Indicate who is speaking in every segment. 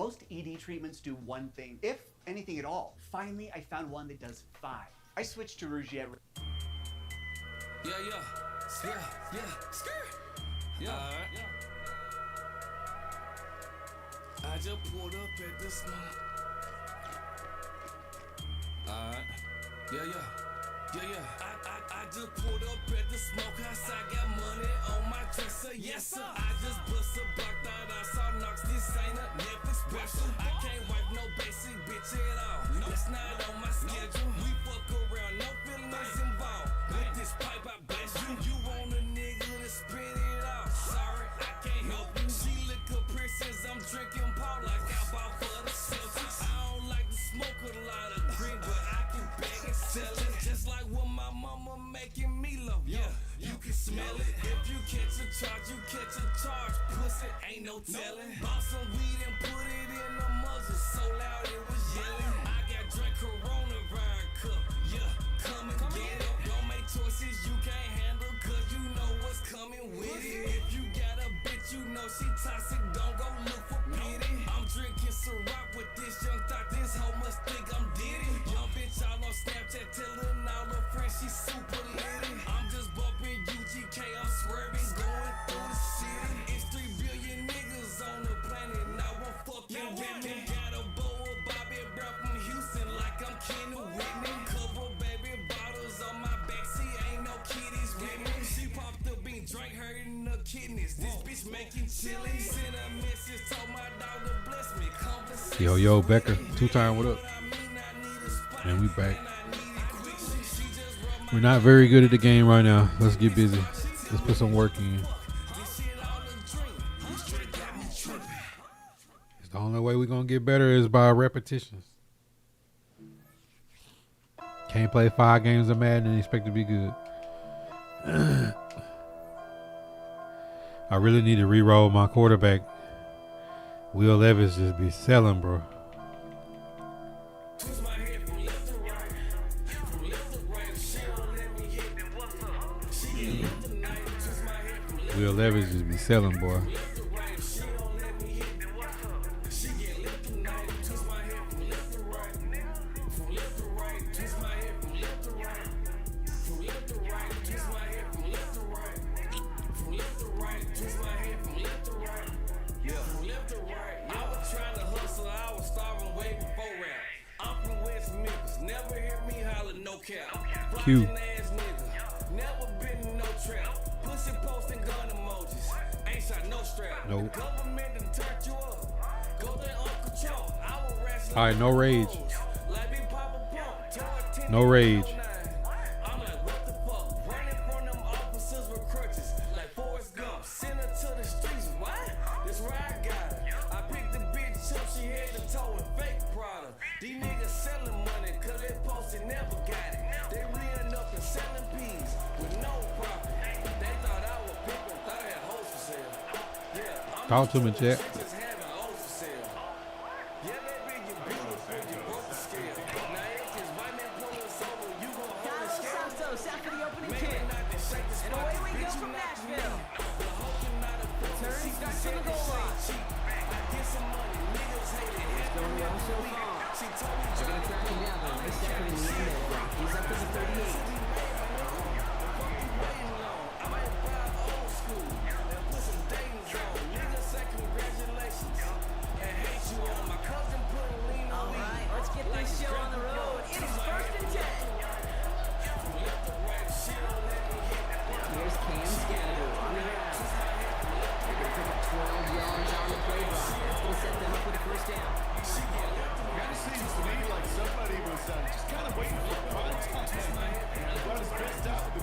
Speaker 1: Most ED treatments do one thing, if anything at all. Finally, I found one that does 5. I switched to Rougier.
Speaker 2: I just pulled up at this one. I just pulled up at the smokehouse. I got money on my dresser, yes sir. I just bust a block, thought I saw knocks. This ain't a Netflix special. I can't wipe no basic bitch at all. That's not on my schedule. We fuck around, no feelings involved. With this pipe, I bless you. You want a nigga to spin it off? Sorry, I can't help you. She lick up princess, I'm drinking Paul like I bought for the Celtics. I don't like to smoke a lot of green, but I can bag and sell it. Just like what my mama making me love. Yeah, you can smell it. If you catch a charge, you catch a charge. Pussy ain't no telling. Bought some weed and put it in the muzzle. So loud it was yelling. I got drink coronavirus cup. Yeah, come and get it. Don't make choices you can't handle, cause you know what's coming with it. If you got a bitch, you know she toxic. Don't go look for pity. I'm drinking Ciroc with this young thought. This hoe must think I'm Diddy. Young bitch all on Snapchat telling all her friends she super litty. I'm just bumping UGK, I'm swerving, going through the city. It's 3 billion niggas on the planet, now I'm fucking with me. Got a bowl of Bobby Brown from Houston like I'm Kenny Whitney. Couple baby bottles on my backseat, ain't no kitties with me. She popped up and drank her in the kidneys. This bitch making chili. Sent a message, told my dog to bless me.
Speaker 3: Yo, Becker, 2-time, what up? And we back. We're not very good at the game right now. Let's get busy. Let's put some work in. It's the only way we're going to get better is by repetitions. Can't play 5 games of Madden and expect to be good. I really need to re-roll my quarterback. Will Levis just be selling, bro. Will Levis just be selling, boy. Q. Nope. Alright, no rage. No rage. Talk to me, chat.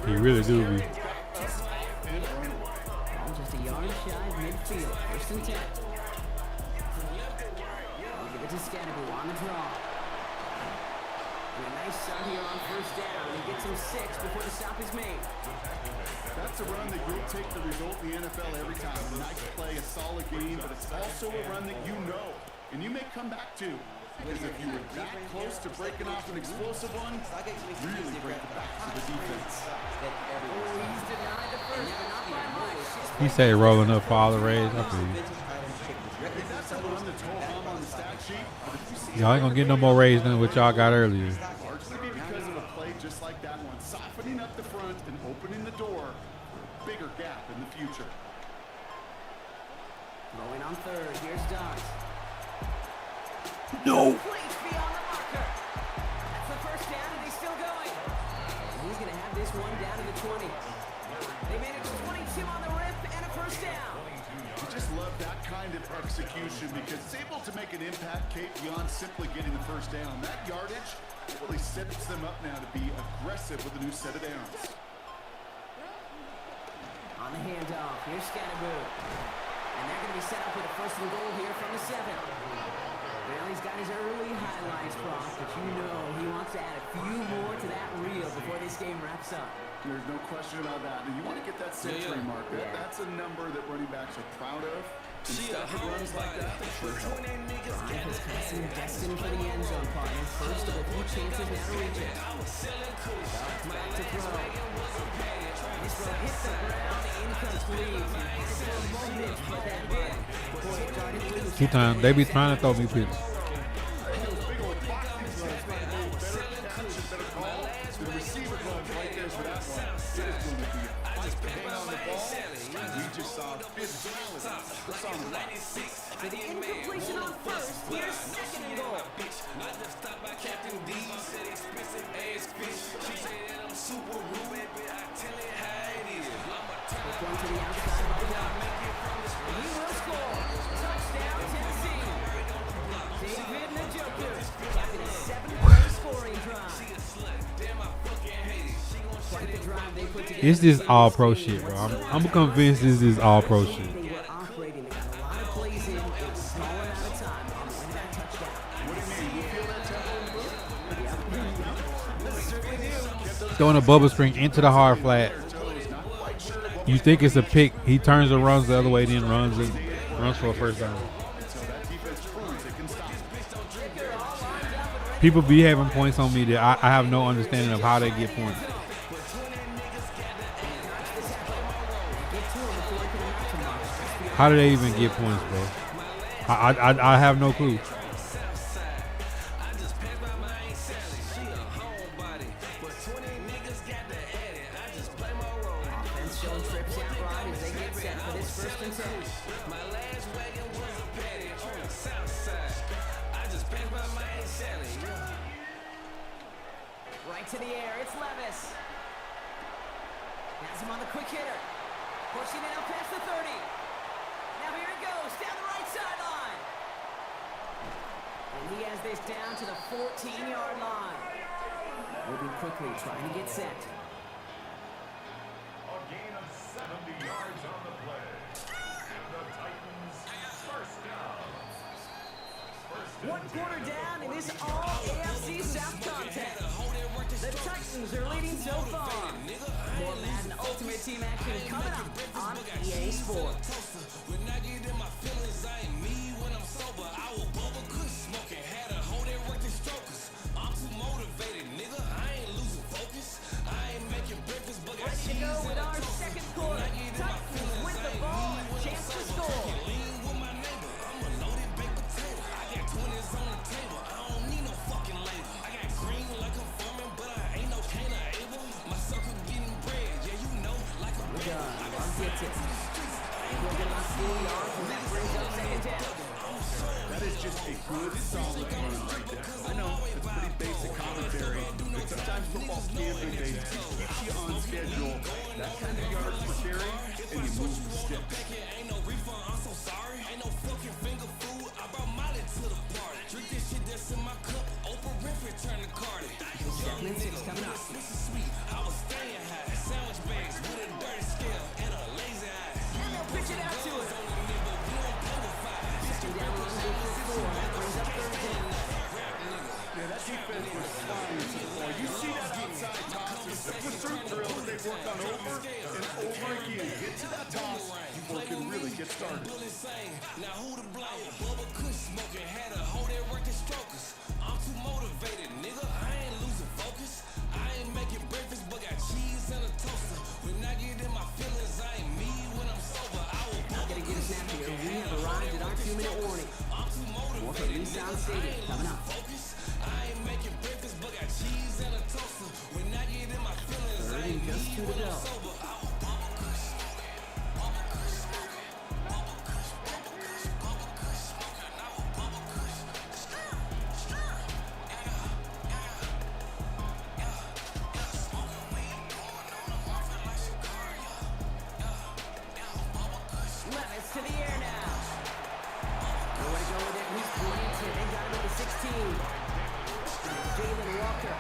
Speaker 3: He really do be.
Speaker 4: Just a yard shy of midfield. 1st and 10. Give it to Scannable on the draw. And a nice shot here on 1st down. He gets him 6 before the stop is made.
Speaker 5: That's a run that you'll take the result in the NFL every time. A nice play, a solid game, but it's also a run that you know, and you may come back to. Because if you were that close to breaking off an explosive one, really break the back of the defense.
Speaker 3: He say rolling up for all the rage. I feel you.
Speaker 5: That's a run that's hold on the cheap, but if you see
Speaker 3: Y'all ain't gonna get no more raise than what y'all got earlier.
Speaker 5: largely be because of a play just like that one, softening up the front and opening the door, bigger gap in the future.
Speaker 4: Going on third. Here's Dogs.
Speaker 3: No.
Speaker 4: Place beyond the marker. That's the first down, and he's still going. And he's going to have this one down to the 20. They made it to 22 on the rip and a first down.
Speaker 5: You just love that kind of execution because it's able to make an impact, Kate, beyond simply getting the first down. That yardage really sets them up now to be aggressive with a new set of downs.
Speaker 4: On the handoff, here's Scannaboo. And they're going to be set up with a first and goal here from the 7. Well, he's got his early highlights, Brock, but you know he wants to add a few more to that reel before this game wraps up.
Speaker 5: There's no question about that. And you want to get that century mark. That's a number that running backs are proud of. And stepping runs like that, they sure help.
Speaker 4: Drive has passing destined for the end zone, partner. First of a few chances now to reach it. Back to throw. This throw hits the ground, incomplete. It's a moment for that hit. Boy, it darted loose.
Speaker 3: 2 times. They be trying to throw me pitch.
Speaker 5: The receiver going right there for that one. It is going to be a fight to hang on the ball. We just saw physicality. That's on the line.
Speaker 4: For the incompletion on first, here's second and goal.
Speaker 2: I just stopped by Captain D, said expensive ass fish. She said that I'm super rude, but I tell it how it is. I'm a
Speaker 4: This one to the outside of the block. And he will score. Touchdown, Tennessee. David Njoku capping a 7-play scoring drive. Quite the drive they put together.
Speaker 3: It's this all pro shit, bro. I'm convinced this is all pro shit.
Speaker 4: They were operating. They got a lot of plays in a small amount of time on winning that touchdown.
Speaker 5: What do you mean? You feel that tempo move?
Speaker 3: Throwing a bubble string into the hard flat. You think it's a pick. He turns and runs the other way, then runs for a first down.
Speaker 5: So that defense proves it can stop.
Speaker 3: People be having points on me that I have no understanding of how they get points. How do they even get points, bro? I have no clue.
Speaker 4: Offense showing trips out right as they get set for this first and 10.
Speaker 2: My last wagon was a patty on the south side. I just passed by my Aunt Sally.
Speaker 4: Right to the air, it's Levis. Has him on the quick hitter. Pushing it out past the 30. Now here it goes, down the right sideline. And he has this down to the 14-yard line. Moving quickly, trying to get set.
Speaker 6: A gain of 70 yards on the play. And the Titans first down.
Speaker 4: One quarter down in this all-AFC South contest. The Titans are leading so far. More Madden Ultimate Team action coming up on EA Sports.
Speaker 2: When I get in my feelings, I ain't me when I'm sober. I was bubble good smoking, had a whole day working strokers. I'm too motivated, nigga. I ain't losing focus. I ain't making breakfast, but got
Speaker 4: Ready to
Speaker 2: cheese
Speaker 4: go
Speaker 2: in
Speaker 4: with
Speaker 2: the
Speaker 4: our
Speaker 2: toaster.
Speaker 4: second quarter. Titans with the ball, chance to score.
Speaker 2: Lean with my neighbor. I'm a loaded baked potato. I got 20s on the table. I don't need no fucking label. I got green like a foreman, but I ain't no Cain or Abel. My circle getting bread, yeah, you know, like a
Speaker 4: We're done. Love gets it. We'll get about 4 yards, and that brings up second down.
Speaker 5: That is just a good, solid run right there. I know it's pretty basic commentary, but sometimes football can be basic. It keeps you on schedule. That kind of yards per carry, and you move the sticks.
Speaker 2: ain't no refund, I'm so sorry. Ain't no fucking finger food. I brought Molly to the party. Drink this shit that's in my cup. Oprah Winfrey turn the Cardi.
Speaker 4: Segment 6 coming up.
Speaker 2: This is sweet. I was staying high. Sandwich bags with a dirty scale and a lazy eye.
Speaker 4: And they'll pitch it out to it. Second down on the 4. That brings up third down.
Speaker 5: Yeah, that defense was flying so far. You see that outside toss. It's the pursuit drill that they've worked on over and over again. Get to that toss before it can really get started.
Speaker 2: Now who to blame? Bubba Kush smoking, had a whole day working strokers. I'm too motivated, nigga. I ain't losing focus. I ain't making breakfast, but got cheese and a toaster. When I get in my feelings, I ain't me when I'm sober. I will
Speaker 4: Not gonna get a snap here. We have arrived at our 2-minute warning. More from Eastside Nissan Stadium coming up. Third and just 2 to go. Levis to the air now. Nowhere to go with it. He's planted. They got him at the 16. Jalen Walker.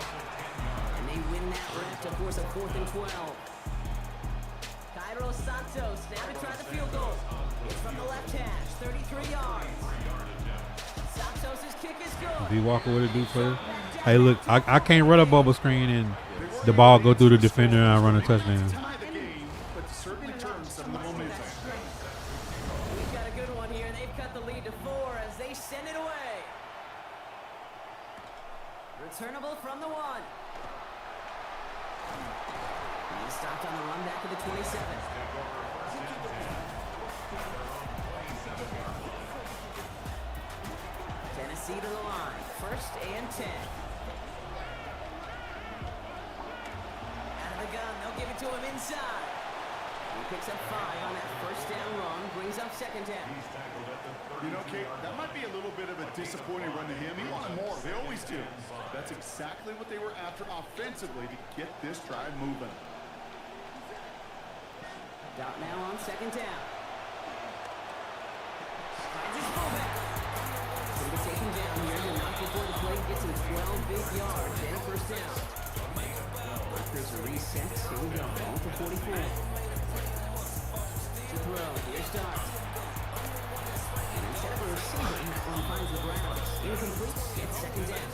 Speaker 4: And they win that rep to force a 4th and 12. Cairo Santos now to try the field goal. It's from the left hash, 33 yards. Santos' kick is good.
Speaker 3: D Walker, what it do for you? Hey, look, I can't run a bubble screen and the ball go through the defender and I run a touchdown.
Speaker 5: Tie the game, but to certainly turn some of the momentum.
Speaker 4: We've got a good one here. They've cut the lead to 4 as they send it away. Returnable from the 1. He's stopped on the run back of the 27. Tennessee to the line. 1st and 10. Out of the gun. They'll give it to him inside. He picks up 5 on that 1st down run. Brings up 2nd down.
Speaker 5: You know, Kate, that might be a little bit of a disappointing run to him. He wanted more. They always do. That's exactly what they were after offensively to get this drive moving.
Speaker 4: Dot now on 2nd down. Finds his fullback. Going to get taken down here. You're not before the play gets him 12 big yards and a 1st down. There's a reset. Here we go. Ball to 44. To throw. Here starts. And instead of a receiver, that one finds the ground. Incomplete. It's 2nd down.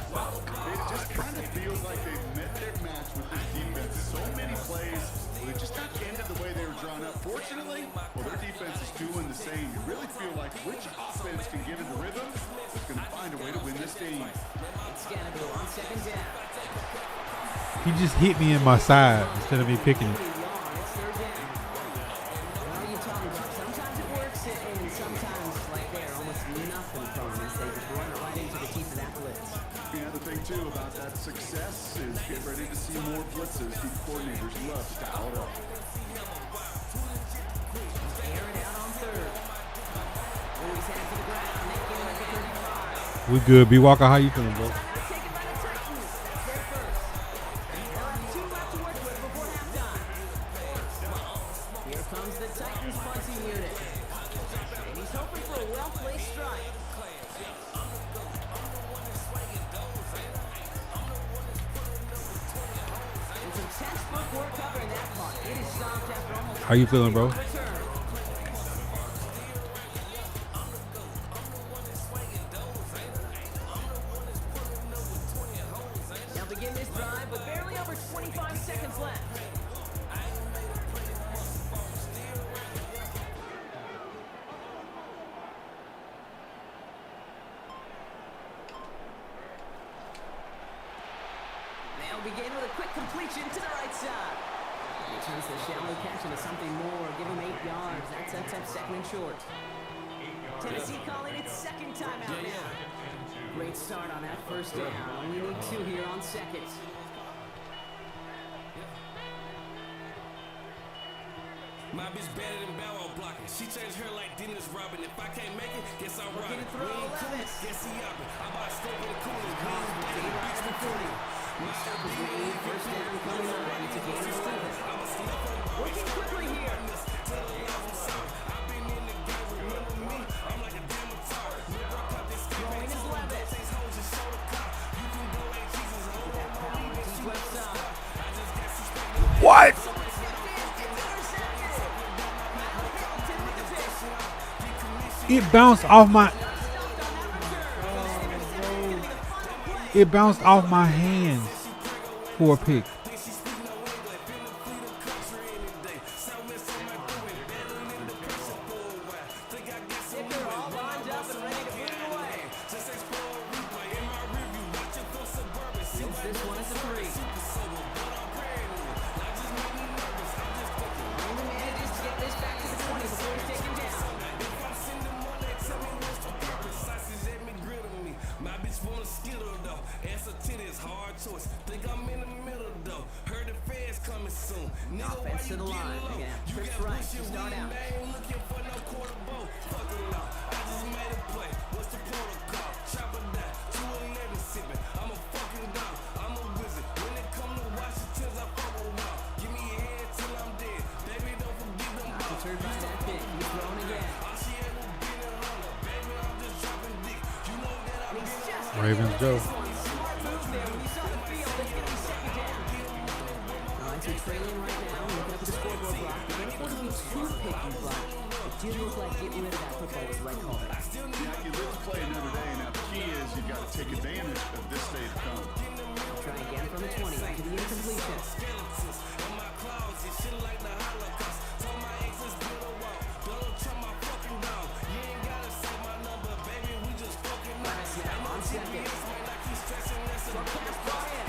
Speaker 5: It just kind of feels like they've met their match with this defense. So many plays, they just got ended the way they were drawn up. Fortunately, well, their defense is doing the same. You really feel like which offense can get in the rhythm is going to find a way to win this game.
Speaker 4: It's Scannable on 2nd down.
Speaker 3: He just hit me in my side instead of me picking it.
Speaker 4: It's 3rd down. What are you talking about? Sometimes it works, and sometimes, like, they're almost nothing from this. They just run it right into the teeth of that blitz.
Speaker 5: Yeah, the thing, too, about that success is get ready to see more blitzes. The coordinators love to dial it up.
Speaker 4: Air it out on 3rd. Always headed to the ground. They get him at the 35.
Speaker 3: We good. B Walker, how you feeling, bro?
Speaker 4: Taken by the Titans. That's their 1st. They'll have 2 left to work with before halftime. Here comes the Titans punting unit. And he's hoping for a well-placed strike. And some textbook work covering that part. It is stopped after almost
Speaker 3: How you feeling, bro?
Speaker 4: return. They'll begin this drive with barely over 25 seconds left. They'll begin with a quick completion to the right side. He turns the shallow catch into something more. Give him 8 yards. That sets up 2nd and short. Tennessee calling its 2nd timeout now. Great start on that 1st down. Only need 2 here on 2nd.
Speaker 2: My bitch better than Bow Wow blocking. She changed her like Dennis Robin. If I can't make it, guess I'm
Speaker 4: Looking
Speaker 2: robbing.
Speaker 4: to throw Levis.
Speaker 2: Guess he yapping. I bought a scope with a cooler.
Speaker 4: He rides the 40. Next up is made. 1st down coming up. It's a gain of 7. Working quickly here. Throwing is Levis. That power deep left side.
Speaker 3: What? It bounced off my. It bounced off my hands for a pick.
Speaker 4: Offense to the line. They're gonna have trips right to start out. Not deterred by that pick. He's thrown again. And he's just gonna
Speaker 3: Ravens
Speaker 4: get
Speaker 3: Joe.
Speaker 4: this one. Smart move there when he saw the field. It's gonna be second down. All right, so trailing right now. Looking up at the scoreboard block. You don't want to be too picky, but it did look like getting rid of that football was the right call.
Speaker 5: Yeah, you live to play another day. Now the key is you've got to take advantage of this day to come.
Speaker 4: Try again from the 20 to the incompletion. Levis now on second. Short pass brought in.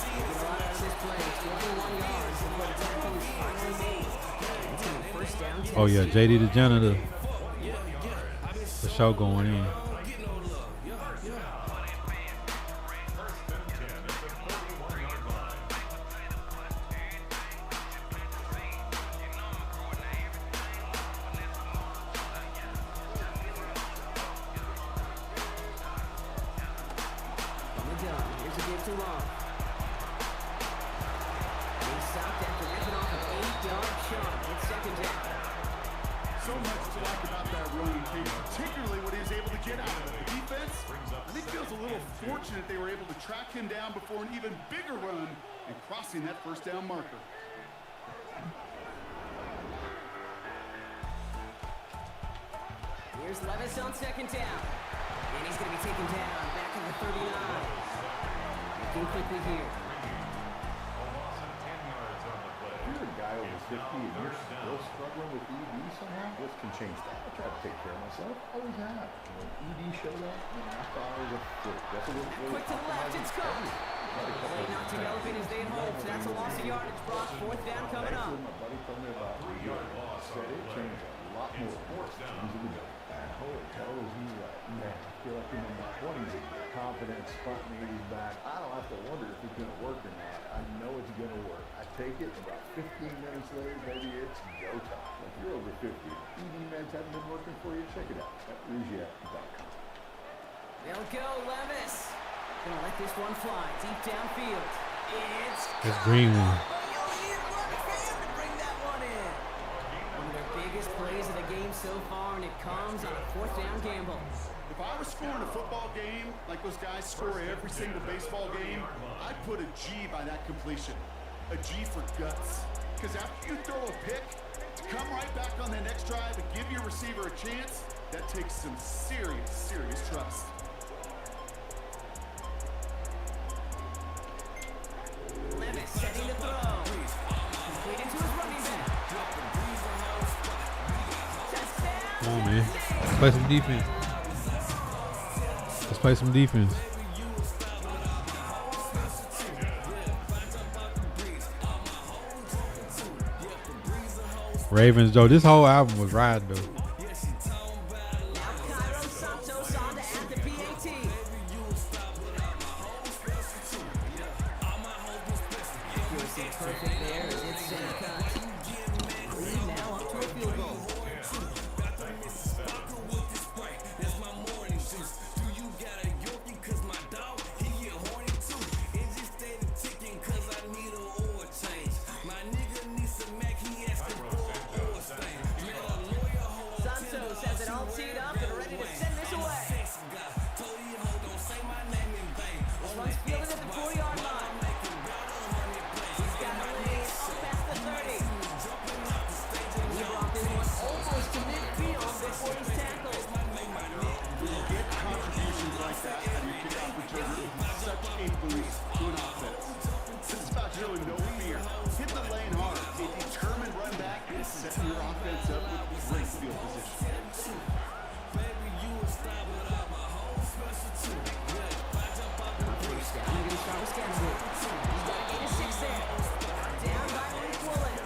Speaker 4: They get a lot out of this play. 21 yards before the tackle is finally made. It's going to be first down.
Speaker 3: Oh yeah, JD the janitor. The show going in.
Speaker 4: Here's a give to Long. Being stopped after ripping off an 8-yard shot. It's second down.
Speaker 5: So much to like about that running game, particularly what he was able to get out of it. The defense, I think, feels a little fortunate they were able to track him down before an even bigger run and crossing that first down marker.
Speaker 4: Here's Levis on second down. And he's going to be taken down back at the 39. Looking quickly here.
Speaker 7: If you're a guy over 50 and you're still struggling with ED somehow, this can change that. I try to take care of myself. Always have. When ED showed up, I thought I was a freak. That's a little
Speaker 4: Quick to the left, it's Cook. Play not developing as they'd hoped. That's a loss of yardage. Brock, fourth down coming up.
Speaker 7: Actually, my buddy told me about said it changed a lot more sports teams in the middle. Holy hell, is he right? Man, I feel like I'm in my 20s again. Confidence, front knees back. I don't have to wonder if it's going to work or not. I know it's going to work. I take it, about 15 minutes later, maybe it's go time. If you're over 50, ED meds haven't been working for you, check it out at Preseason.com.
Speaker 4: They'll go, Levis. Gonna let this one fly deep downfield.
Speaker 3: This green one.
Speaker 4: Bring that one in. One of their biggest plays of the game so far, and it comes on a fourth down gamble.
Speaker 5: If I was scoring a football game like those guys score every single baseball game, I'd put a G by that completion. A G for guts. Because after you throw a pick, to come right back on the next drive and give your receiver a chance, that takes some serious, serious trust.
Speaker 4: Levis setting the throw. Completed to his running back. Touchdown.
Speaker 3: Come on, man. Let's play some defense. Let's play some defense. Ravens, Joe. This whole album was rad, though.
Speaker 4: Now Cairo Santos on to add the PAT. Accuracy perfect there as it's Seneca. Lead now up to a field goal. Santos has it all teed up and ready to send this away. This one's fielded at the 4-yard line. He's got a lead past the 30. He brought this one almost to midfield before he's tackled.
Speaker 5: You get contributions like that out of your kickoff returner. Such a boost to an offense. This is about showing no fear. Hit the lane hard. A determined run back and setting your offense up with great field position.
Speaker 4: First down, they're going to start with Scandal. He's got to gain a 6 there. Down by Luke Woolen.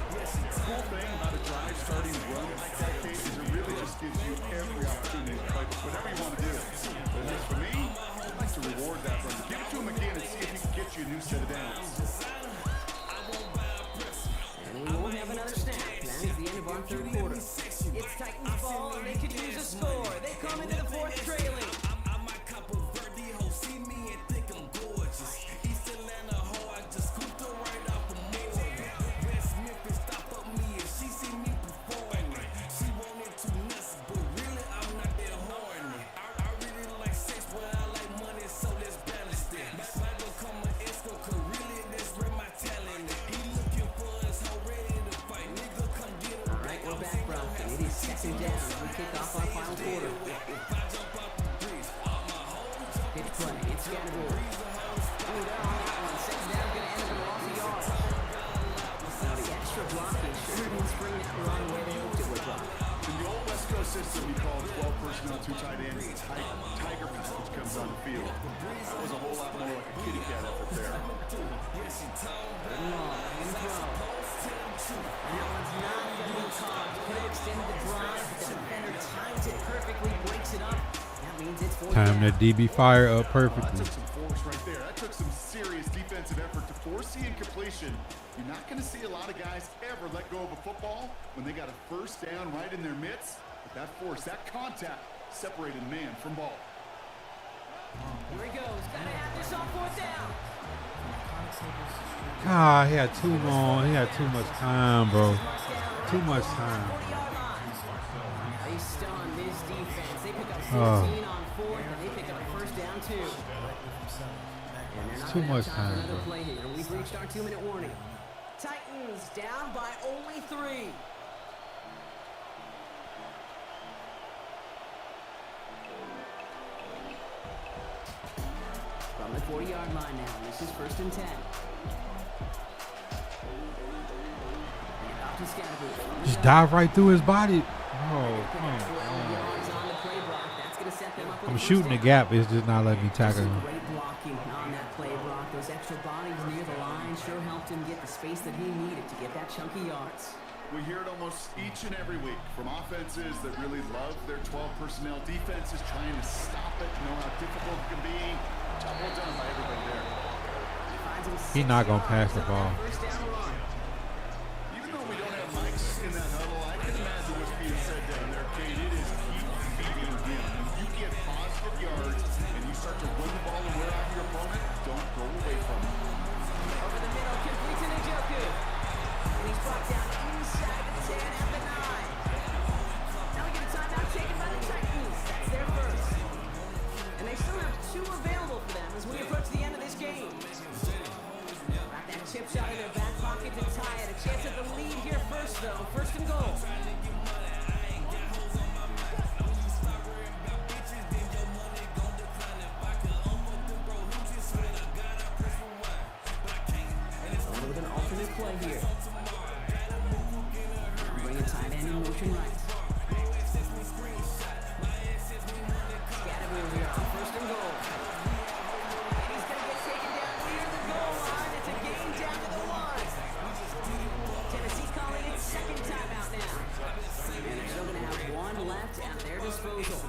Speaker 5: The cool thing about a drive starting run like that, Case, is it really just gives you every opportunity to play whatever you want to do. But as for me, I'd like to reward that run. Give it to him again and see if he can get you a new set of downs.
Speaker 4: It is second down. We kick off our final quarter. Pitch play. It's Scatterboard. Oh, they're on that one. Second down, going to end up in a loss of yards. Now the extra blocking sure didn't spring that run where they hoped it would drop.
Speaker 5: In the old West Coast system, you call 12 personnel, 2 tight ends. Tiger package comes on the field. That was a whole lot more like a kitty cat effort there.
Speaker 4: That one's not going to be caught. Could have extended the drive, but the defender times it perfectly, breaks it up. That means it's fourth
Speaker 3: Time
Speaker 4: down.
Speaker 3: that DB fire up
Speaker 5: That
Speaker 3: perfectly.
Speaker 5: took some force right there. That took some serious defensive effort to force the incompletion. You're not going to see a lot of guys ever let go of a football when they got a first down right in their midst. But that force, that contact, separated man from ball.
Speaker 4: Here he goes. Gotta have this on fourth down.
Speaker 3: God, he had too long. He had too much time, bro. Too much time.
Speaker 4: 40-yard line. They stun this defense. They pick up 14
Speaker 3: Oh.
Speaker 4: on fourth, and they pick up a first down too. And they're not
Speaker 3: Too
Speaker 4: gonna
Speaker 3: much
Speaker 4: have time
Speaker 3: time,
Speaker 4: for another
Speaker 3: bro.
Speaker 4: play here. We've reached our 2-minute warning. Titans down by only 3. From the 40-yard line now, this is first and 10. And off to Scatterboard.
Speaker 3: Just dive right through his body. Oh, come on.
Speaker 4: Yards on the play block. That's gonna set them up with
Speaker 3: I'm
Speaker 4: a
Speaker 3: shooting the
Speaker 4: first down.
Speaker 3: gap. It's just not letting me tackle
Speaker 4: Some
Speaker 3: him.
Speaker 4: great blocking on that play block. Those extra bodies near the line sure helped him get the space that he needed to get that chunky yards.
Speaker 5: We hear it almost each and every week from offenses that really love their 12 personnel. Defenses trying to stop it, know how difficult it can be. Job well done by everybody there.
Speaker 4: Finds him
Speaker 3: He's
Speaker 4: 6
Speaker 3: not gonna
Speaker 4: yards
Speaker 3: pass the
Speaker 4: on that
Speaker 3: ball.
Speaker 4: first down run.
Speaker 5: Even though we don't have mics in that huddle, I can imagine what's being said down there, Kate. It is keep feeding him. If you get positive yards and you start to run the ball and wear out your opponent, don't go away from it.
Speaker 4: Over the middle, complete to Njoku. And he's brought down inside the 10 at the 9. Now we get a timeout taken by the Titans. That's their first. And they still have 2 available for them as we approach the end of this game. Got that chip shot in their back pocket to tie it. A chance at the lead here first, though. First and goal. And with an alternate play here. Bring a tight end in motion right. Scatterboard here on first and goal. And he's going to get taken down near the goal line. It's a gain down to the 1. Tennessee calling it second timeout now. And they're still going to have 1 left at their disposal.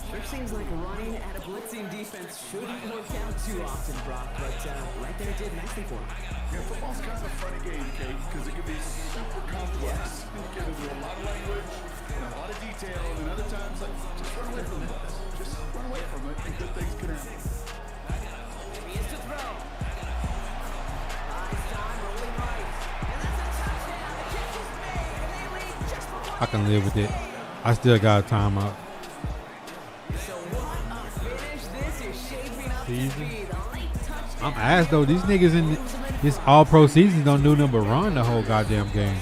Speaker 4: Sure seems like running at a blitzing defense shouldn't work out too often, Brock, but right there it did nicely for him.
Speaker 5: Yeah, football's kind of a funny game, Kate, because it can be super complex. You get into a lot of language and a lot of detail, and then other times, like, just run away from it. Just run away from it, and good things can happen.
Speaker 4: He is to throw. Buys time, rolling right. And that's a touchdown. The catch is made, and they lead just before
Speaker 3: I can live with it. I still got a timeout.
Speaker 4: So what a finish this is shaping up to
Speaker 3: Season.
Speaker 4: be. The late touchdown.
Speaker 3: I'm asked though, these niggas in this all-pro season don't do nothing but run the whole goddamn game.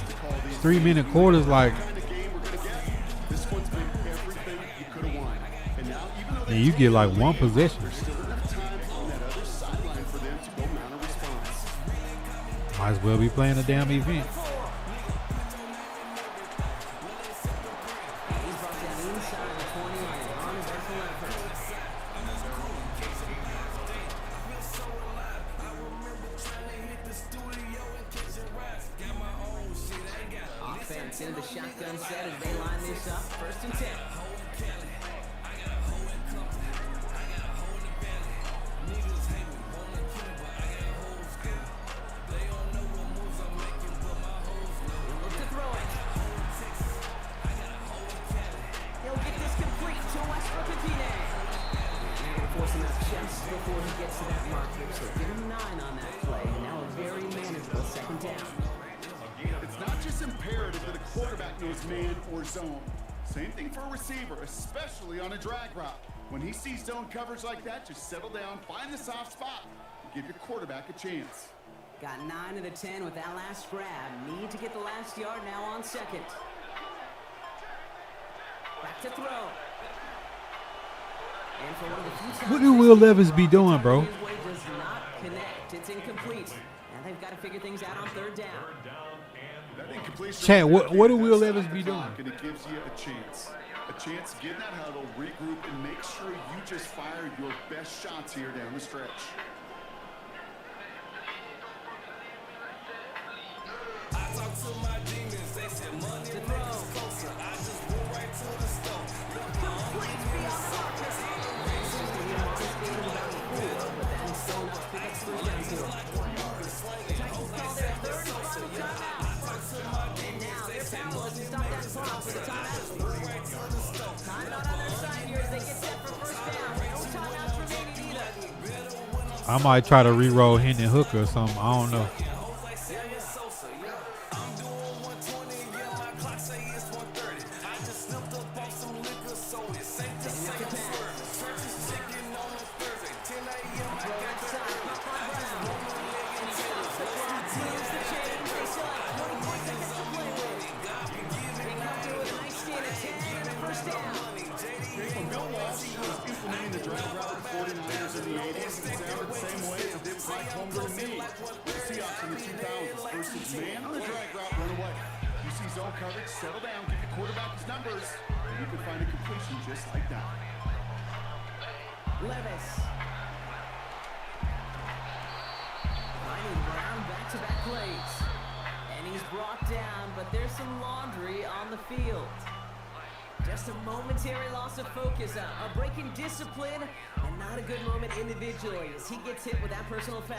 Speaker 3: 3-minute quarters, like,
Speaker 5: Kind of game we're going to get. This one's been everything you could have won. And now, even though
Speaker 3: and you get like one possession.
Speaker 5: there's still enough time on that other sideline for them to go mount a response.
Speaker 3: Might as well be playing a damn event.
Speaker 4: He's brought down inside the 20 line on his vertical effort. Offense into the shotgun set as they line this up. First and 10. He'll look to throw it. He'll get this complete to Westbrook Akine. They're going to force him out just before he gets to that marker. So give him 9 on that play. Now a very manageable second down.
Speaker 5: It's not just imperative that a quarterback knows man or zone. Same thing for a receiver, especially on a drag route. When he sees zone coverage like that, just settle down, find the soft spot, and give your quarterback a chance.
Speaker 4: Got 9 of the 10 with that last grab. Need to get the last yard now on second. Back to throw. And for one of the few times
Speaker 3: What do Will Levis be doing, bro?
Speaker 4: his way does not connect. It's incomplete. And they've got to figure things out on third down.
Speaker 5: That incompletion
Speaker 3: Chad,
Speaker 5: right
Speaker 3: what
Speaker 5: there,
Speaker 3: do
Speaker 5: Keith,
Speaker 3: Will
Speaker 5: that
Speaker 3: Levis
Speaker 5: stops
Speaker 3: be
Speaker 5: the clock,
Speaker 3: doing?
Speaker 5: And it gives you a chance. A chance to get in that huddle, regroup, and make sure you just fire your best shots here down the stretch.
Speaker 2: I talk to my demons, they said money make us closer. I just went right to the store.
Speaker 3: I might try to re-roll Hendon Hooker or something. I don't know.
Speaker 2: I'm doing 120, yeah, my clock say it's 130. I just slipped up on some liquor, so it's safe to say I'm swerving. Church is chicken on a Thursday, 10 a.m. I got the
Speaker 5: When Bill Walsh was implementing the drag route for 49ers in the 80s, it sounded the same way as it did with Mike Holmgren and me. The Seahawks in the 2000s versus man on a drag route, run away. You see zone coverage, settle down, give the quarterback his numbers, and you can find a completion just like that.
Speaker 4: Levis. Finding Brown back-to-back plays. And he's brought down, but there's some laundry on the field. Just a momentary loss of focus, a break in discipline, and not a good moment individually as he gets hit with that personal foul.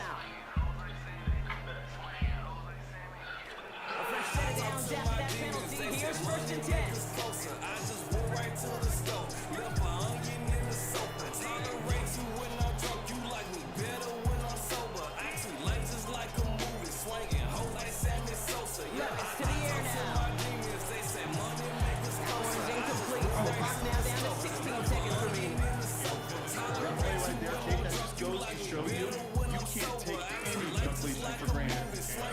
Speaker 4: A fresh set of downs after that penalty. Here's 1st and 10.
Speaker 2: I just went right to the store. Left my onion in the sofa. Tolerate you when I'm drunk. You like me better when I'm sober. Actually, life is like a movie. Swinging, whole like Sammy Sosa.
Speaker 4: Levis to the air now.
Speaker 2: My demons, they say money make us
Speaker 4: That one's incomplete. The clock now down to 16 seconds remaining.
Speaker 5: That play right there, Kate, that just goes to show you, you can't take any completion for granted.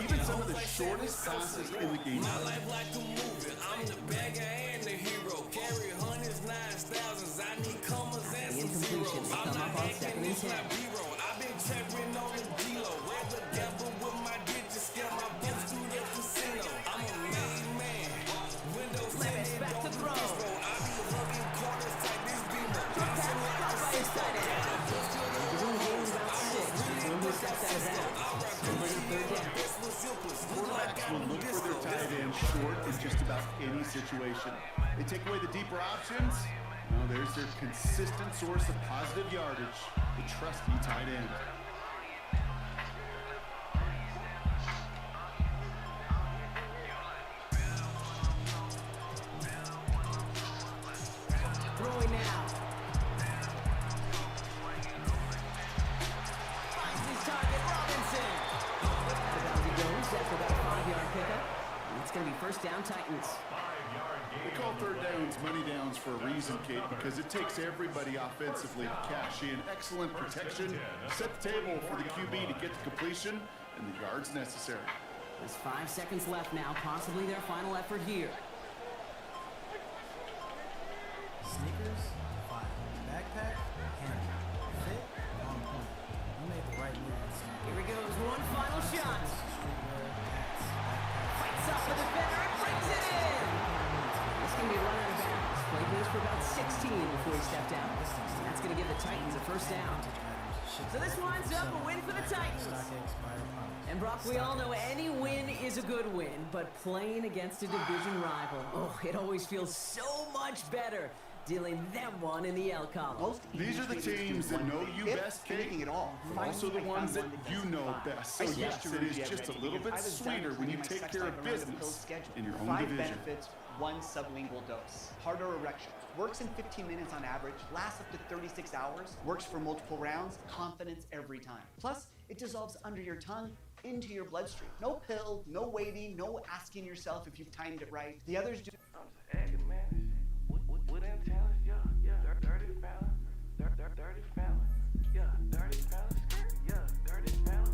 Speaker 5: Even some of the shortest passes in the game.
Speaker 2: my life like a movie. I'm the bagger and the hero. Carry hundreds, 9,000s. I need commas and
Speaker 4: The
Speaker 2: some
Speaker 4: incompletion
Speaker 2: zeros.
Speaker 4: will
Speaker 2: I'm
Speaker 4: come
Speaker 2: not
Speaker 4: up on
Speaker 2: acting
Speaker 4: 2nd and 10.
Speaker 2: hero. I've been trapping on the D-Lo. Rap the devil with my digits. Scale my books to the casino. I'm a made man. Windows
Speaker 4: Levis back to throw.
Speaker 2: I be rubbing corners like this beamer.
Speaker 4: Pass caught by his tight end. He's only gaining about 6. One more step out of that. Still bringing 3rd down.
Speaker 5: Quarterbacks will look for their tight end short in just about any situation. They take away the deeper options. Now there's their consistent source of positive yardage, the trusty tight end.
Speaker 4: Throwing now. Finds his target, Robinson. Out of bounds he goes after that 5-yard pickup. And it's going to be 1st down Titans.
Speaker 5: They call 3rd downs money downs for a reason, Kate, because it takes everybody offensively to cash in. Excellent protection, set the table for the QB to get the completion and the yards necessary.
Speaker 4: There's 5 seconds left now, possibly their final effort here.
Speaker 8: Sneakers, fire. Backpack, hammer. Fit, on point. You made the right move.
Speaker 4: Here he goes, one final shot.
Speaker 8: Streetwear, hats, backpack.
Speaker 4: Fights off the defender and brings it in. This can be run out of bounds. Played this for about 16 before he stepped out. And that's going to give the Titans a 1st down. So this winds up a win for the Titans. And Brock, we all know any win is a good win, but playing against a division rival, oh, it always feels so much better dealing them one in the L column.
Speaker 1: Most
Speaker 5: These are the
Speaker 1: easiest ways to
Speaker 5: teams
Speaker 1: do
Speaker 5: that
Speaker 1: one
Speaker 5: know
Speaker 1: thing,
Speaker 5: you
Speaker 1: if
Speaker 5: best, Kate,
Speaker 1: anything at all.
Speaker 5: but also the
Speaker 1: Finally, I
Speaker 5: ones that
Speaker 1: found one
Speaker 5: you
Speaker 1: does
Speaker 5: know
Speaker 1: five.
Speaker 5: best.
Speaker 1: I
Speaker 5: So
Speaker 1: switched
Speaker 5: yes,
Speaker 1: to
Speaker 5: it is
Speaker 1: Rugia
Speaker 5: just a
Speaker 1: Red
Speaker 5: little
Speaker 1: because
Speaker 5: bit
Speaker 1: I was
Speaker 5: sweeter
Speaker 1: done
Speaker 5: when you
Speaker 1: with
Speaker 5: take
Speaker 1: my
Speaker 5: care
Speaker 1: sex
Speaker 5: of
Speaker 1: life and I was on the
Speaker 5: business
Speaker 1: pill schedule.
Speaker 5: in your own
Speaker 1: 5
Speaker 5: division.
Speaker 1: benefits, 1 sublingual dose. Harder erection. Works in 15 minutes on average, lasts up to 36 hours, works for multiple rounds, confidence every time. Plus, it dissolves under your tongue into your bloodstream. No pill, no waiting, no asking yourself if you've timed it right. The others do.
Speaker 9: Acting man, with intelligence, yeah, dirty fella, dirty fella, yeah, dirty fella, yeah, dirty fella,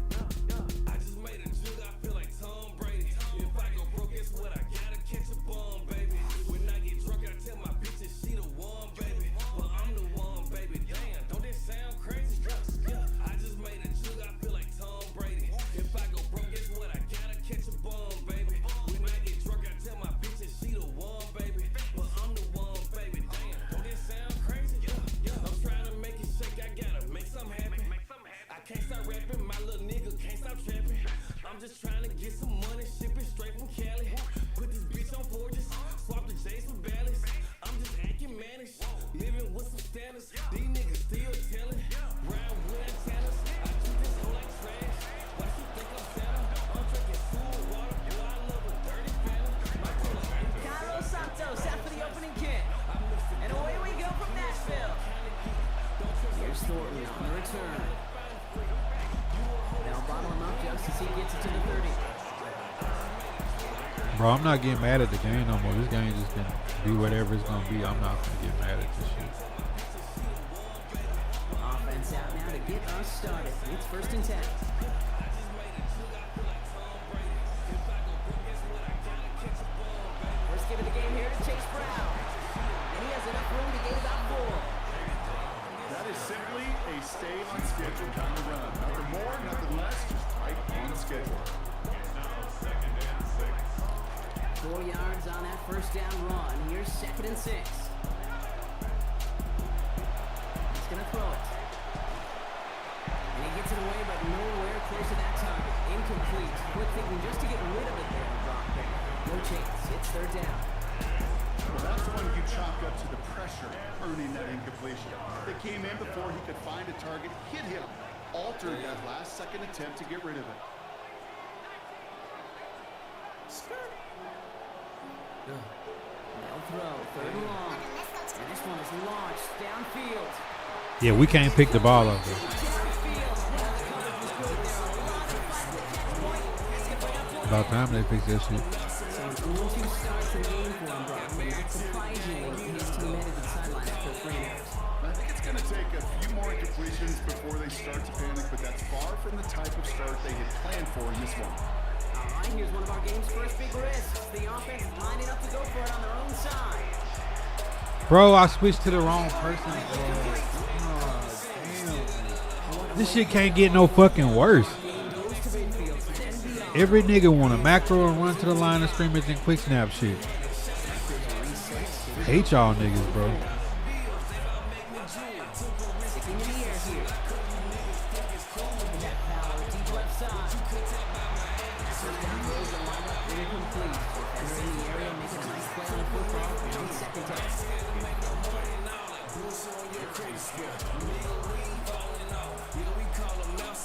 Speaker 9: yeah.
Speaker 2: I just made a juke, I feel like Tom Brady. If I go broke, guess what? I gotta catch a bum, baby. When I get drunk, I tell my bitches she
Speaker 3: Bro, I'm not getting mad at the game no more. This game just gonna be whatever it's gonna be. I'm not gonna get mad at this shit.
Speaker 4: Offense out now to get us started. It's 1st and 10. First give of the game here to Chase Brown. And he has enough room to gain about 4.
Speaker 5: That is simply a stay on schedule kind of run. Nothing more, nothing less, just right on schedule.
Speaker 4: 4 yards on that first down run. Here's 2nd and 6. He's going to throw it. And he gets it away, but nowhere close to that target. Incomplete. Quick thinking just to get rid of it there, Brock. No chance. It's 3rd down.
Speaker 5: Well, that's when you chalk up to the pressure earning that incompletion. They came in before he could find a target, hit him, altered that last second attempt to get rid of it.
Speaker 4: They'll throw. 3rd and long. And this one is launched downfield.
Speaker 3: Yeah, we can't pick the ball up there. About time they fix that shit.
Speaker 4: So an 0-2 start to the game for him, Brock. And not surprisingly, his team headed to the sideline after 3 minutes.
Speaker 5: I think it's going to take a few more incompletions before they start to panic, but that's far from the type of start they had planned for in this one.
Speaker 4: All right, here's one of our game's first big risks. The offense is lining up to go for it on their own side.
Speaker 3: Bro, I switched to the wrong person. This shit can't get no fucking worse. Every nigga want a macro and run to the line of scrimmage and quick snap shit. Hate y'all niggas, bro.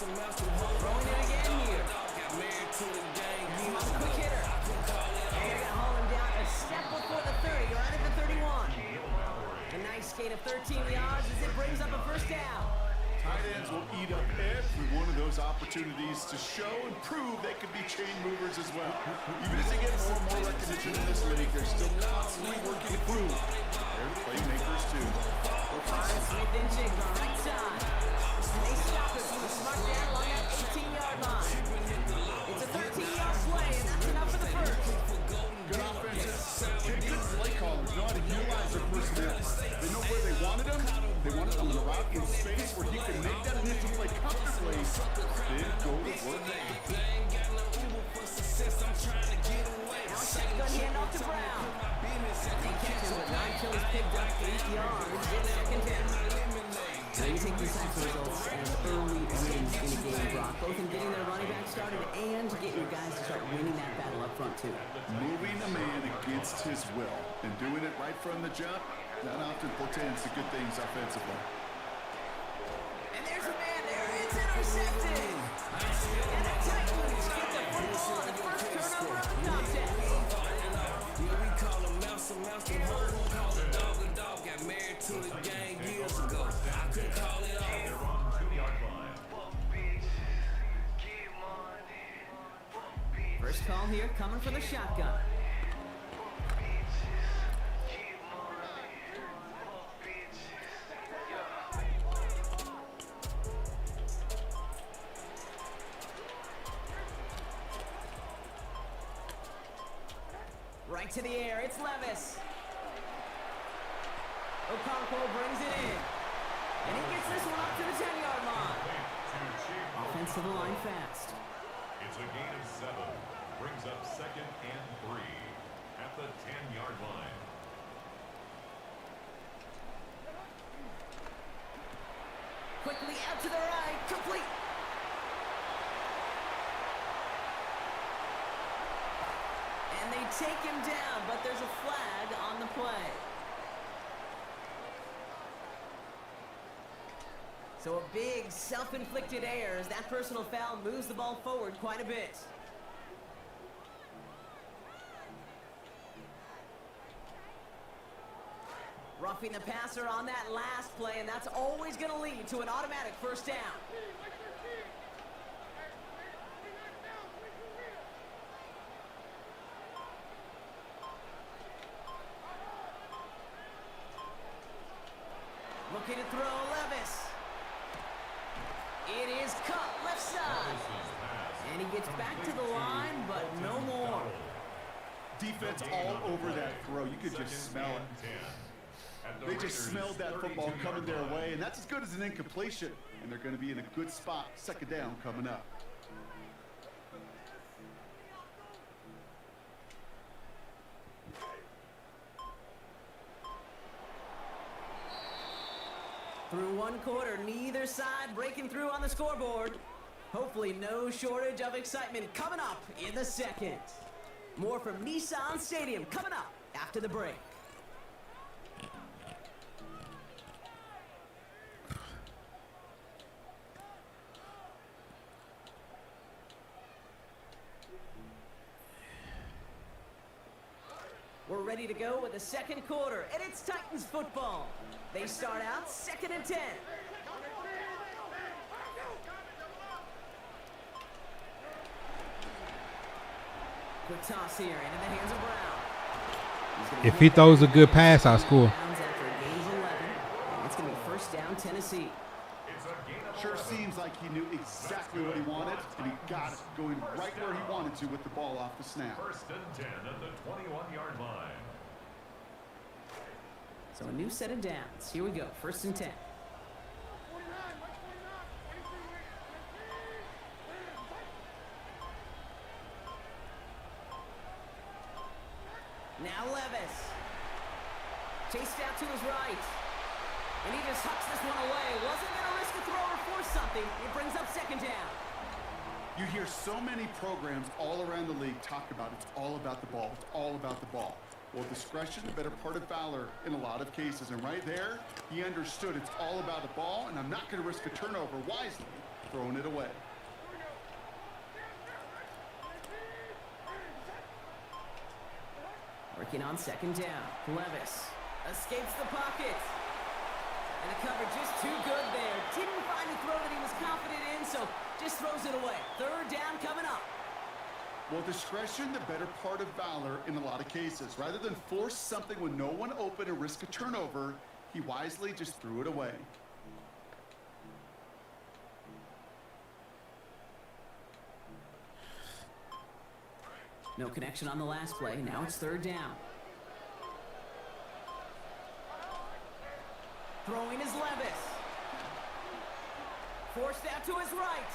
Speaker 4: Throwing it again here. He's on the quick hitter. And they're going to haul him down a step before the 30, right at the 31. A nice gain of 13 yards as it brings up a 1st down.
Speaker 5: Tight ends will eat up every one of those opportunities to show and prove they could be chain movers as well. Even as they get more and more recognition in this league, they're still constantly working to prove they're playmakers too.
Speaker 4: Smith and Jigba, right side. They stop it from the smart down along that 18-yard line. It's a 13-yard play, and that's enough for the 1st.
Speaker 5: Good offenses. Good play callers know how to utilize their personnel. They know where they wanted them. They wanted them to route in space where he could make that initial play comfortably. Then go to work.
Speaker 4: Now a shotgun handoff to Brown. They catch him, but not until he's picked up 8 yards. It's 2nd down. Now you take these types of results as early wins in the game, Brock, both in getting their running back started and getting your guys to start winning that battle up front too.
Speaker 5: Moving a man against his will and doing it right from the jump, that often portends to good things offensively.
Speaker 4: And there's a man there. It's intercepted. And the Titans get the football on the first turnover of the contest.
Speaker 2: We call him Mouse, call the dog a dog. Got married to the game years ago. I couldn't call it off.
Speaker 6: They're on the 2-yard line.
Speaker 4: First call here coming for the shotgun. Right to the air, it's Levis. Okonkwo brings it in. And he gets this one up to the 10-yard line. Offensive line fast.
Speaker 6: It's a gain of 7. Brings up 2nd and 3 at the 10-yard line.
Speaker 4: Quickly out to the right, complete. And they take him down, but there's a flag on the play. So a big self-inflicted error as that personal foul moves the ball forward quite a bit. Roughing the passer on that last play, and that's always going to lead to an automatic 1st down. Located throw, Levis. It is cut left side. And he gets back to the line, but no more.
Speaker 5: Defense all over that throw. You could just smell it. They just smelled that football coming their way, and that's as good as an incompletion. And they're going to be in a good spot, second down coming up.
Speaker 4: Through one quarter, neither side breaking through on the scoreboard. Hopefully no shortage of excitement coming up in the second. More from Nissan Stadium coming up after the break. We're ready to go with the second quarter, and it's Titans football. They start out 2nd and 10. Quick toss here, into the hands of Brown.
Speaker 3: If he throws a good pass, I'll score.
Speaker 4: After a gain of 11, and it's going to be first down, Tennessee.
Speaker 5: Sure seems like he knew exactly what he wanted, and he got it, going right where he wanted to with the ball off the snap.
Speaker 6: First and 10 at the 21-yard line.
Speaker 4: So a new set of downs. Here we go, 1st and 10. Now Levis. Chased out to his right. And he just hucks this one away. Wasn't going to risk a throw or force something. It brings up 2nd down.
Speaker 5: You hear so many programs all around the league talk about it's all about the ball. It's all about the ball. Well, discretion, the better part of valor in a lot of cases. And right there, he understood it's all about the ball, and I'm not going to risk a turnover wisely, throwing it away.
Speaker 4: Working on 2nd down. Levis escapes the pocket. And the cover just too good there. Didn't find a throw that he was confident in, so just throws it away. 3rd down coming up.
Speaker 5: Well, discretion, the better part of valor in a lot of cases. Rather than force something with no one open and risk a turnover, he wisely just threw it away.
Speaker 4: No connection on the last play. Now it's 3rd down. Throwing is Levis. Forced out to his right.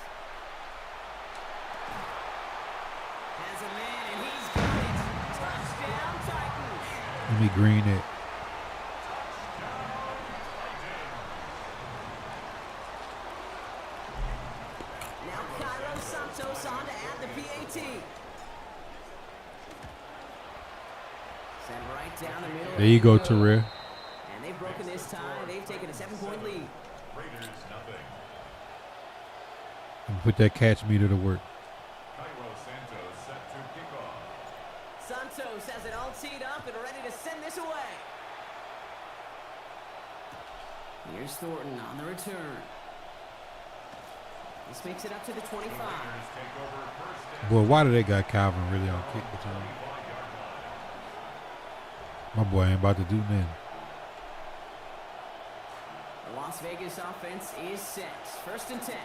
Speaker 4: Has a man, and he's got it. Touchdown, Titans.
Speaker 3: Let me green it.
Speaker 4: Now Cairo Santos on to add the PAT. Sent right down the middle.
Speaker 3: There you go, Terrell.
Speaker 4: And they've broken this tie. They've taken a 7-point lead.
Speaker 6: Raiders nothing.
Speaker 3: And put that catch meter to work.
Speaker 6: Cairo Santos set to kick off.
Speaker 4: Santos has it all teed up and ready to send this away. Here's Thornton on the return. This makes it up to the 25.
Speaker 6: Raiders take over first and
Speaker 3: Boy, why do they got Calvin really on kick return?
Speaker 6: 25-yard line.
Speaker 3: My boy ain't about to do nothing.
Speaker 4: The Las Vegas offense is set. 1st and 10.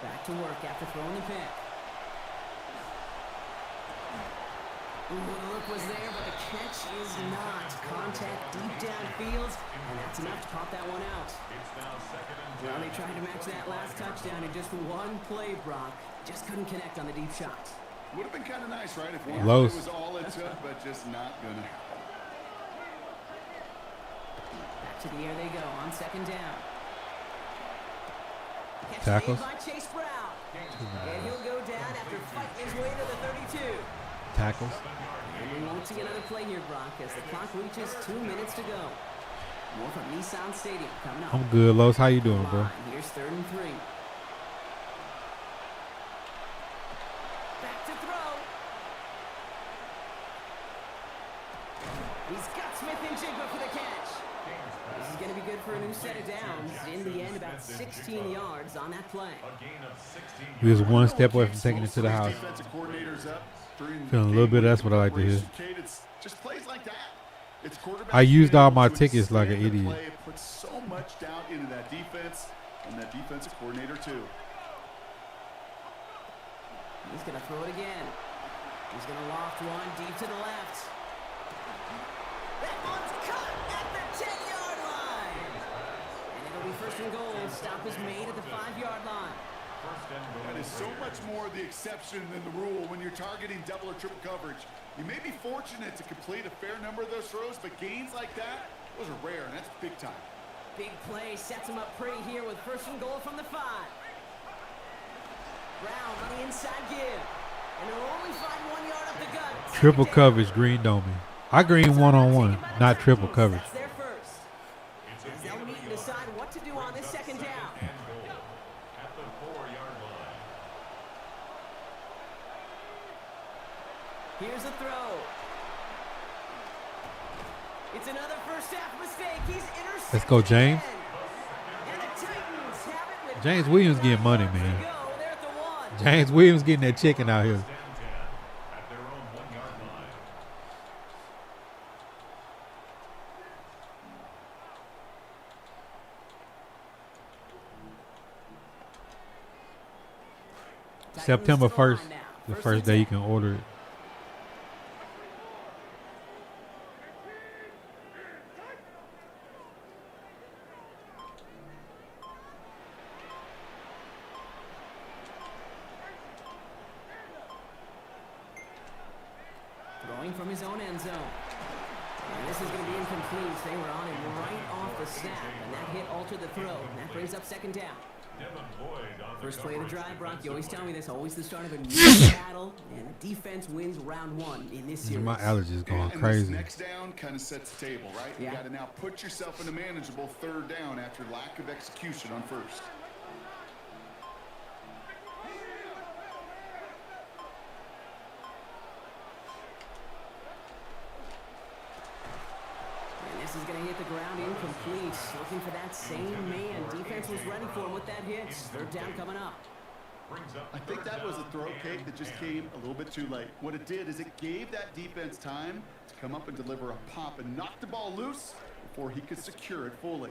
Speaker 4: Back to work after throwing the pick. Ooh, the look was there, but the catch is not. Contact deep downfield, and that's enough to pop that one out.
Speaker 6: It's now 2nd and 10.
Speaker 4: Well, they tried to match that last touchdown in just one play, Brock. Just couldn't connect on the deep shot.
Speaker 5: Would have been kind of nice, right? If one
Speaker 3: Los.
Speaker 5: was all it took, but just not going to happen.
Speaker 4: Back to the air they go on 2nd down. Catch
Speaker 3: Tackles.
Speaker 4: made by Chase Brown. And he'll go down after fighting his way to the 32.
Speaker 3: Tackles.
Speaker 4: And we won't see another play here, Brock, as the clock reaches 2 minutes to go. More from Nissan Stadium coming up.
Speaker 3: I'm good, Los. How you doing, bro?
Speaker 4: Here's 3rd and 3. Back to throw. He's got Smith and Jigba for the catch. This is going to be good for a new set of downs. In the end, about 16 yards on that play.
Speaker 6: A gain of 16
Speaker 3: We was one step away from taking it to the house.
Speaker 5: Defensive coordinators up.
Speaker 3: Feeling a little bit. That's what I like to hear.
Speaker 5: It's just plays like It's quarterback
Speaker 3: I used all my
Speaker 5: to
Speaker 3: tickets like an
Speaker 5: expand the
Speaker 3: idiot.
Speaker 5: play. It puts so much doubt into that defense and that defensive coordinator too.
Speaker 4: He's going to throw it again. He's going to loft one deep to the left. That one's cut at the 10-yard line. And it'll be first and goal. Stop is made at the 5-yard line.
Speaker 5: That is so much more the exception than the rule when you're targeting double or triple coverage. You may be fortunate to complete a fair number of those throws, but gains like that, those are rare, and that's big time.
Speaker 4: Big play sets him up pretty here with first and goal from the 5. Brown on the inside give. And they'll only find 1 yard up the gut.
Speaker 3: Triple coverage, green doming. I green one-on-one, not triple coverage.
Speaker 4: That's their first. As they'll meet and decide what to do on this second down.
Speaker 6: At the 4-yard line.
Speaker 4: Here's a throw. It's another first half mistake. He's intercepted.
Speaker 3: Let's go, James.
Speaker 4: And the Titans have it with
Speaker 3: James Williams getting money, man.
Speaker 4: go. They're at the 1.
Speaker 3: James Williams getting that chicken out here.
Speaker 6: Stand 10 at their own 1-yard line.
Speaker 3: September
Speaker 4: Titans to the line
Speaker 3: 1st,
Speaker 4: now.
Speaker 3: the
Speaker 4: First
Speaker 3: first
Speaker 4: and
Speaker 3: day
Speaker 4: 10.
Speaker 3: you can order it.
Speaker 4: Throwing from his own end zone. And this is going to be incomplete. They were on him right off the snap, and that hit altered the throw. And that brings up second down.
Speaker 6: Devin Boyd on the
Speaker 4: First play of the
Speaker 6: coverage
Speaker 4: drive, Brock. You always tell me
Speaker 6: defensively.
Speaker 4: this. Always the start of a new battle, and the defense wins round 1 in this series.
Speaker 3: My allergies going
Speaker 5: And
Speaker 3: crazy.
Speaker 5: this next down kind of sets the table, right?
Speaker 4: Yeah.
Speaker 5: You got to now put yourself in a manageable third down after lack of execution on first.
Speaker 4: And this is going to hit the ground incomplete. Looking for that same man. Defense was ready for him with that hit. Third down coming up.
Speaker 6: Brings up
Speaker 5: I think that was a throw, Kate, that just came a little bit too late. What it did is it gave that defense time to come up and deliver a pop and knock the ball loose before he could secure it fully.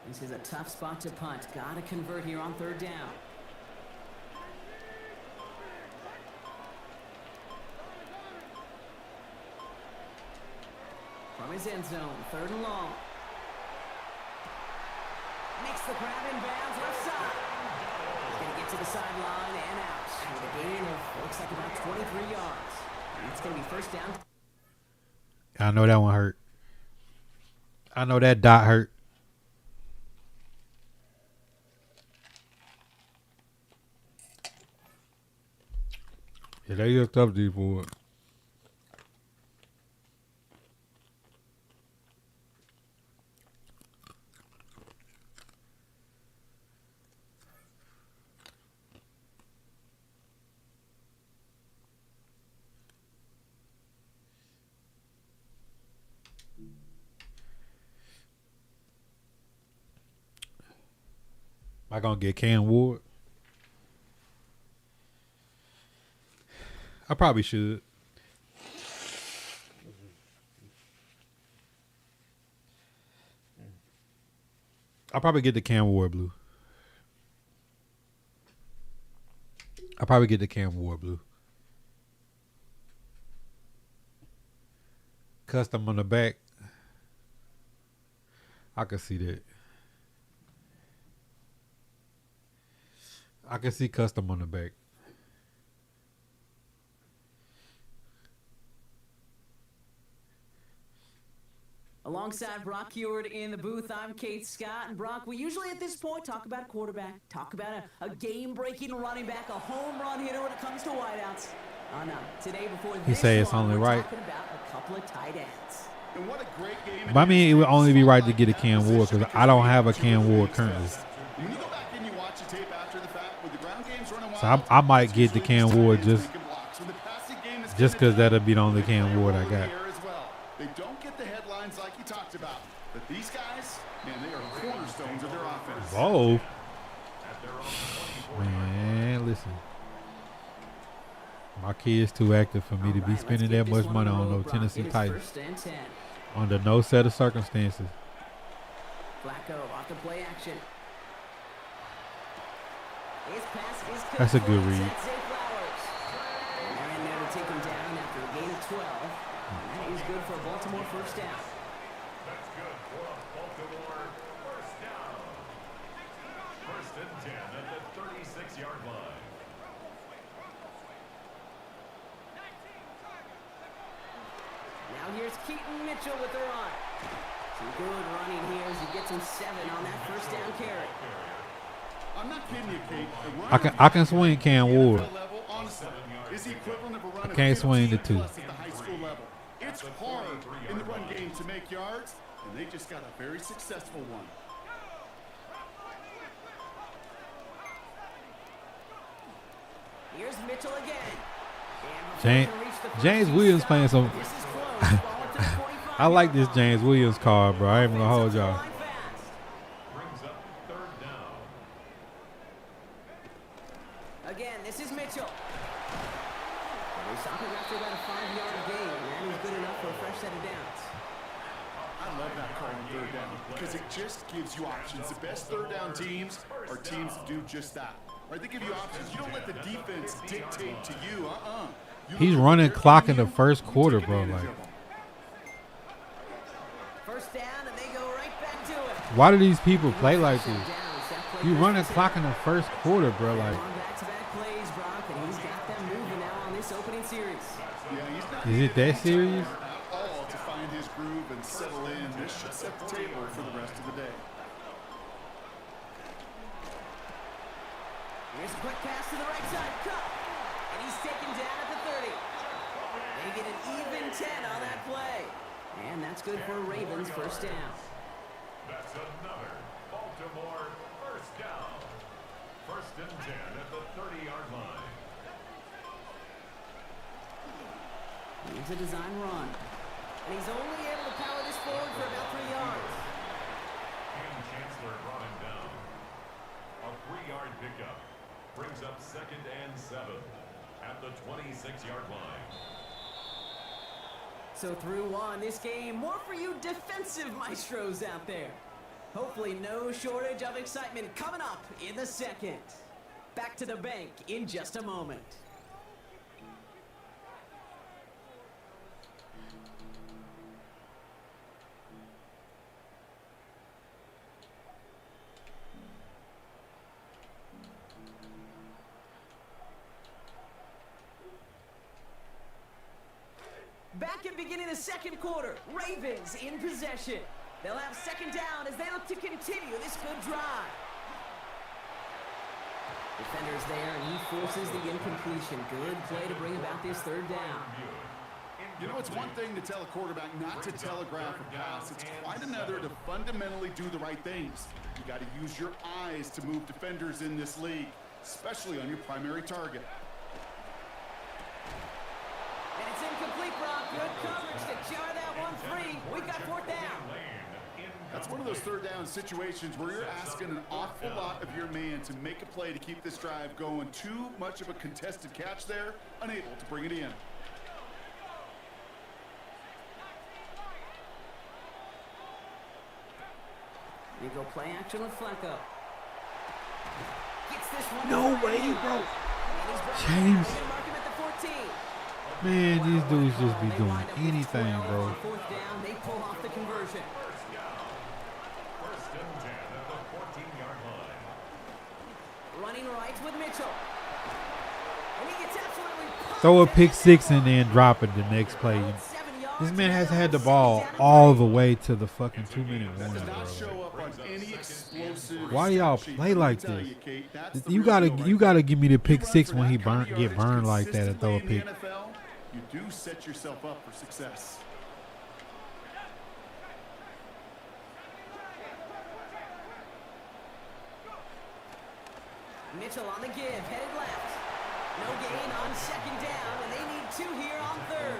Speaker 4: This is a tough spot to punt. Got to convert here on third down. From his end zone, third and long. Makes the grab in bounds left side. He's going to get to the sideline and out with a gain of, looks like about 23 yards. And it's going to be first down.
Speaker 3: I know that one hurt. I know that dot hurt. Yeah, they just tough D for it. Am I gonna get Cam Ward? I probably should. I'll probably get the Cam Ward blue. I'll probably get the Cam Ward blue. Custom on the back. I can see that. I can see custom on the back.
Speaker 4: Alongside Brock Heward in the booth, I'm Kate Scott. And Brock, we usually at this point talk about a quarterback, talk about a game-breaking running back, a home run hitter when it comes to wideouts. Oh no, today before this
Speaker 3: say it's
Speaker 4: one,
Speaker 3: only
Speaker 4: we're
Speaker 3: right.
Speaker 4: talking about a couple of tight ends.
Speaker 5: And what a great game.
Speaker 3: But I mean, it would only be right to get a Cam Ward because I don't have a Cam Ward currently.
Speaker 5: When you go back and you watch the tape after the fact, with the ground game's running
Speaker 3: So
Speaker 5: wild,
Speaker 3: I might get the Cam Ward just
Speaker 5: when the passing game is
Speaker 3: because
Speaker 5: coming
Speaker 3: that'll be the only Cam Ward I got.
Speaker 5: here as well. They don't get the headlines like you talked about, but these guys, man, they are cornerstones of their offense.
Speaker 3: Oh,
Speaker 6: at their own 24-yard
Speaker 3: man, listen. My kid's too active for me to be spending that much money on no Tennessee Titans.
Speaker 4: First and 10.
Speaker 3: Under no set of circumstances.
Speaker 4: Flacco off the play action. His pass is
Speaker 3: That's a good
Speaker 4: complete.
Speaker 3: read.
Speaker 4: That's Zay Flowers. And they're in there to take him down after a gain of 12. And that is good for a Baltimore first down.
Speaker 6: That's good for a Baltimore first down. First and 10 at the 36-yard line.
Speaker 4: Now here's Keaton Mitchell with the run. Some good running here as he gets him 7 on that first down carry.
Speaker 5: I'm not kidding you, Kate.
Speaker 3: I can swing Cam Ward.
Speaker 5: Level, honestly, is the equivalent of a run of
Speaker 3: Can't swing the
Speaker 5: 15
Speaker 3: two.
Speaker 5: plus at the high school level. It's hard in the run game to make yards, and they just got a very successful one.
Speaker 4: Here's Mitchell again.
Speaker 3: James Williams playing some.
Speaker 4: This is close. Ball up to the 45.
Speaker 3: I like this James Williams card, bro. I ain't gonna hold y'all.
Speaker 6: Brings up third down.
Speaker 4: Again, this is Mitchell. They stop him after about a 5-yard gain, and that is good enough for a fresh set of downs.
Speaker 5: I love that call on third down because it just gives you options. The best third down teams are teams that do just that. Right? They give you options. You don't let the defense dictate to you. You
Speaker 3: He's
Speaker 5: look
Speaker 3: running
Speaker 5: at their
Speaker 3: clock in the
Speaker 5: game,
Speaker 3: first
Speaker 5: you
Speaker 3: quarter,
Speaker 5: take
Speaker 3: bro.
Speaker 5: advantage
Speaker 3: Like,
Speaker 5: of them.
Speaker 4: First down, and they go right back to it.
Speaker 3: why do these people play like this?
Speaker 4: Downs, that play
Speaker 3: You
Speaker 4: goes
Speaker 3: running
Speaker 4: to
Speaker 3: clock in the first quarter, bro. Like,
Speaker 4: on back-to-back plays, Brock, and he's got them moving now on this opening series.
Speaker 5: Yeah, he's not
Speaker 3: is it that serious?
Speaker 5: at all to find his groove and settle in. This should set the table for the rest of the day.
Speaker 4: Here's a quick pass to the right side. Cup. And he's taken down at the 30. They get an even 10 on that play. And that's good for Ravens first down.
Speaker 6: That's another Baltimore first down. First and 10 at the 30-yard line.
Speaker 4: Here's a design run. And he's only able to power this forward for about 3 yards.
Speaker 6: Cam Chancellor brought him down. A 3-yard pickup brings up second and 7 at the 26-yard line.
Speaker 4: So through one, this game, more for you defensive maestros out there. Hopefully no shortage of excitement coming up in the second. Back to the bank in just a moment. Back at beginning of second quarter, Ravens in possession. They'll have second down as they look to continue this good drive. Defender's there, and he forces the incompletion. Good play to bring about this third down.
Speaker 5: You know, it's one thing to tell a quarterback not to telegraph a pass. It's quite another to fundamentally do the right things. You got to use your eyes to move defenders in this league, especially on your primary target.
Speaker 4: And it's incomplete, Brock. Good coverage to jar that one free. We've got fourth down.
Speaker 5: That's one of those third down situations where you're asking an awful lot of your man to make a play to keep this drive going. Too much of a contested catch there, unable to bring it in.
Speaker 4: You go play action with Flacco. Gets this one.
Speaker 3: No way, bro. James.
Speaker 4: Mark him at the 14.
Speaker 3: Man, these dudes just be doing anything, bro.
Speaker 4: On fourth down, they pull off the conversion.
Speaker 6: First and 10 at the 14-yard line.
Speaker 4: Running right with Mitchell. And he gets absolutely
Speaker 3: Throw a pick six and then drop it the next play.
Speaker 4: 7 yards.
Speaker 3: This man has had the ball all the way to the fucking 2-minute
Speaker 5: That
Speaker 3: warning,
Speaker 5: does not
Speaker 3: bro.
Speaker 5: show up on any explosive.
Speaker 3: Why do y'all
Speaker 5: stat sheet.
Speaker 3: play like
Speaker 5: Let me tell
Speaker 3: this?
Speaker 5: you, Kate, that's the
Speaker 3: You
Speaker 5: real
Speaker 3: gotta
Speaker 5: deal
Speaker 3: you
Speaker 5: right
Speaker 3: gotta
Speaker 5: there.
Speaker 3: give me the pick
Speaker 5: You run
Speaker 3: six
Speaker 5: for
Speaker 3: when he
Speaker 5: that kind of
Speaker 3: get
Speaker 5: yardage
Speaker 3: burned like that and throw a
Speaker 5: consistently
Speaker 3: pick.
Speaker 5: in the NFL, you do set yourself up for success.
Speaker 4: Mitchell on the give, headed left. No gain on second down, and they need 2 here on third.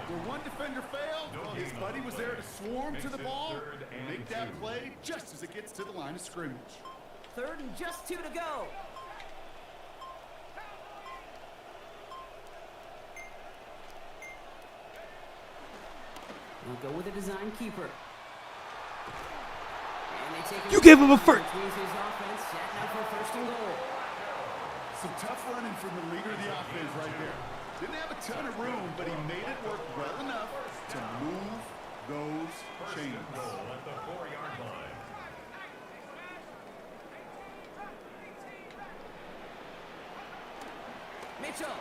Speaker 5: Where one defender failed, well, his buddy was there to swarm to the ball and make that play just as it gets to the line of scrimmage.
Speaker 4: Third and just 2 to go. go with a design keeper. And they take
Speaker 3: You gave him a first.
Speaker 4: Which means his offense setting up for first and goal.
Speaker 5: Some tough running from the leader of the offense right there. Didn't have a ton of room, but he made it work well enough to move those chains.
Speaker 6: Goal at the 4-yard line.
Speaker 4: Mitchell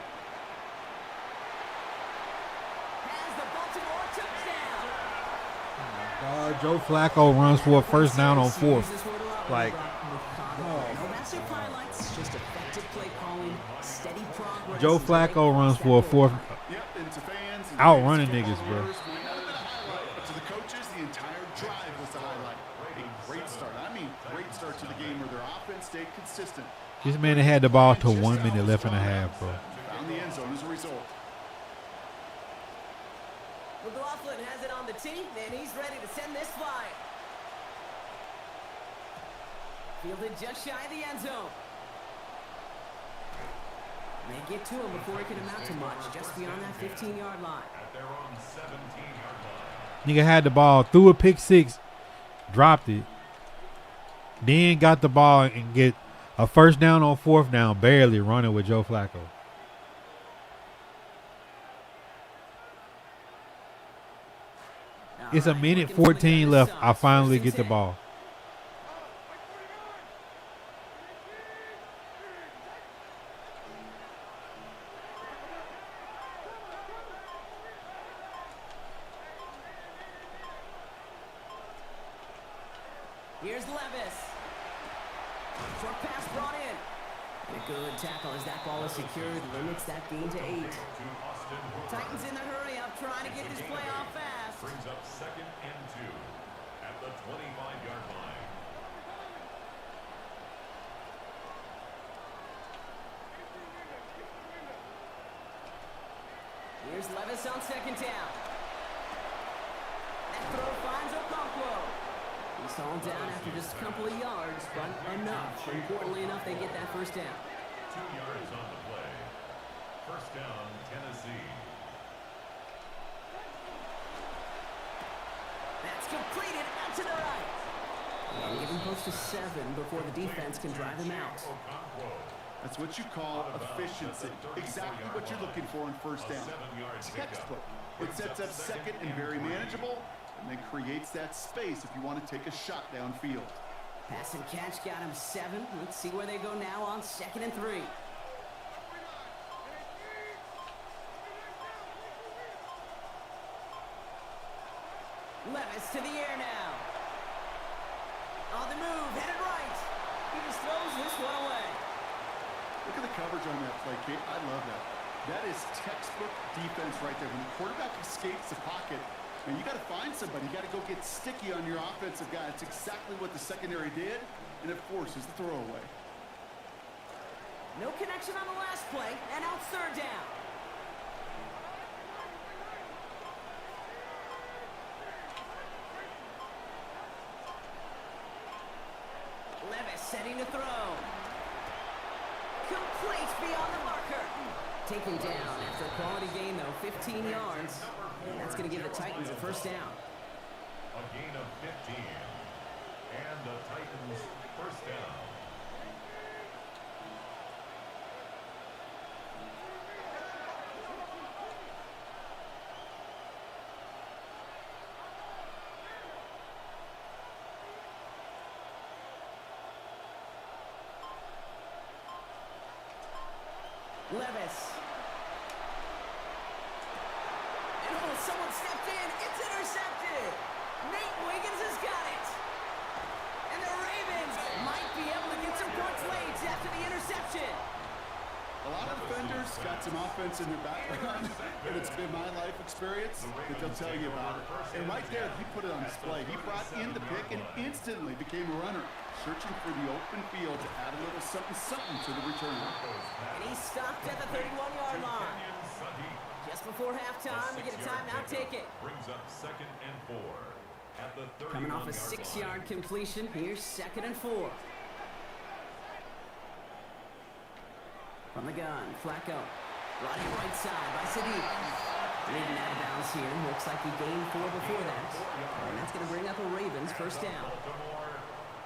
Speaker 4: has the Baltimore touchdown.
Speaker 3: Joe Flacco runs for a first down on fourth. Like,
Speaker 4: No massive highlights, just effective play calling, steady progress.
Speaker 3: Joe Flacco runs for a fourth.
Speaker 5: Yep, and to fans and
Speaker 3: Outrunning
Speaker 5: football
Speaker 3: niggas, bro.
Speaker 5: lovers, might not have been a highlight, but to the coaches, the entire drive was the highlight. A great start. I mean, great start to the game where their offense stayed consistent.
Speaker 3: This man had the ball till 1 minute left and a half, bro.
Speaker 5: Found the end zone as a result.
Speaker 4: McLaughlin has it on the tee, and he's ready to send this flying. Fielded just shy of the end zone. They get to him before he can amount to much, just beyond that 15-yard line.
Speaker 6: At their own 17-yard line.
Speaker 3: Nigga had the ball, threw a pick six, dropped it, then got the ball and get a first down on fourth down, barely running with Joe Flacco. It's a minute 14 left. I finally get the ball.
Speaker 4: Here's Levis. Short pass brought in. And a good tackle as that ball is secured, limits that gain to 8. Titans in the hurry up, trying to get this play off fast.
Speaker 6: Brings up 2nd and 2 at the 25-yard line.
Speaker 4: Here's Levis on 2nd down. That throw finds Okonkwo. He's hauled down after just a couple of yards, but enough. Importantly enough, they get that first down.
Speaker 6: 2 yards on the play. First down, Tennessee.
Speaker 4: That's completed out to the right. And give him close to 7 before the defense can drive him out.
Speaker 5: That's what you call efficiency. Exactly what you're looking for in first down. Textbook. It sets up second and very manageable, and then creates that space if you want to take a shot downfield.
Speaker 4: Pass and catch got him 7. Let's see where they go now on 2nd and 3. Levis to the air now. On the move, headed right. He just throws this one away.
Speaker 5: Look at the coverage on that play, Kate. I love that. That is textbook defense right there. When the quarterback escapes the pocket, man, you got to find somebody. You got to go get sticky on your offensive guy. That's exactly what the secondary did, and it forces the throwaway.
Speaker 4: No connection on the last play, and out 3rd down. Levis setting to throw. Complete beyond the marker. Taken down after a quality gain, though, 15 yards. And that's going to give the Titans a first down.
Speaker 6: A gain of 15. And the Titans first down.
Speaker 4: Levis. And oh, someone stepped in. It's intercepted. Nate Wiggins has got it. And the Ravens might be able to get some points late after the interception.
Speaker 5: A lot of defenders got some offense in their background, and it's been my life experience that they'll tell you about it. And right there, he put it on display. He brought in the pick and instantly became a runner, searching for the open field to add a little something to the return.
Speaker 4: And he's stopped at the 31-yard line. Just before halftime, we get a timeout ticket.
Speaker 6: Brings up 2nd and 4 at the 31-yard line.
Speaker 4: Coming off a 6-yard completion, here's 2nd and 4. From the gun, Flacco. Running right side by Sadiq. Leading out of bounds here. Looks like he gained 4 before that. And that's going to bring up a Ravens first down.
Speaker 6: Baltimore,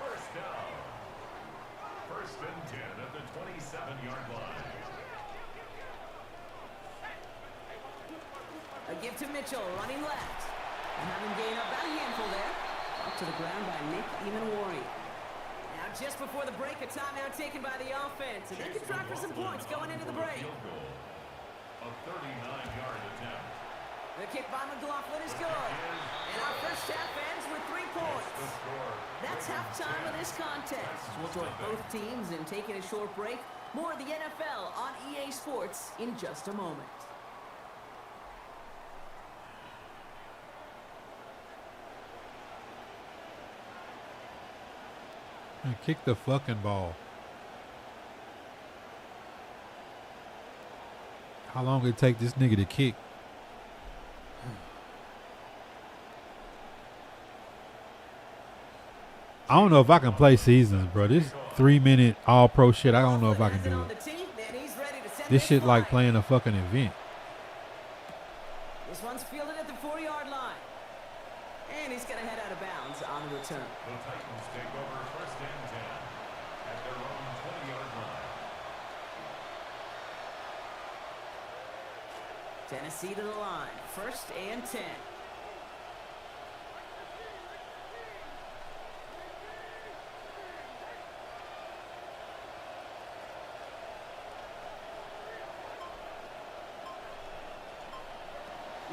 Speaker 6: first down. First and 10 at the 27-yard line.
Speaker 4: A give to Mitchell, running left. And having gained about a handful there. Up to the ground by Nick Emanwari. Now just before the break, a timeout taken by the offense. And they can try for some points going into the break.
Speaker 6: A 39-yard attempt.
Speaker 4: The kick by McLaughlin is good. And our first half ends with 3 points. That's halftime of this contest. We'll join both teams in taking a short break. More of the NFL on EA Sports in just a moment.
Speaker 3: And kick the fucking ball. How long it take this nigga to kick? I don't know if I can play seasons, bro. This 3-minute all-pro shit, I don't know if I can do it. This shit like playing a fucking event.
Speaker 4: This one's fielded at the 4-yard line. And he's going to head out of bounds on the return.
Speaker 6: The Titans take over first and 10 at their own 20-yard line.
Speaker 4: Tennessee to the line. First and 10.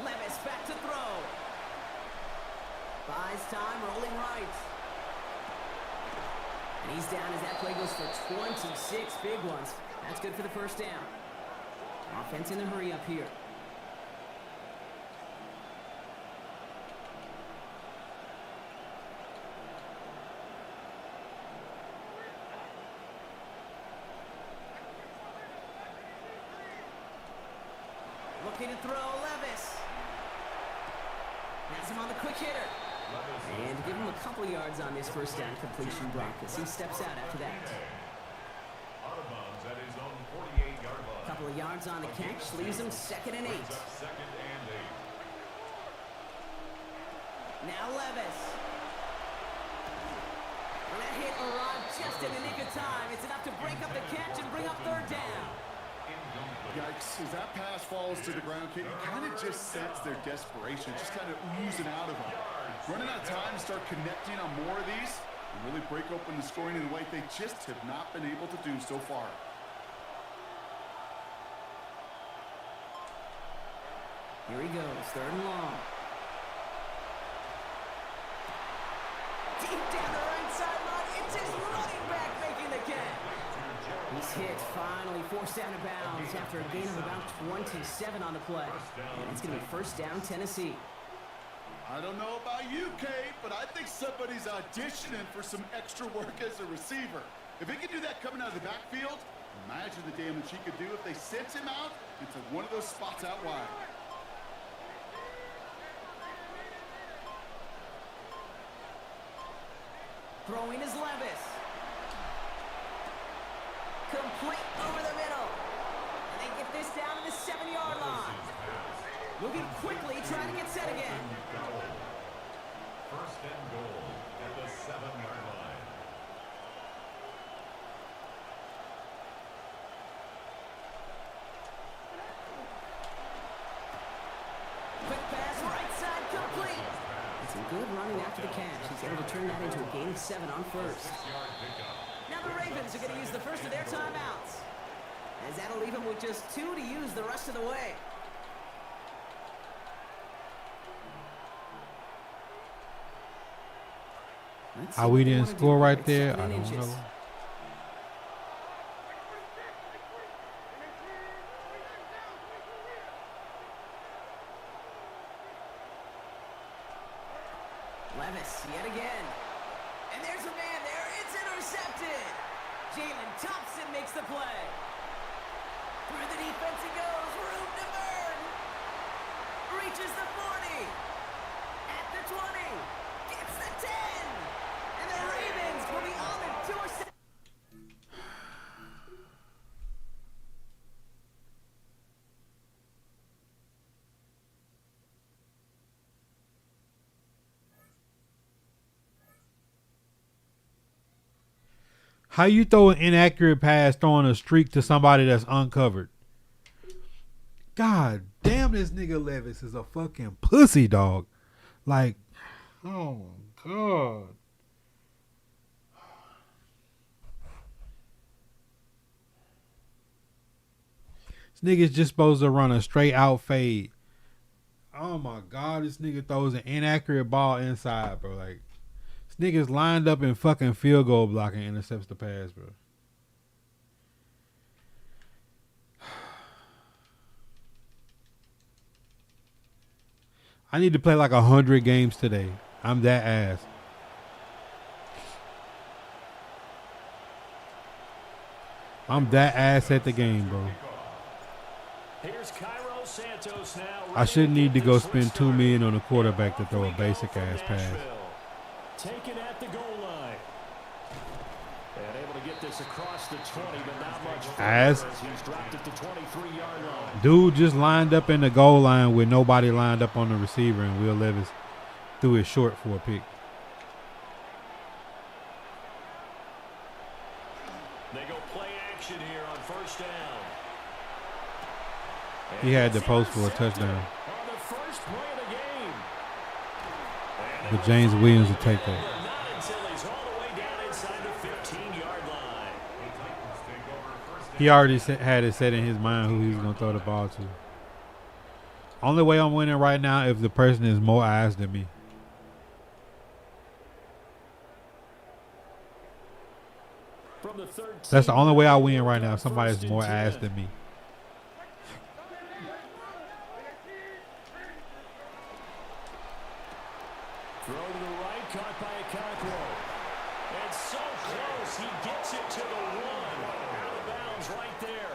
Speaker 4: Levis back to throw. Buys time, rolling right. And he's down as that play goes for 26 big ones. That's good for the first down. Offense in a hurry up here. Looking to throw, Levis. Has him on the quick hitter. And give him a couple yards on this first down completion, Broncos. He steps out after that.
Speaker 6: Out of bounds at his own 48-yard line.
Speaker 4: Couple of yards on the catch, leaves him 2nd and 8.
Speaker 6: Second and 8.
Speaker 4: Now Levis. Well, that hit arrived just in the nick of time. It's enough to break up the catch and bring up 3rd down.
Speaker 5: Yikes, as that pass falls to the ground, Kate, you kind of just sense their desperation, just kind of oozing out of them. Running out of time to start connecting on more of these and really break open the scoring in a way they just have not been able to do so far.
Speaker 4: Here he goes, 3rd and long. Deep down the right sideline, it's his running back making the catch. He's hit, finally forced out of bounds after a gain of about 27 on the play. And it's going to be first down, Tennessee.
Speaker 5: I don't know about you, Kate, but I think somebody's auditioning for some extra work as a receiver. If he could do that coming out of the backfield, imagine the damage he could do if they sent him out into one of those spots out wide.
Speaker 4: Throwing is Levis. Complete over the middle. And they get this down to the 7-yard line. Moving quickly, trying to get set again.
Speaker 6: First and goal at the 7-yard line.
Speaker 4: Quick pass, right side, complete. And some good running after the catch. He's able to turn that into a gain of 7 on first. Now the Ravens are going to use the first of their timeouts. As that'll leave them with just 2 to use the rest of the way.
Speaker 3: How we didn't score right there, I don't know.
Speaker 4: Levis, yet again. And there's a man there. It's intercepted. Jalen Thompson makes the play. Through the defense he goes. Room to burn. Reaches the 40. At the 20. Gets the 10. And the Ravens will be on the doorstep.
Speaker 3: How you throw an inaccurate pass throwing a streak to somebody that's uncovered? God damn, this nigga Levis is a fucking pussy, dog. Like, oh my God. This nigga's just supposed to run a straight out fade. Oh my God, this nigga throws an inaccurate ball inside, bro. Like, this nigga's lined up in fucking field goal block and intercepts the pass, bro. I need to play like 100 games today. I'm that ass. I'm that ass at the game, bro. I shouldn't need to go spend $2 million on a quarterback to throw a basic ass pass.
Speaker 10: Taken at the goal line. And able to get this across the 20, but not much
Speaker 3: As
Speaker 10: he's dropped it to 23-yard line.
Speaker 3: dude just lined up in the goal line with nobody lined up on the receiver, and Will Levis threw it short for a pick.
Speaker 10: They go play action here on first down.
Speaker 3: He had the post for a touchdown.
Speaker 10: On the first play of the game.
Speaker 3: But James Williams will take that.
Speaker 10: Not until he's all the way down inside the 15-yard line.
Speaker 3: He already had it set in his mind who he was going to throw the ball to. Only way I'm winning right now if the person is more ass than me.
Speaker 10: From the 13,
Speaker 3: That's the only way I win right now. Somebody's more ass than me.
Speaker 10: throw to the right, caught by a Conqueror. And so close, he gets it to the 1. Out of bounds right there.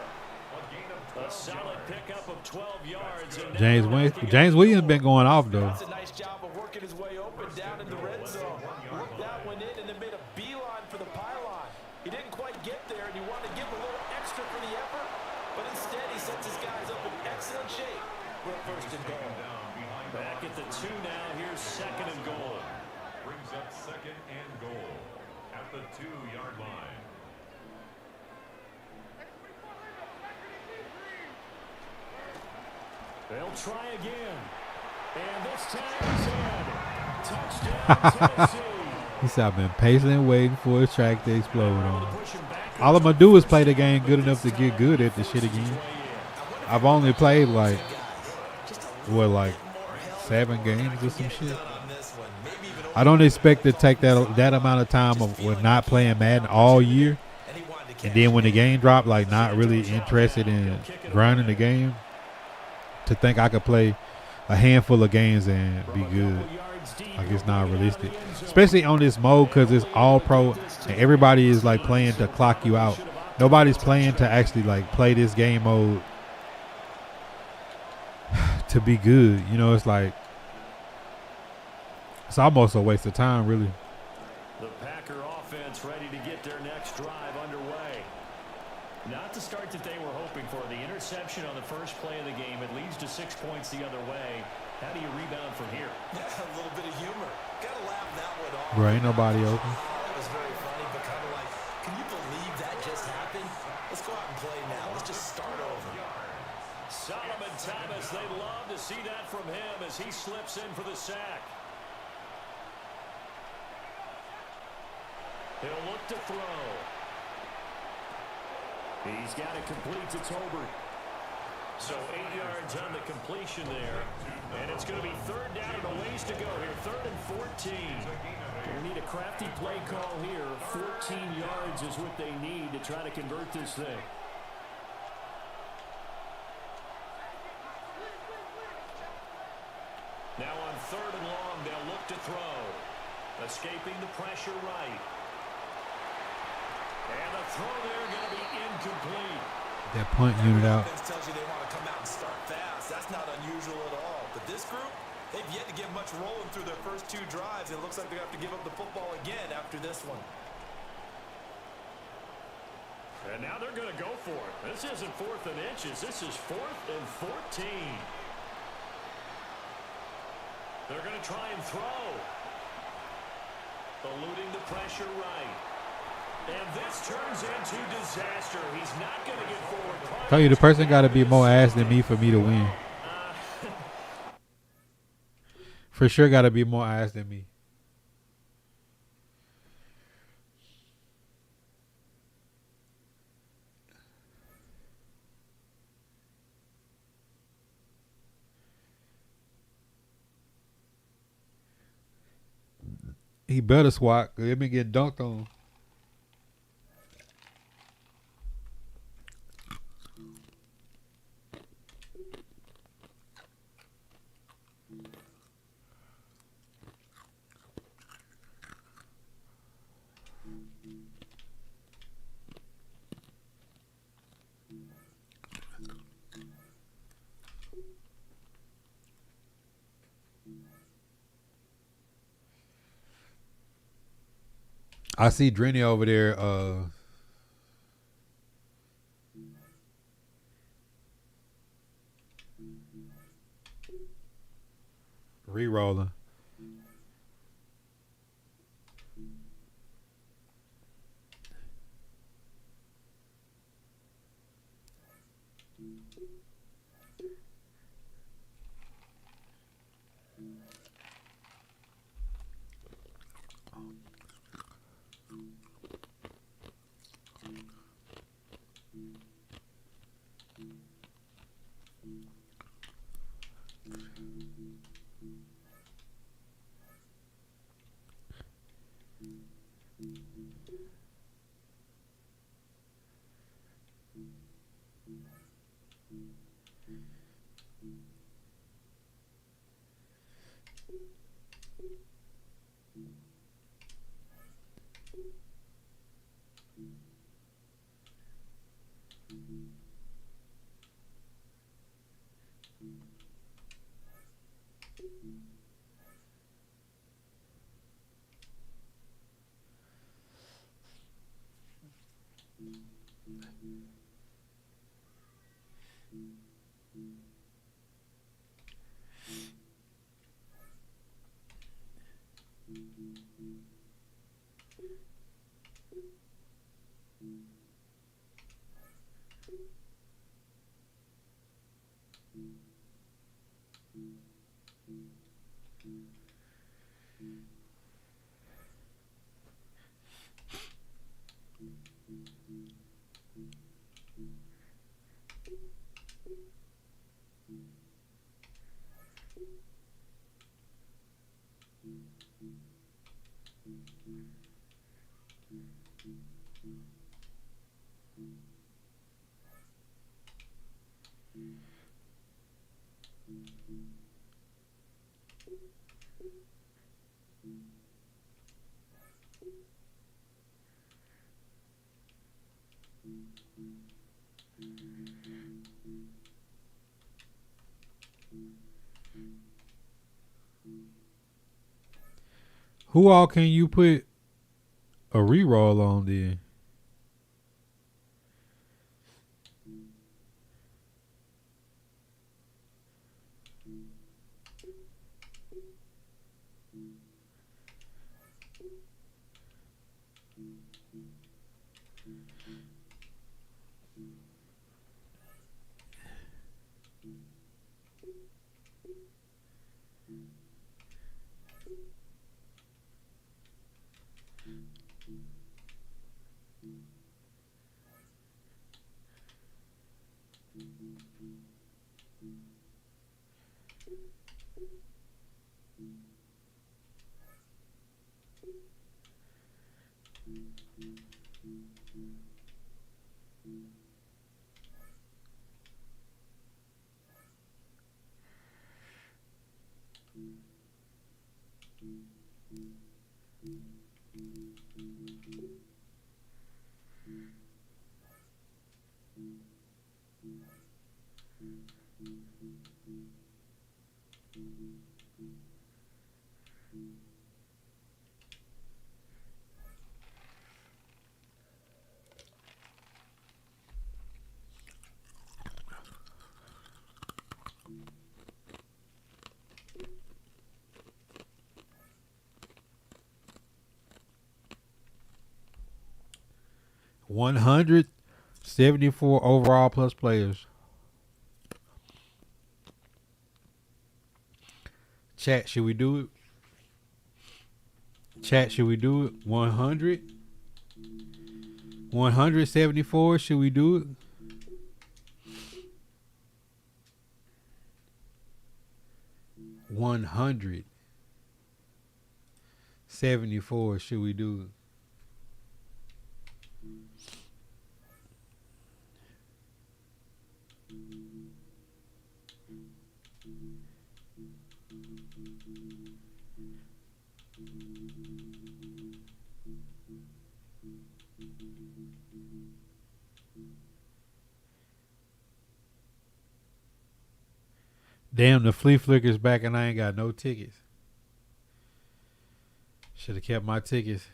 Speaker 10: A solid pickup of 12 yards. And
Speaker 3: James Williams been going off though.
Speaker 11: That's a nice job of working his way open down in the red zone. Worked that one in and then made a beeline for the pylon. He didn't quite get there, and he wanted to give him a little extra for the effort, but instead he sets his guys up in excellent shape for a first and goal.
Speaker 10: back at the 2 now. Here's second and goal.
Speaker 6: Brings up second and goal at the 2-yard line.
Speaker 10: They'll try again. And this time he's in. Touchdown, Tennessee.
Speaker 3: He said, I've been patiently waiting for a track to explode on. All I'm going to do is play the game good enough to get good at the shit again. I've only played like 7 games or some shit. I don't expect to take that amount of time with not playing Madden all year. And then when the game dropped, like not really interested in grinding the game, to think I could play a handful of games and be good. Like, it's not realistic, especially on this mode, because it's all pro and everybody is like playing to clock you out. Nobody's playing to actually like play this game mode to be good. You know, it's like it's almost a waste of time, really.
Speaker 10: The Packer offense ready to get their next drive underway. Not the start that they were hoping for. The interception on the first play of the game. It leads to 6 points the other way. How do you rebound from here?
Speaker 11: Yeah, a little bit of humor. Gotta laugh that one off.
Speaker 3: Bro, ain't nobody open.
Speaker 11: That was very funny, but kind of like, can you believe that just happened? Let's go out and play now. Let's just start over.
Speaker 10: Solomon Thomas, they love to see that from him as he slips in for the sack. He'll look to throw. He's got it complete to Tolbert. So 8 yards on the completion there. And it's going to be third down and a ways to go here. 3rd and 14. We need a crafty play call here. 14 yards is what they need to try to convert this thing. Now on 3rd and long, they'll look to throw. Escaping the pressure right. And the throw there going to be incomplete.
Speaker 3: That punt unit out.
Speaker 11: Tells you they want to come out and start fast. That's not unusual at all. But this group, they've yet to get much rolling through their first 2 drives. It looks like they have to give up the football again after this one.
Speaker 10: And now they're going to go for it. This isn't 4th and inches. This is 4th and 14. They're going to try and throw. Eluding the pressure right. And this turns into disaster. He's not going to get forward.
Speaker 3: Tell you, the person got to be more ass than me for me to win. For sure got to be more ass than me. He better swat. He been getting dunked on. I see Drenny over there re-rolling. Who all can you put a re-roll on then? 174 overall plus players. Chat, should we do it? Chat, should we do it? 100? 174, should we do it? $174, should we do it? Damn, the flea flicker's back and I ain't got no tickets. Should have kept my tickets.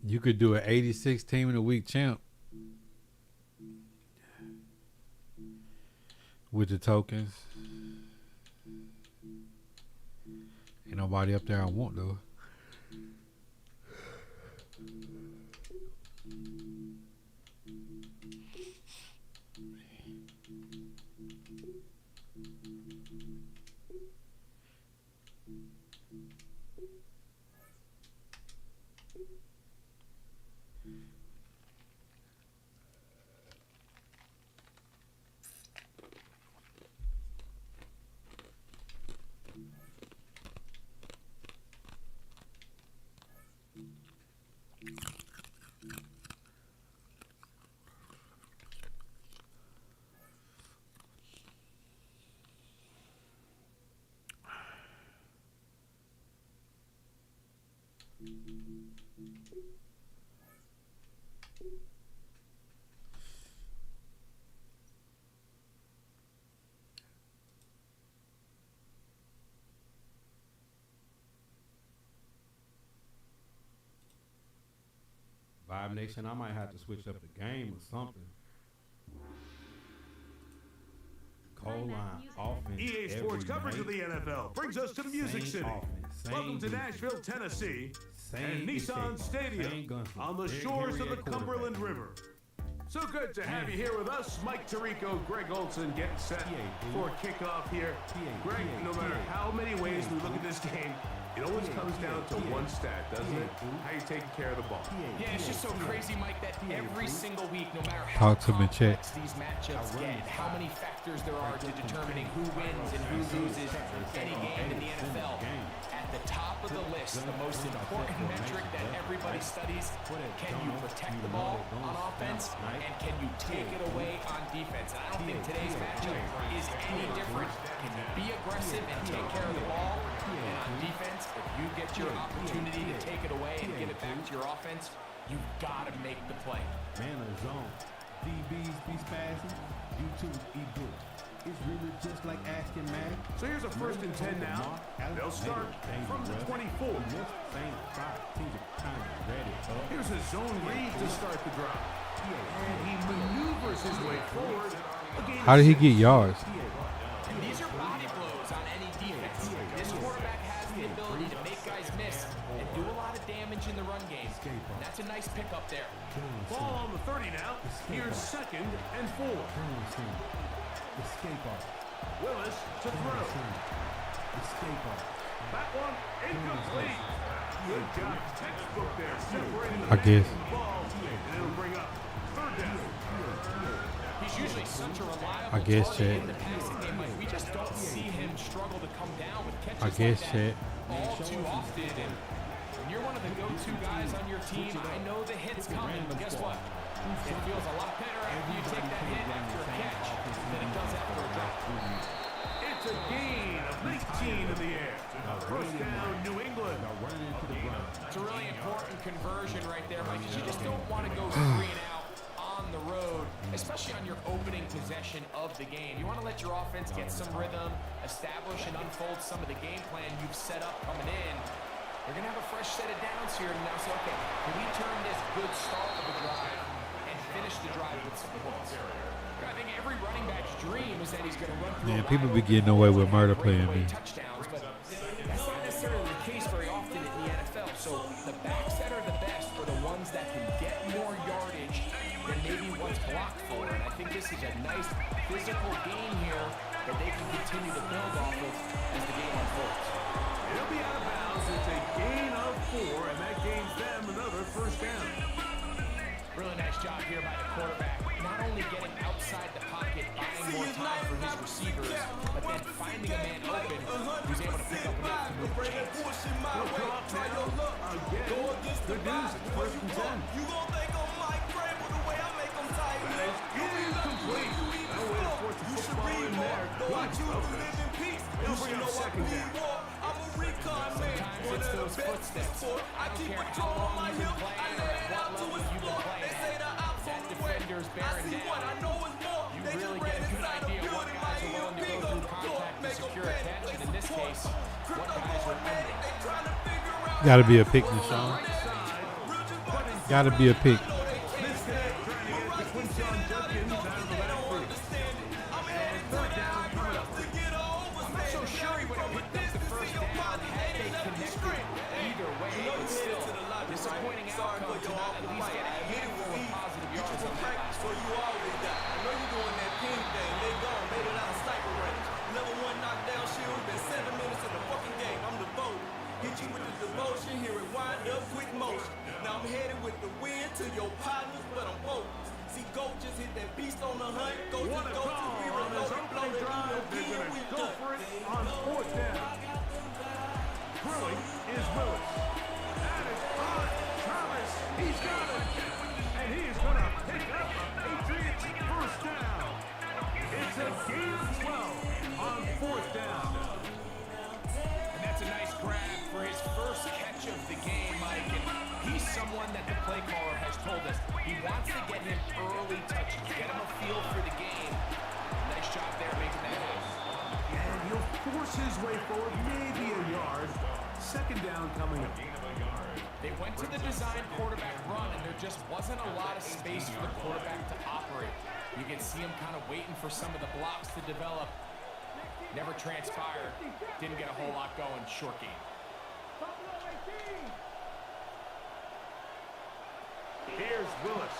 Speaker 3: You could do an 86 team of the week champ with the tokens. Ain't nobody up there I want though.
Speaker 12: Vibe Nation, I might have to switch up the game or something. Goal line, offense.
Speaker 6: EA Sports coverage of the NFL brings us to the Music City. Welcome to Nashville, Tennessee, and Nissan Stadium on the shores of the Cumberland River. So good to have you here with us. Mike Tirico, Greg Olson getting set for kickoff here. Greg, no matter how many ways we look at this game, it always comes down to one stat, doesn't it? How you taking care of the ball.
Speaker 13: Yeah, it's just so crazy, Mike, that every single week, no matter how complex these matchups get, how many factors there are to determining who wins and who loses any game in the NFL, at the top of the list, the most important metric that everybody studies, can you protect the ball on offense, and can you take it away on defense? And I don't think today's matchup is any different. Can you be aggressive and take care of the ball? And on defense, if you get your opportunity to take it away and give it back to your offense, you've got to make the play.
Speaker 12: Man of zone. DBs be spazzing. YouTube e-book. It's really just like asking man.
Speaker 6: So here's a 1st and 10 now. They'll start from the 24. Here's a zone read to start the drive. And he maneuvers his way forward.
Speaker 3: How did he get yards?
Speaker 13: And these are body blows on any defense. This quarterback has the ability to make guys miss and do a lot of damage in the run game. And that's a nice pickup there.
Speaker 6: Ball on the 30 now. Here's 2nd and 4.
Speaker 12: Escape off.
Speaker 6: Willis to throw.
Speaker 12: Escape off.
Speaker 6: That one incomplete. Good job. Textbook there. Separating
Speaker 3: I guess.
Speaker 6: the ball. And it'll bring up third down.
Speaker 13: He's usually such a reliable
Speaker 3: I guess,
Speaker 13: target
Speaker 3: Chad.
Speaker 13: in the passing game. Like, we just don't see him struggle to come down with catches
Speaker 3: I guess,
Speaker 13: like
Speaker 3: Chad.
Speaker 13: that all too often. And when you're one of the go-to guys on your team, I know the hit's coming, but guess what? It feels a lot better after you take that hit after a catch than it does after a drop.
Speaker 6: It's a gain of 19 in the air. First down, New England.
Speaker 13: It's a really important conversion right there, Mike, because you just don't want to go 3 and out on the road, especially on your opening possession of the game. You want to let your offense get some rhythm, establish and unfold some of the game plan you've set up coming in. They're going to have a fresh set of downs here and now say, okay, can we turn this good start of the drive and finish the drive with some points? I think every running back's dream is that he's going to run through
Speaker 3: Man, people be getting away with murder playing me.
Speaker 13: touchdowns, but that's not necessarily the case very often in the NFL. So the backs that are the best are the ones that can get more yardage than maybe what's blocked for. And I think this is a nice physical game here that they can continue to build off of as the game unfolds.
Speaker 6: It'll be out of bounds. It's a gain of 4, and that gains them another first down.
Speaker 13: Really nice job here by the quarterback. Not only getting outside the pocket, buying more time for his receivers, but then finding a man open who's able to pick up enough to move the chains.
Speaker 6: Good news. It's first and 10.
Speaker 2: You gon' think I'm Mike Gray with the way I make them tight.
Speaker 6: Incomplete. No way to force the football in there.
Speaker 2: Watch you live in peace.
Speaker 6: He'll bring up second down.
Speaker 2: I'm a recon man.
Speaker 13: Sometimes it's those footsteps.
Speaker 2: I keep a drum on my hip. I let it out to explore. They say the ops on the way.
Speaker 13: Defender's
Speaker 2: I
Speaker 13: bearing
Speaker 2: see
Speaker 13: down.
Speaker 2: what I know is more.
Speaker 13: You
Speaker 2: They
Speaker 13: really
Speaker 2: just
Speaker 13: get
Speaker 2: ran
Speaker 13: a good
Speaker 2: inside the
Speaker 13: idea what
Speaker 2: building.
Speaker 13: guys are willing to go through contact to secure a catch, and in this case, what guys are under.
Speaker 3: Gotta be a pick, Nishan. Gotta be a pick.
Speaker 13: I'm not so sure he would have picked up the first down had they connected either way, but still, disappointing outcome to not at least get a handful of positive yards on that last one.
Speaker 2: I know you doing that ping thing. They gone, made it out of sniper range. Level 1 knockdown shield. Been 7 minutes in the fucking game. I'm devoted. Hit you with the devotion. Hear it wind up, quick motion. Now I'm headed with the wind to your partners, but I'm focused. See, go just hit that beast on the hunt. Go
Speaker 6: What a
Speaker 2: just go to
Speaker 6: call
Speaker 2: we
Speaker 6: on this
Speaker 2: reloaded, blow
Speaker 6: opening
Speaker 2: it
Speaker 6: drive.
Speaker 2: up,
Speaker 6: They're going
Speaker 2: we
Speaker 6: to go
Speaker 2: done.
Speaker 6: for it on fourth down. Throwing is Willis. That is on Thomas. He's got it. And he is going to pick up a Patriots first down. It's a gain of 12 on fourth down.
Speaker 13: And that's a nice grab for his first catch of the game, Mike. And he's someone that the play caller has told us he wants to get him early touches, get him a feel for the game. Nice job there making that happen.
Speaker 6: And he'll force his way forward, maybe a yard. Second down coming up.
Speaker 13: They went to the design quarterback run, and there just wasn't a lot of space for the quarterback to operate. You can see him kind of waiting for some of the blocks to develop. Never transpired. Didn't get a whole lot going. Short game.
Speaker 6: Here's Willis.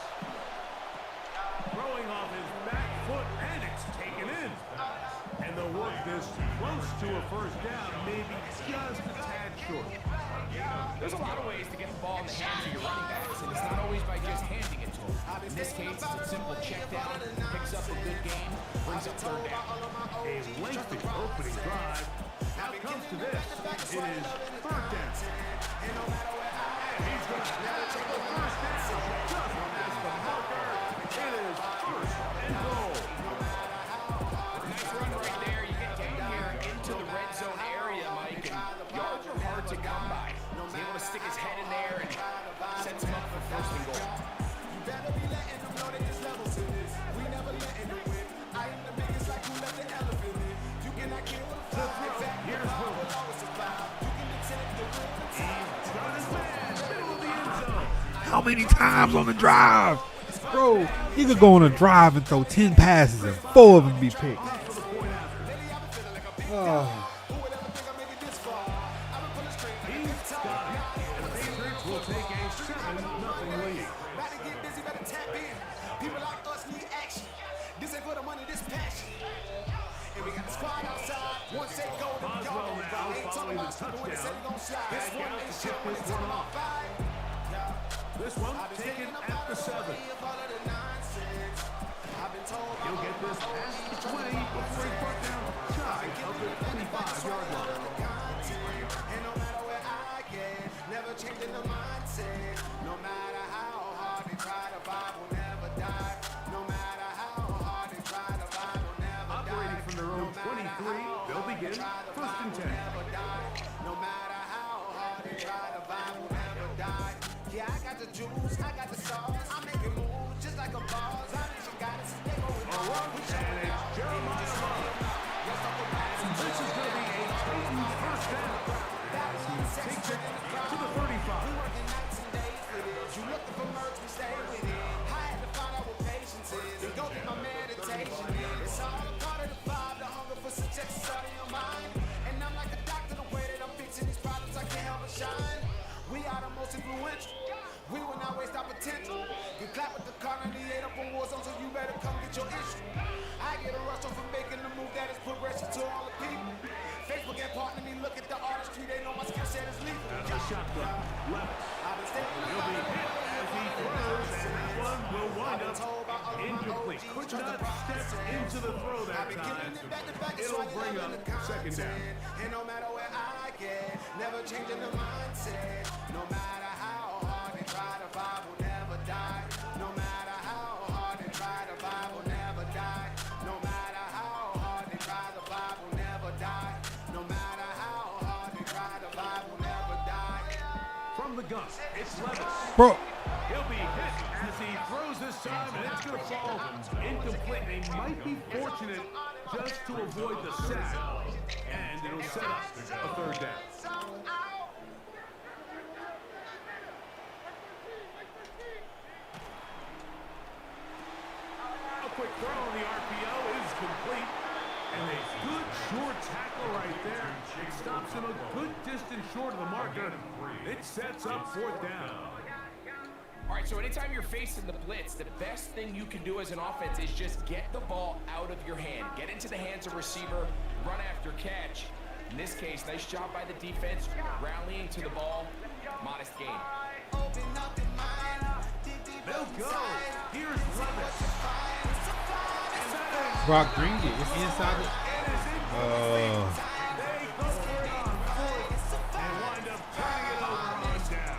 Speaker 6: Throwing off his back foot, and it's taken in. And they'll work this close to a first down, maybe just a tad short.
Speaker 13: There's a lot of ways to get the ball in the hands of your running backs, and it's not always by just handing it to them. In this case, it's a simple check down, picks up a good game, brings up third down.
Speaker 6: A lengthy opening drive. Now comes to this. It is third down. And he's going to take the first down. Just past the marker. It is first and goal.
Speaker 13: Nice run right there. You get down here into the red zone area, Mike, and yards are hard to come by. He's able to stick his head in there and sets him up for first and goal.
Speaker 6: Here's Willis. He's got his man. Middle of the end zone.
Speaker 3: How many times on the drive? Bro, he could go on a drive and throw 10 passes and 4 of them be picked. Oh.
Speaker 6: Will take a 7-0 lead. And we got the squad outside. Once they go, then we
Speaker 2: Boswell
Speaker 6: go.
Speaker 2: now
Speaker 6: Ain't talking
Speaker 2: following the
Speaker 6: about stupid when they say
Speaker 2: touchdown.
Speaker 6: we gon' slide.
Speaker 2: Back
Speaker 6: This one
Speaker 2: out
Speaker 6: ain't
Speaker 2: to
Speaker 6: shit
Speaker 2: kick
Speaker 6: when
Speaker 2: this
Speaker 6: it's
Speaker 2: one
Speaker 6: all
Speaker 2: off.
Speaker 6: five.
Speaker 2: This one
Speaker 6: I've been
Speaker 2: taken
Speaker 6: thinking
Speaker 2: at
Speaker 6: about
Speaker 2: the 7.
Speaker 6: I've been told
Speaker 2: He'll get this past the 20 before he brought down shy of the 25-yard line.
Speaker 6: and no matter where I get, never changing the mindset. No matter how hard they try, the vibe will never die. No matter how hard they try, the vibe will never die.
Speaker 2: Operating from their own 23, they'll begin first and 10.
Speaker 6: No matter how hard they try, the vibe will never die. Yeah, I got the juice, I got the sauce. I'm making moves just like a boss. I think you got it, so they go with
Speaker 2: A run, and it's Jeremiah Love. And this is going to be a Titans first down. As he takes it to the 35.
Speaker 6: We working nights and days for this. You looking for merch, we stay with it. I had to find out what patience is and go get my meditation in. It's all a part of the vibe, the hunger for success is out of your mind. And I'm like a doctor, the way that I'm fixing these problems, I can't help but shine. We are the most influential. We will not waste our potential. You clap with the car 98 up on war zone, so you better come get your issue. I get a rush off from making the move that is progression to all the people. Facebook and partner me, look at the artistry, they know my skill set is lethal.
Speaker 2: Out of the shotgun, left.
Speaker 6: I've been staying
Speaker 2: He'll be hit as he throws, and that one will wind up incomplete. Could not step into the throw that time. It'll bring up second down.
Speaker 6: And no matter where I get, never changing the mindset. No matter how hard they try, the vibe will never die. No matter how hard they try, the vibe will never die. No matter how hard they try, the vibe will never die. No matter how hard they try, the vibe will never die.
Speaker 2: From the gun, it's Levis.
Speaker 3: Bro,
Speaker 2: He'll be hit as he throws this time, and it's going to fall incomplete. They might be fortunate just to avoid the sack, and it'll set up a third down. A quick throw on the RPO is complete, and a good short tackle right there. It stops him a good distance short of the marker. It sets up fourth down.
Speaker 13: All right, so anytime you're facing the blitz, the best thing you can do as an offense is just get the ball out of your hand. Get into the hands of receiver, run after catch. In this case, nice job by the defense, rallying to the ball, modest gain.
Speaker 2: They'll go. Here's Levis. And that is
Speaker 3: Brock Green, it's inside the.
Speaker 2: They go for it on fourth and wind up turning it over on down.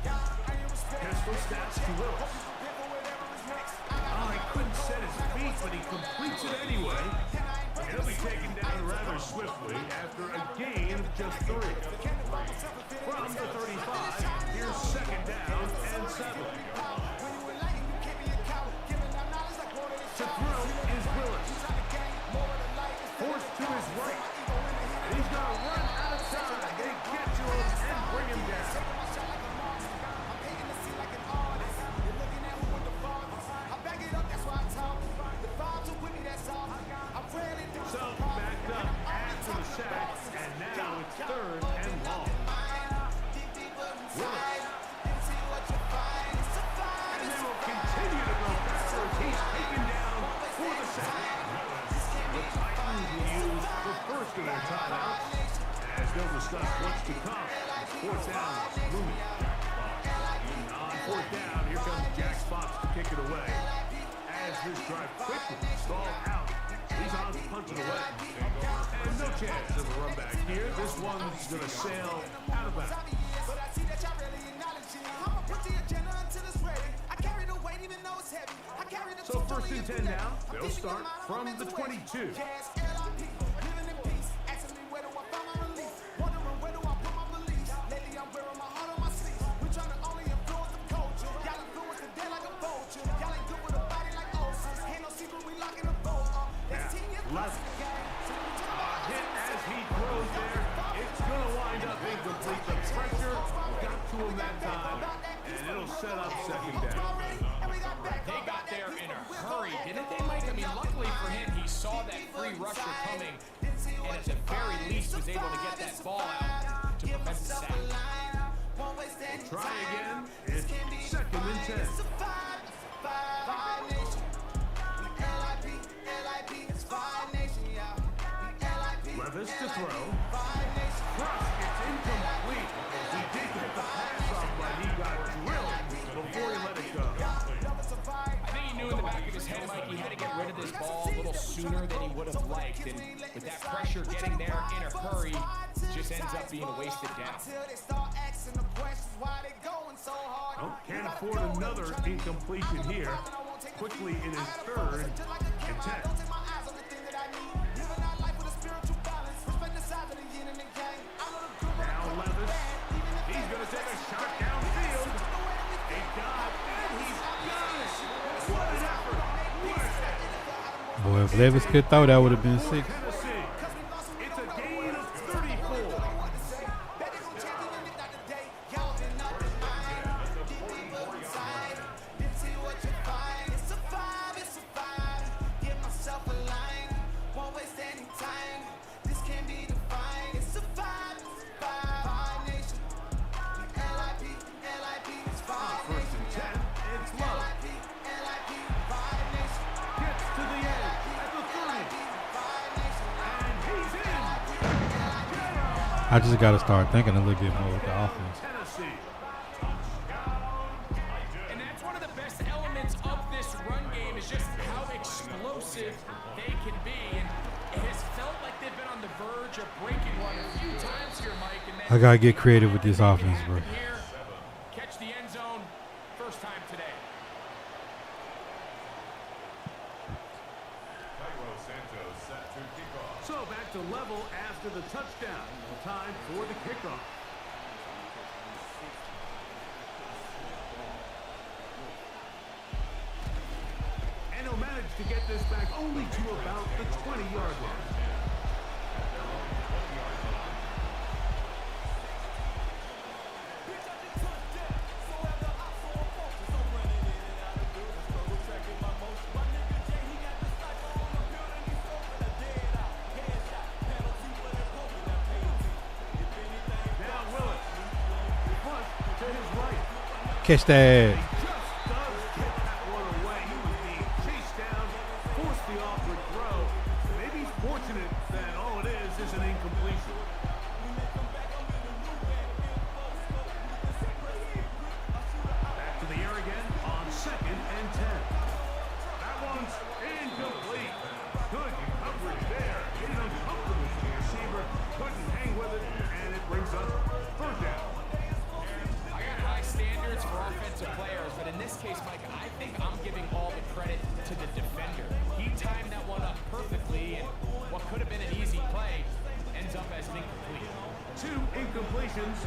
Speaker 2: Pistol snaps to Willis. Oh, he couldn't set his feet, but he completes it anyway. He'll be taken down rather swiftly after a gain of just 3. From the 35, here's second down and 7. To throw is Willis. Forced to his right. And he's going to run out of time. They get to him and bring him down. So backed up after the sack, and now it's third and long. Willis. And they will continue to go backwards. He's taken down for the sack. The Titans will use the first of their timeouts as they'll discuss what's to come. Fourth down, looming. On fourth down, here comes Jack Fox to kick it away. As this drive quickly stalled out, these odds punch it away. And no chance of a run back here. This one's going to sail out of bounds. So first and 10 now. They'll start from the 22. Left. Hit as he throws there. It's going to wind up incomplete. The pressure got to him that time, and it'll set up second down.
Speaker 13: They got there in a hurry, didn't they, Mike? I mean, luckily for him, he saw that free rusher coming. and at the very least was able to get that ball out to prevent the sack.
Speaker 6: Try again. It's 2nd and 10. Levis to throw. Cross gets incomplete. He did get the pass off, but he got drilled before he let it go.
Speaker 13: I think he knew in the back of his head, Mike, he had to get rid of this ball a little sooner than he would have liked. And with that pressure getting there in a hurry, just ends up being a wasted down.
Speaker 6: Oh, can't afford another incompletion here. Quickly in his 3rd and 10. Now Levis. He's going to take a shot downfield. A dive, and he's got it. What an effort. What a hit.
Speaker 3: Boy, if Levis could throw, that would have been 6.
Speaker 6: Tennessee. It's a gain of 34.
Speaker 3: I just got to start thinking a little bit more with the offense.
Speaker 13: And that's one of the best elements of this run game is just how explosive they can be. And it has felt like they've been on the verge of breaking one a few times here, Mike. And
Speaker 3: I got to get creative with this offense, bro.
Speaker 13: Catch the end zone first time today.
Speaker 6: So back to level after the touchdown. Time for the kickoff. And he'll manage to get this back only to about the 20-yard line.
Speaker 3: Catch that.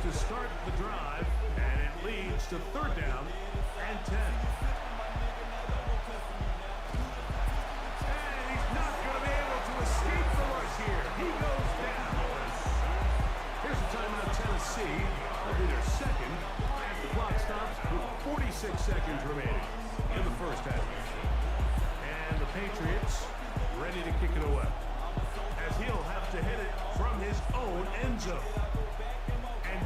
Speaker 3: To start the drive, and it leads to 3rd down and 10. And he's not going to be able to escape the rush here. He goes down. Here's a timeout, Tennessee. That'll be their 2nd. As the clock stops with 46 seconds remaining in the first half. And the Patriots ready to kick it away, as he'll have to hit it from his own end zone.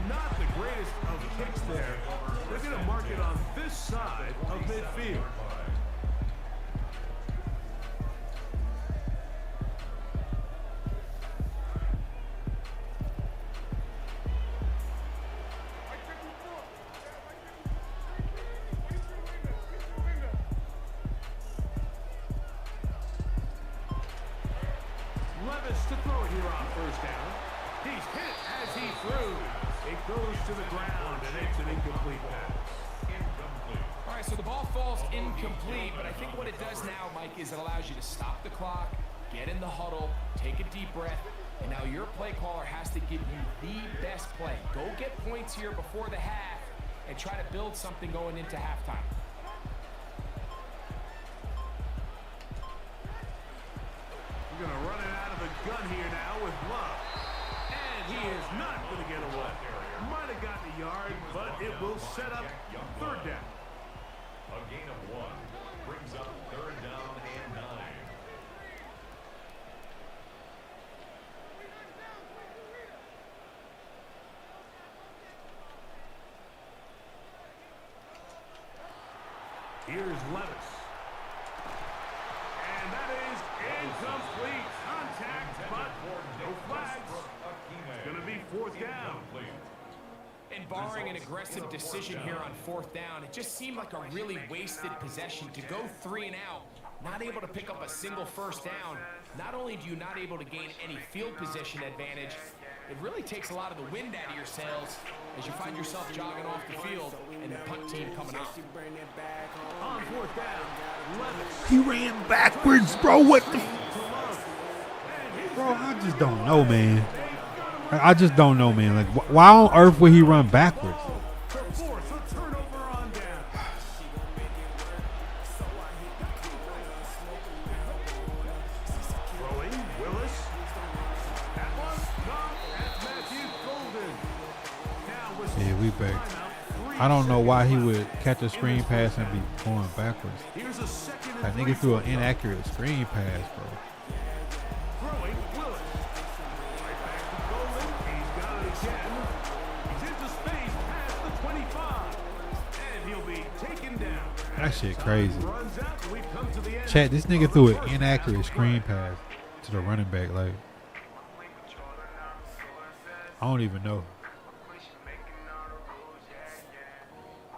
Speaker 3: Not the greatest of kicks there. They're going to mark it on this side of midfield. Levis to throw it here on 1st down. He's hit as he threw. It goes to the ground, and it's an incomplete pass.
Speaker 13: All right, so the ball falls incomplete, but I think what it does now, Mike, is it allows you to stop the clock, get in the huddle, take a deep breath, and now your play caller has to give you the best play. Go get points here before the half and try to build something going into halftime.
Speaker 6: We're going to run it out of the gun here now with Love. And he is not going to get away. Might have gotten a yard, but it will set up 3rd down.
Speaker 14: A gain of 1 brings up 3rd down and 9.
Speaker 6: Here's Levis. And that is incomplete. Contact, but no flags. It's going to be 4th down.
Speaker 13: And barring an aggressive decision here on 4th down, it just seemed like a really wasted possession to go 3 and out, not able to pick up a single 1st down. Not only do you not able to gain any field position advantage, it really takes a lot of the wind out of your sails as you find yourself jogging off the field and the punt team coming off.
Speaker 6: On 4th down, Levis.
Speaker 3: He ran backwards, bro. What the? Bro, I just don't know, man. I just don't know, man. Like, why on earth would he run backwards? Yeah, we back. I don't know why he would catch a screen pass and be going backwards. That nigga threw an inaccurate screen pass, bro. That shit crazy. Chat, this nigga threw an inaccurate screen pass to the running back. Like, I don't even know.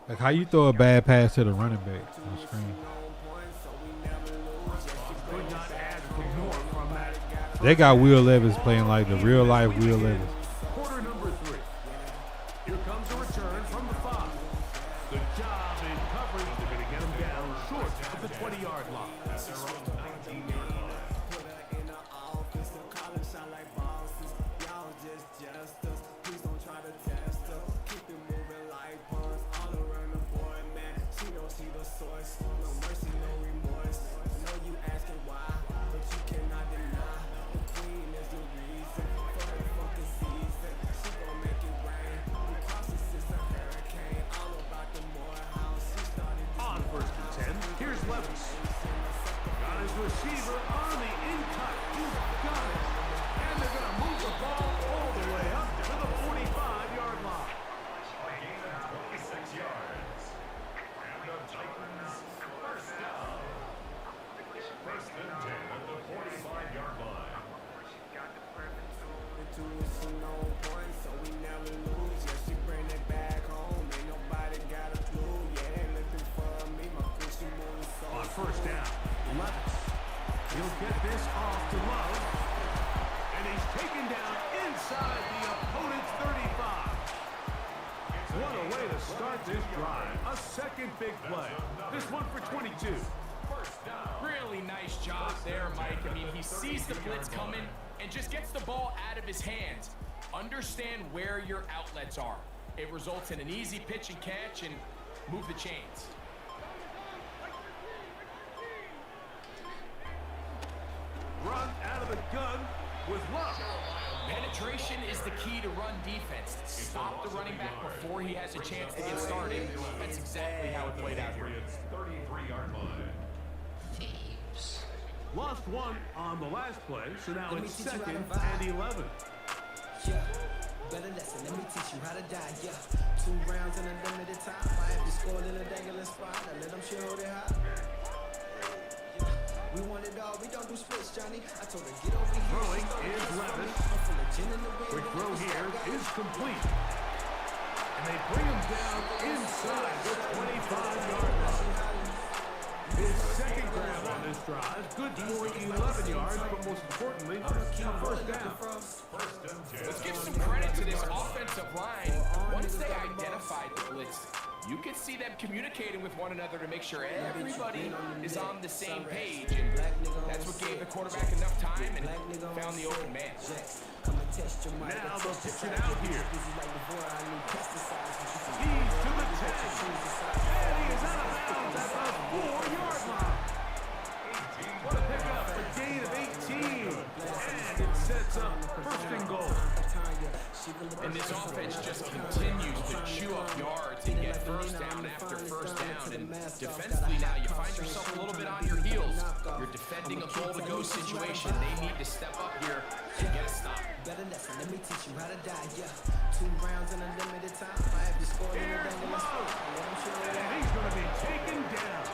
Speaker 3: Like, how you throw a bad pass to the running back on the screen? They got Will Levis playing like the real life Will Levis.
Speaker 6: Quarter number 3. Here comes a return from the 5. Good job in coverage. They're going to get him down short of the 20-yard line. That's their own 19-yard line. Receiver on the in-cut. He's got it. And they're going to move the ball all the way up to the 45-yard line. A gain of 26 yards. And the Titans first down. First and 10 at the 45-yard line. On first down, Levis. He'll get this off to Love. And he's taken down inside the opponent's 35. What a way to start this drive. A second big play. This one for 22.
Speaker 13: Really nice job there, Mike. I mean, he sees the blitz coming and just gets the ball out of his hands. Understand where your outlets are. It results in an easy pitch and catch and move the chains.
Speaker 6: Run out of the gun with Love.
Speaker 13: Penetration is the key to run defense. Stop the running back before he has a chance to get started. That's exactly how it played out here.
Speaker 14: 33-yard line.
Speaker 6: Lost one on the last play, so now it's 2nd and 11.
Speaker 15: Yeah, better lesson. Let me teach you how to die. Yeah, 2 rounds in a limited time. I have to score in a dangling spot. I let them shit hold it high. We want it all. We don't do splits, Johnny. I told her get over here.
Speaker 6: Throwing is Levis. Quick throw here is complete. And they bring him down inside the 25-yard line. His second grab on this drive. Good for 11 yards, but most importantly, a first down.
Speaker 13: Let's give some credit to this offensive line. Once they identified the blitz, you can see them communicating with one another to make sure everybody is on the same page. And that's what gave the quarterback enough time and found the open man.
Speaker 6: Now they'll pitch it out here. He's to the 10. And he is out of bounds at the 4-yard line. What a pickup, a gain of 18. And it sets up 1st and goal.
Speaker 13: And this offense just continues to chew up yards and get first down after first down. And defensively now, you find yourself a little bit on your heels. You're defending a goal-to-go situation. They need to step up here and get a stop.
Speaker 15: Better lesson. Let me teach you how to die. Yeah, 2 rounds in a limited time. I have to score in a dangling spot.
Speaker 6: And he's going to be taken down.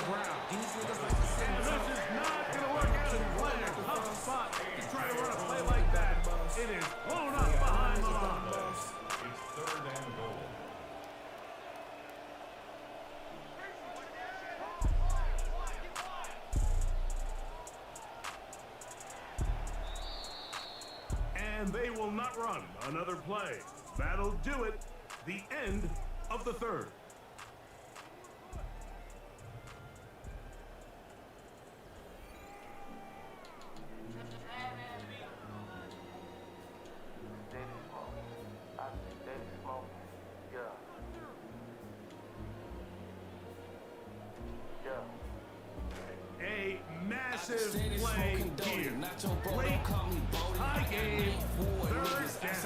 Speaker 6: ground. And this is not going to work out as planned. Tough spot to try to run a play like that. It is blown up behind the line.
Speaker 14: It's 3rd and goal.
Speaker 6: And they will not run another play. That'll do it. The end of the 3rd. A massive play here. Late, high game, 3rd down.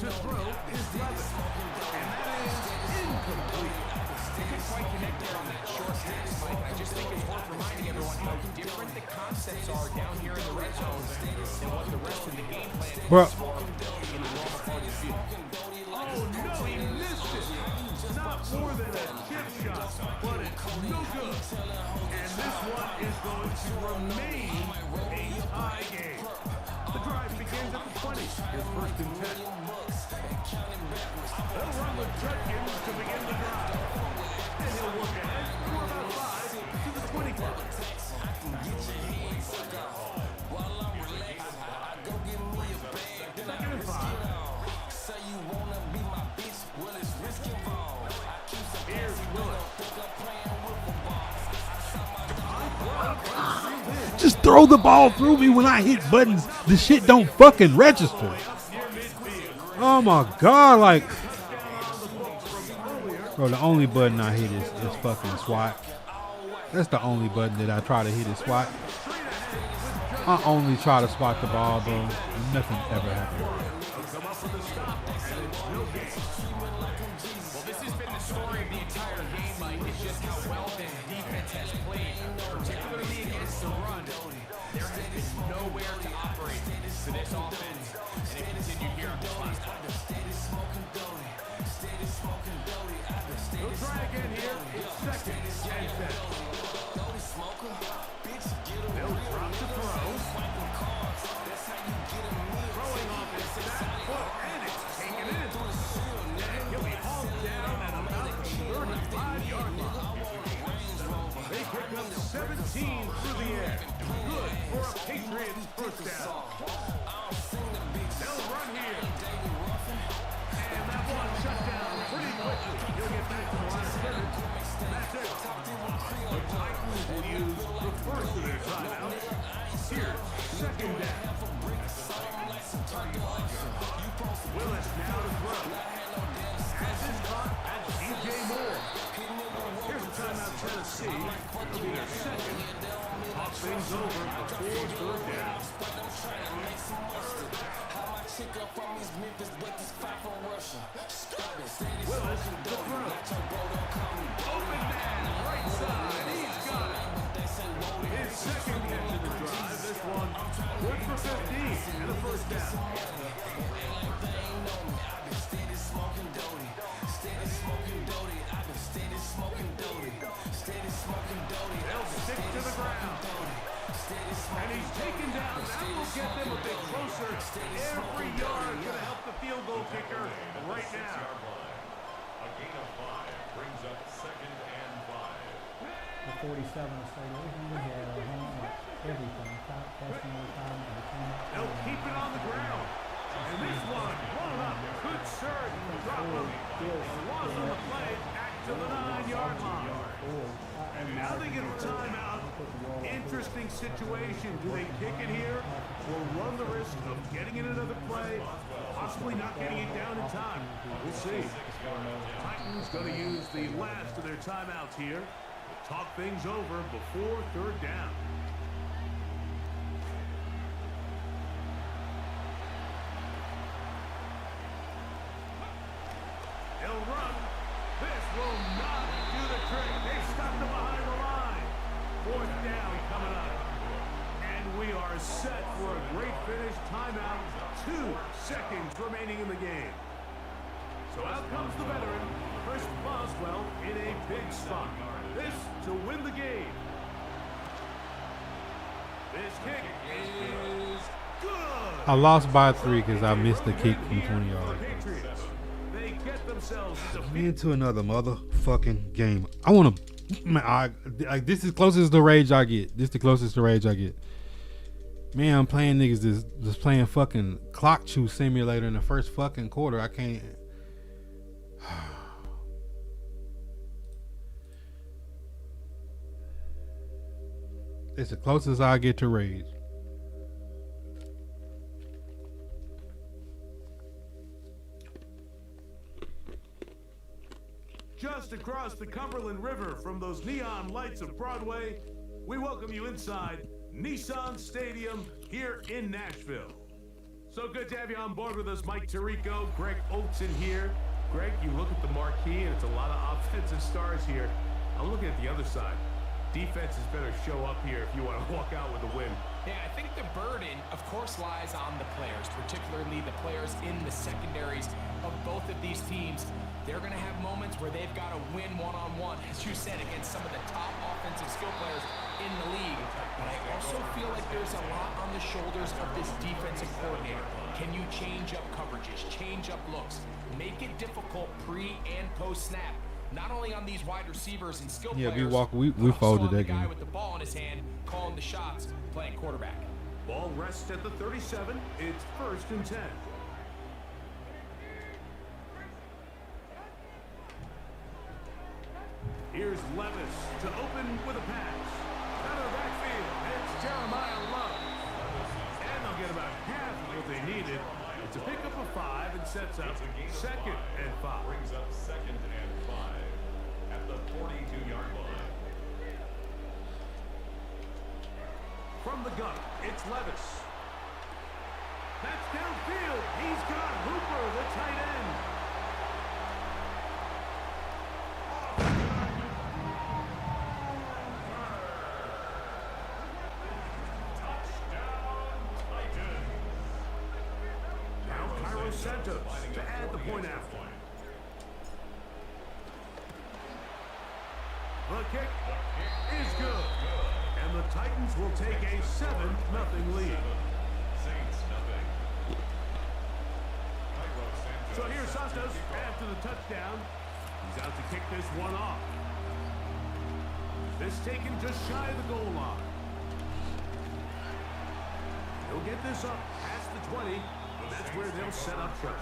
Speaker 6: To throw is Levis, and that is incomplete.
Speaker 13: Couldn't quite connect there on that short pass, Mike. I just think it's worth reminding everyone how different the concepts are down here in the red zone than what the rest of the game plan is
Speaker 3: Bro.
Speaker 13: for in the lower part of the field.
Speaker 6: Oh no, he missed it. Not more than a chip shot, but it's no good. And this one is going to remain a tie game. The drive begins at the 20. Here's 1st and 10. They'll run with Judkins to begin the drive. And he'll work ahead for about 5 to the 25. 2nd and 5. Here's Willis.
Speaker 3: Just throw the ball through me when I hit buttons. The shit don't fucking register. Oh my god, like, bro, the only button I hit is fucking SWAT. That's the only button that I try to hit is SWAT. I only try to spot the ball, bro. Nothing ever happens.
Speaker 13: Well, this has been the story of the entire game, Mike. It's just how well this defense has played, particularly against the run. There has been nowhere to operate for this offense, and it continued here on the spot.
Speaker 6: He'll try again here. It's 2nd and 10. They'll drop the throw. Throwing off his back foot, and it's taken in. And he'll be hauled down at about the 35-yard line. They pick up 17 through the air. Good for a Patriots 1st down. They'll run here. And that one shut down pretty quickly. He'll get back to the line of scrimmage. That's it. The Titans will use the 1st of their timeouts. Here's 2nd down. Willis now to throw. Has his caught at DJ Moore. Here's a timeout Tennessee. It'll be their 2nd. Talk things over before 3rd down. Willis to throw. Open man, right side. He's got it. His 2nd catch of the drive. This one good for 15 and a 1st down. They'll stick to the ground. And he's taken down. That will get them a bit closer. Every yard going to help the field goal kicker right now.
Speaker 14: A gain of 5 brings up 2nd and 5.
Speaker 8: The 47 will say everything we had at home, like everything. Top, passing all the time, and the team.
Speaker 6: They'll keep it on the ground. And this one, blown up. Good surge. Drop him. A loss on the play. Back to the 9-yard line. And now they get a timeout. Interesting situation. Do they kick it here or run the risk of getting in another play, possibly not getting it down in time? We'll see. Titans going to use the last of their timeouts here to talk things over before 3rd down. They'll run. This will not do the trick. They stopped them behind the line. 4th down coming up. And we are set for a great finish. Timeout. 2 seconds remaining in the game. So out comes the veteran, Chris Boswell, in a big spot. This to win the game. This kick is good.
Speaker 3: I lost by 3 because I missed the kick from 20 yards.
Speaker 6: They get themselves
Speaker 3: Into another motherfucking game. I want to. Like this is closest to rage I get. This the closest to rage I get. Man, I'm playing niggas just playing fucking clock chew simulator in the first fucking quarter. I can't. It's the closest I get to rage.
Speaker 6: just across the Cumberland River from those neon lights of Broadway, we welcome you inside Nissan Stadium here in Nashville. So good to have you on board with us, Mike Tirico, Greg Olson here. Greg, you look at the marquee and it's a lot of offensive stars here. I'm looking at the other side. Defenses better show up here if you want to walk out with a win.
Speaker 13: Yeah, I think the burden, of course, lies on the players, particularly the players in the secondaries of both of these teams. They're going to have moments where they've got to win one-on-one, as you said, against some of the top offensive skill players in the league. But I also feel like there's a lot on the shoulders of this defensive coordinator. Can you change up coverages, change up looks, make it difficult pre and post snap? Not only on these wide receivers and skill players.
Speaker 3: Yeah, we folded that
Speaker 13: guy
Speaker 3: game.
Speaker 13: with the ball in his hand, calling the shots, playing quarterback.
Speaker 6: Ball rests at the 37. It's 1st and 10. Here's Levis to open with a pass. Out of the backfield, it's Jeremiah Love. And they'll get about half of what they needed. It's a pickup of 5 and sets up 2nd and 5.
Speaker 14: Brings up 2nd and 5 at the 42-yard line.
Speaker 6: From the gun, it's Levis. That's downfield. He's got Hooper, the tight end. Santos to add the point after. The kick is good. And the Titans will take a 7-0 lead. So here's Santos after the touchdown. He's out to kick this one off. This taken just shy of the goal line. He'll get this up past the 20. That's where they'll set up shop.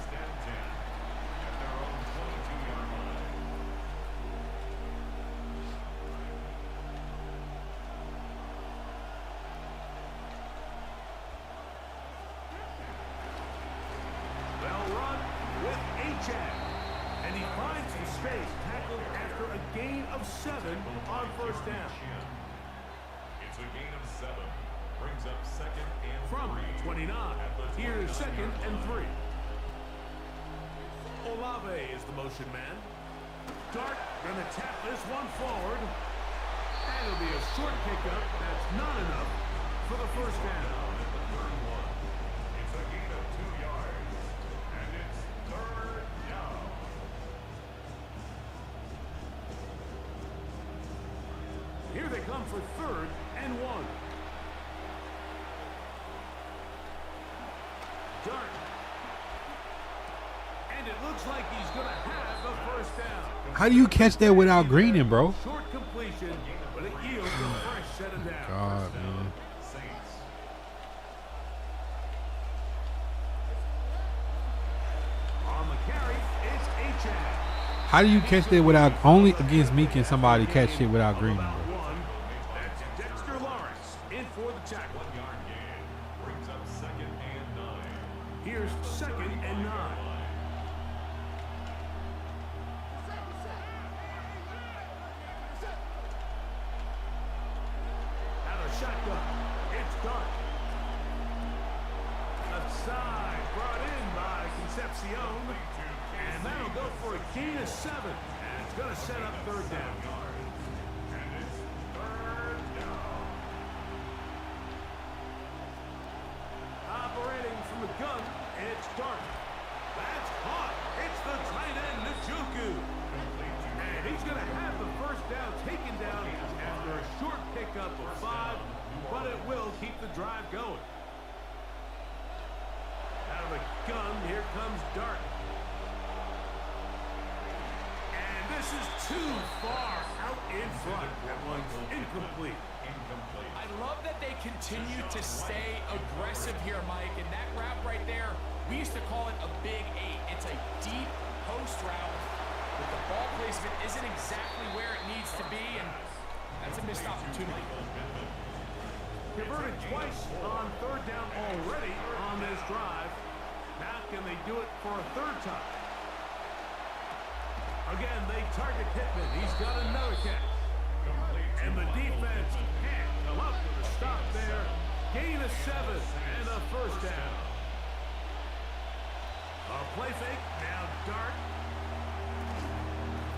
Speaker 6: They'll run with Cashapp. And he finds the space, tackled after a gain of 7 on 1st down.
Speaker 14: It's a gain of 7. Brings up 2nd and 3.
Speaker 6: From 29. Here's 2nd and 3. Olave is the motion man. Dart gonna tap this one forward. And it'll be a short pickup. That's not enough for the 1st down.
Speaker 14: It's a gain of 2 yards. And it's 3rd down.
Speaker 6: Here they come for 3rd and 1. Dart. And it looks like he's going to have the 1st down.
Speaker 3: How do you catch that without greening, bro?
Speaker 6: Short completion, but it yields a fresh set and down.
Speaker 3: God, man.
Speaker 14: Saints.
Speaker 6: On the carry, it's Cashapp.
Speaker 3: How do you catch that without? Only against me can somebody catch shit without greening, bro.
Speaker 6: That's Dexter Lawrence in for the tackle.
Speaker 14: 1-yard gain. Brings up 2nd and 9.
Speaker 6: Here's 2nd and 9. Out of shotgun, it's Dart. Left side brought in by Concepcion. And that'll go for a gain of 7. And it's going to set up 3rd down.
Speaker 14: And it's 3rd down.
Speaker 6: It's Dart. That's caught. It's the tight end, Njoku. And he's going to have the first down taken down after a short pickup of 5, but it will keep the drive going. Out of the gun, here comes Dart. And this is too far out in front. That one's incomplete.
Speaker 13: I love that they continue to stay aggressive here, Mike. And that route right there, we used to call it a big 8. It's a deep post route, but the ball placement isn't exactly where it needs to be, and that's a missed opportunity.
Speaker 6: Converted twice on third down already on this drive. Now can they do it for a third time? Again, they target Pittman. He's got another catch. And the defense can't come up with a stop there. Gain of 7 and a first down. A play fake, now Dart.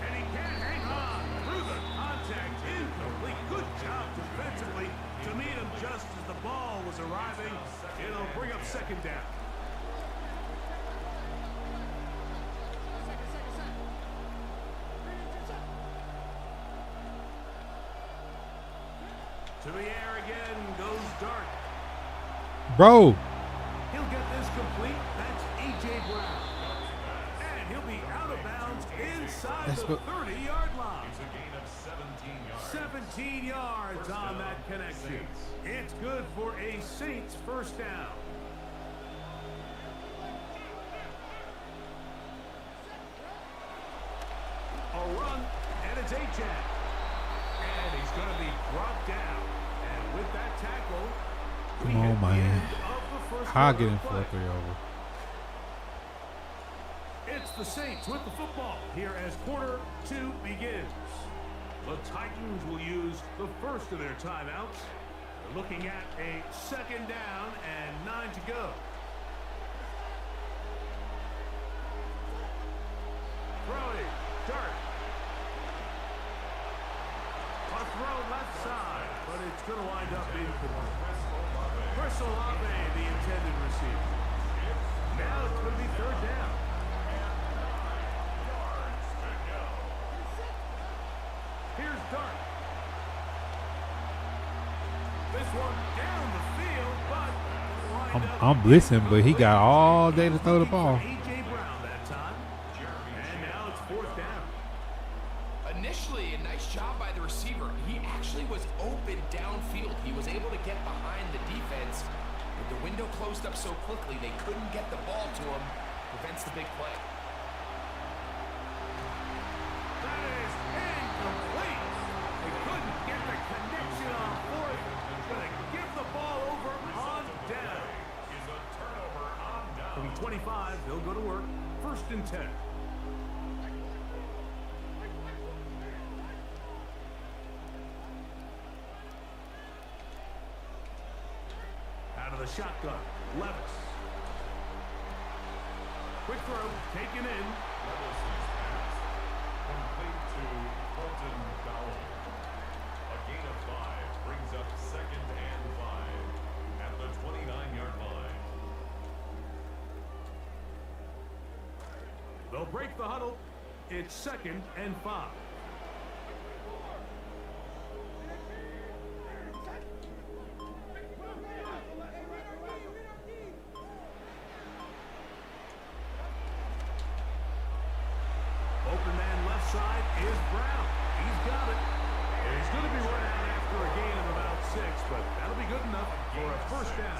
Speaker 6: And he can't hang on through the contact. Incomplete. Good job defensively to meet him just as the ball was arriving. It'll bring up second down. To the air again goes Dart.
Speaker 3: Bro.
Speaker 6: He'll get this complete. That's A.J. Brown. And he'll be out of bounds inside the 30-yard line.
Speaker 14: It's a gain of 17 yards.
Speaker 6: 17 yards on that connection. It's good for a Saints first down. A run, and it's A.J. And he's going to be brought down. And with that tackle,
Speaker 3: Come on, man. I'll get in for a 3 over.
Speaker 6: It's the Saints with the football here as quarter 2 begins. The Titans will use the first of their timeouts. They're looking at a second down and 9 to go. Throwing, Dart. A throw left side, but it's going to wind up being Preseason, the intended receiver. Now it's going to be third down. Here's Dart. This one down the field, but
Speaker 3: I'm blitzing, but he got all day to throw the ball.
Speaker 6: A.J. Brown that time. And now it's fourth down.
Speaker 13: Initially, a nice job by the receiver. He actually was open downfield. He was able to get behind the defense, but the window closed up so quickly they couldn't get the ball to him. Prevents the big play.
Speaker 6: That is incomplete. They couldn't get the connection on fourth. Gonna give the ball over on down.
Speaker 14: Is a turnover on down.
Speaker 6: From 25, they'll go to work. First and 10. Out of the shotgun, Levis. Quick throw, taken in.
Speaker 14: Levis's pass. Complete to Colton Dowell. A gain of 5 brings up second and 5 at the 29-yard line.
Speaker 6: They'll break the huddle. It's second and 5. Open man left side is Brown. He's got it. And he's going to be run out after a gain of about 6, but that'll be good enough for a first down.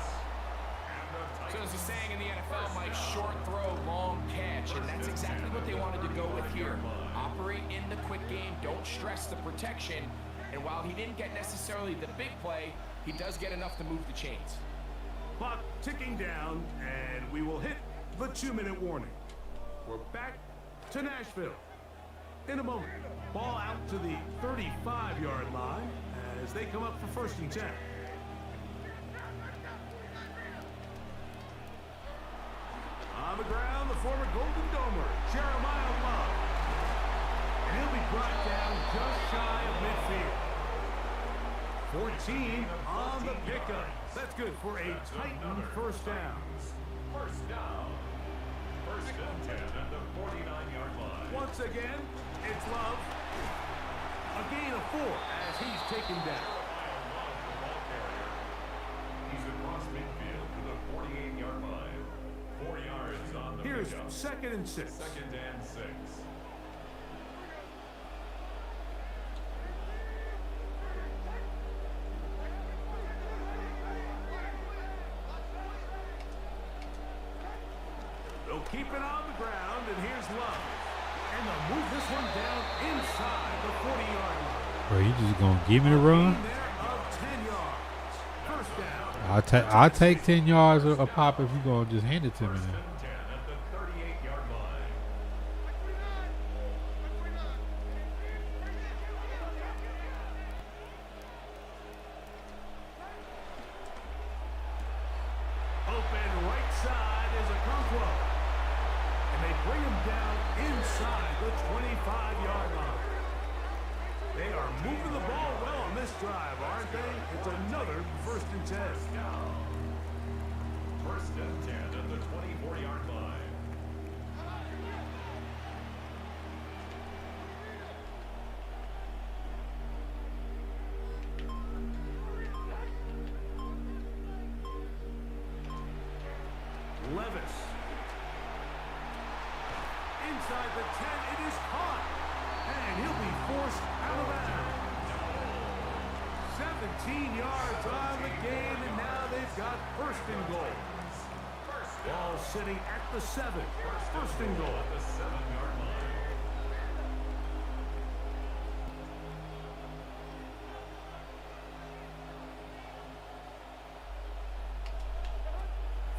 Speaker 13: So as the saying in the NFL, Mike, short throw, long catch, and that's exactly what they wanted to go with here. Operate in the quick game, don't stress the protection, and while he didn't get necessarily the big play, he does get enough to move the chains.
Speaker 6: Clock ticking down, and we will hit the 2-minute warning. We're back to Nashville in a moment. Ball out to the 35-yard line as they come up for first and 10. On the ground, the former Golden Domer, Jeremiah Love. And he'll be brought down just shy of midfield. 14 on the pickup. That's good for a Titan first down.
Speaker 14: First down. First and 10 at the 49-yard line.
Speaker 6: Once again, it's Love. A gain of 4 as he's taken down.
Speaker 14: He's across midfield to the 48-yard line. 4 yards on the
Speaker 6: Here's
Speaker 14: pickup.
Speaker 6: 2nd and 6.
Speaker 14: 2nd and 6.
Speaker 6: They'll keep it on the ground, and here's Love. And they'll move this one down inside the 40-yard line.
Speaker 3: Bro, you just gonna give me the run?
Speaker 6: There of 10 yards. First down.
Speaker 3: I'll take 10 yards a pop if you're gonna just hand it to me.
Speaker 14: First
Speaker 3: Then.
Speaker 14: and 10 at the 38-yard line.
Speaker 6: Open right side is a Conquo. And they bring him down inside the 25-yard line. They are moving the ball well on this drive, aren't they? It's another 1st and 10.
Speaker 14: First and 10 at the 24-yard line.
Speaker 6: Levis. Inside the 10, it is caught. And he'll be forced out of bounds. 17 yards on the gain, and now they've got 1st and goal. Ball sitting at the 7. 1st and goal.
Speaker 14: At the 7-yard line.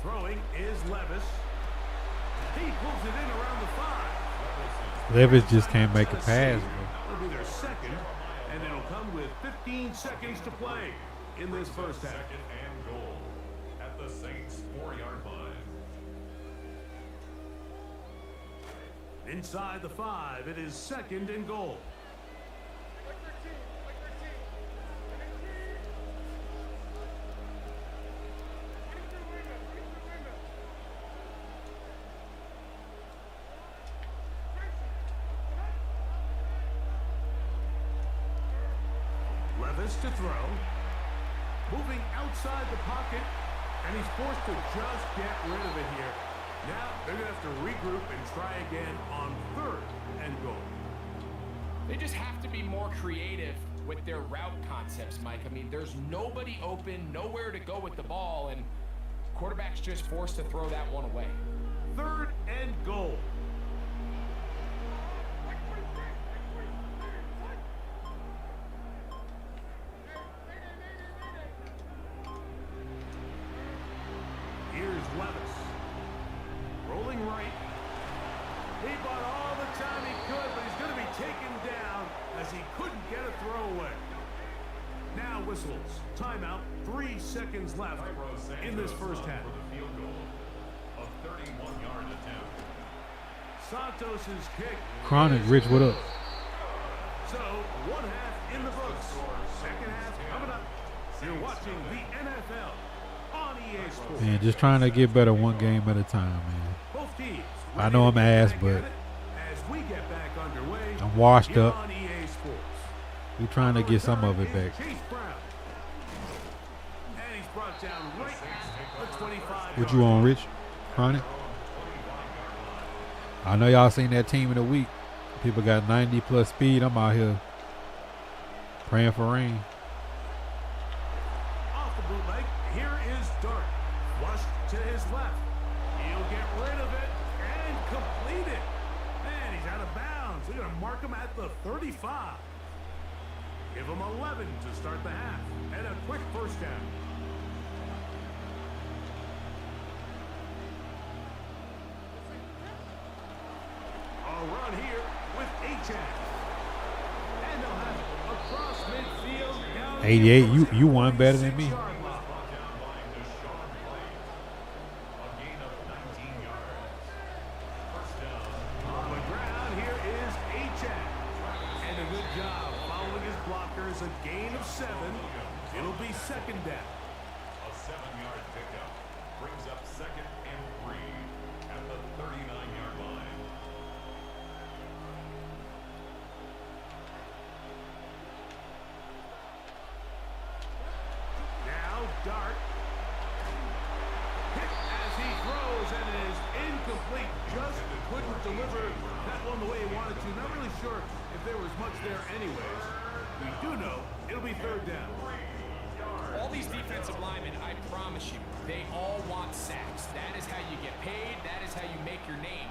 Speaker 6: Throwing is Levis. He pulls it in around the 5.
Speaker 3: Levis just can't make a pass, bro.
Speaker 6: It'll be their 2nd, and it'll come with 15 seconds to play in this first half.
Speaker 14: 2nd and goal at the Saints' 4-yard line.
Speaker 6: Inside the 5, it is 2nd and goal. Levis to throw. Moving outside the pocket, and he's forced to just get rid of it here. Now they're going to have to regroup and try again on 3rd and goal.
Speaker 13: They just have to be more creative with their route concepts, Mike. I mean, there's nobody open, nowhere to go with the ball, and quarterback's just forced to throw that one away.
Speaker 6: 3rd and goal. Here's Levis. Rolling right. He bought all the time he could, but he's going to be taken down as he couldn't get a throwaway. Now whistles. Timeout. 3 seconds left in this first half.
Speaker 14: For the field goal. A 31-yard attempt.
Speaker 6: Santos' kick.
Speaker 3: Chronic, Rich, what up?
Speaker 6: So, 1 half in the books. 2nd half coming up. You're watching the NFL on EA Sports.
Speaker 3: Man, just trying to get better one game at a time, man.
Speaker 6: Both teams
Speaker 3: I know I'm ass, but
Speaker 6: as we get back underway,
Speaker 3: I'm washed
Speaker 6: here
Speaker 3: up.
Speaker 6: on EA Sports.
Speaker 3: We're trying to get some of it back.
Speaker 6: Chase Brown. And he's brought down right at the 25.
Speaker 3: What you on, Rich? Chronic? I know y'all seen that team in a week. People got 90+ speed. I'm out here praying for rain.
Speaker 6: Off the bootleg, here is Dart. Flushed to his left. He'll get rid of it and complete it. And he's out of bounds. They're going to mark him at the 35. Give him 11 to start the half. And a quick first down. A run here with H.A. And they'll have it across midfield. Down
Speaker 3: 88, you won better than me.
Speaker 6: On the ground, here is H.A. And a good job following his blockers. A gain of 7. It'll be 2nd down.
Speaker 14: A 7-yard pickup brings up 2nd and 3 at the 39
Speaker 6: incomplete. Just couldn't deliver that one the way he wanted to. Not really sure if there was much there anyways. We do know it'll be third down.
Speaker 13: All these defensive linemen, I promise you, they all want sacks. That is how you get paid. That is how you make your name.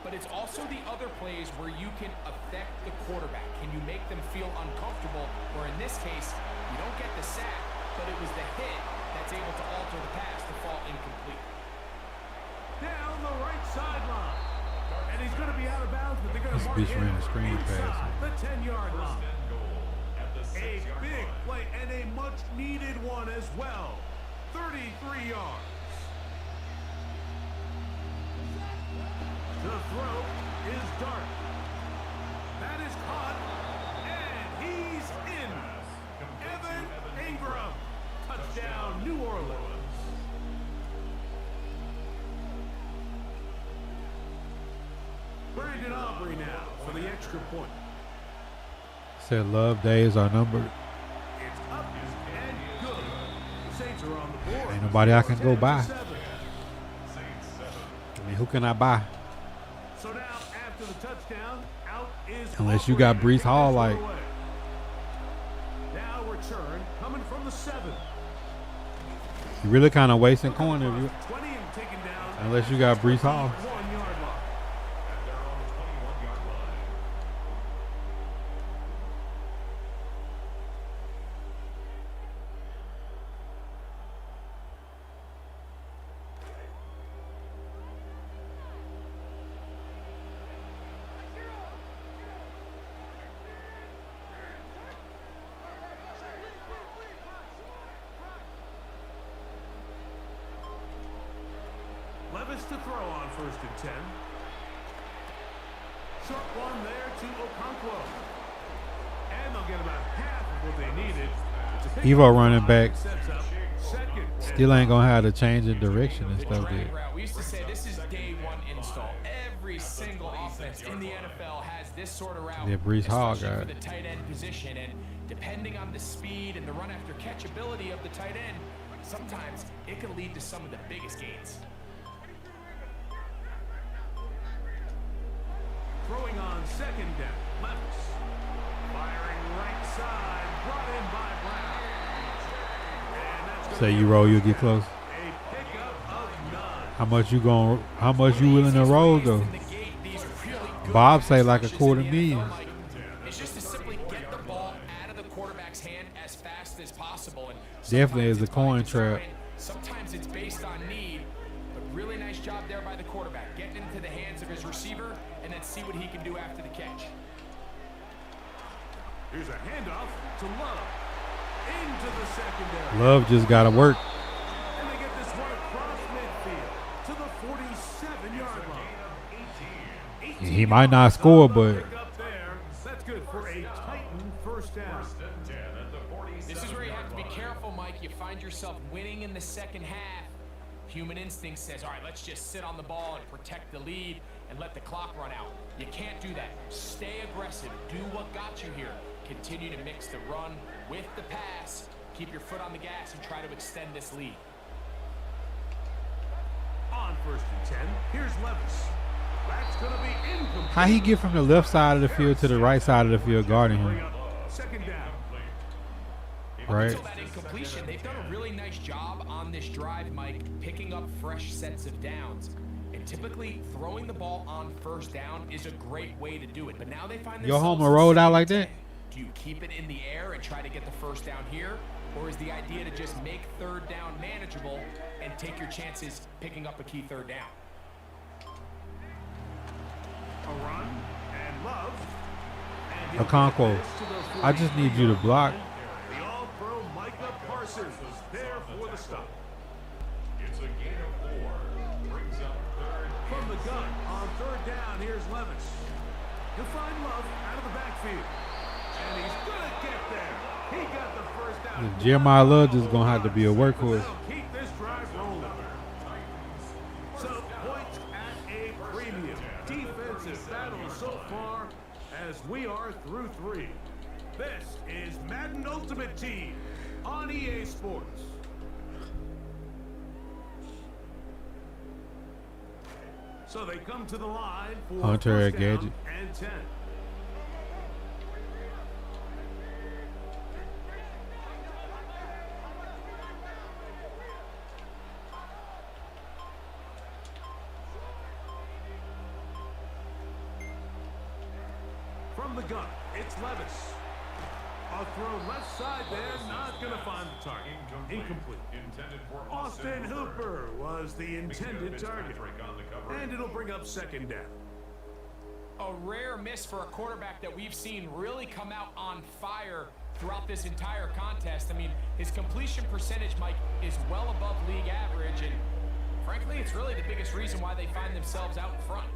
Speaker 13: But it's also the other plays where you can affect the quarterback. Can you make them feel uncomfortable? Or in this case, you don't get the sack, but it was the hit that's able to alter the pass to fall incomplete.
Speaker 6: Down the right sideline. And he's going to be out of bounds, but they're going to mark him
Speaker 3: ran a screen pass.
Speaker 6: the 10-yard line. A big play and a much-needed one as well. 33 yards. The throw is Dart. That is caught, and he's in. Evan Ingram. Touchdown, New Orleans. Brandon Aubrey now for the extra point.
Speaker 3: Said Love days are numbered.
Speaker 6: It's up and good. The Saints are on the board.
Speaker 3: Ain't nobody I can go by. I mean, who can I buy?
Speaker 6: So now after the touchdown, out is
Speaker 3: Unless you got Brees Hall, like.
Speaker 6: Now return coming from the 7.
Speaker 3: You really kind of wasting coin if you.
Speaker 6: 20 and taken down.
Speaker 3: Unless you got Brees Hall.
Speaker 6: 1 yard line.
Speaker 14: They're on the 21-yard line.
Speaker 6: Levis to throw on 1st and 10. Short one there to Okonkwo. And they'll get about half of what they needed.
Speaker 3: Evo running back
Speaker 6: Sets up second.
Speaker 3: still ain't gonna have to change in direction and stuff. There.
Speaker 13: We used to say this is day one install. Every single offense in the NFL has this sort of route.
Speaker 3: Yeah, Brees Hall
Speaker 13: especially
Speaker 3: got
Speaker 13: for the tight end position, and depending on the speed and the run after catch ability of the tight end, sometimes it can lead to some of the biggest gains.
Speaker 6: Throwing on 2nd down. Levis. Firing right side. Brought in by Brown. And that's gonna
Speaker 3: Say
Speaker 6: be
Speaker 3: you roll, you'll get close.
Speaker 6: a pickup of 9.
Speaker 3: How much you willing to roll though? Bob say like $250,000.
Speaker 13: It's just to simply get the ball out of the quarterback's hand as fast as possible. And
Speaker 3: Definitely is a coin trap.
Speaker 13: sometimes it's based on need, but really nice job there by the quarterback, getting into the hands of his receiver and then see what he can do after the catch.
Speaker 6: Here's a handoff to Love. Into the secondary.
Speaker 3: Love just gotta work.
Speaker 6: And they get this one across midfield to the 47-yard line.
Speaker 3: He might not score, but
Speaker 6: Up there. That's good for a Titan 1st down.
Speaker 13: This is where you have to be careful, Mike. You find yourself winning in the second half. Human instinct says, all right, let's just sit on the ball and protect the lead and let the clock run out. You can't do that. Stay aggressive. Do what got you here. Continue to mix the run with the pass. Keep your foot on the gas and try to extend this lead.
Speaker 6: On 1st and 10, here's Levis. That's going to be incomplete.
Speaker 3: how he get from the left side of the field to the right side of the field guarding him?
Speaker 6: 2nd down.
Speaker 3: Right.
Speaker 13: Until that incompletion, they've done a really nice job on this drive, Mike, picking up fresh sets of downs. And typically, throwing the ball on 1st down is a great way to do it. But now they find
Speaker 3: Your
Speaker 13: themselves
Speaker 3: homer rolled out like that?
Speaker 13: Do you keep it in the air and try to get the 1st down here? Or is the idea to just make 3rd down manageable and take your chances picking up a key 3rd down?
Speaker 6: A run and Love.
Speaker 3: Okonkwo, I just need you to block.
Speaker 6: The All-Pro Micah Parsons was there for the stop.
Speaker 14: It's a gain of 4. Brings up 3rd.
Speaker 6: From the gun on 3rd down, here's Levis. He'll find Love out of the backfield. And he's going to get there. He got the 1st down.
Speaker 3: Jeremiah Love is gonna have to be a workhorse.
Speaker 6: Keep this drive rolling. So points at a premium. Defensive battle so far as we are through 3. This is Madden Ultimate Team on EA Sports. So they come to the line for
Speaker 3: Hunter
Speaker 6: first
Speaker 3: at
Speaker 6: down
Speaker 3: Gadget.
Speaker 6: and 10. From the gun, it's Levis. A throw left side there, not going to find the target. Incomplete.
Speaker 14: Intended for
Speaker 6: Austin Hooper was the intended target. And it'll bring up second down.
Speaker 13: A rare miss for a quarterback that we've seen really come out on fire throughout this entire contest. I mean, his completion percentage, Mike, is well above league average, and frankly, it's really the biggest reason why they find themselves out in front.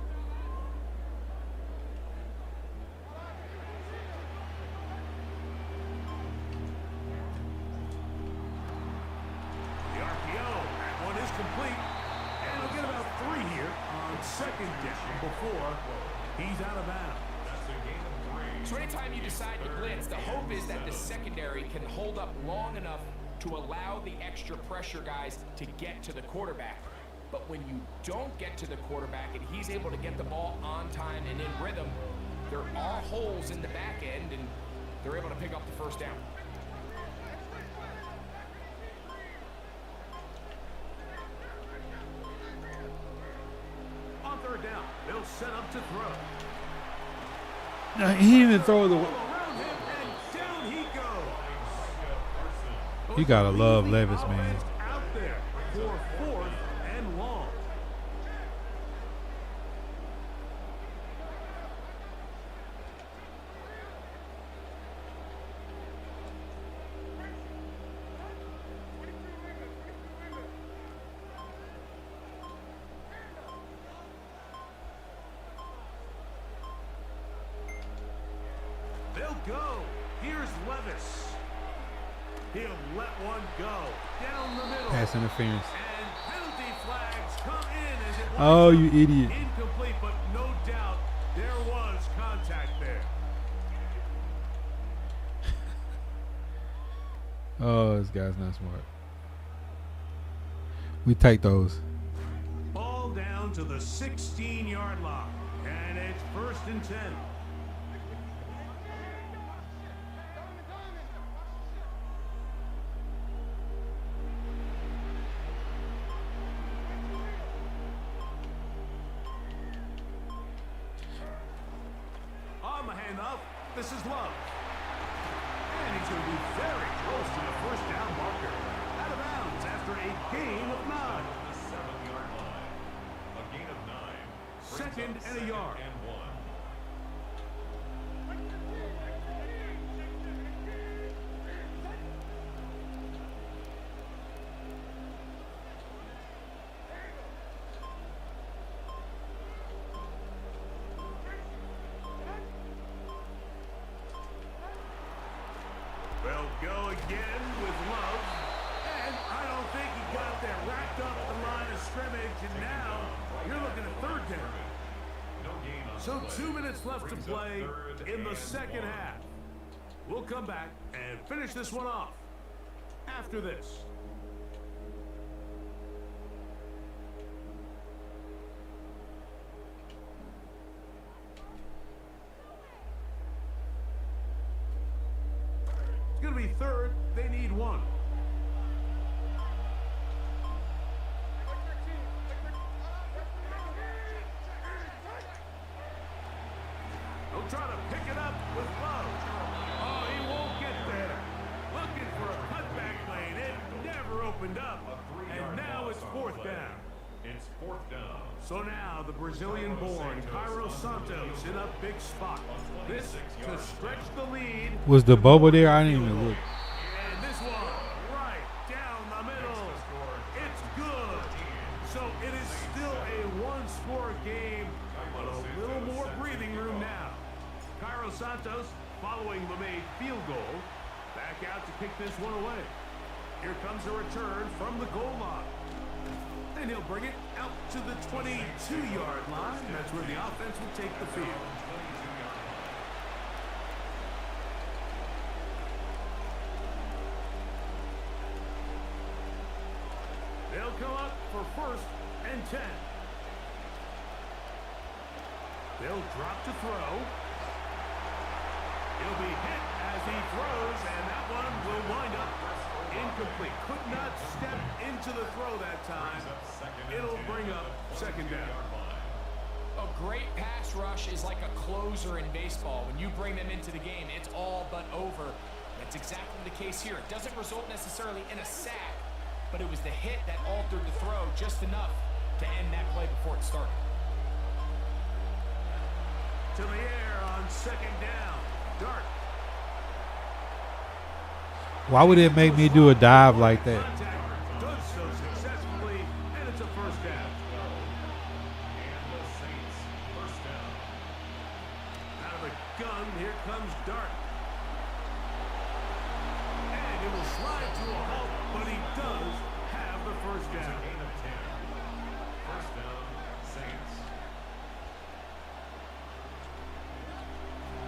Speaker 6: The RPO, that one is complete. And he'll get about 3 here on second down before he's out of bounds.
Speaker 13: So anytime you decide to blitz, the hope is that the secondary can hold up long enough to allow the extra pressure guys to get to the quarterback. But when you don't get to the quarterback and he's able to get the ball on time and in rhythm, there are holes in the back end and they're able to pick up the first down.
Speaker 6: On third down, they'll set up to throw.
Speaker 3: Nah, he didn't even throw the.
Speaker 6: Around him, and down he goes.
Speaker 3: You gotta love Levis, man.
Speaker 6: Out there for fourth and long. They'll go. Here's Levis. He'll let one go down the middle.
Speaker 3: Pass interference.
Speaker 6: And penalty flags come in as it
Speaker 3: Oh,
Speaker 6: winds
Speaker 3: you
Speaker 6: up
Speaker 3: idiot.
Speaker 6: incomplete, but no doubt there was contact there.
Speaker 3: Oh, this guy's not smart. We take those.
Speaker 6: Ball down to the 16-yard line, and it's first and 10. On the handoff, this is Love. And he's going to be very close to the first down marker. Out of bounds after a gain of 9.
Speaker 14: The 7-yard line. A gain of 9.
Speaker 6: Second and a yard.
Speaker 14: And 1.
Speaker 6: They'll go again with Love. And I don't think he got there. Wrapped up the line of scrimmage, and now you're looking at third down.
Speaker 14: No gain on
Speaker 6: So
Speaker 14: the play.
Speaker 6: 2 minutes left to
Speaker 14: Brings up
Speaker 6: play
Speaker 14: third
Speaker 6: in the
Speaker 14: and
Speaker 6: second
Speaker 14: 1.
Speaker 6: half. We'll come back and finish this one off after this. It's going to be third. They need 1. He'll try to pick it up with Love. Oh, he won't get there. Looking for a cutback lane. It never opened up. And now it's fourth down.
Speaker 14: It's fourth down.
Speaker 6: So now the Brazilian-born Cairo Santos in a big spot. This to stretch the lead.
Speaker 3: Was the bubble there? I didn't even look.
Speaker 6: And this one right down the middle. It's good. So it is still a one-score game, but a little more breathing room now. Cairo Santos following the made field goal. Back out to kick this one away. Here comes a return from the goal line. And he'll bring it out to the 22-yard line. That's where the offense will take the field. They'll come up for first and 10. They'll drop to throw. He'll be hit as he throws, and that one will wind up incomplete. Could not step into the throw that time. It'll bring up second down.
Speaker 13: A great pass rush is like a closer in baseball. When you bring them into the game, it's all but over. That's exactly the case here. It doesn't result necessarily in a sack, but it was the hit that altered the throw just enough to end that play before it started.
Speaker 6: To the air on second down. Dart.
Speaker 3: Why would it make me do a dive like that?
Speaker 6: Does so successfully, and it's a first down. Out of the gun, here comes Dart. And it will slide to a halt, but he does have the first down. First down, Saints.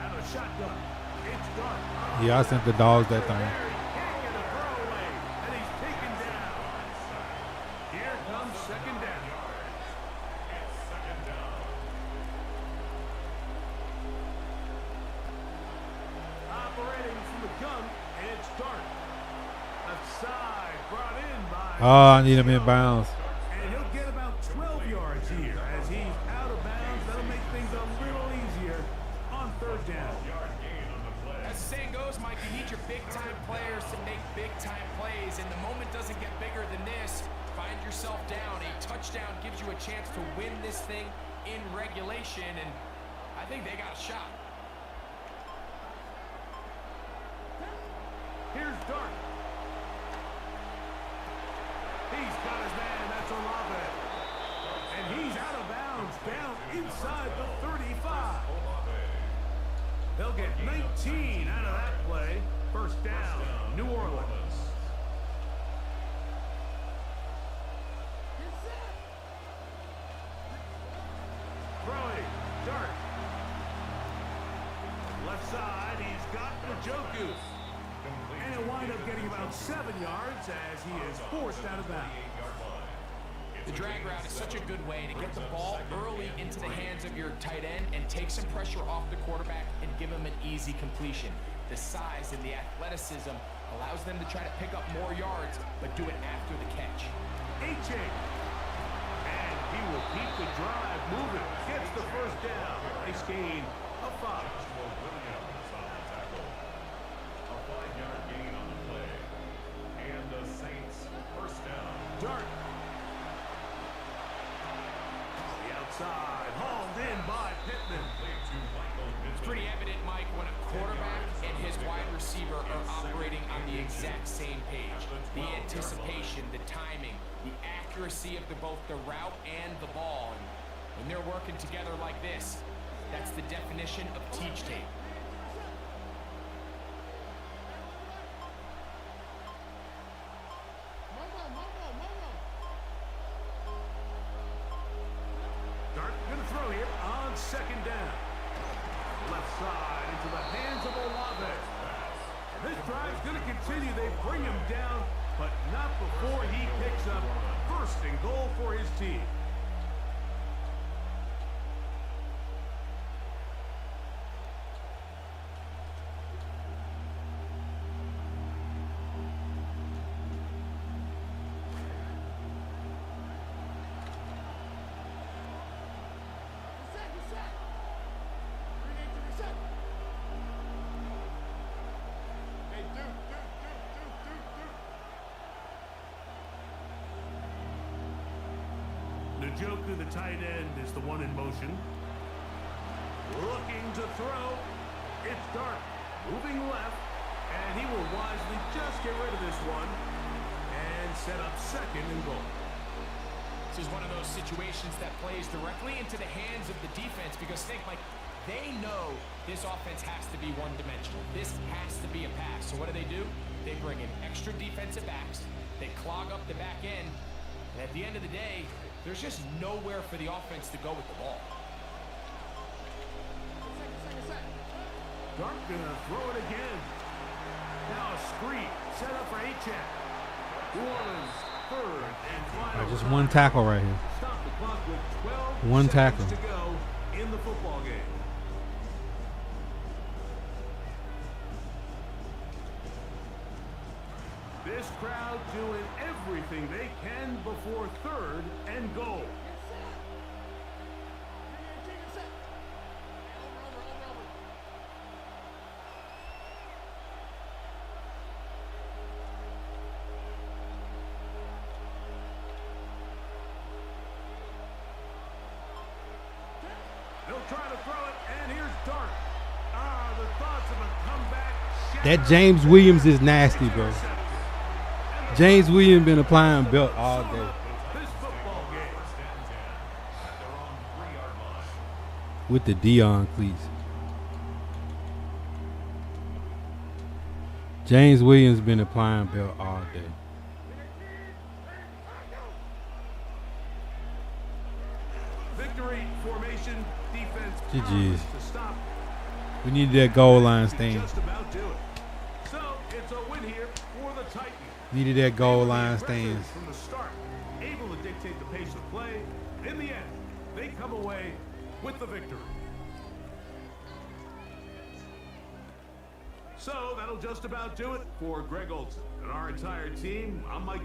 Speaker 6: Out of shotgun, it's Dart.
Speaker 3: Yeah, I sent the dogs that thing.
Speaker 6: Here comes second down. Operating from the gun, it's Dart. Left side, brought in by...
Speaker 3: Oh, I need him in bounds.
Speaker 6: And he'll get about 12 yards here as he's out of bounds. That'll make things a little easier on third down.
Speaker 13: As the saying goes, Mike, you need your big-time players to make big-time plays, and the moment doesn't get bigger than this. Find yourself down. A touchdown gives you a chance to win this thing in regulation, and I think they got a shot.
Speaker 6: Here's Dart. He's got his man. That's Olave. And he's out of bounds, down inside the 35. They'll get 19 out of that play. First down, New Orleans. Throwing, Dart. Left side, he's got Njoku. And he'll wind up getting about 7 yards as he is forced out of bounds.
Speaker 13: The drag route is such a good way to get the ball early into the hands of your tight end and take some pressure off the quarterback and give him an easy completion. The size and the athleticism allows them to try to pick up more yards, but do it after the catch.
Speaker 6: H.A. And he will keep the drive moving. Gets the first down. Nice gain of 5.
Speaker 14: A 5-yard gain on the play. And the Saints first down.
Speaker 6: Dart. The outside, hauled in by Pittman.
Speaker 13: It's pretty evident, Mike, when a quarterback and his wide receiver are operating on the exact same page. The anticipation, the timing, the accuracy of both the route and the ball. And when they're working together like this, that's the definition of teach tape.
Speaker 6: Dart gonna throw here on second down. Left side into the hands of Olave. This drive's gonna continue. They bring him down, but not before he picks up first and goal for his team. Njoku, the tight end, is the one in motion. Looking to throw. It's Dart. Moving left. And he will wisely just get rid of this one. And set up second and goal.
Speaker 13: This is one of those situations that plays directly into the hands of the defense because think, like, they know this offense has to be one-dimensional. This has to be a pass. So what do? They bring in extra defensive backs. They clog up the back end. And at the end of the day, there's just nowhere for the offense to go with the ball.
Speaker 6: Dart gonna throw it again. Now a screen set up for H.A. New Orleans, third and final.
Speaker 3: Just one tackle right here.
Speaker 6: Stop the clock with 12
Speaker 3: one
Speaker 6: seconds
Speaker 3: tackle.
Speaker 6: to go in the football game. crowd doing everything they can before 3rd and goal. They'll try to throw it, and here's Dart. The thoughts of a comeback.
Speaker 3: That James Williams is nasty, bro. James Williams been applying belt all day. With the Dion cleats. James Williams been applying belt all day.
Speaker 6: Victory, formation, defense.
Speaker 3: GG's. We need that goal line stand.
Speaker 6: Just about do it. So it's a win here for the Titans.
Speaker 3: Needed that goal line stand.
Speaker 6: From the start, able to dictate the pace of play. In the end, they come away with the victory. So that'll just about do it for Greg Olson and our entire team. I'm Mike.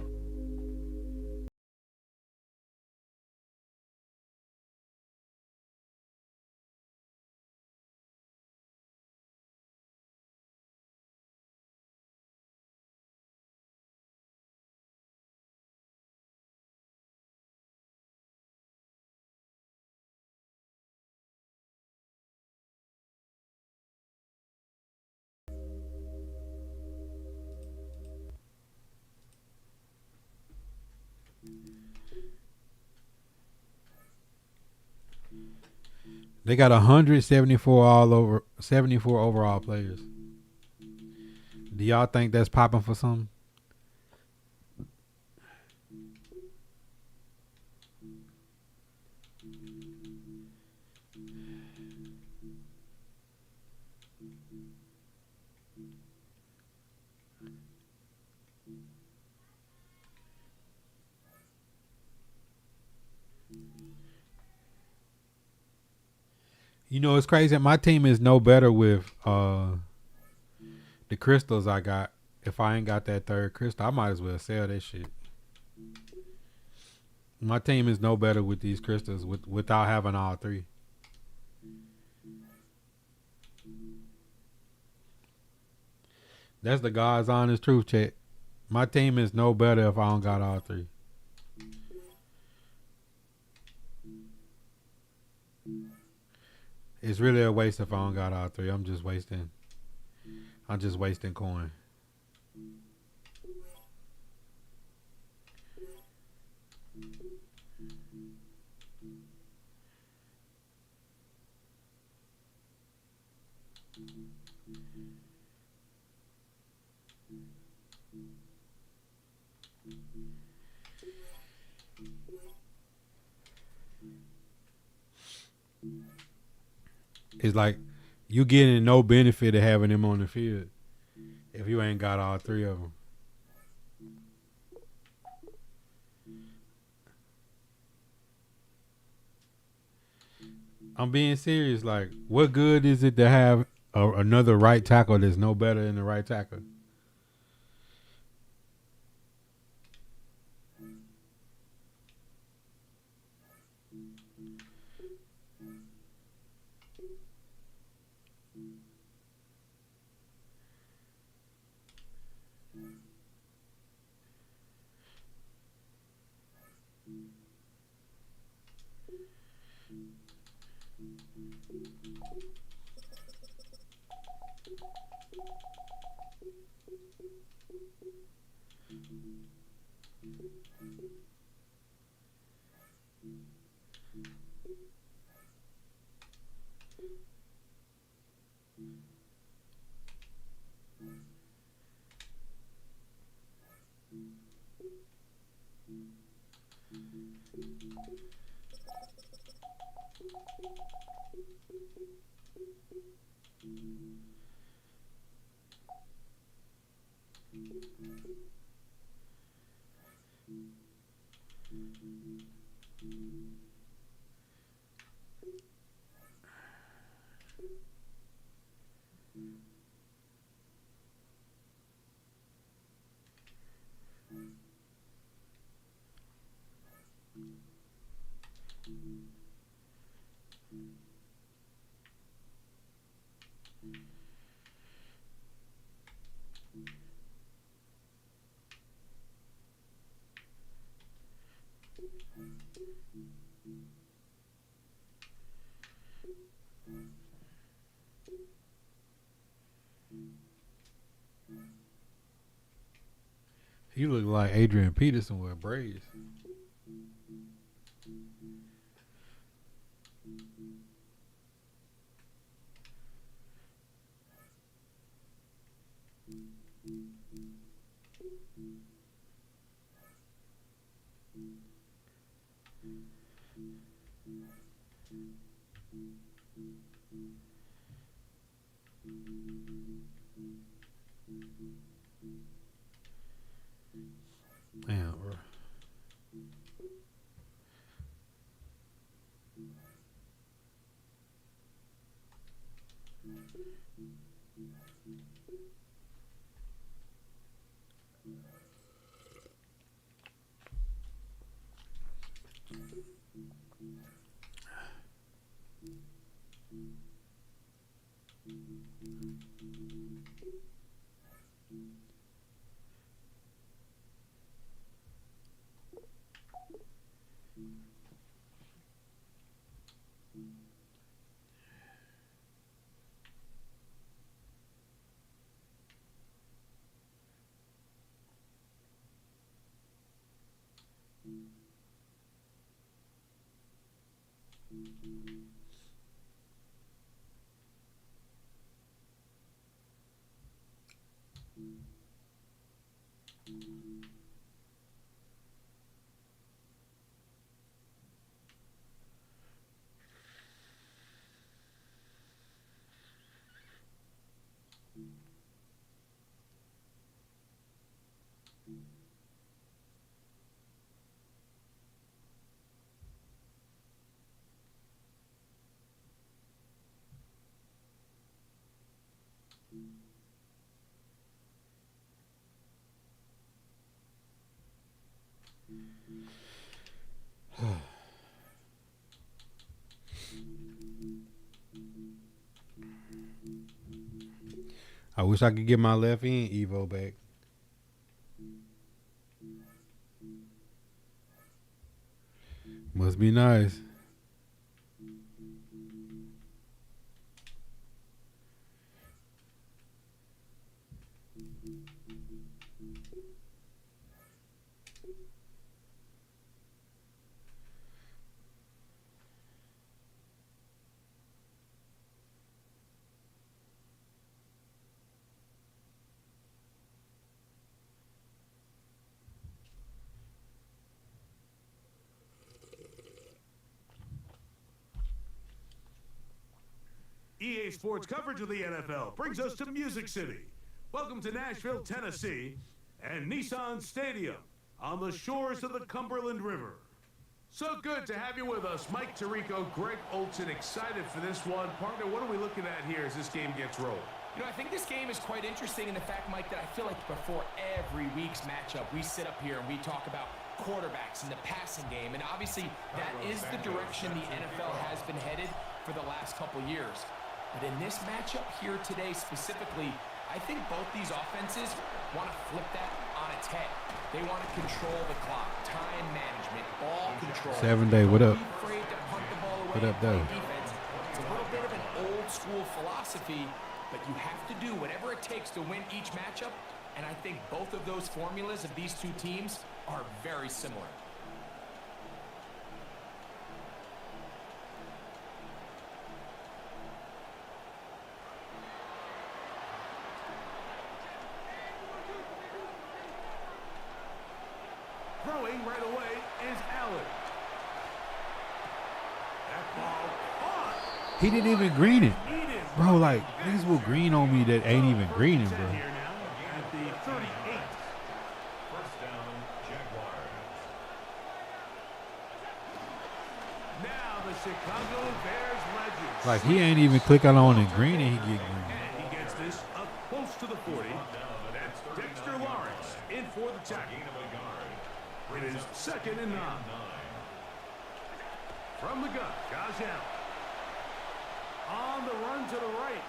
Speaker 3: They got 174 74 overall players. Do y'all think that's popping for something? You know, it's crazy. My team is no better with the crystals I got. If I ain't got that 3rd crystal, I might as well sell that shit. My team is no better with these crystals without having all 3. That's the God's honest truth, chat. My team is no better if I don't got all 3. It's really a waste if I don't got all 3. I'm just wasting coin. It's like you getting no benefit of having him on the field if you ain't got all 3 of them. I'm being serious. Like, what good is it to have another right tackle that's no better than the right tackle? He looked like Adrian Peterson with braids. Damn, bro. I wish I could get my left hand Evo back. Must be nice.
Speaker 6: EA Sports coverage of the NFL brings us to Music City. Welcome to Nashville, Tennessee, and Nissan Stadium on the shores of the Cumberland River. So good to have you with us, Mike Tirico, Greg Olson, excited for this one. Partner, what are we looking at here as this game gets rolling?
Speaker 13: You know, I think this game is quite interesting in the fact, Mike, that I feel like before every week's matchup, we sit up here and we talk about quarterbacks and the passing game, and obviously that is the direction the NFL has been headed for the last couple years. But in this matchup here today specifically, I think both these offenses want to flip that on its head. They want to control the clock, time management, ball control.
Speaker 3: 7 Day, what up?
Speaker 13: Don't be afraid to punt the ball away
Speaker 3: What up,
Speaker 13: and play
Speaker 3: though?
Speaker 13: defense. It's a little bit of an old school philosophy, but you have to do whatever it takes to win each matchup. And I think both of those formulas of these two teams are very similar.
Speaker 6: Throwing right away is Allen. That ball caught.
Speaker 3: He didn't even green it. Bro, like, niggas will green on me that ain't even greening, bro.
Speaker 6: Here now at the 38.
Speaker 14: First down, Jaguars.
Speaker 6: Now the Chicago Bears legends.
Speaker 3: Like, he ain't even clicking on and green and he get green.
Speaker 6: And he gets this up close to the 40. That's Dexter Lawrence in for the tackle. It is 2nd and 9. From the gun, Cashapp. On the run to the right.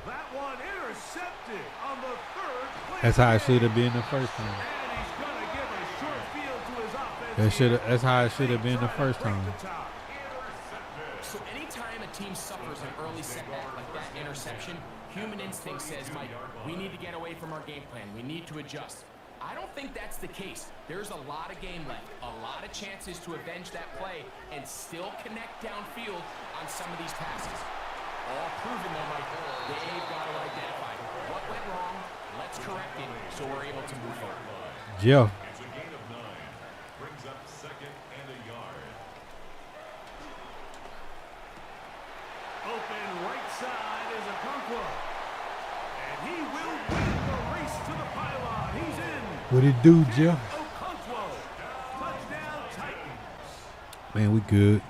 Speaker 6: That one intercepted on the 3rd play.
Speaker 3: That's how it should have been the first time.
Speaker 6: And he's going to give a short field to his offense.
Speaker 3: That's how it should have been the first time.
Speaker 13: So anytime a team suffers an early setback like that interception, human instinct says, Mike, we need to get away from our game plan. We need to adjust. I don't think that's the case. There's a lot of game left, a lot of chances to avenge that play and still connect downfield on some of these passes. All proven though, Mike, they've got to identify what went wrong, let's correct it so we're able to move forward.
Speaker 3: Jeff.
Speaker 14: It's a gain of 9. Brings up second and a yard.
Speaker 6: Open right side is a Conquo. And he will win the race to the pylon. He's in.
Speaker 3: What it do, Jeff?
Speaker 6: Touchdown Titans.
Speaker 3: Man, we good.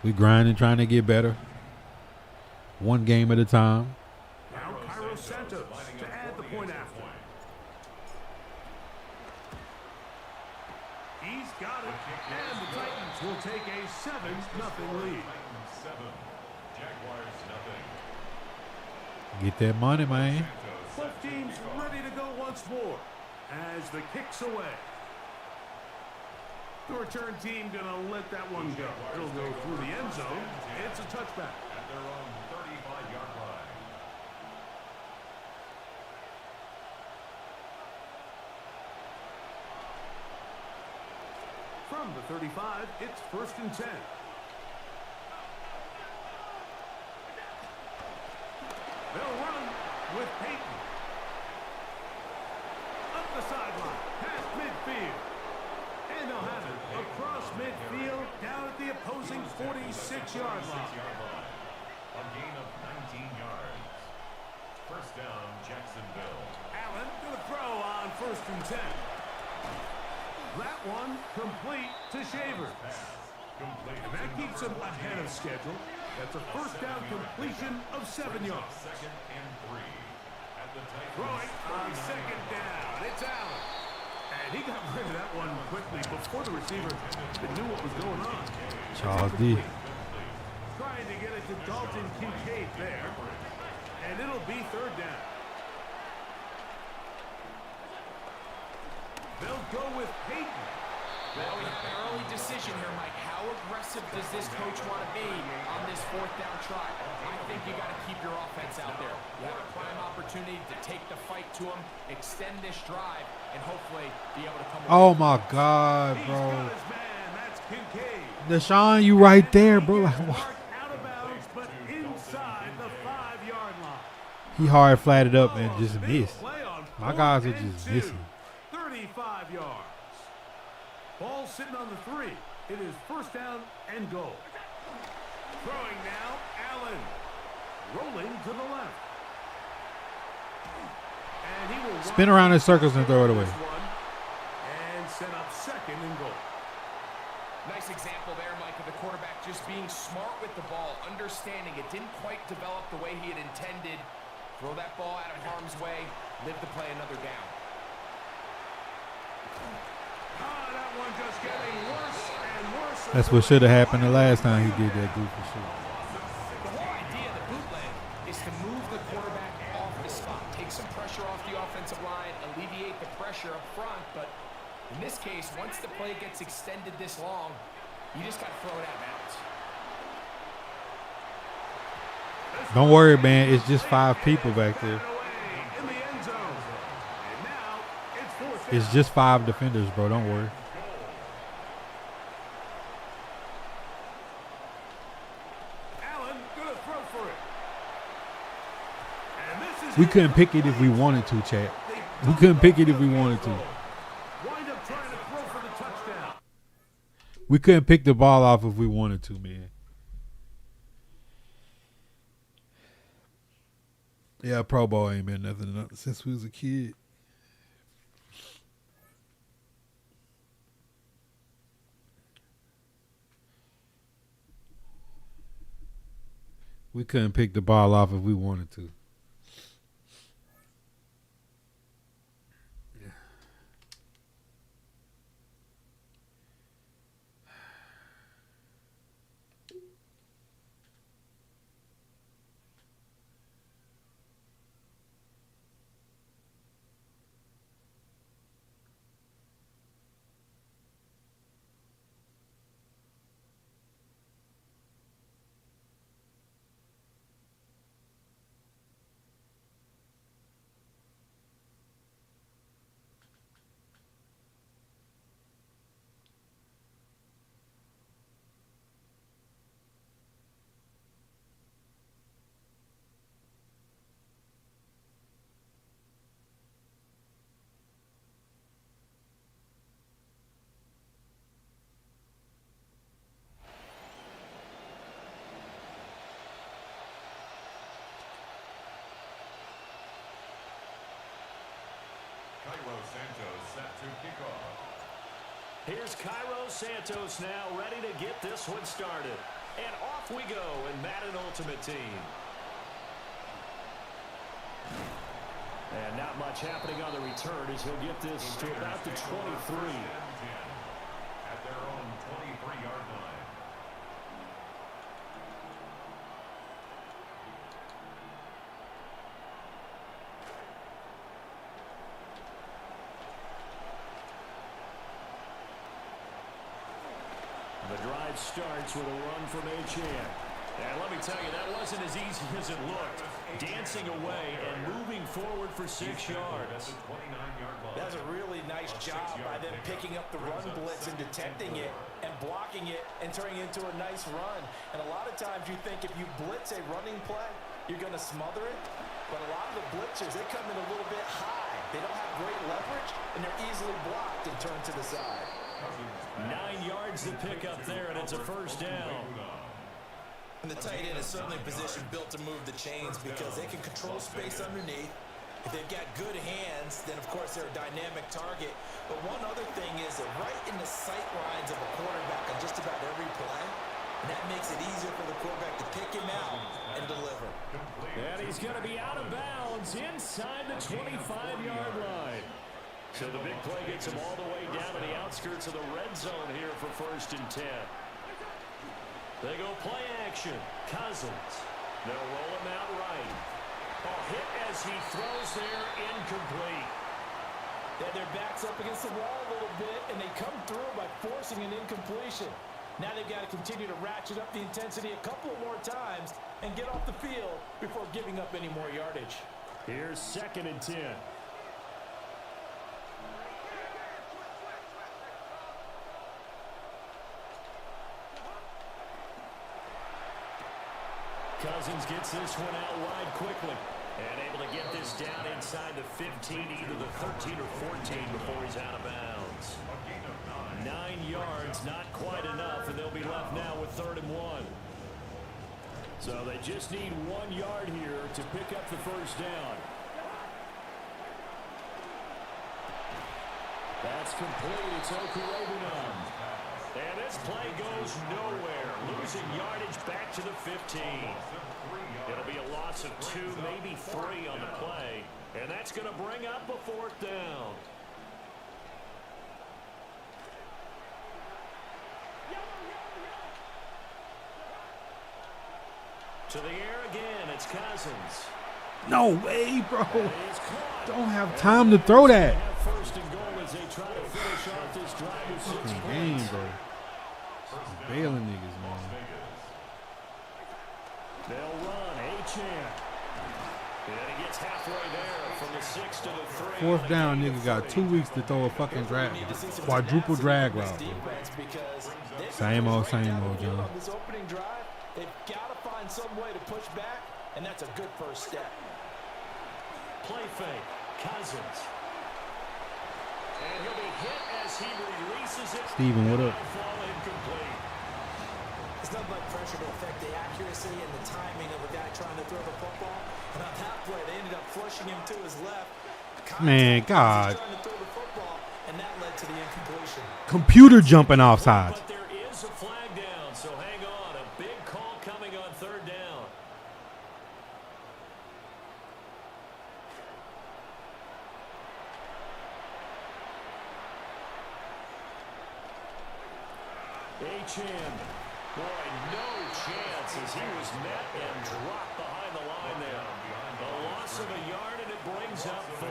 Speaker 3: We grinding, trying to get better. One game at a time.
Speaker 6: Now Cairo Santos to add the point after. He's got it. And the Titans will take a 7-0 lead.
Speaker 14: 7. Jaguars nothing.
Speaker 3: Get that money, man.
Speaker 6: Both teams ready to go once more as the kick's away. The return team gonna let that one go. It'll go through the end zone. It's a touchback.
Speaker 14: At their own 35-yard line.
Speaker 6: From the 35, it's 1st and 10. They'll run with Peyton. Up the sideline, past midfield. And they'll have it across midfield, down at the opposing 46-yard line.
Speaker 14: A gain of 19 yards. First down, Jacksonville.
Speaker 6: Allen gonna throw on 1st and 10. That one complete to Shaver. And that keeps him ahead of schedule. That's a first down completion of 7 yards.
Speaker 14: Second and 3. At the Titans.
Speaker 6: Throwing on 2nd down. It's Allen. And he got rid of that one quickly before the receiver knew what was going on.
Speaker 3: Charles D.
Speaker 6: Trying to get it to Dalton Kincaid there. And it'll be 3rd down. They'll go with Peyton.
Speaker 13: Well, we have an early decision here, Mike. How aggressive does this coach want to be on this 4th down try? I think you got to keep your offense out there. You have a prime opportunity to take the fight to him, extend this drive, and hopefully be able to come away.
Speaker 3: Oh, my God, bro.
Speaker 6: His man, that's Kincaid.
Speaker 3: Deshaun, you right there, bro. Like,
Speaker 6: Out of bounds, but inside the 5-yard line.
Speaker 3: he hard flatted up and just missed. My guys are just missing.
Speaker 6: 35 yards. Ball sitting on the 3. It is 1st down and goal. Throwing now, Allen. Rolling to the left. And he will
Speaker 3: spin around in circles and throw it away.
Speaker 6: And set up 2nd and goal.
Speaker 13: Nice example there, Mike, of the quarterback just being smart with the ball, understanding it didn't quite develop the way he had intended. Throw that ball out of harm's way, live to play another down.
Speaker 6: That one just getting worse and worse.
Speaker 3: That's what should have happened the last time he did that goofy shit.
Speaker 13: The whole idea of the bootleg is to move the quarterback off the spot, take some pressure off the offensive line, alleviate the pressure up front. But in this case, once the play gets extended this long, you just got to throw it out of bounds.
Speaker 3: Don't worry, man. It's just 5 people back there. It's just 5 defenders, bro. Don't worry. We couldn't pick it if we wanted to, chat. We couldn't pick it if we wanted to. We couldn't pick the ball off if we wanted to, man. Yeah, Pro Bowl ain't been nothing since we was a kid. We couldn't pick the ball off if we wanted to.
Speaker 10: Here's Cairo Santos now ready to get this one started. And off we go in Madden Ultimate Team. And not much happening on the return as he'll get this to about the 23.
Speaker 14: At their own 23-yard line.
Speaker 10: The drive starts with a run from Achan. And let me tell you, that wasn't as easy as it looked. Dancing away and moving forward for 6 yards.
Speaker 11: That's a really nice job by them picking up the run blitz and detecting it and blocking it and turning it into a nice run. And a lot of times you think if you blitz a running play, you're going to smother it. But a lot of the blitzers, they come in a little bit high. They don't have great leverage, and they're easily blocked and turned to the side.
Speaker 10: 9 yards to pick up there, and it's a first down.
Speaker 11: And the tight end is certainly a position built to move the chains because they can control space underneath. If they've got good hands, then of course they're a dynamic target. But one other thing is they're right in the sight lines of a quarterback on just about every play. And that makes it easier for the quarterback to pick him out and deliver.
Speaker 10: And he's going to be out of bounds inside the 25-yard line. So the big play gets him all the way down to the outskirts of the red zone here for 1st and 10. They go play action. Cousins. They'll roll him out right. A hit as he throws there, incomplete.
Speaker 11: Yeah, their back's up against the wall a little bit, and they come through by forcing an incompletion. Now they've got to continue to ratchet up the intensity a couple more times and get off the field before giving up any more yardage.
Speaker 10: Here's 2nd and 10. Cousins gets this one out wide quickly and able to get this down inside the 15, either the 13 or 14 before he's out of bounds. 9 yards, not quite enough, and they'll be left now with 3rd and 1. So they just need 1 yard here to pick up the first down. That's complete. It's Okurebunom. And this play goes nowhere. Losing yardage back to the 15. It'll be a loss of 2, maybe 3 on the play. And that's going to bring up a 4th down. To the air again, it's Cousins.
Speaker 3: No way, bro. Don't have time to throw that.
Speaker 10: First and goal as they try to finish off this drive with 6
Speaker 3: Fucking game,
Speaker 10: points.
Speaker 3: bro. Bailing niggas, man.
Speaker 10: They'll run. Achan. And he gets halfway there from the 6 to the 3.
Speaker 3: 4th down, nigga got 2 weeks to throw a fucking quadruple drag route, bro. Same old, John.
Speaker 11: This opening drive, they've got to find some way to push back, and that's a good first step.
Speaker 10: Play fake. Cousins. And he'll be hit as he releases it.
Speaker 3: Steven, what up?
Speaker 10: Fall incomplete.
Speaker 11: It's nothing like pressure to affect the accuracy and the timing of a guy trying to throw the football. And on that play, they ended up flushing him to his left.
Speaker 3: Man, God.
Speaker 11: Trying to throw the football, and that led to the incompletion.
Speaker 3: Computer jumping offside.
Speaker 10: But there is a flag down, so hang on. A big call coming on 3rd down. Achan. Boy, no chance as he was met and dropped behind the line there. A loss of a yard, and it brings up 4.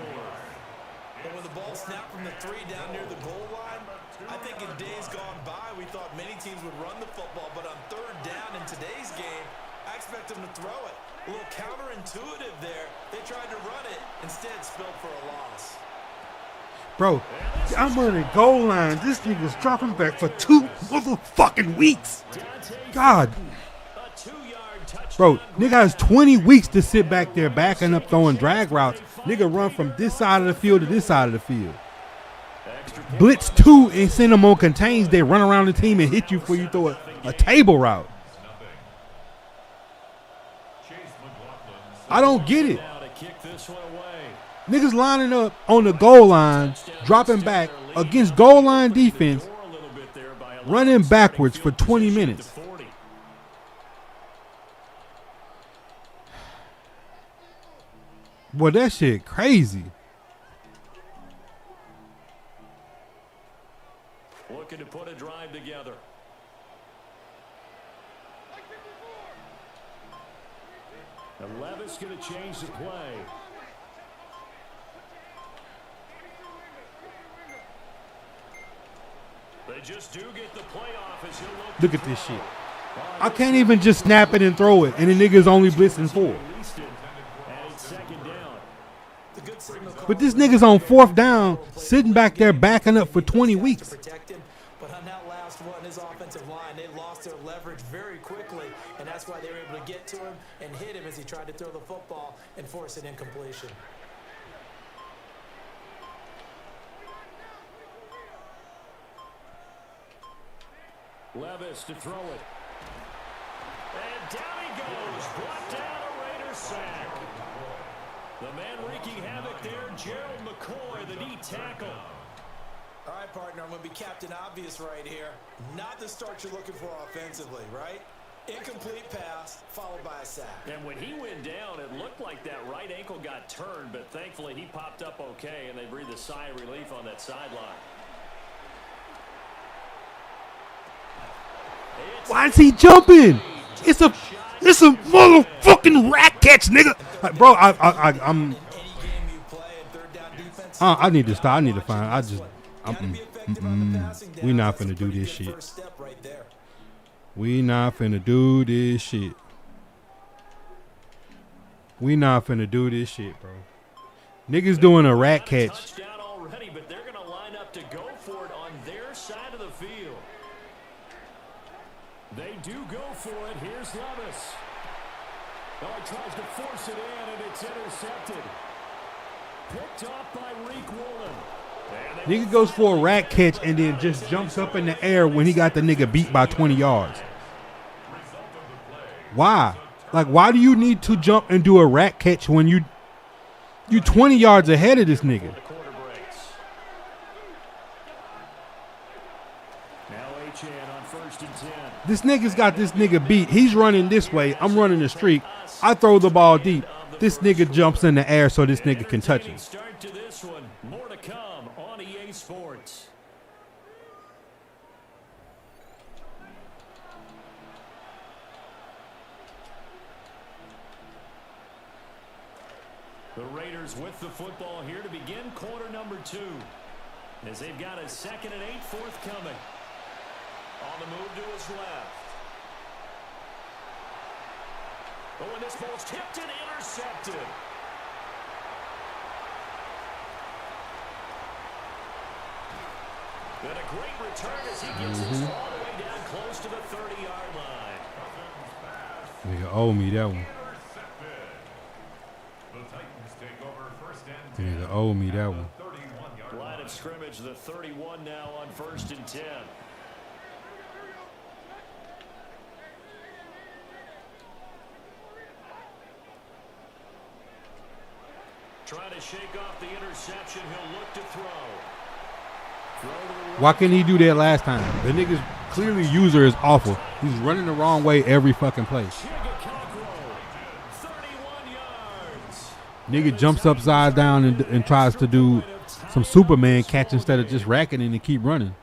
Speaker 11: And when the ball snapped from the 3 down near the goal line, I think in days gone by, we thought many teams would run the football, but on 3rd down in today's game, I expect them to throw it. A little counterintuitive there. They tried to run it, instead spilled for a loss.
Speaker 3: Bro, I'm running goal line. This nigga's dropping back for 2 motherfucking weeks. God. Bro, nigga has 20 weeks to sit back there backing up throwing drag routes. Nigga run from this side of the field to this side of the field. Blitz 2 and send them on contains. They run around the team and hit you before you throw a table route. I don't get it. Niggas lining up on the goal line, dropping back against goal line defense, running backwards for 20 minutes. Boy, that shit crazy.
Speaker 10: Looking to put a drive together. And Levis going to change the play. They just do get the playoff as he'll
Speaker 3: Look at this shit. I can't even just snap it and throw it, and the nigga's only blitzing 4. But this nigga's on 4th down, sitting back there backing up for 20 weeks.
Speaker 11: But on that last one, his offensive line, they lost their leverage very quickly, and that's why they were able to get to him and hit him as he tried to throw the football and force an incompletion.
Speaker 10: Levis to throw it. And down he goes. Brought down a Raider sack. The man wreaking havoc there, Gerald McCoy, the D tackle.
Speaker 11: All right, partner, I'm going to be Captain Obvious right here. Not the start you're looking for offensively, right? Incomplete pass, followed by a sack.
Speaker 10: And when he went down, it looked like that right ankle got turned, but thankfully he popped up okay, and they breathed a sigh of relief on that sideline.
Speaker 3: Why is he jumping? It's a motherfucking rat catch, nigga. Like, bro, I need to stop. I need to find. We not finna do this shit. We not finna do this shit. We not finna do this shit, bro. Niggas doing a rat catch.
Speaker 10: Touchdown already, but they're gonna line up to go for it on their side of the field. They do go for it. Here's Levis. Oh, he tries to force it in, and it's intercepted. Picked off by Reek Woolen.
Speaker 3: Nigga goes for a rat catch and then just jumps up in the air when he got the nigga beat by 20 yards. Why? Like, why do you need to jump and do a rat catch when you 20 yards ahead of this nigga? This nigga's got this nigga beat. He's running this way. I'm running the streak. I throw the ball deep. This nigga jumps in the air so this nigga can touch him.
Speaker 10: Start to this one. More to come on EA Sports. The Raiders with the football here to begin quarter number 2. As they've got a 2nd and 8 forthcoming. On the move to his left. Oh, and this ball's tipped and intercepted. And a great return as he gets this all the way down close to the 30-yard line.
Speaker 3: Nigga owe me that one. Nigga owe me that one.
Speaker 10: Line of scrimmage, the 31 now on 1st and 10. Trying to shake off the interception. He'll look to throw.
Speaker 3: Why couldn't he do that last time? The nigga's clearly user is awful. He's running the wrong way every fucking play. Nigga jumps upside down and tries to do some Superman catch instead of just racketing and keep running.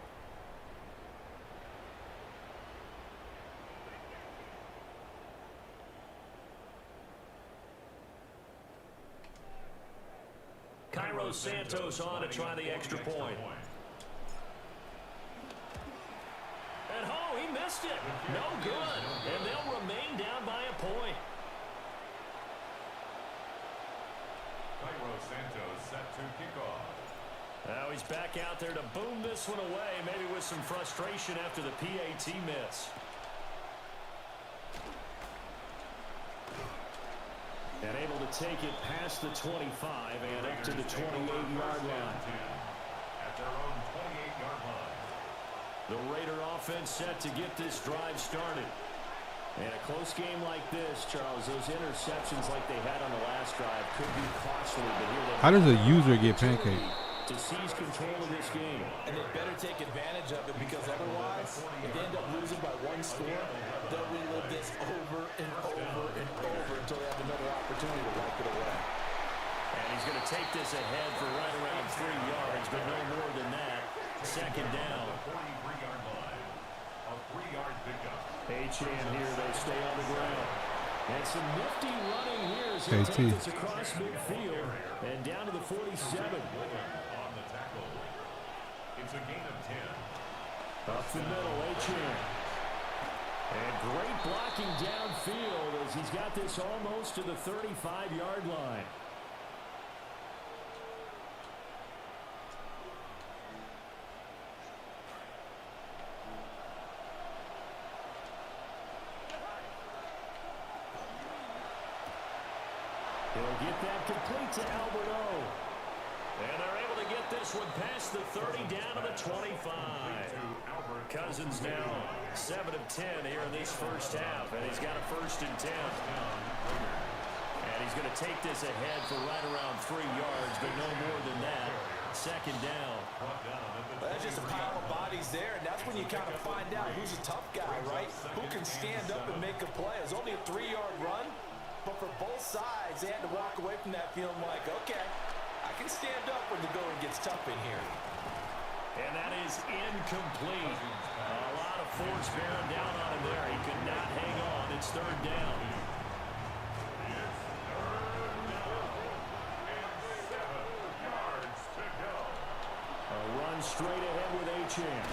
Speaker 10: Santos on to try the extra point. And he missed it. No good. And they'll remain down by a point.
Speaker 14: Santos set to kick off.
Speaker 10: Now he's back out there to boom this one away, maybe with some frustration after the PAT miss. And able to take it past the 25 and up to the 28-yard line.
Speaker 14: At their own 28-yard line.
Speaker 10: The Raider offense set to get this drive started. And a close game like this, Charles, those interceptions like they had on the last drive could be costly. But here
Speaker 3: how does a user get pancaked?
Speaker 10: to seize control of this game.
Speaker 11: And they better take advantage of it, because otherwise, if they end up losing by one score, they'll relive this over and over and over until they have another opportunity to wipe it away.
Speaker 10: And he's going to take this ahead for right around 3 yards, but no more than that. Second down. Achane here, they stay on the ground. And some nifty running here as he takes this across midfield and down to the 47.
Speaker 14: On the tackle. It's a gain of 10.
Speaker 10: Up the middle, Achane. And great blocking downfield as he's got this almost to the 35-yard line. He'll get that complete to Alberto. And they're able to get this one past the 30 down to the 25. Cousins now 7 of 10 here in this first half, and he's got a 1st and 10. And he's going to take this ahead for right around 3 yards, but no more than that. Second down.
Speaker 11: Well, that's just a pile of bodies there, and that's when you kind of find out who's a tough guy, right? Who can stand up and make a play. It was only a 3-yard run, but for both sides, they had to walk away from that feeling like, okay, I can stand up when the going gets tough in here.
Speaker 10: And that is incomplete. A lot of force bearing down on him there. He could not hang on. It's 3rd down. A run straight ahead with Achane.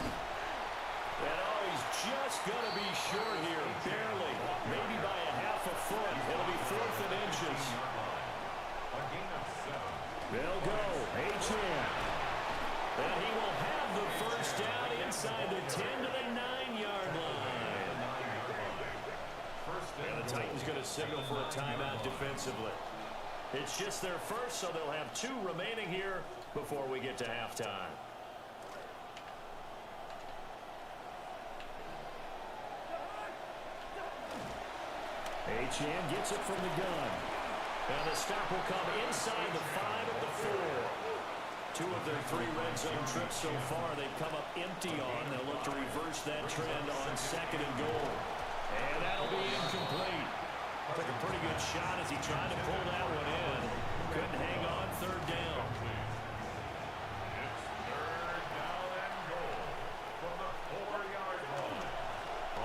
Speaker 10: And he's just going to be short here, barely. Maybe by a half a foot. It'll be 4th and inches. They'll go. Achane. And he will have the 1st down inside the 10 to the 9-yard line. And the Titans going to signal for a timeout defensively. It's just their first, so they'll have 2 remaining here before we get to halftime. Achane gets it from the gun. And the stop will come inside the 5 at the 4. 2 of their 3 red zone trips so far they've come up empty on. They'll look to reverse that trend on 2nd and goal. And that'll be incomplete. Took a pretty good shot as he tried to pull that one in. Couldn't hang on. 3rd down.
Speaker 14: It's 3rd down and goal from the 4-yard line.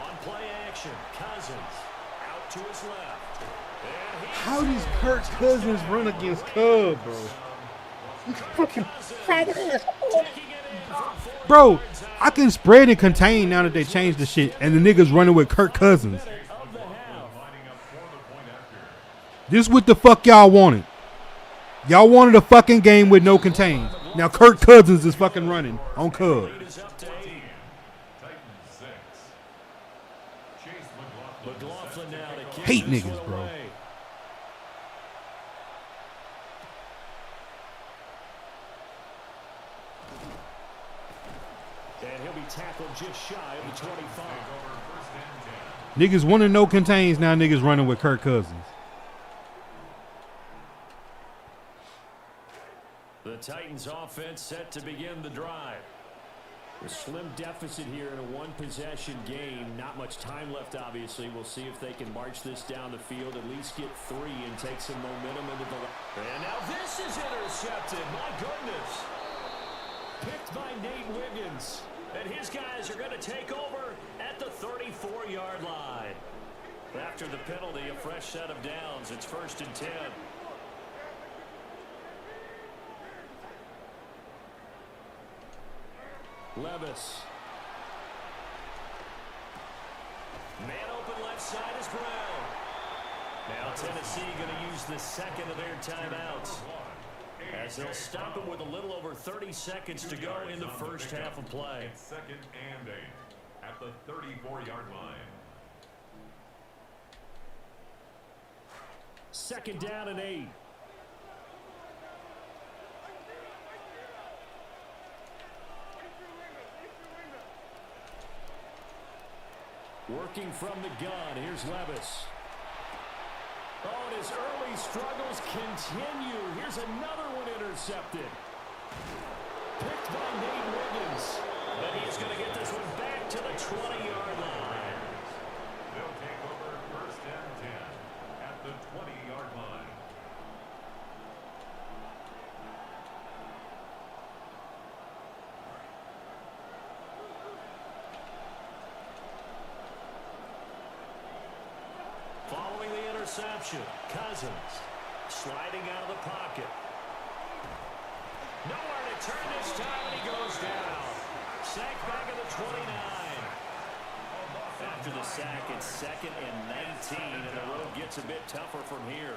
Speaker 10: On play action, Cousins out to his left.
Speaker 3: How does Kirk Cousins run against Cub, bro? You fucking fat ass. Bro, I can spread and contain now that they changed the shit, and the niggas running with Kirk Cousins. This what the fuck y'all wanted. Y'all wanted a fucking game with no contain. Now Kirk Cousins is fucking running on Cub. Hate niggas, bro.
Speaker 10: And he'll be tackled just shy of the 25.
Speaker 3: Niggas want to no contains, now niggas running with Kirk Cousins.
Speaker 10: The Titans offense set to begin the drive. A slim deficit here in a 1-possession game. Not much time left, obviously. We'll see if they can march this down the field, at least get 3 and take some momentum into the... And now this is intercepted. My goodness. Picked by Nate Wiggins. And his guys are going to take over at the 34-yard line. After the penalty, a fresh set of downs. It's 1st and 10. Levis. Man open left side is Brown. Now Tennessee going to use the 2nd of their timeouts, as they'll stop him with a little over 30 seconds to go in the first half of play.
Speaker 14: 2nd and 8 at the 34-yard line.
Speaker 10: 2nd down and 8. Working from the gun, here's Levis. Oh, and his early struggles continue. Here's another one intercepted. Picked by Nate Wiggins. But he's going to get this one back to the 20-yard line.
Speaker 14: They'll take over 1st and 10 at the 20-yard line.
Speaker 10: Following the interception, Cousins sliding out of the pocket. Nowhere to turn this time, and he goes down. Sack back at the 29. After the sack, it's 2nd and 19, and the road gets a bit tougher from here.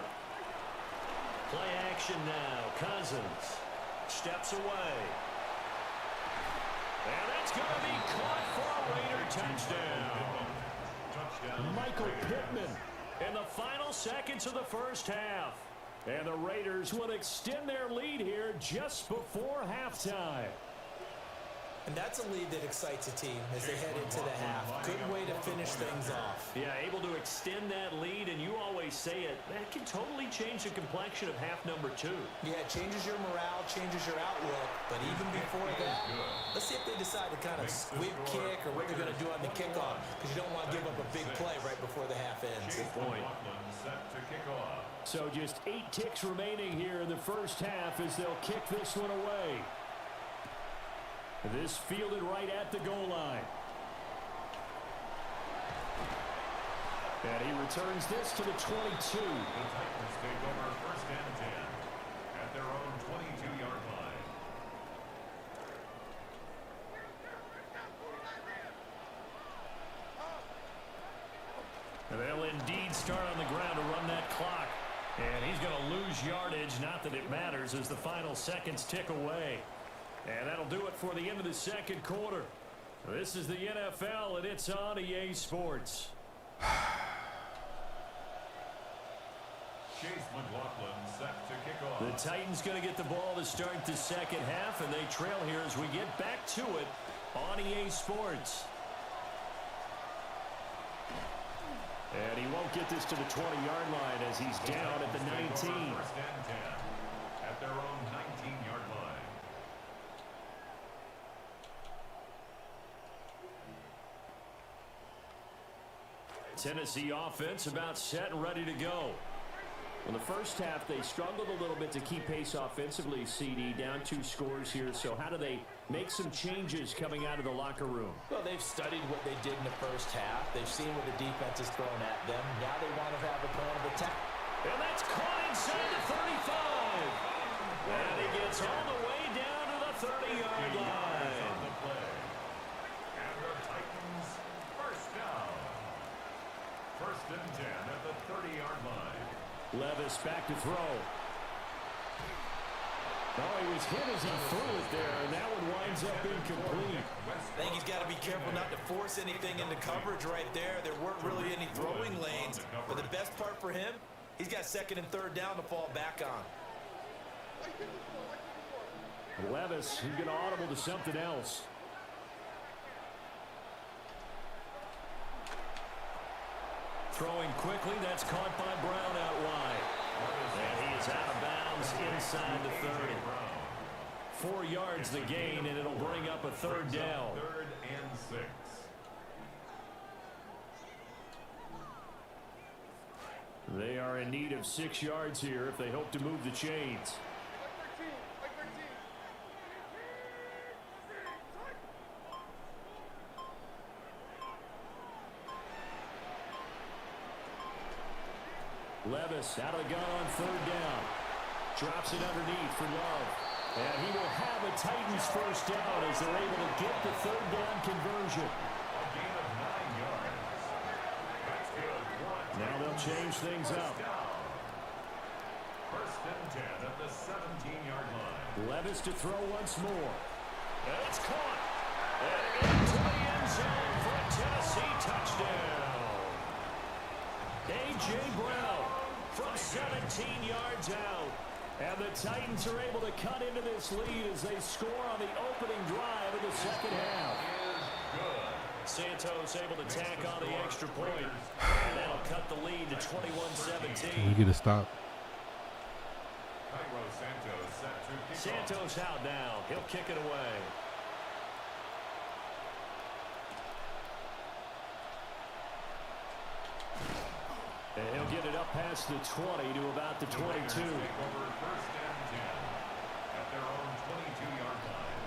Speaker 10: Play action now. Cousins steps away. And that's going to be caught for a Raider touchdown. Michael Pittman in the final seconds of the first half. And the Raiders will extend their lead here just before halftime.
Speaker 11: And that's a lead that excites a team as they head into the half. Good way to finish things off.
Speaker 10: Yeah, able to extend that lead, and you always say it, that can totally change the complexion of half number 2.
Speaker 11: Yeah, it changes your morale, changes your outlook, but even before that, let's see if they decide to kind of squib kick or what they're going to do on the kickoff, because you don't want to give up a big play right before the half ends.
Speaker 10: Good point. So just 8 ticks remaining here in the first half as they'll kick this one away. This fielded right at the goal line. And he returns this to the 22.
Speaker 14: The Titans take over 1st and 10 at their own 22-yard line.
Speaker 10: And they'll indeed start on the ground to run that clock. And he's going to lose yardage, not that it matters, as the final seconds tick away. And that'll do it for the end of the second quarter. This is the NFL, and it's on EA Sports.
Speaker 14: Chase McLaughlin set to kick off.
Speaker 10: The Titans going to get the ball to start the second half, and they trail here as we get back to it on EA Sports. And he won't get this to the 20-yard line as he's down at the 19.
Speaker 14: 1st and 10 at their own 19-yard line.
Speaker 10: Tennessee offense about set and ready to go. In the first half, they struggled a little bit to keep pace offensively, CD, down 2 scores here. So how do they make some changes coming out of the locker room?
Speaker 11: Well, they've studied what they did in the first half. They've seen what the defense has thrown at them. Now they want to have a plan of attack.
Speaker 10: And that's caught inside the 35. And he gets all the way down to the 30-yard line.
Speaker 14: On the play. And the Titans first down. 1st and 10 at the 30-yard line.
Speaker 10: Levis back to throw. Oh, he was hit as he threw it there, and that one winds up incomplete.
Speaker 11: I think he's got to be careful not to force anything into coverage right there. There weren't really any throwing lanes, but the best part for him, he's got 2nd and 3rd down to fall back on.
Speaker 10: Levis, he's going to audible to something else. Throwing quickly, that's caught by Brown out wide. And he is out of bounds inside the 30. 4 yards the gain, and it'll bring up a 3rd down.
Speaker 14: 3rd and 6.
Speaker 10: They are in need of 6 yards here if they hope to move the chains. Levis out of the gun on 3rd down. Drops it underneath for Love. And he will have a Titans first down as they're able to get the 3rd down conversion.
Speaker 14: A gain of 9 yards. That's good.
Speaker 10: Now they'll change things up.
Speaker 14: 1st and 10 at the 17-yard line.
Speaker 10: Levis to throw once more. And it's caught. And into the end zone for a Tennessee touchdown. A.J. Brown from 17 yards out. And the Titans are able to cut into this lead as they score on the opening drive of the second half. Santos able to tack on the extra point. And that'll cut the lead to 21-17.
Speaker 3: Can we get a stop?
Speaker 14: Cairo Santos set
Speaker 10: Santos out now. He'll kick it away. And he'll get it up past the 20 to about the 22.
Speaker 14: Over first and 10 at their own 22-yard line.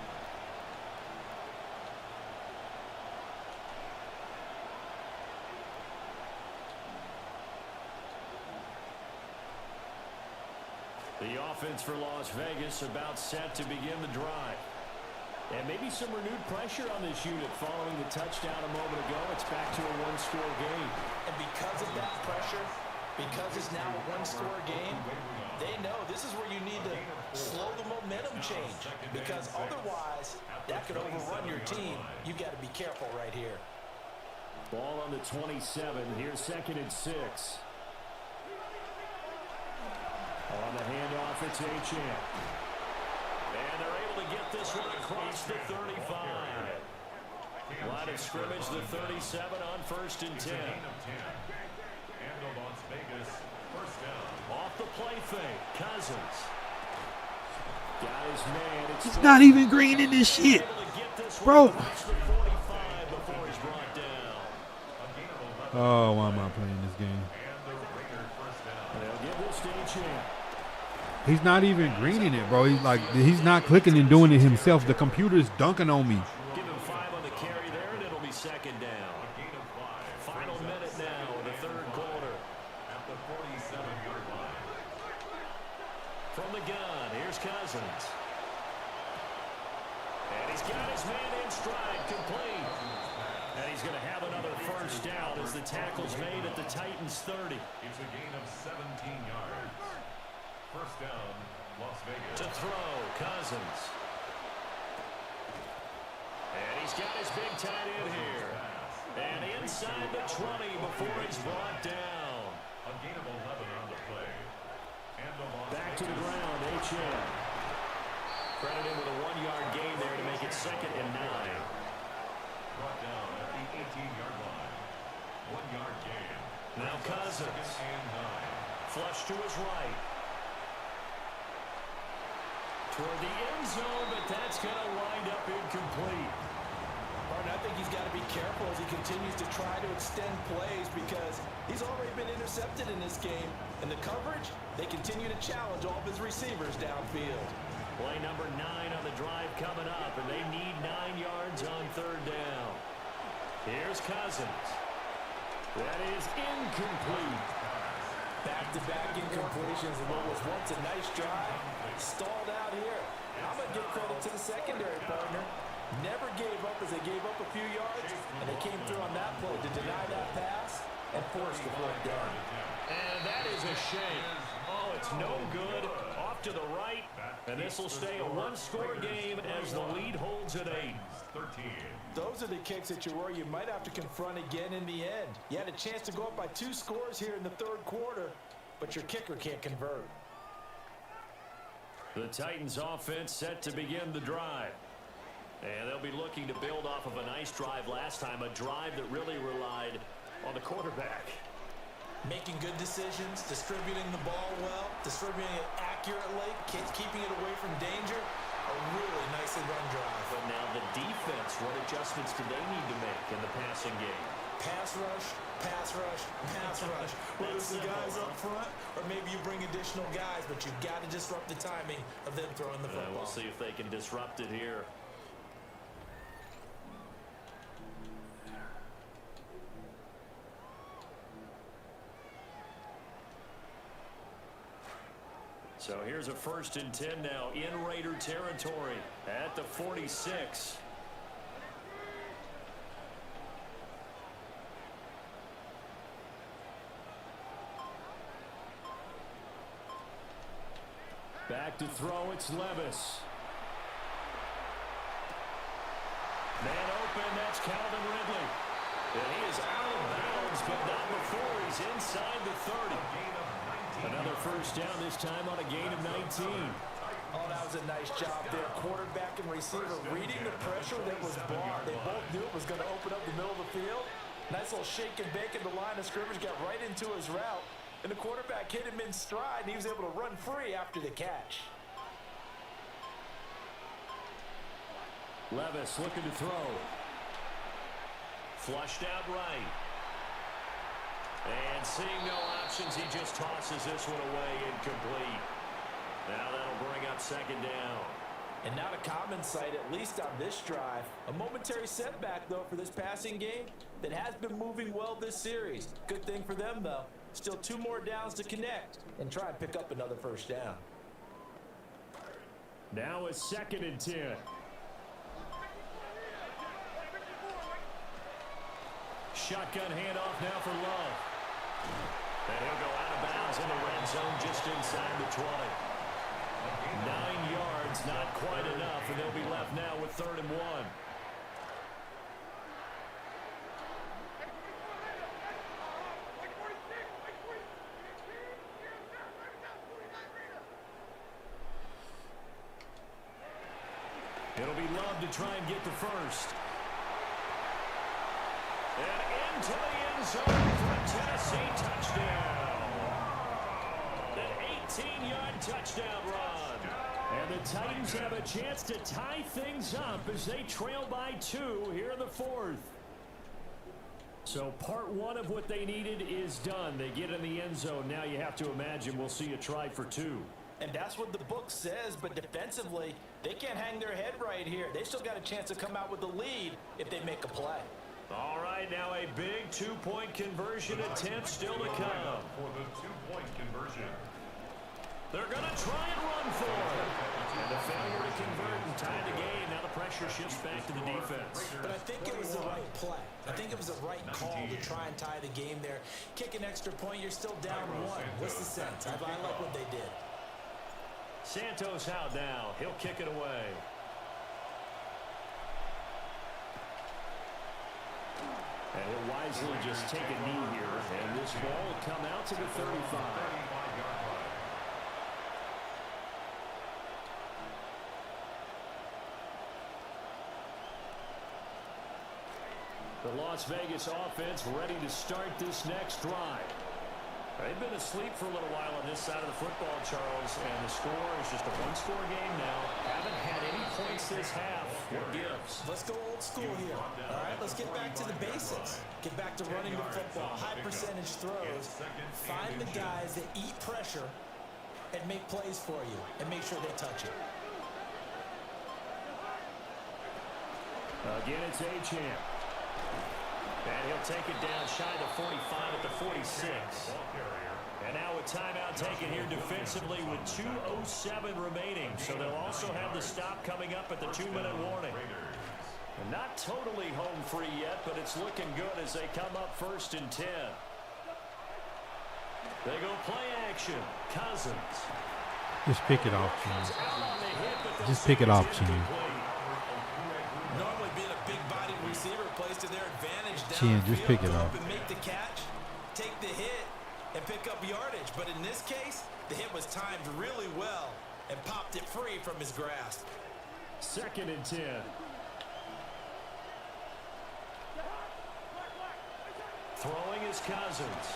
Speaker 10: The offense for Las Vegas about set to begin the drive. And maybe some renewed pressure on this unit following the touchdown a moment ago. It's back to a one-score game.
Speaker 11: And because of that pressure, because it's now a one-score game, they know this is where you need to slow the momentum change. Because otherwise, that could overrun your team. You've got to be careful right here.
Speaker 10: Ball on the 27. Here's 2nd and 6. On the handoff, it's Achane. And they're able to get this one across the 35. Line of scrimmage, the 37 on 1st and 10.
Speaker 14: And the Las Vegas first down.
Speaker 10: Off the play fake, Cousins. Got his man.
Speaker 3: He's not even green in this shit. Bro. Oh, why am I playing this game?
Speaker 10: They'll give this to Achane.
Speaker 3: He's not even greening it, bro. He's not clicking and doing it himself. The computer's dunking on me.
Speaker 10: Give him 5 on the carry there, and it'll be 2nd down. Final minute now in the 3rd quarter.
Speaker 14: At the 47-yard line.
Speaker 10: From the gun, here's Cousins. And he's got his man in stride, complete. And he's going to have another first down as the tackle's made at the Titans 30.
Speaker 14: It's a gain of 17 yards. First down, Las Vegas.
Speaker 10: To throw, Cousins. And he's got his big tight end here. And inside the 20 before he's brought down.
Speaker 14: A gain of 11 on the play. And the Las
Speaker 10: Back to the ground, Achane. Credited with a 1-yard gain there to make it 2nd and 9.
Speaker 14: Brought down at the 18-yard line. 1-yard gain.
Speaker 10: Now Cousins.
Speaker 14: And 9.
Speaker 10: Flush to his right. Toward the end zone, but that's going to wind up incomplete.
Speaker 11: Martin, I think he's got to be careful as he continues to try to extend plays because he's already been intercepted in this game. And the coverage, they continue to challenge all of his receivers downfield.
Speaker 10: Play number 9 on the drive coming up, and they need 9 yards on 3rd down. Here's Cousins. That is incomplete.
Speaker 11: Back-to-back incompletions of what was once a nice drive. Stalled out here. I'm going to give credit to the secondary partner. Never gave up as they gave up a few yards, and they came through on that play to deny that pass and force the 4th down.
Speaker 10: And that is a shame. Oh, it's no good. Off to the right, and this will stay a one-score game as the lead holds at 8.
Speaker 14: 13.
Speaker 11: Those are the kicks that you worry you might have to confront again in the end. You had a chance to go up by 2 scores here in the 3rd quarter, but your kicker can't convert.
Speaker 10: The Titans offense set to begin the drive. And they'll be looking to build off of a nice drive last time, a drive that really relied on the quarterback.
Speaker 11: Making good decisions, distributing the ball well, distributing it accurately, keeping it away from danger. A really nicely run drive.
Speaker 10: But now the defense, what adjustments do they need to make in the passing game?
Speaker 11: Pass rush, pass rush, pass rush. Whether it's the guys up front or maybe you bring additional guys, but you've got to disrupt the timing of them throwing the football.
Speaker 10: We'll see if they can disrupt it here. So here's a 1st and 10 now in Raider territory at the 46. Back to throw, it's Levis. Man open, that's Calvin Ridley. And he is out of bounds, but not before he's inside the 30. Another first down, this time on a gain of 19.
Speaker 11: Oh, that was a nice job there. Quarterback and receiver reading the pressure that was brought. They both knew it was going to open up the middle of the field. Nice little shake and bake at the line of scrimmage, got right into his route. And the quarterback hit him in stride, and he was able to run free after the catch.
Speaker 10: Levis looking to throw. Flushed out right. And seeing no options, he just tosses this one away incomplete. Now that'll bring up second down.
Speaker 11: And not a common sight, at least on this drive. A momentary setback, though, for this passing game that has been moving well this series. Good thing for them, though. Still 2 more downs to connect and try and pick up another first down.
Speaker 10: Now it's 2nd and 10. Shotgun handoff now for Love. And he'll go out of bounds in the red zone just inside the 20. 9 yards, not quite enough, and they'll be left now with 3rd and 1. It'll be Love to try and get the first. And into the end zone for a Tennessee touchdown. An 18-yard touchdown run. And the Titans have a chance to tie things up as they trail by 2 here in the 4th. So part 1 of what they needed is done. They get in the end zone. Now you have to imagine we'll see a try for 2.
Speaker 11: And that's what the book says, but defensively, they can't hang their head right here. They still got a chance to come out with the lead if they make a play.
Speaker 10: All right, now a big 2-point conversion attempt still to come.
Speaker 14: For the 2-point conversion.
Speaker 10: They're going to try and run for it. And the failure to convert and tie the game. Now the pressure shifts back to the defense.
Speaker 11: But I think it was the right play. I think it was the right call to try and tie the game there. Kick an extra point, you're still down 1. What's the sense? I like what they did.
Speaker 10: Santos out now. He'll kick it away. And he'll wisely just take a knee here. And this ball will come out to the 35. The Las Vegas offense ready to start this next drive. They've been asleep for a little while on this side of the football, Charles, and the score is just a 1-score game now. Haven't had any points this half. What gives?
Speaker 11: Let's go old school here. All right, let's get back to the basics. Get back to running the football, high percentage throws. Find the guys that eat pressure and make plays for you and make sure they touch it.
Speaker 10: Again, it's Achamp. And he'll take it down shy of the 45 at the 46. And now a timeout taken here defensively with 2:07 remaining. So they'll also have the stop coming up at the 2-minute warning. And not totally home free yet, but it's looking good as they come up 1st and 10. They go play action. Cousins.
Speaker 3: Just pick it off, Gene. Just pick it off, Gene.
Speaker 11: Normally being a big-bodied receiver plays to their advantage.
Speaker 3: Gene, just pick it off.
Speaker 11: And make the catch, take the hit, and pick up yardage. But in this case, the hit was timed really well and popped it free from his grasp.
Speaker 10: 2nd and 10. Throwing is Cousins.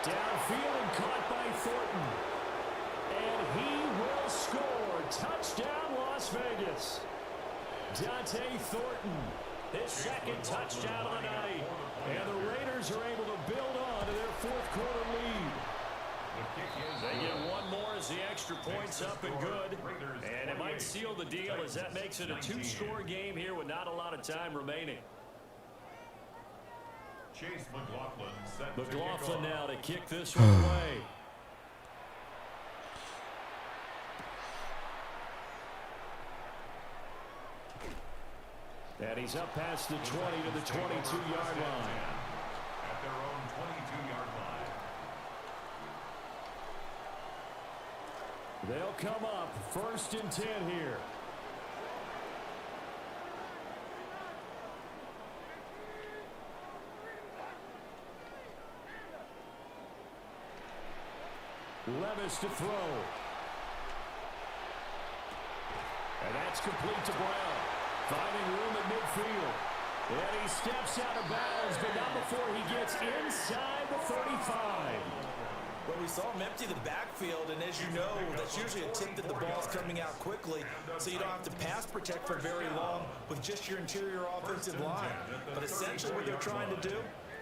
Speaker 10: Downfield and caught by Thornton. And he will score. Touchdown, Las Vegas. Dante Thornton, his 2nd touchdown of the night. And the Raiders are able to build on to their 4th quarter lead. They get 1 more as the extra point's up and good. And it might seal the deal as that makes it a 2-score game here with not a lot of time remaining.
Speaker 14: Chase McLaughlin set
Speaker 10: McLaughlin now to kick this one away. And he's up past the 20 to the 22-yard line.
Speaker 14: At their own 22-yard line.
Speaker 10: They'll come up 1st and 10 here. Levis to throw. And that's complete to Brown. Finding room at midfield. And he steps out of bounds, but not before he gets inside the 35.
Speaker 11: Well, we saw him empty the backfield, and as you know, that's usually a tip that the ball's coming out quickly, so you don't have to pass protect for very long with just your interior offensive line. But essentially what they're trying to do,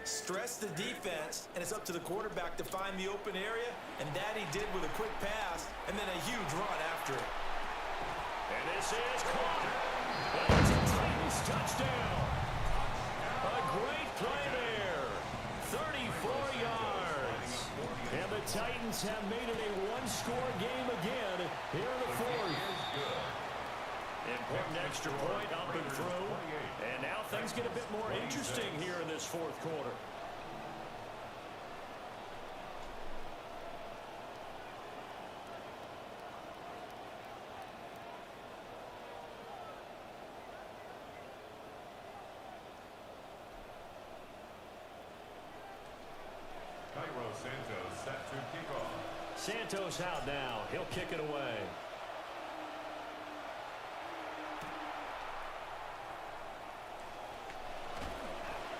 Speaker 11: stress the defense, and it's up to the quarterback to find the open area, and that he did with a quick pass and then a huge run after it.
Speaker 10: And this is caught. It's a Titans touchdown. A great play there. 34 yards. And the Titans have made it a one-score game again here in the fourth. Important extra point up and through. And now things get a bit more interesting here in this fourth quarter.
Speaker 14: Santos set to kick off.
Speaker 10: Santos out now. He'll kick it away.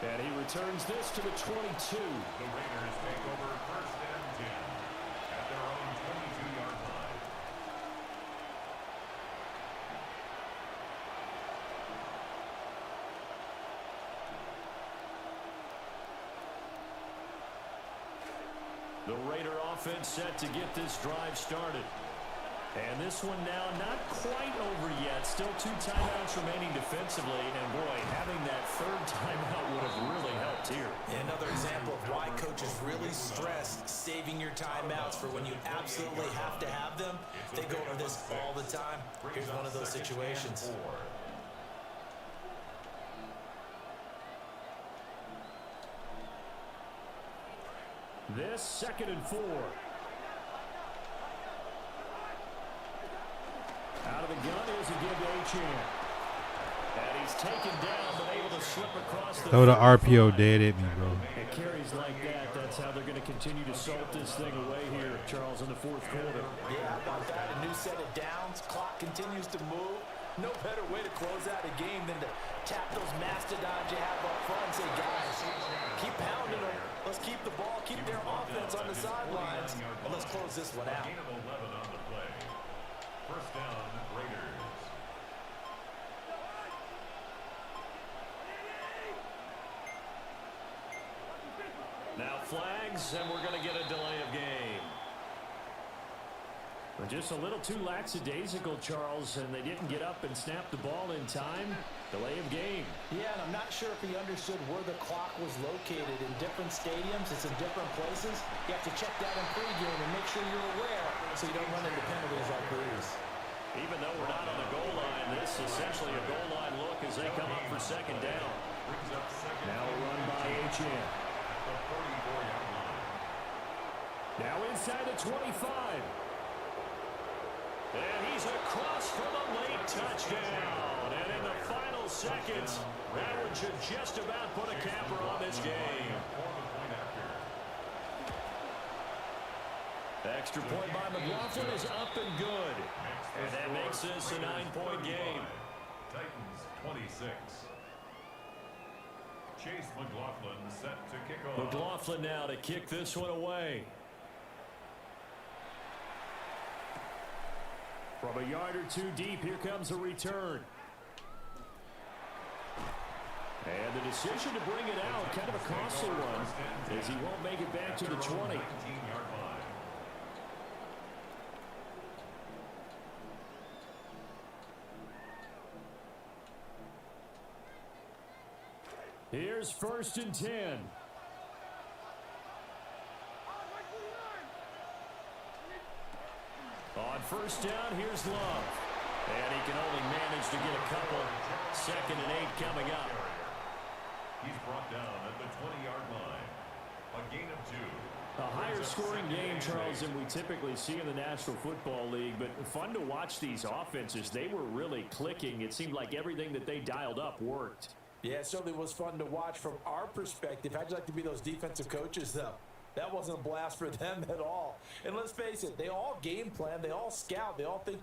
Speaker 10: And he returns this to the 22.
Speaker 14: The Raiders take over first and 10 at their own 22-yard line.
Speaker 10: The Raider offense set to get this drive started. And this one now not quite over yet. Still 2 timeouts remaining defensively. And boy, having that third timeout would have really helped here.
Speaker 11: Another example of why coaches really stress saving your timeouts for when you absolutely have to have them. They go over this all the time. Here's one of those situations.
Speaker 10: This 2nd and 4. Out of the gun is a give to Achan. And he's taken down, but able to slip across the...
Speaker 3: Throw the RPO dead at me, bro.
Speaker 10: It carries like that. That's how they're going to continue to salt this thing away here, Charles, in the fourth quarter.
Speaker 11: Yeah, how about that? A new set of downs. Clock continues to move. No better way to close out a game than to tap those mastodons you have up front and say, guys, keep pounding them. Let's keep the ball, keep their offense on the sidelines, and let's close this one out.
Speaker 14: Gain of 11 on the play. First down, Raiders.
Speaker 10: Now flags, and we're going to get a delay of game. But just a little too lackadaisical, Charles, and they didn't get up and snap the ball in time. Delay of game.
Speaker 11: Yeah, and I'm not sure if he understood where the clock was located. In different stadiums, it's in different places. You have to check that in pregame and make sure you're aware so you don't run into penalties like these.
Speaker 10: Even though we're not on the goal line, this is essentially a goal line look as they come up for second down. Now a run by Achan. Now inside the 25. And he's across for the late touchdown. And in the final seconds, that one should just about put a capper on this game. The extra point by McLaughlin is up and good. And that makes this a 9-point game.
Speaker 14: Titans 26. Chase McLaughlin set to kick off.
Speaker 10: McLaughlin now to kick this one away. From a yard or 2 deep, here comes a return. And the decision to bring it out, kind of a costly one, as he won't make it back to the 20. Here's 1st and 10. On first down, here's Love. And he can only manage to get a couple. 2nd and 8 coming up.
Speaker 14: He's brought down at the 20-yard line. A gain of 2.
Speaker 10: A higher scoring game, Charles, than we typically see in the National Football League. But fun to watch these offenses. They were really clicking. It seemed like everything that they dialed up worked.
Speaker 11: Yeah, it certainly was fun to watch from our perspective. How'd you like to be those defensive coaches, though? That wasn't a blast for them at all. And let's face it, they all game plan, they all scout, they all think.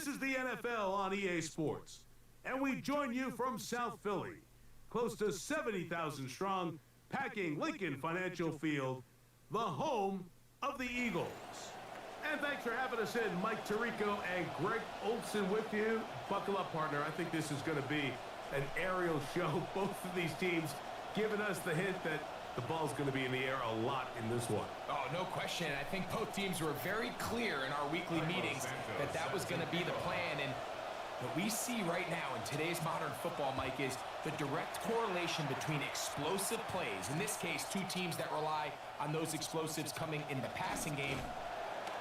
Speaker 6: This is the NFL on EA Sports, and we join you from South Philly, close to 70,000 strong, packing Lincoln Financial Field, the home of the Eagles. And thanks for having us in, Mike Tirico and Greg Olson with you. Buckle up, partner. I think this is going to be an aerial show. Both of these teams giving us the hint that the ball's going to be in the air a lot in this one.
Speaker 13: Oh, no question. I think both teams were very clear in our weekly meetings that that was going to be the plan. And what we see right now in today's modern football, Mike, is the direct correlation between explosive plays, in this case, two teams that rely on those explosives coming in the passing game,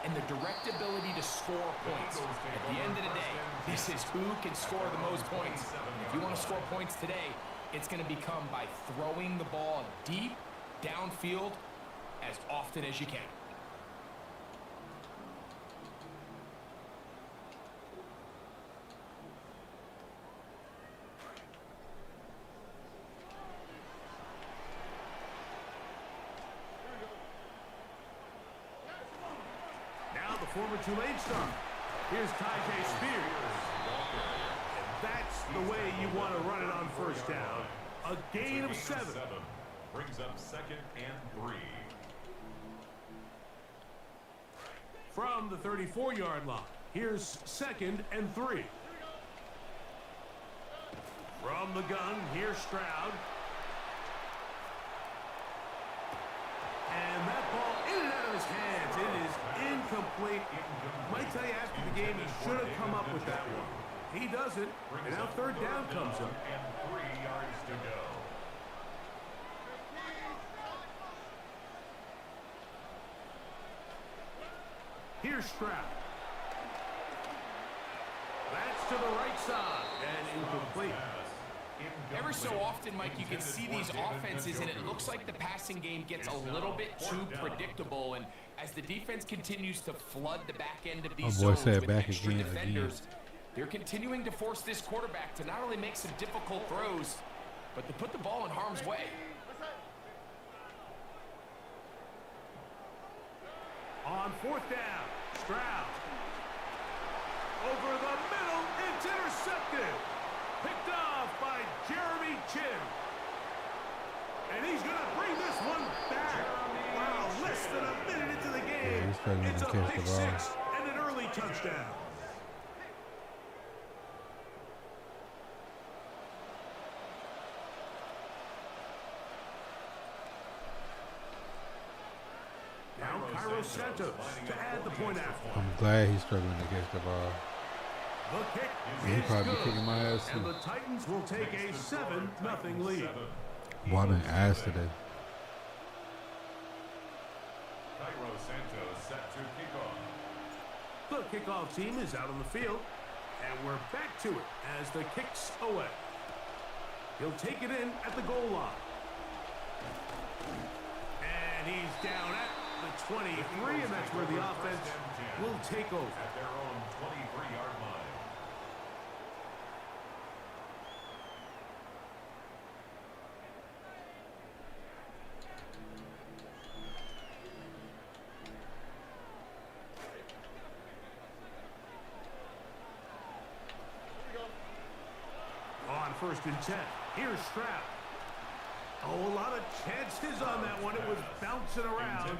Speaker 13: and the direct ability to score points. At the end of the day, this is who can score the most points. If you want to score points today, it's going to become by throwing the ball deep, downfield, as often as you can.
Speaker 6: Former Tulane star. Here's Tyjae Spears. And that's the way you want to run it on first down. A gain of 7.
Speaker 14: Brings up 2nd and 3.
Speaker 6: From the 34-yard line, here's 2nd and 3. From the gun, here's Stroud. And that ball in and out of his hands. It is incomplete. Might tell you after the game he should have come up with that one. He doesn't. And now 3rd down comes up.
Speaker 14: And 3 yards to go.
Speaker 6: Here's Stroud. That's to the right side. And incomplete.
Speaker 13: Every so often, Mike, you can see these offenses, and it looks like the passing game gets a little bit too predictable. And as the defense continues to flood the back end of these zones with extra defenders, they're continuing to force this quarterback to not only make some difficult throws, but to put the ball in harm's way.
Speaker 6: On 4th down, Stroud. Over the middle, it's intercepted. Picked off by Jeremy Chin. And he's going to bring this one back. Wow, less than a minute into the game. It's a pick 6 and an early touchdown. Now Cairo Santos to add the point after.
Speaker 3: I'm glad he's struggling to catch the ball.
Speaker 6: The kick
Speaker 3: He'll probably be kicking my ass too.
Speaker 6: and the Titans will take a 7-0 lead.
Speaker 3: Boy, I've been ass today.
Speaker 14: Cairo Santos set to kick off.
Speaker 6: The kickoff team is out on the field, and we're back to it as the kick's away. He'll take it in at the goal line. And he's down at the 23, and that's where the offense will take over.
Speaker 14: At their own 23-yard line.
Speaker 6: On 1st and 10, here's Stroud. Oh, a lot of chances on that one. It was bouncing around,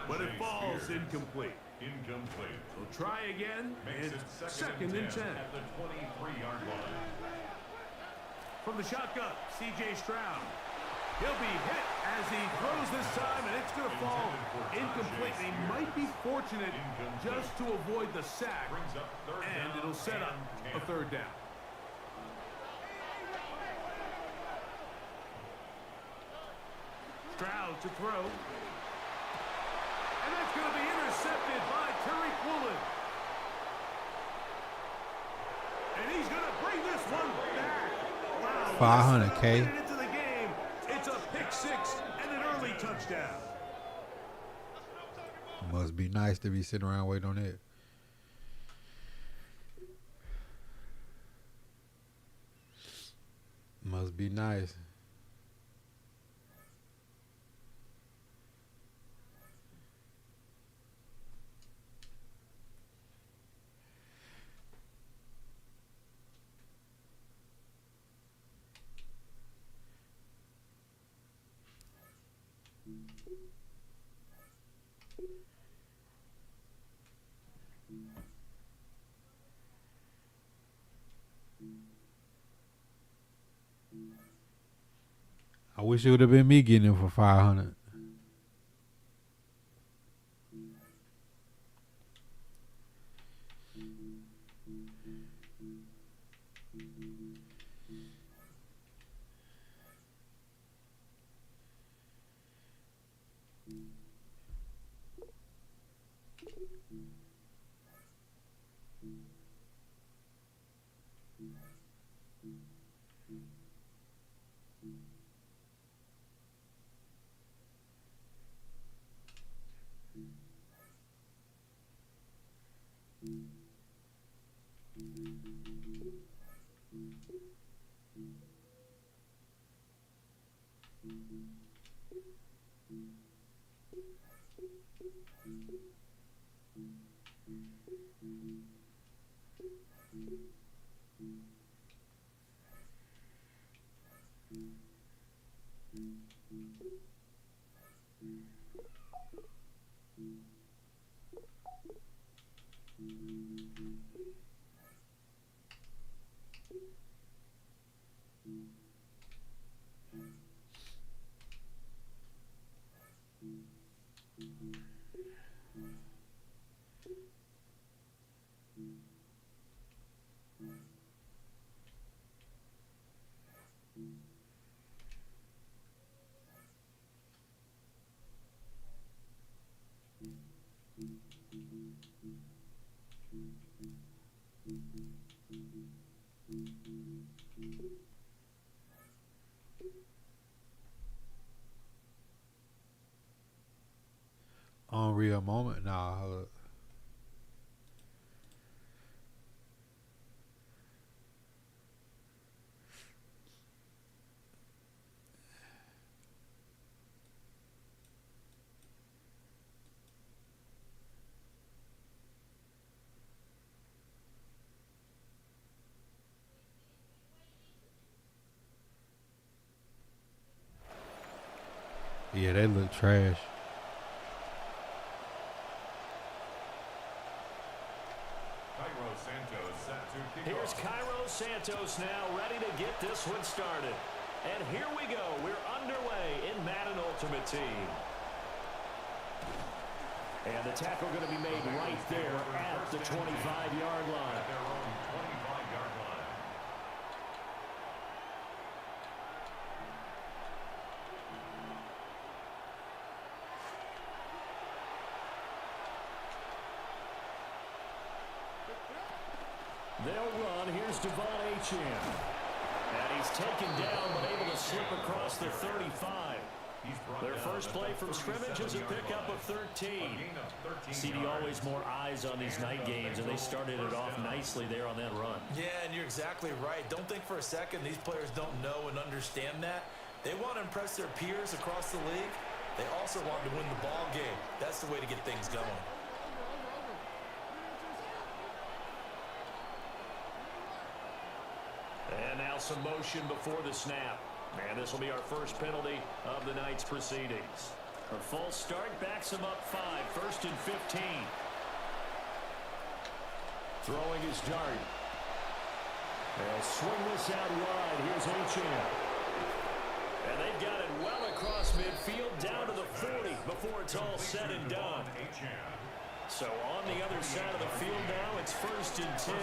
Speaker 6: but it falls incomplete.
Speaker 14: Incomplete.
Speaker 6: So try again.
Speaker 14: Makes
Speaker 6: It's
Speaker 14: it
Speaker 6: 2nd and 10.
Speaker 14: at the 23-yard line.
Speaker 6: From the shotgun, C.J. Stroud. He'll be hit as he throws this time, and it's going to fall incomplete. They might be fortunate just to avoid the sack, and it'll set up a 3rd down. Stroud to throw. And that's going to be intercepted by Tariq Woolen. And he's going to bring this one back. Wow.
Speaker 3: 500K.
Speaker 6: Into the game. It's a pick 6 and an early touchdown.
Speaker 3: Must be nice to be sitting around waiting on it. Must be nice. I wish it would have been me getting him for 500. Unreal moment. Nah, hold up. Yeah, they look trash.
Speaker 10: Here's Cairo Santos now, ready to get this one started. And here we go. We're underway in Madden Ultimate Team. And the tackle going to be made right there at the 25-yard line. They'll run. Here's Devon Achane. And he's taken down, but able to slip across the 35. Their first play from scrimmage is a pickup of 13. CD, always more eyes on these night games, and they started it off nicely there on that run.
Speaker 11: Yeah, and you're exactly right. Don't think for a second these players don't know and understand that. They want to impress their peers across the league. They also want to win the ball game. That's the way to get things going.
Speaker 10: And now some motion before the snap. And this will be our first penalty of the night's proceedings. A false start backs him up 5, 1st and 15. Throwing his dart. They'll swing this out wide. Here's Achane. And they've got it well across midfield down to the 40 before it's all said and done. So on the other side of the field now, it's 1st and 10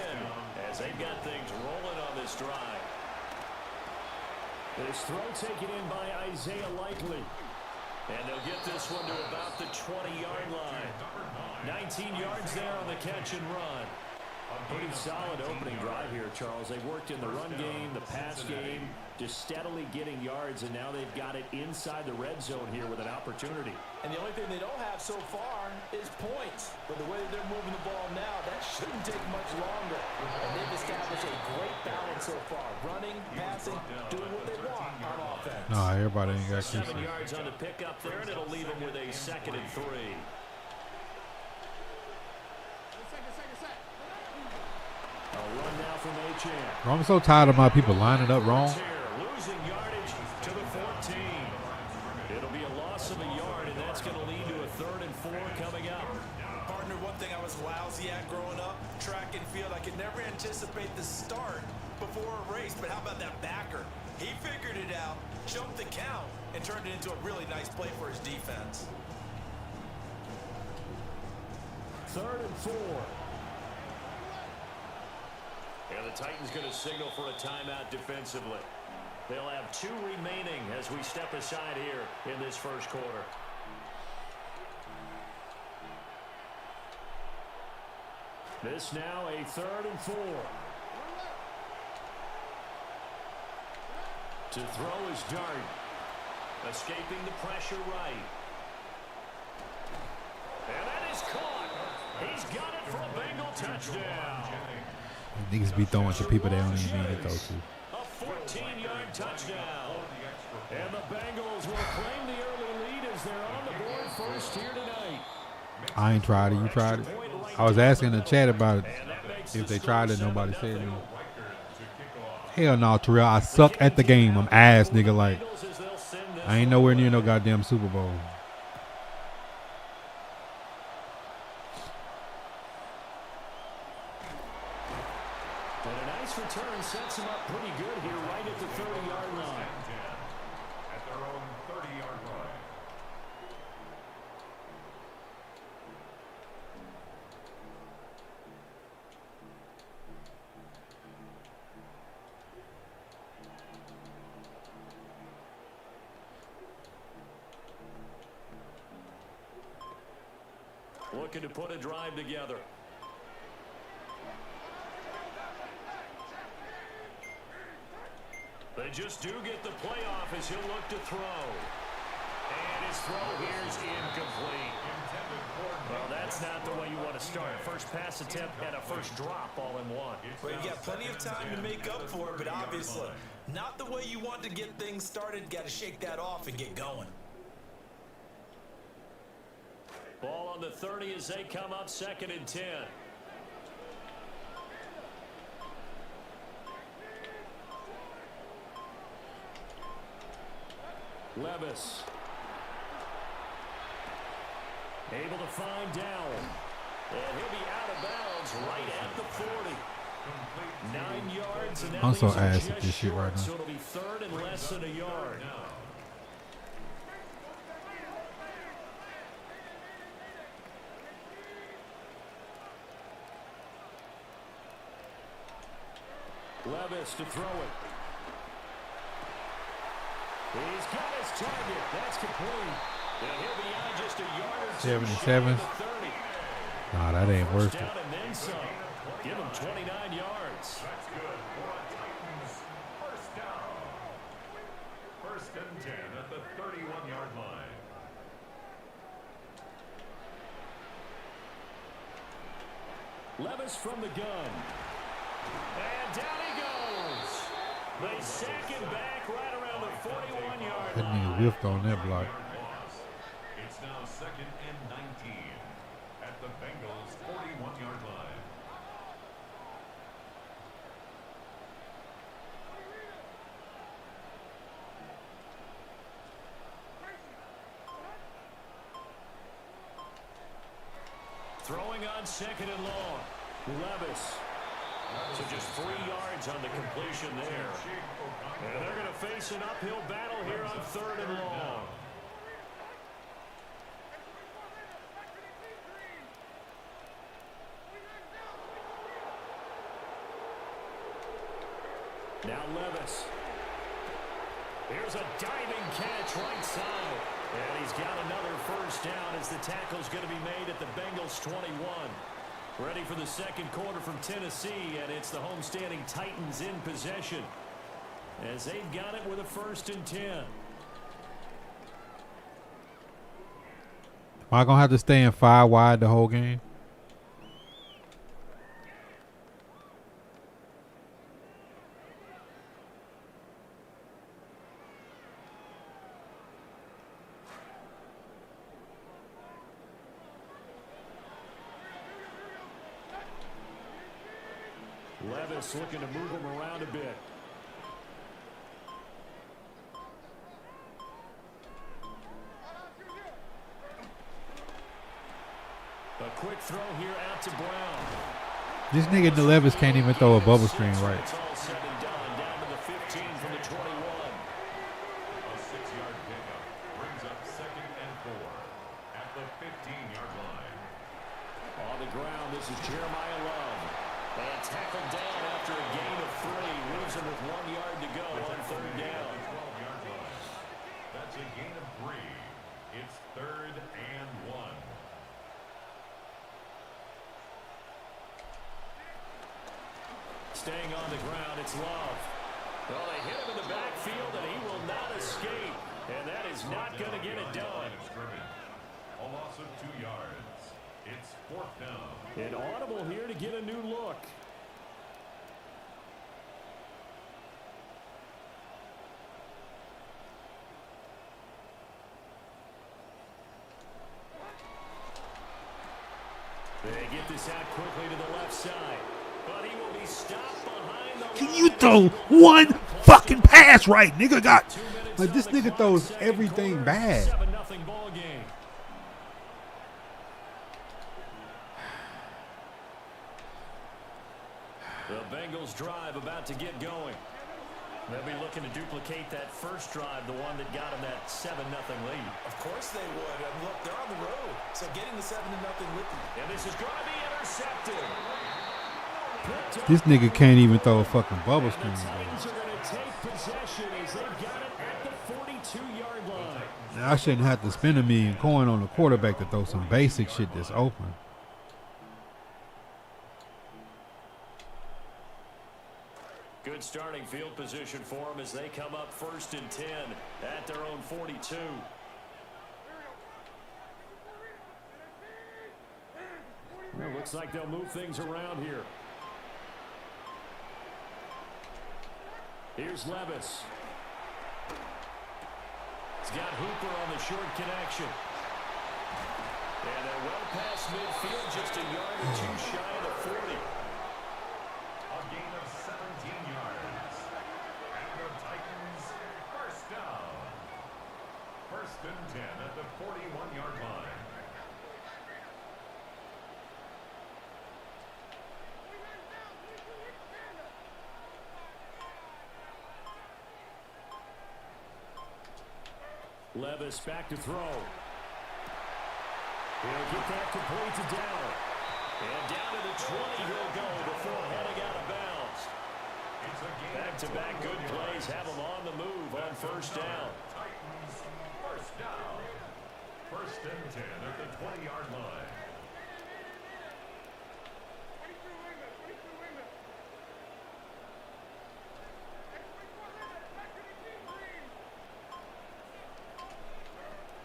Speaker 10: as they've got things rolling on this drive. This throw taken in by Isaiah Likely. And they'll get this one to about the 20-yard line. 19 yards there on the catch and run. Pretty solid opening drive here, Charles. They worked in the run game, the pass game, just steadily getting yards, and now they've got it inside the red zone here with an opportunity.
Speaker 11: And the only thing they don't have so far is points. But the way they're moving the ball now, that shouldn't take much longer. And they've established a great balance so far. Running, passing, doing what they want on offense.
Speaker 3: Nah, everybody ain't got
Speaker 10: 7 yards on the pickup there, and it'll leave them with a 2nd and 3. A run now from Achane.
Speaker 3: I'm so tired of my people lining up wrong.
Speaker 10: Losing yardage to the 14. It'll be a loss of a yard, and
Speaker 11: never anticipate the start before a race, but how about that backer? He figured it out, jumped the count, and turned it into a really nice play for his defense.
Speaker 10: 3rd and 4. And the Titans going to signal for a timeout defensively. They'll have 2 remaining as we step aside here in this first quarter. This now a 3rd and 4. To throw is Dart. Escaping the pressure right. And that is caught. He's got it for a Bengal touchdown.
Speaker 3: Niggas be throwing to people they don't even mean to throw to.
Speaker 10: A 14-yard touchdown. And the Bengals will claim the early lead as they're on the board first here tonight.
Speaker 3: I ain't tried it. You tried it? I was asking in the chat about it. If they tried it, nobody said anything. Hell no, Terrell. I suck at the game. I'm ass, nigga. Like, I ain't nowhere near no goddamn Super Bowl.
Speaker 10: And a nice return sets him up pretty good here right at the 30-yard line.
Speaker 14: At their own 30-yard line.
Speaker 10: Looking to put a drive together. They just do get the playoff as he'll look to throw. And his throw here is incomplete. Well, that's not the way you want to start. First pass attempt and a first drop all in one.
Speaker 11: Well, you got plenty of time to make up for it, but obviously not the way you want to get things started. Got to shake that off and get going.
Speaker 10: Ball on the 30 as they come up 2nd and 10. Levis. Able to find Dowell. And he'll be out of bounds right at the 40. 9 yards. And that
Speaker 3: I'm so
Speaker 10: leaves him
Speaker 3: ass
Speaker 10: just
Speaker 3: at this shit
Speaker 10: short,
Speaker 3: right now.
Speaker 10: So it'll be 3rd and less than a yard. Levis to throw it. He's got his target. That's complete. And he'll be out just a yard or
Speaker 3: 77. Nah, that ain't worth it.
Speaker 10: Down and then some. Give him 29 yards.
Speaker 14: That's good for a Titans first down. 1st and 10 at the 31-yard line.
Speaker 10: Levis from the gun. And down he goes. They sack him back right around the 41-yard
Speaker 3: That
Speaker 10: line.
Speaker 3: nigga whiffed on that block.
Speaker 14: It's now 2nd and 19 at the Bengals' 41-yard line.
Speaker 10: Throwing on 2nd and long. Levis. So just 3 yards on the completion there. And they're going to face an uphill battle here on 3rd and long. Now Levis. Here's a diving catch right side. And he's got another first down as the tackle's going to be made at the Bengals 21. Ready for the 2nd quarter from Tennessee, and it's the homestanding Titans in possession as they've got it with a 1st and 10.
Speaker 3: Am I gonna have to stay in 5 wide the whole game?
Speaker 10: Levis looking to move him around a bit. A quick throw here out to Brown.
Speaker 3: This nigga Levis can't even throw a bubble screen right.
Speaker 10: It's all said and done. Down to the 15 from the 21.
Speaker 14: A 6-yard pickup brings up 2nd and 4 at the 15-yard line.
Speaker 10: On the ground, this is Jeremiah Love. And tackled down after a gain of 3. Leaves him with 1 yard to go on 3rd down.
Speaker 14: 12-yard line. That's a gain of 3. It's 3rd and 1.
Speaker 10: Staying on the ground, it's Love. Well, they hit him in the backfield, and he will not escape. And that is not going to get it done.
Speaker 14: A loss of 2 yards. It's 4th down.
Speaker 10: An audible here to get a new look. They get this out quickly to the left side. But he will be stopped behind the
Speaker 3: Can you throw one fucking pass right? Nigga got like this nigga throws everything bad.
Speaker 10: 7-0 ball game. The Bengals drive about to get going. They'll be looking to duplicate that first drive, the one that got them that 7-0 lead.
Speaker 11: Of course they would. And look, they're on the road. So getting the 7-0 lead.
Speaker 10: And this is going to be intercepted.
Speaker 3: This nigga can't even throw a fucking bubble screen.
Speaker 10: The Titans are going to take possession as they've got it at the 42-yard line.
Speaker 3: Now, I shouldn't have to spend $1 million coin on the quarterback to throw some basic shit that's open.
Speaker 10: Good starting field position for them as they come up 1st and 10 at their own 42. Well, looks like they'll move things around here. Here's Levis. He's got Hooper on the short connection. And they're well past midfield, just a yard or 2 shy of the 40.
Speaker 14: A gain of 17 yards. And the Titans first down. 1st and 10 at the 41-yard line.
Speaker 10: Levis back to throw. He'll get that complete to Dow. And down to the 20 he'll go before heading out of bounds. Back-to-back good plays have him on the move on 1st down.
Speaker 14: Titans first down. 1st and 10 at the 20-yard line.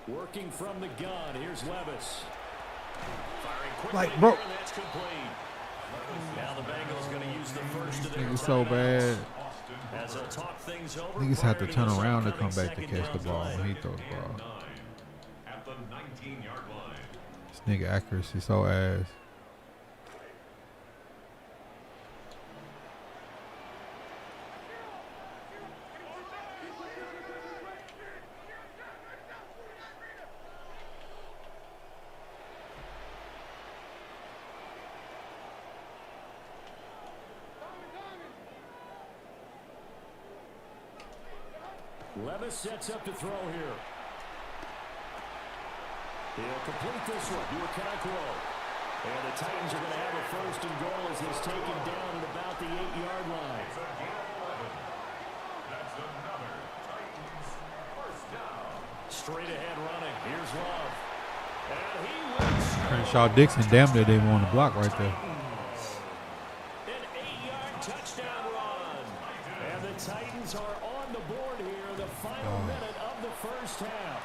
Speaker 10: Working from the gun. Here's Levis. Firing quickly.
Speaker 3: Like, bro.
Speaker 10: That's complete. Now the Bengals going to use the first of their
Speaker 3: Niggas so bad.
Speaker 10: as they'll talk things over.
Speaker 3: Niggas have to turn
Speaker 10: prior this
Speaker 3: around to come
Speaker 10: upcoming
Speaker 3: back to
Speaker 10: second
Speaker 3: catch the
Speaker 10: down
Speaker 3: ball
Speaker 10: delay.
Speaker 3: when he throws the ball.
Speaker 14: At the 19-yard line.
Speaker 3: This nigga accuracy so ass.
Speaker 10: Levis sets up to throw here. He'll complete this one. Do a connect throw. And the Titans are going to have a 1st and goal as he's taken down at about the 8-yard line.
Speaker 14: It's a gain of 11. That's another Titans first down.
Speaker 10: Straight ahead running. Here's Love. And he will score.
Speaker 3: Crenshaw Dixon, damn near they want to block right there.
Speaker 10: An 8-yard touchdown run. And the Titans are on the board here in the final minute of the 1st half.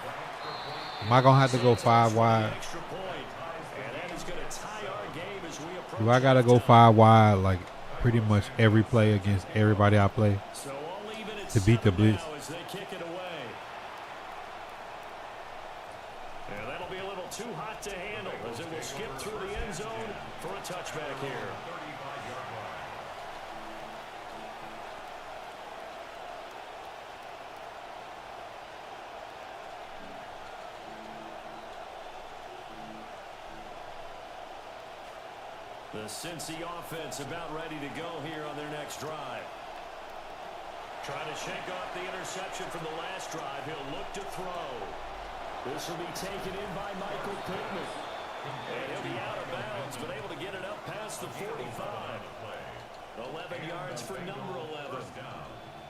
Speaker 3: Am I gonna have to go 5 wide?
Speaker 10: Extra point. And that is going to tie our game as we approach.
Speaker 3: Do I gotta go 5 wide like pretty much every play against everybody I play
Speaker 10: So all even at
Speaker 3: to beat the
Speaker 10: 7
Speaker 3: blitz?
Speaker 10: now as they kick it away. And that'll be a little too hot to handle as it will skip through the end zone for a touchback here.
Speaker 14: 35-yard line.
Speaker 10: The The Cincy offense about ready to go here on their next drive. Trying to shake off the interception from the last drive. He'll look to throw. This will be taken in by Michael Pittman. And he'll be out of bounds, but able to get it up past the 45. 11 yards for number 11.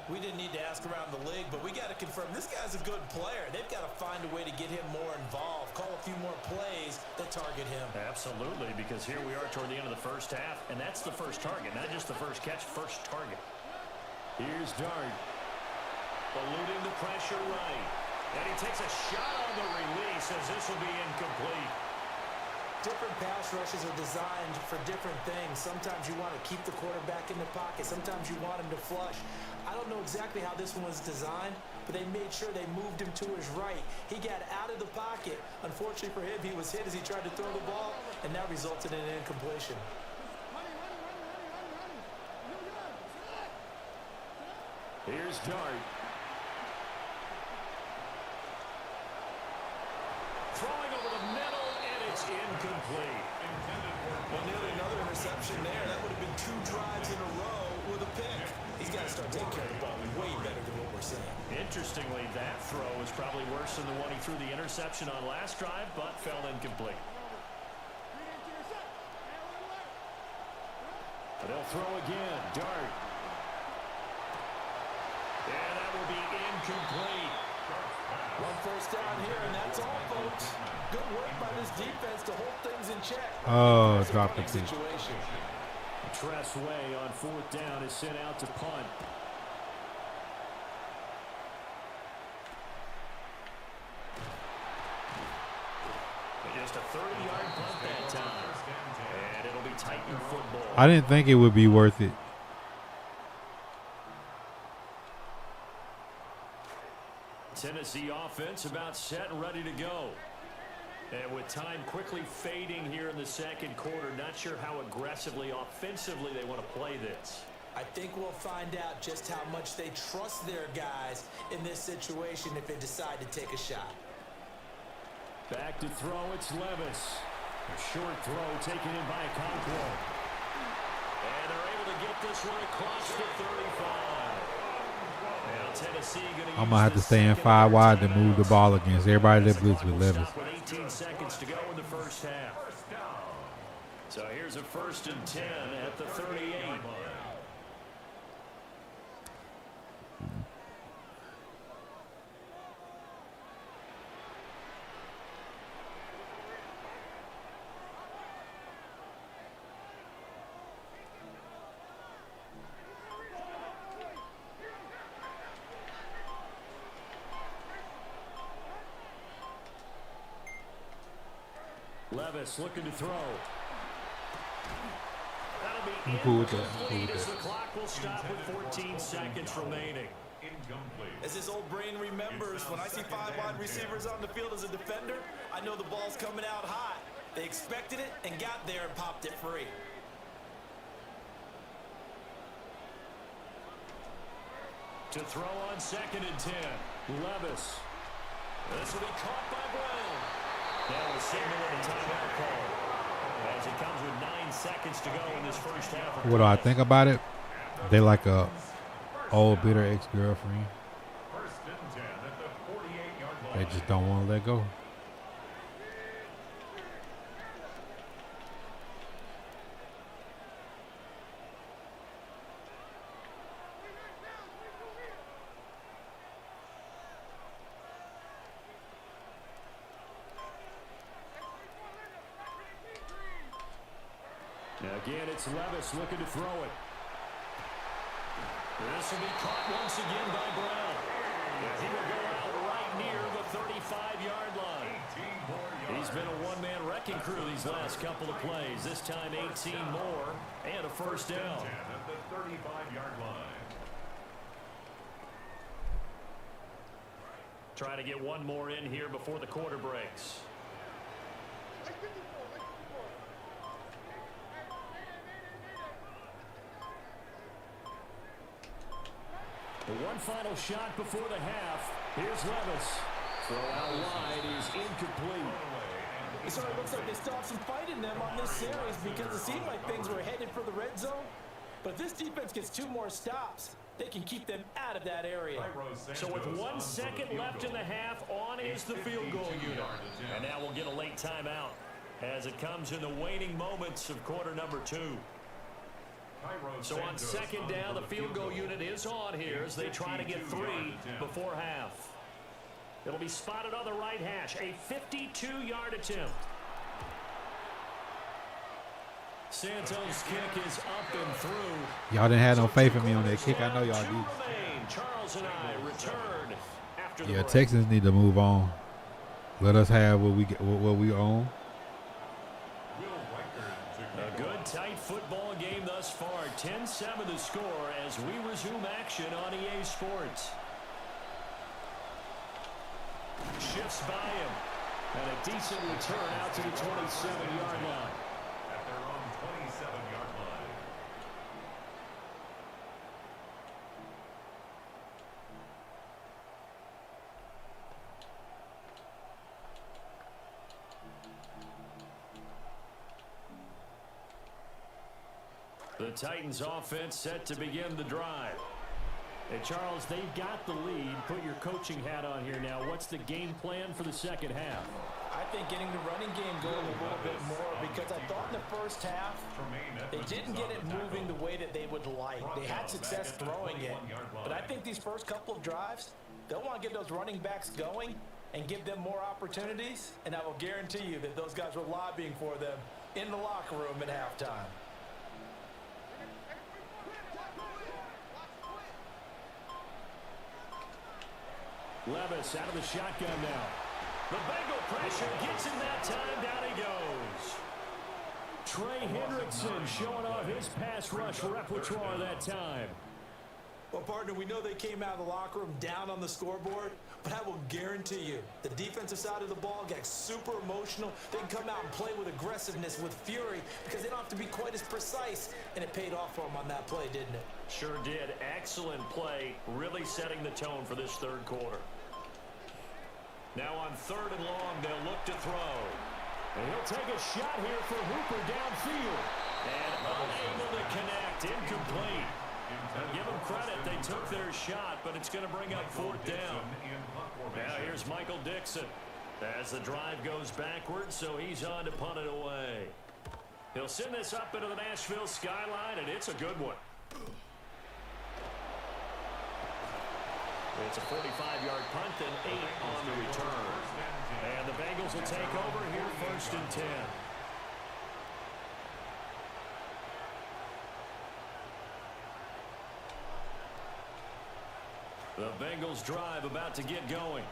Speaker 11: We didn't need to ask around the league, but we got to confirm this guy's a good player. They've got to find a way to get him more involved, call a few more plays that target him.
Speaker 10: Absolutely, because here we are toward the end of the first half, and that's the first target, not just the first catch, first target. Here's Dart. Eluding the pressure right. And he takes a shot on the release as this will be incomplete.
Speaker 11: Different pass rushes are designed for different things. Sometimes you want to keep the quarterback in the pocket. Sometimes you want him to flush. I don't know exactly how this one was designed, but they made sure they moved him to his right. He got out of the pocket. Unfortunately for him, he was hit as he tried to throw the ball, and that resulted in an incompletion.
Speaker 10: Here's Dart. Throwing over the middle, and it's incomplete.
Speaker 11: Well, nearly another interception there. That would have been 2 drives in a row with a pick. He's got to start taking care of the ball way better than what we're seeing.
Speaker 10: Interestingly, that throw is probably worse than the one he threw the interception on last drive, but fell incomplete. But they'll throw again. Dart. And that will be incomplete.
Speaker 11: 1 first down here, and that's all, folks. Good work by this defense to hold things in check.
Speaker 3: Oh, dropped the pitch.
Speaker 10: Tressway on 4th down is sent out to punt. Just a 30-yard punt that time. And it'll be Titan football.
Speaker 3: I didn't think it would be worth it.
Speaker 10: Tennessee offense about set and ready to go. And with time quickly fading here in the second quarter, not sure how aggressively, offensively they want to play this.
Speaker 11: I think we'll find out just how much they trust their guys in this situation if they decide to take a shot.
Speaker 10: Back to throw, it's Levis. A short throw taken in by Okonkwo. And they're able to get this one across the 35. Now Tennessee
Speaker 3: I'm going to have to stay in 5 wide to move the ball against everybody that blitz with Levis.
Speaker 10: With 18 seconds to go in the first half. So here's a 1st and 10 at the 38. Levis looking to throw. That'll be incomplete as the clock will stop with 14 seconds remaining.
Speaker 11: As his old brain remembers, when I see 5 wide receivers on the field as a defender, I know the ball's coming out hot. They expected it and got there and popped it free.
Speaker 10: To throw on 2nd and 10. Levis. This will be caught by Brown. Now a signal and a timeout call. As it comes with 9 seconds to go in this first half.
Speaker 3: What do I think about it? They like a old bitter ex-girlfriend. They just don't want to let go.
Speaker 10: Again, it's Levis looking to throw it. This will be caught once again by Brown. He will go out right near the 35-yard line. He's been a one-man wrecking crew these last couple of plays. This time 18 more and a first down.
Speaker 14: At the 35-yard line.
Speaker 10: Trying to get one more in here before the quarter breaks. One final shot before the half. Here's Levis. Throw out wide is incomplete.
Speaker 11: It sort of looks like they still have some fight in them on this series because it seemed like things were headed for the red zone. But if this defense gets 2 more stops, they can keep them out of that area.
Speaker 10: So with 1 second left in the half, on is the field goal unit. And now we'll get a late timeout as it comes in the waning moments of quarter number 2. So on 2nd down, the field goal unit is on here as they try to get 3 before half. It'll be spotted on the right hash, a 52-yard attempt. Santos' kick is up and through.
Speaker 3: Y'all didn't have no faith in me on that kick. I know y'all do.
Speaker 10: Charles and I return after the
Speaker 3: Yeah,
Speaker 10: break.
Speaker 3: Texans need to move on. Let us have what we own.
Speaker 10: A good, tight football game thus far. 10-7 the score as we resume action on EA Sports. Shifts by him. And a decent return out to the 27-yard line.
Speaker 14: At their own 27-yard line.
Speaker 10: The Titans offense set to begin the drive. Hey, Charles, they've got the lead. Put your coaching hat on here now. What's the game plan for the second half?
Speaker 11: I think getting the running game going a little bit more because I thought in the first half they didn't get it moving the way that they would like. They had success throwing it, but I think these first couple of drives, they'll want to get those running backs going and give them more opportunities, and I will guarantee you that those guys were lobbying for them in the locker room at halftime.
Speaker 10: Levis out of the shotgun now. The Bengal pressure gets him that time. Down he goes. Trey Hendrickson showing off his pass rush repertoire that time.
Speaker 11: Well, partner, we know they came out of the locker room down on the scoreboard, but I will guarantee you the defensive side of the ball got super emotional. They can come out and play with aggressiveness, with fury, because they don't have to be quite as precise, and it paid off for them on that play, didn't it?
Speaker 10: Sure did. Excellent play, really setting the tone for this third quarter. Now on 3rd and long, they'll look to throw. And he'll take a shot here for Hooper downfield. And unable to connect, incomplete. Now give them credit, they took their shot, but it's going to bring up 4th down. Now here's Michael Dixon as the drive goes backwards, so he's on to punt it away. He'll send this up into the Nashville skyline, and it's a good one. It's a 45-yard punt and 8 on the return. And the Bengals will take over here 1st and 10. The Bengals drive about to get going.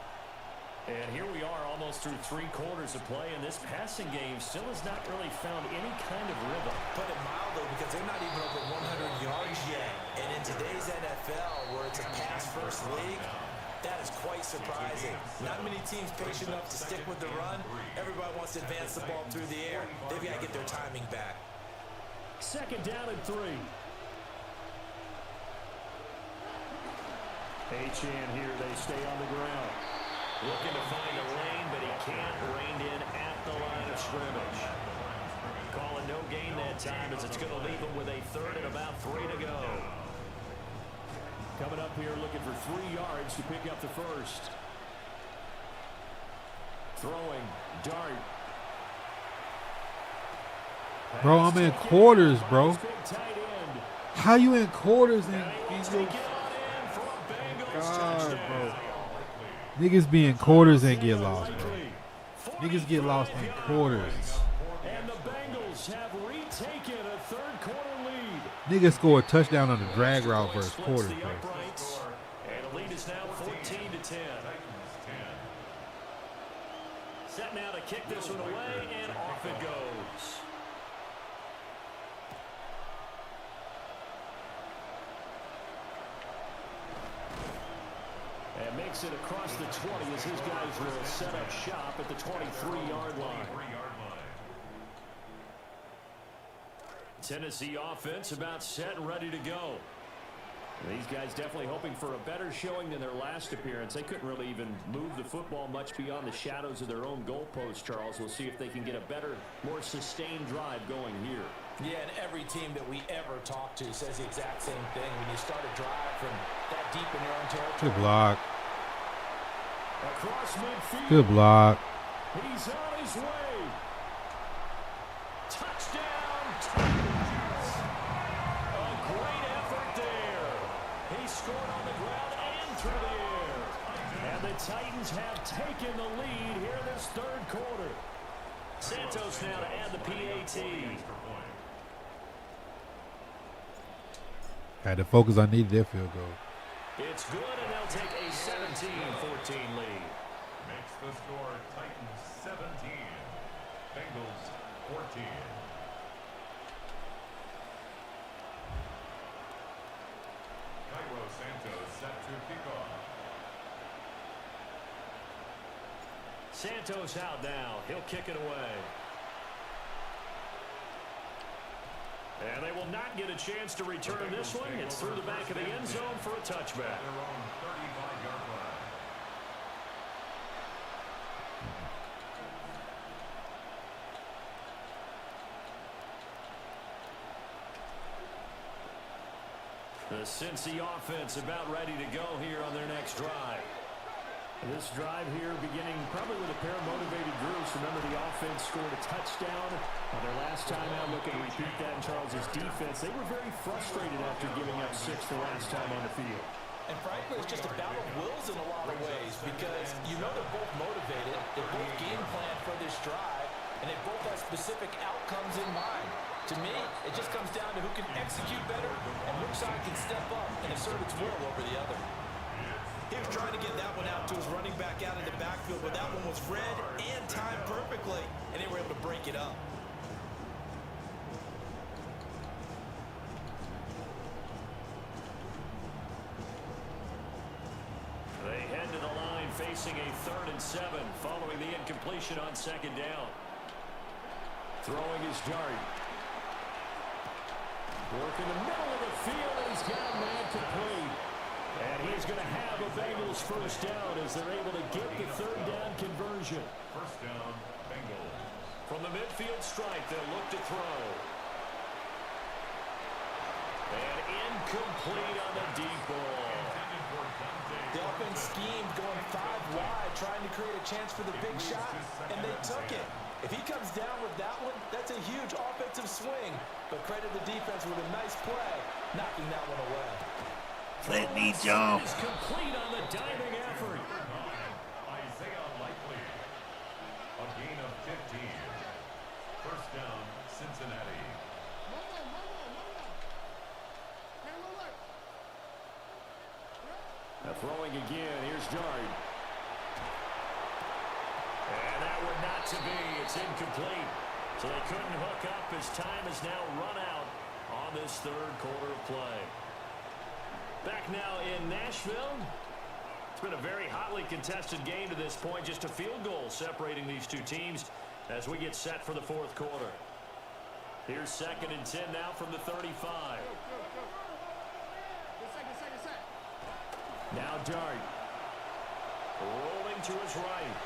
Speaker 10: And here we are almost through 3 quarters of play, and this passing game still has not really found any kind of rhythm.
Speaker 11: Put it mildly, because they're not even over 100 yards yet. And in today's NFL, where it's a pass-first league, that is quite surprising. Not many teams patient enough to stick with the run. Everybody wants to advance the ball through the air. They've got to get their timing back.
Speaker 10: 2nd down and 3. Achane here, they stay on the ground. Looking to find a lane, but he can't. Reined in at the line of scrimmage. Calling no gain that time as it's going to leave him with a 3rd and about 3 to go. Coming up here looking for 3 yards to pick up the 1st. Throwing, dart.
Speaker 3: Bro, I'm in quarters, bro. How you in quarters and God, bro. Niggas be in quarters and get lost, bro. Niggas get lost in quarters.
Speaker 10: And the Bengals have retaken a 3rd quarter lead.
Speaker 3: Niggas score a touchdown on the drag route versus quarters, bro.
Speaker 10: And the lead is now 14-10. Set now to kick this one away, and off it goes. And makes it across the 20 as his guys will set up shop at the 23-yard line. Tennessee offense about set and ready to go. These guys definitely hoping for a better showing than their last appearance. They couldn't really even move the football much beyond the shadows of their own goalpost, Charles. We'll see if they can get a better, more sustained drive going here.
Speaker 11: Yeah, and every team that we ever talk to says the exact same thing. When you start a drive from that deep in your own territory.
Speaker 3: Good block.
Speaker 10: Across midfield.
Speaker 3: Good block.
Speaker 10: He's on his way. Touchdown, Titans. A great effort there. He scored on the ground and through the air. And the Titans have taken the lead here in this third quarter. Santos now to add the PAT.
Speaker 3: Had to focus on needed their field goal.
Speaker 10: It's good, and they'll take a 17-14 lead.
Speaker 14: Makes the score Titans 17, Bengals 14. Cairo Santos set to kick off.
Speaker 10: Santos out now. He'll kick it away. And they will not get a chance to return this one. It's through the back of the end zone for a touchback.
Speaker 14: Their own 35-yard line.
Speaker 10: The Cincy offense about ready to go here on their next drive. This drive here beginning probably with a pair of motivated groups. Remember, the offense scored a touchdown on their last time out. Looking to repeat that in Charles's defense. They were very frustrated after giving up 6 the last time on the field.
Speaker 11: And frankly, it's just a battle of wills in a lot of ways because you know they're both motivated. They both game plan for this drive, and they both have specific outcomes in mind. To me, it just comes down to who can execute better and which side can step up and assert its will over the other. He was trying to get that one out to his running back out in the backfield, but that one was read and timed perfectly, and they were able to break it up.
Speaker 10: They head to the line facing a 3rd and 7 following the incompletion on 2nd down. Throwing his dart. Work in the middle of the field, and he's got a man complete. And he's going to have a Bengals first down as they're able to get the 3rd down conversion.
Speaker 14: First down, Bengals.
Speaker 10: From the midfield stripe, they'll look to throw. And incomplete on the deep ball.
Speaker 11: The offense schemed going 5 wide, trying to create a chance for the big shot, and they took it. If he comes down with that one, that's a huge offensive swing. But credit the defense with a nice play, knocking that one away.
Speaker 3: Let me jump.
Speaker 10: Is complete on the diving effort.
Speaker 14: Isaiah Likely. A gain of 15. First down, Cincinnati.
Speaker 10: Now throwing again. Here's Dart. And that would not to be. It's incomplete. So they couldn't hook up as time has now run out on this 3rd quarter of play. Back now in Nashville. It's been a very hotly contested game to this point. Just a field goal separating these two teams as we get set for the 4th quarter. Here's 2nd and 10 now from the 35. Now Dart. Rolling to his right.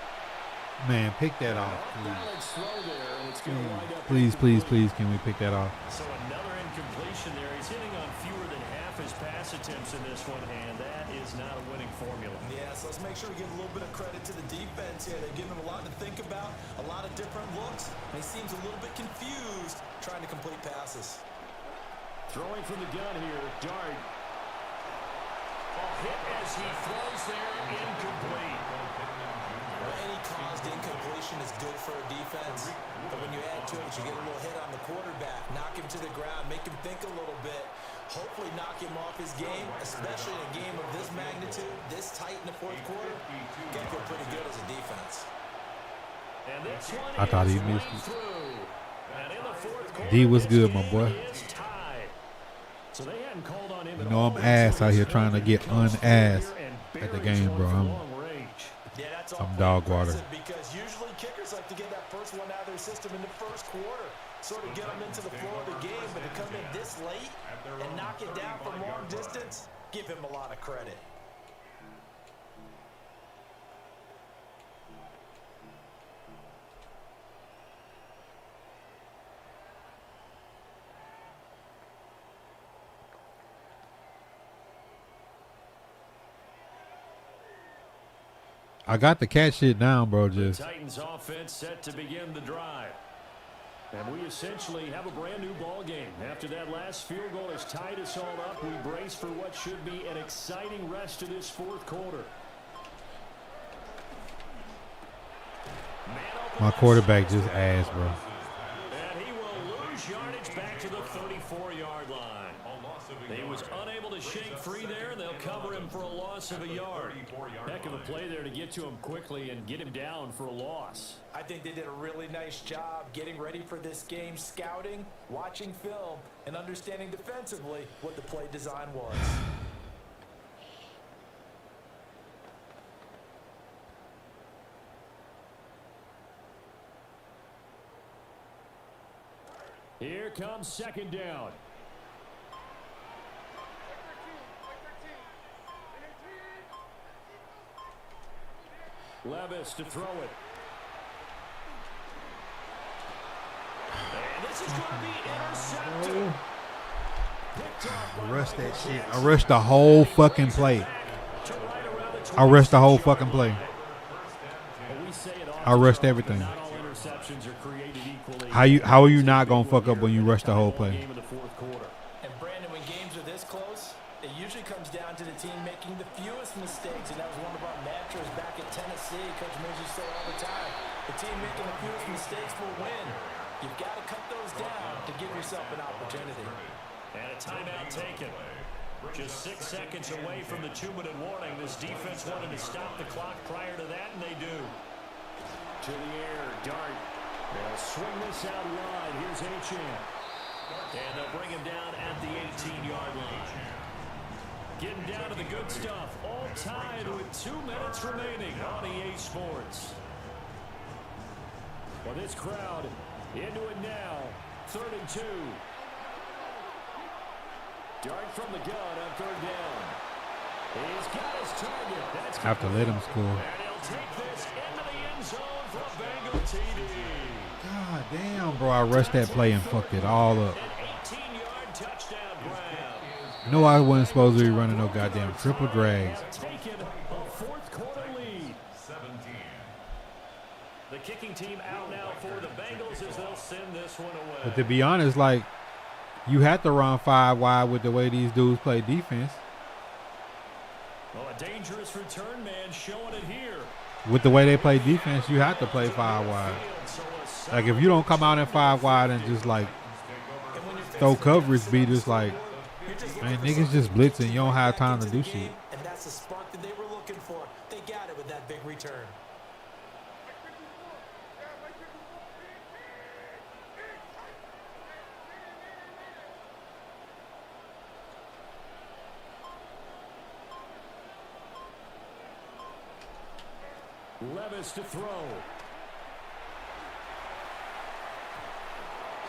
Speaker 3: Man, pick that off,
Speaker 10: Balanced throw there, and it's going to wind up.
Speaker 3: please. Please, can we pick that off?
Speaker 10: So another incompletion there. He's hitting on fewer than half his pass attempts in this one, and that is not a winning formula.
Speaker 11: Yeah, so let's make sure we give a little bit of credit to the defense here. They're giving him a lot to think about, a lot of different looks, and he seems a little bit confused trying to complete passes.
Speaker 10: Throwing from the gun here, Dart. A hit as he throws there, incomplete.
Speaker 11: Well, any caused incompletion is good for a defense, but when you add to it, you get a little hit on the quarterback, knock him to the ground, make him think a little bit, hopefully knock him off his game, especially in a game of this magnitude, this tight in the 4th quarter. Got to feel pretty good as a defense.
Speaker 10: And this one
Speaker 3: I thought he
Speaker 10: is
Speaker 3: missed
Speaker 10: right
Speaker 3: it.
Speaker 10: through. And in the 4th quarter,
Speaker 3: D was good,
Speaker 10: this
Speaker 3: my boy.
Speaker 10: game is tied. So they hadn't called on him
Speaker 3: You
Speaker 10: at
Speaker 3: know
Speaker 10: all.
Speaker 3: I'm ass out here trying to get unass at the game, bro. I'm dog water.
Speaker 11: Because usually kickers like to get that first one out of their system in the 1st quarter, sort of get them into the flow of the game, but to come in this late and knock it down from long distance, give him a lot of credit.
Speaker 3: I got the cat shit down, bro.
Speaker 10: The
Speaker 3: Just
Speaker 10: Titans offense set to begin the drive. And we essentially have a brand new ball game. After that last field goal has tied us all up, we brace for what should be an exciting rest of this fourth quarter.
Speaker 3: my quarterback just ass, bro.
Speaker 10: And he will lose yardage back to the 34-yard line. He was unable to shake free there. They'll cover him for a loss of a yard. Heck of a play there to get to him quickly and get him down for a loss.
Speaker 11: I think they did a really nice job getting ready for this game, scouting, watching film, and understanding defensively what the play design was.
Speaker 10: Here comes second down. Levis to throw it. And this is going to be intercepted.
Speaker 3: I rushed that shit. I rushed the whole fucking play. I rushed the whole fucking play. I rushed everything. How are you not gonna fuck up when you rush the whole play?
Speaker 11: And Brandon, when games are this close, it usually comes down to the team making the fewest mistakes, and that was one of our mantras back at Tennessee. Coach Mills used to say all the time, the team making the fewest mistakes will win. You've got to cut those down to give yourself an opportunity.
Speaker 10: And a timeout taken. Just 6 seconds away from the 2-minute warning. This defense wanted to stop the clock prior to that, and they do. To the air, Dart. They'll swing this out wide. Here's Achane. And they'll bring him down at the 18-yard line. Getting down to the good stuff. All tied with 2 minutes remaining on EA Sports. Well, this crowd into it now. 3rd and 2. Dart from the gun on 3rd down. He's got his target. That's
Speaker 3: Have to let him score.
Speaker 10: and he'll take this into the end zone for a Bengal TD.
Speaker 3: God damn, bro. I rushed that play and fucked it all up.
Speaker 10: An 18-yard touchdown grab.
Speaker 3: No, I wasn't supposed to be running no goddamn triple drags.
Speaker 10: Taken a fourth quarter lead.
Speaker 14: 17.
Speaker 10: The kicking team out now for the Bengals as they'll send this one away.
Speaker 3: But to be honest, like, you had to run 5 wide with the way these dudes play defense.
Speaker 10: Well, a dangerous return man showing it here.
Speaker 3: With the way they play defense, you have to play 5 wide. Like, if you don't come out in 5 wide and just, like, throw coverage beaters, like, man, niggas just blitzing. You don't have time to do shit.
Speaker 11: And that's the spark that they were looking for. They got it with that big return.
Speaker 10: Levis to throw.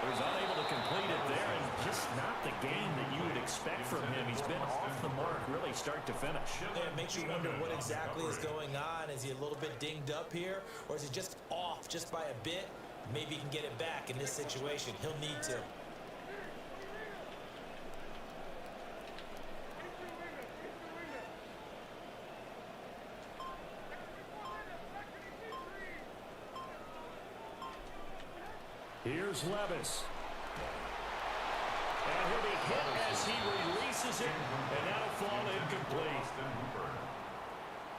Speaker 10: He's unable to complete it there, and just not the game that you would expect from him. He's been off the mark really start to finish.
Speaker 11: Yeah, it makes you wonder what exactly is going on. Is he a little bit dinged up here, or is he just off just by a bit? Maybe he can get it back in this situation. He'll need to.
Speaker 10: Here's Levis. And he'll be hit as he releases it, and that'll fall incomplete.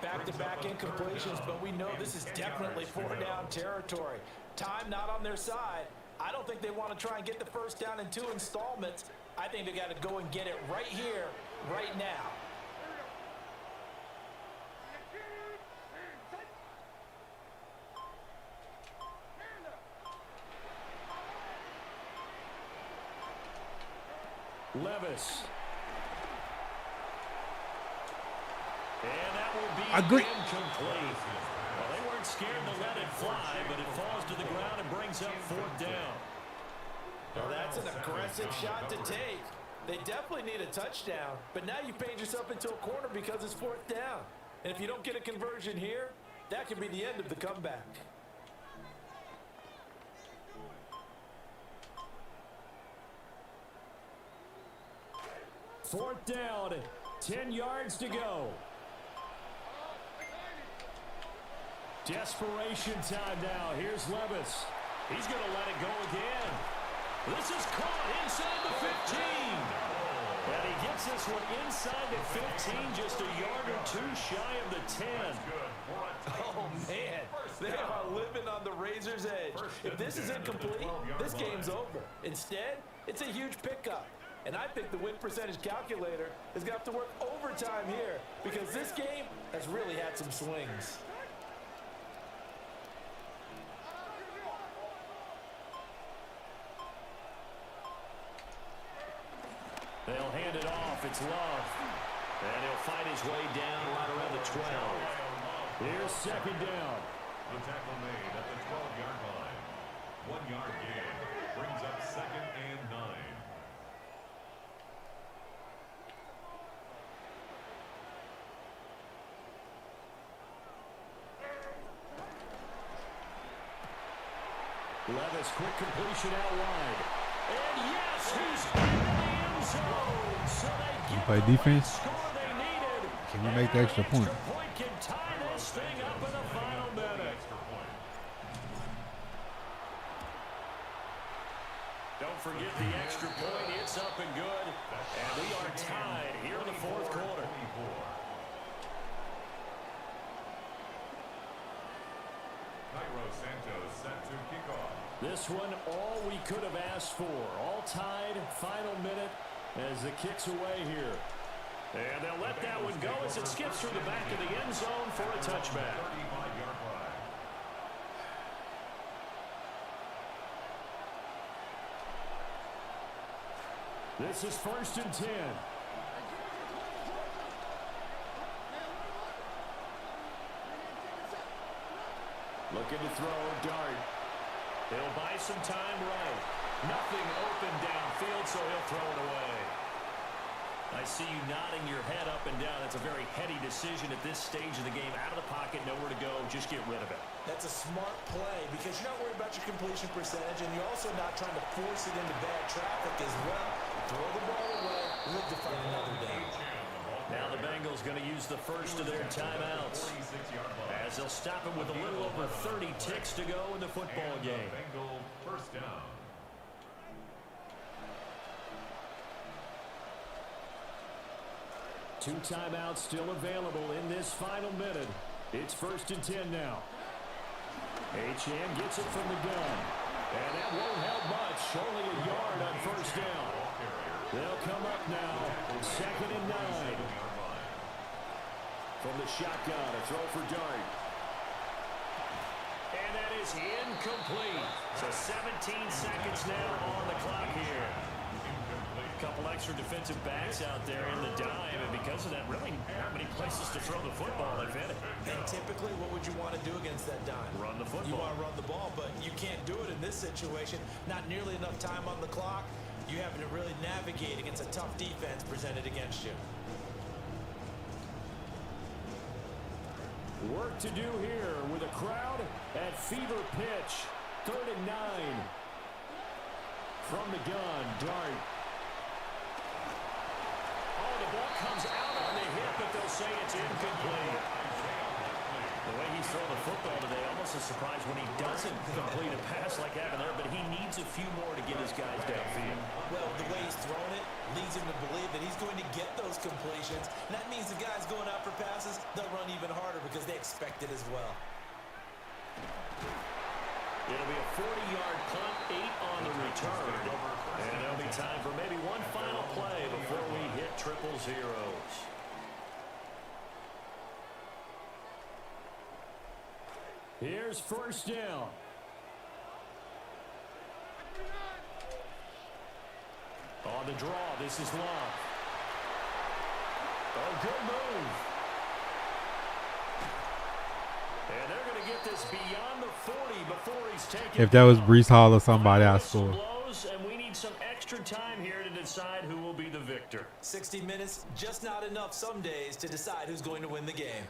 Speaker 11: Back-to-back incompletions, but we know this is definitely 4-down territory. Time not on their side. I don't think they want to try and get the first down in 2 installments. I think they got to go and get it right here, right now.
Speaker 10: Levis. And that will be
Speaker 3: Agree.
Speaker 10: incomplete. Well, they weren't scared to let it fly, but it falls to the ground and brings up 4th down.
Speaker 11: Well, that's an aggressive shot to take. They definitely need a touchdown, but now you paint yourself into a corner because it's 4th down. And if you don't get a conversion here, that could be the end of the comeback.
Speaker 10: Fourth down, 10 yards to go. Desperation time now. Here's Levis. He's going to let it go again. This is caught inside the 15. And he gets this one inside the 15, just a yard or two shy of the 10.
Speaker 11: Oh, man. They are living on the razor's edge. If this is incomplete, this game's over. Instead, it's a huge pickup. And I think the win percentage calculator is going to have to work overtime here because this game has really had some swings.
Speaker 10: They'll hand it off. It's Love. And he'll fight his way down right around the 12. Here's second down.
Speaker 14: The tackle made at the 12-yard line. 1 yard gain brings up 2nd and 9.
Speaker 10: Levis, quick completion out wide. And yes, he's in the end zone. So they get
Speaker 3: play
Speaker 10: the
Speaker 3: defense.
Speaker 10: score they needed.
Speaker 3: Can we make the extra point?
Speaker 10: Point can tie this thing up in the final minute. Don't forget the extra point. It's up and good. And we are tied here in the 4th quarter. This one, all we could have asked for. All tied, final minute as the kick's away here. And they'll let that one go as it skips through the back of the end zone for a touchback. This is 1st and 10. Looking to throw, Dart. He'll buy some time right. Nothing open downfield, so he'll throw it away. I see you nodding your head up and down. That's a very heady decision at this stage of the game. Out of the pocket, nowhere to go. Just get rid of it.
Speaker 11: That's a smart play because you're not worried about your completion percentage, and you're also not trying to force it into bad traffic as well. Throw the ball away, live to fight another down.
Speaker 10: Now the Bengals going to use the first of their timeouts as they'll stop him with a little over 30 ticks to go in the football game.
Speaker 14: Bengal first down.
Speaker 10: Two timeouts still available in this final minute. It's 1st and 10 now. HM gets it from the gun. And that won't help much. Only a yard on 1st down. They'll come up now. 2nd and 9. From the shotgun, a throw for Dart. And that is incomplete. So 17 seconds now on the clock here. A couple extra defensive backs out there in the dime, and because of that, really not many places to throw the football, if any.
Speaker 11: And typically, what would you want to do against that dime?
Speaker 10: Run the football.
Speaker 11: You want to run the ball, but you can't do it in this situation. Not nearly enough time on the clock. You having to really navigate against a tough defense presented against you.
Speaker 10: Work to do here with a crowd at fever pitch. 3rd and 9. From the gun, Dart. Oh, the ball comes out on the hip, but they'll say it's incomplete. The way he's throwing the football today, almost a surprise when he doesn't complete a pass like that there, but he needs a few more to get his guys downfield.
Speaker 11: Well, the way he's throwing it leads him to believe that he's going to get those completions. And that means the guys going out for passes, they'll run even harder because they expect it as well.
Speaker 10: It'll be a 40-yard punt, 8 on the return. And there'll be time for maybe one final play before we hit triple zeros. Here's 1st down. On the draw, this is Love. Oh, good move. And they're going to get this beyond the 40 before he's taken.
Speaker 3: If that was Breece Hall or somebody, I scored.
Speaker 10: And we need some extra extra time here to decide who will be the victor.
Speaker 11: 60 minutes, just not enough some days to decide who's going to win the game.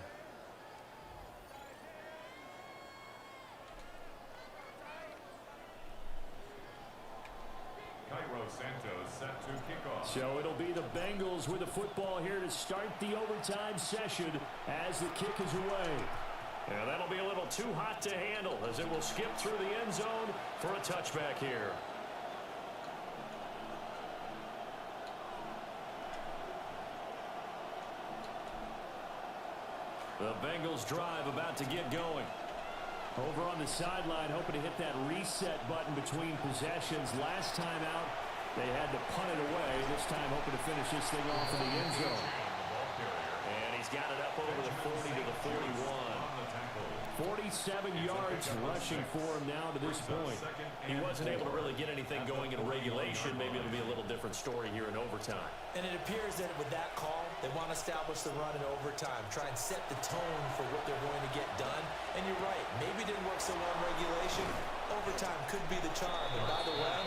Speaker 14: Cairo Santos set to kick off.
Speaker 10: So it'll be the Bengals with the football here to start the overtime session as the kick is away. Yeah, that'll be a little too hot to handle as it will skip through the end zone for a touchback here. The Bengals drive about to get going. Over on the sideline, hoping to hit that reset button between possessions. Last time out, they had to punt it away. This time, hoping to finish this thing off in the end zone. And he's got it up over the 40 to the 41. 47 yards rushing for him now to this point.
Speaker 11: He wasn't able to really get anything going in regulation. Maybe it'll be a little different story here in overtime. And it appears that with that call, they want to establish the run in overtime, try and set the tone for what they're going to get done. And you're right, maybe it didn't work so well in regulation. Overtime could be the charm. And by the way,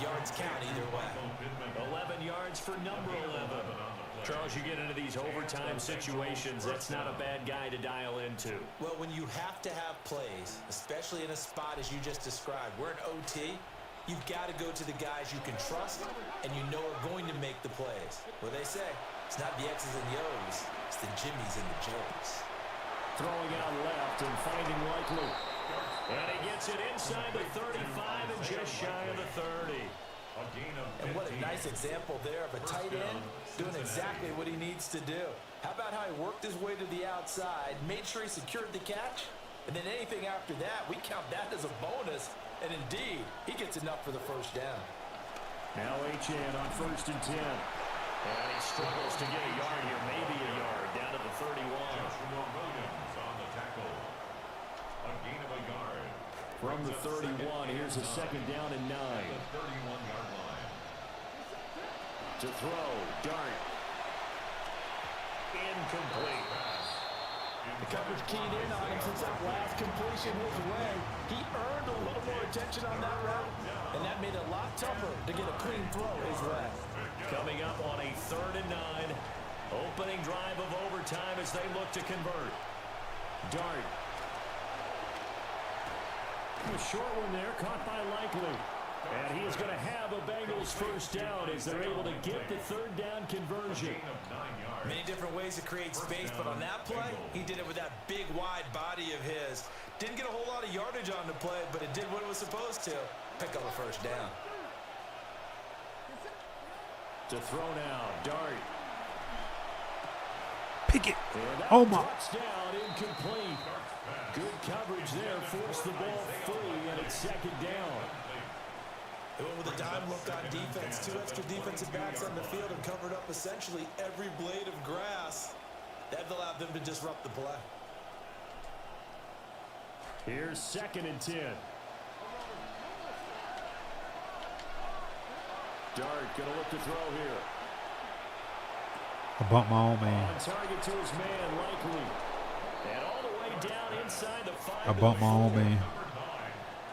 Speaker 11: yards count either way.
Speaker 10: 11 yards for number 11. Charles, you get into these overtime situations, that's not a bad guy to dial into.
Speaker 11: Well, when you have to have plays, especially in a spot as you just described, we're in OT, you've got to go to the guys you can trust and you know are going to make the plays. Well, they say, it's not the X's and the O's, it's the Jimmies and the Joes.
Speaker 10: Throwing out left and finding Likely. And he gets it inside the 35 and just shy of the 30.
Speaker 11: And what a nice example there of a tight end doing exactly what he needs to do. How about how he worked his way to the outside, made sure he secured the catch, and then anything after that, we count that as a bonus. And indeed, he gets enough for the first down.
Speaker 10: Now Achane on 1st and 10. And he struggles to get a yard here, maybe a yard, down to the 31.
Speaker 14: Joshua Williams on the tackle. A gain of a yard.
Speaker 10: From the 31, here's a 2nd down and 9.
Speaker 14: The 31-yard line.
Speaker 10: To throw, Dart. Incomplete.
Speaker 11: The coverage keyed in on him since that last completion his way. He earned a little more attention on that route, and that made it a lot tougher to get a clean throw his way.
Speaker 10: Coming up on a 3rd and 9. Opening drive of overtime as they look to convert. Dart. A short one there, caught by Likely. And he is going to have a Bengals first down as they're able to get the 3rd down conversion.
Speaker 11: Many different ways to create space, but on that play, he did it with that big, wide body of his. Didn't get a whole lot of yardage on the play, but it did what it was supposed to. Pick up a first down.
Speaker 10: To throw now, Dart.
Speaker 3: Pick it. Oh, my.
Speaker 10: Touchdown, incomplete. Good coverage there. Forced the ball free, and it's 2nd down.
Speaker 11: They went with a dime look on defense. 2 extra defensive backs on the field and covered up essentially every blade of grass. That allowed them to disrupt the play.
Speaker 10: Here's 2nd and 10. Dart going to look to throw here.
Speaker 3: I bumped my own man.
Speaker 10: On target to his man, Likely. And all the way down inside the 5.
Speaker 3: I bumped my own man.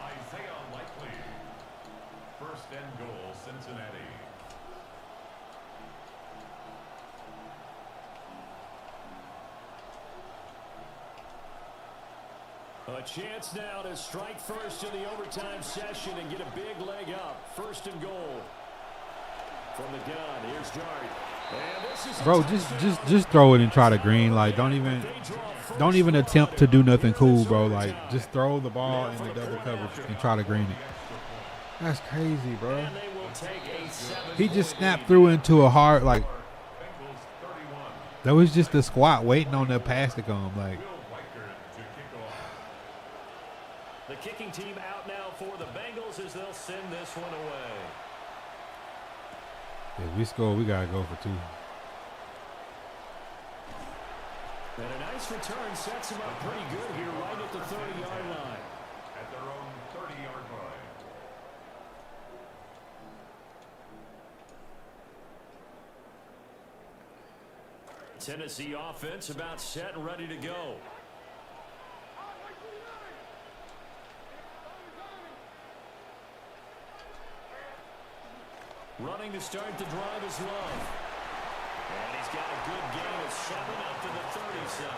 Speaker 14: Isaiah Likely. 1st and goal, Cincinnati.
Speaker 10: A chance now to strike first in the overtime session and get a big leg up. 1st and goal. From the gun, here's Dart. And this is
Speaker 3: Bro, just throw it and try to green. Like, don't even attempt to do nothing cool, bro. Like, just throw the ball in the double coverage and try to green it. That's crazy, bro. He just snapped through into a hard, like, that was just a squat waiting on the pass to come. Like,
Speaker 10: the kicking team out now for the Bengals as they'll send this one away.
Speaker 3: if we score, we gotta go for 2.
Speaker 10: And a nice return sets him up pretty good here right at the 30-yard line.
Speaker 14: At their own 30-yard line.
Speaker 10: Tennessee offense about set and ready to go. Running to start the drive is Love. And he's got a good gain of 7 up to the 37.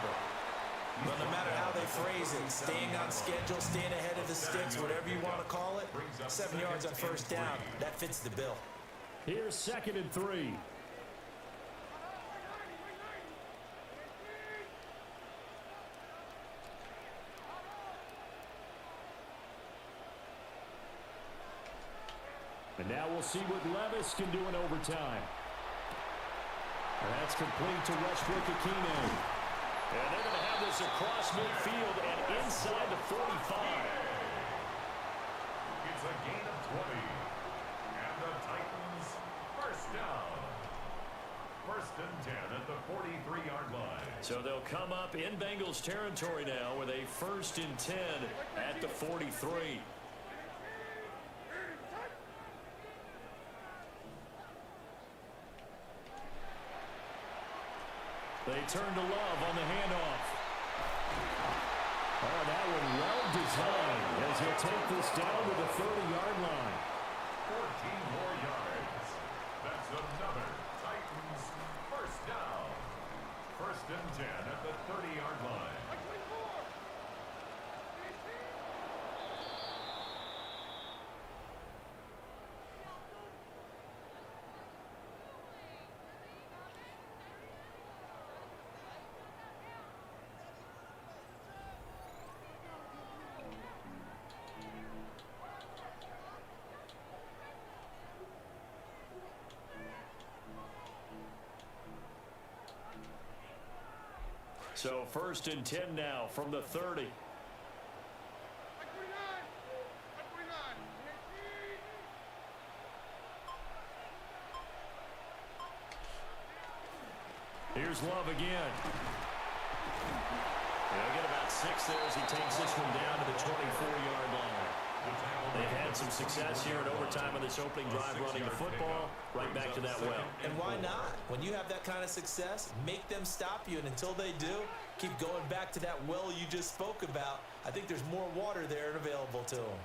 Speaker 11: But no matter how they phrase it, staying on schedule, staying ahead of the sticks, whatever you want to call it, 7 yards on first down, that fits the bill.
Speaker 10: Here's 2nd and 3. And now we'll see what Levis can do in overtime. And that's complete to Westbrook-Ikhine. And they're going to have this across midfield and inside the 45.
Speaker 14: It's a gain of 20. And the Titans first down. 1st and 10 at the 43-yard line.
Speaker 10: So they'll come up in Bengals territory now with a 1st and 10 at the 43. They turn to Love on the handoff. Oh, that one well designed as he'll take this down to the 30-yard line.
Speaker 14: 14 more yards. That's another Titans first down. 1st and 10 at the 30-yard line.
Speaker 10: So 1st and 10 now from the 30. Here's Love again. They'll get about 6 there as he takes this one down to the 24-yard line. They've had some success here in overtime on this opening drive running the football. Right back to that well.
Speaker 11: And why not? When you have that kind of success, make them stop you. And until they do, keep going back to that well you just spoke about. I think there's more water there and available to them.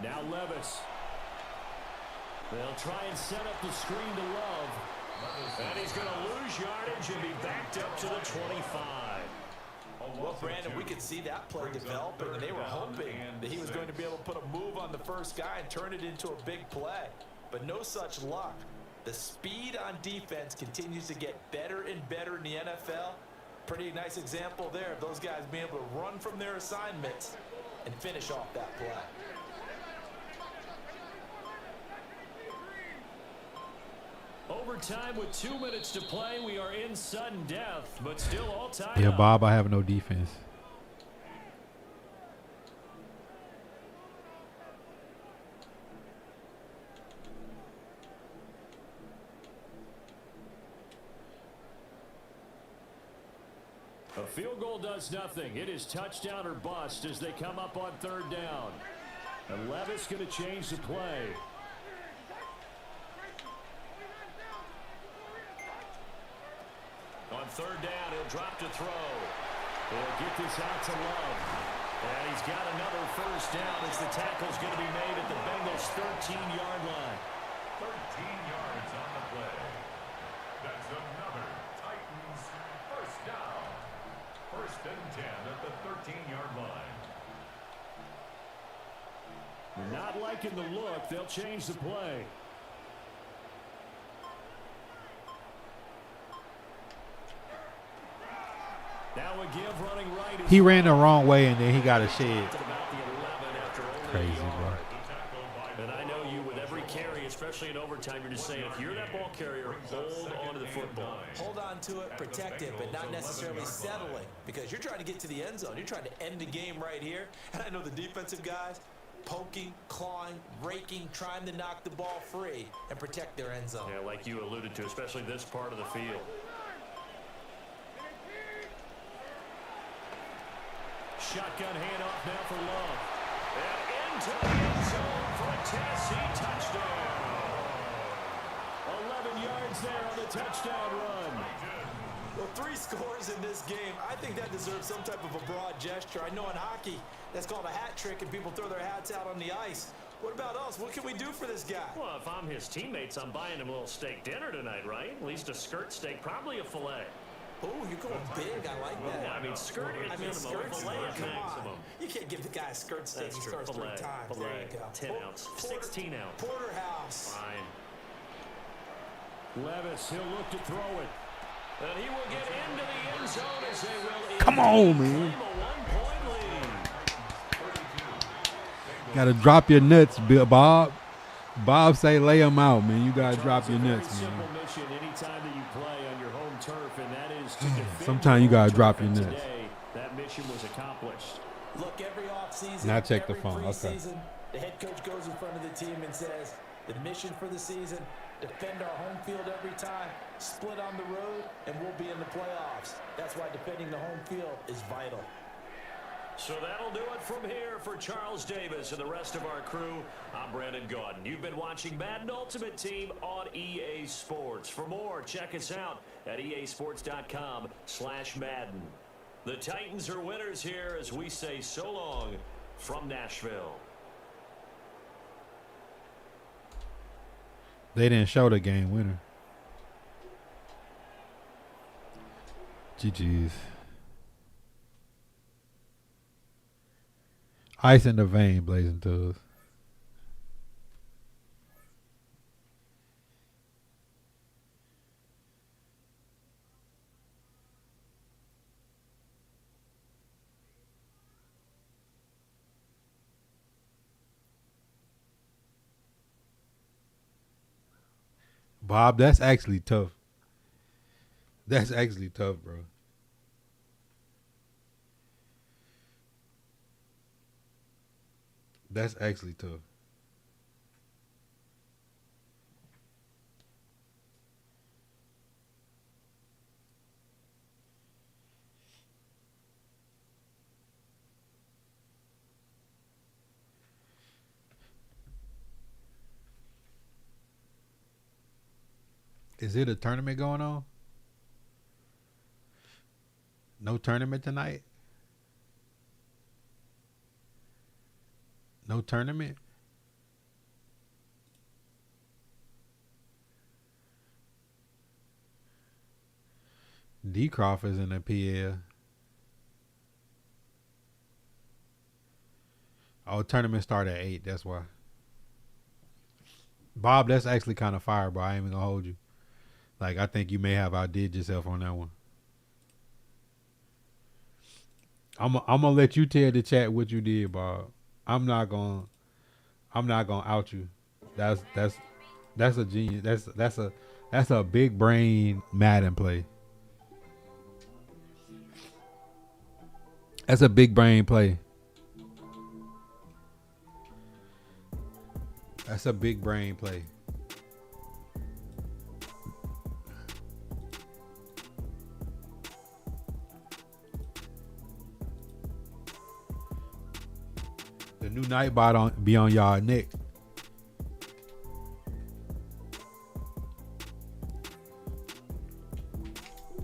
Speaker 10: Now Levis. They'll try and set up the screen to Love. And he's going to lose yardage and be backed up to the 25.
Speaker 11: Well, Brandon, we could see that play developing, and they were hoping that he was going to be able to put a move on the first guy and turn it into a big play. But no such luck. The speed on defense continues to get better and better in the NFL. Pretty nice example there of those guys being able to run from their assignments and finish off that play.
Speaker 10: Overtime with 2 minutes to play. We are in sudden death, but still all tied
Speaker 3: Yeah,
Speaker 10: up.
Speaker 3: Bob, I have no defense.
Speaker 10: A field goal does nothing. It is touchdown or bust as they come up on 3rd down. And Levis going to change the play. On 3rd down, he'll drop to throw. He'll get this out to Love. And he's got another first down as the tackle's going to be made at the Bengals' 13-yard line.
Speaker 14: 13 yards on the play. That's another Titans first down. 1st and 10 at the 13-yard line.
Speaker 10: Not liking the look. They'll change the play. Now a give running right.
Speaker 3: He ran the wrong way and then he got a shed. Crazy, bro.
Speaker 10: And I know you with every carry, especially in overtime, you're just saying if you're that ball carrier, hold on to the football.
Speaker 11: Hold on to it, protect it, but not necessarily settling because you're trying to get to the end zone. You're trying to end the game right here. And I know the defensive guys poking, clawing, raking, trying to knock the ball free and protect their end zone.
Speaker 10: Yeah, like you alluded to, especially this part of the field. Shotgun handoff now for Love. And into the end zone for a Tennessee touchdown. 11 yards there on the touchdown run.
Speaker 11: Well, 3 scores in this game. I think that deserves some type of a broad gesture. I know in hockey, that's called a hat trick, and people throw their hats out on the ice. What about us? What can we do for this guy?
Speaker 10: Well, if I'm his teammates, I'm buying him a little steak dinner tonight, right? At least a skirt steak, probably a filet.
Speaker 11: Oh, you're going big. I like that.
Speaker 10: Yeah, I mean, skirt is minimum, filet is maximum.
Speaker 11: You can't give the guy a skirt steak. He starts 3 times. There you go.
Speaker 10: 10 ounce, 16 ounce.
Speaker 11: Porterhouse.
Speaker 10: Fine. Levis, he'll look to throw it. And he will get into the end zone as they will.
Speaker 3: Come on, man. Gotta drop your nuts, Bob. Bob say lay them out, man. You gotta drop your nuts, man.
Speaker 10: Anytime that you play on your home turf, and that is to defend.
Speaker 3: Sometimes you gotta drop your nuts.
Speaker 10: That mission was accomplished.
Speaker 11: Look, every offseason,
Speaker 3: Now check the
Speaker 11: every
Speaker 3: phone. Okay.
Speaker 11: preseason, the head coach goes in front of the team and says, the mission for the season, defend our home field every time, split on the road, and we'll be in the playoffs. That's why defending the home field is vital.
Speaker 10: So that'll do it from here for Charles Davis and the rest of our crew. I'm Brandon Gaudin. You've been watching Madden Ultimate Team on EA Sports. For more, check us out at easports.com/Madden. The Titans are winners here as we say so long from Nashville.
Speaker 3: They didn't show the game winner. GG's. Ice in the vein, Blazing Tools. Bob, that's actually tough. That's actually tough, bro. That's actually tough. Is it a tournament going on? No tournament tonight? No tournament? D. Crawford's in the PL. Oh, tournament start at 8. That's why. Bob, that's actually kind of fire, bro. I ain't even gonna hold you. Like, I think you may have outdid yourself on that one. I'm gonna let you tell the chat what you did, Bob. I'm not gonna out you. That's a genius. That's a big brain Madden play. That's a big brain play. That's a big brain play. The new Nightbot be on y'all neck.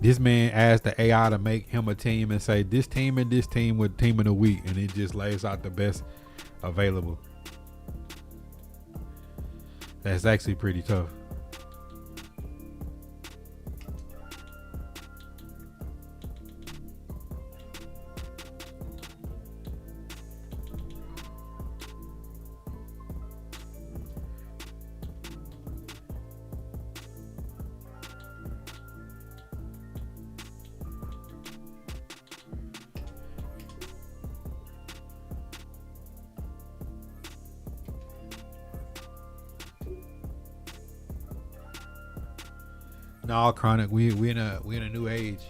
Speaker 3: This man asked the AI to make him a team and say this team and this team with team of the week, and it just lays out the best available. That's actually pretty tough. No, Chronic, we in a new age.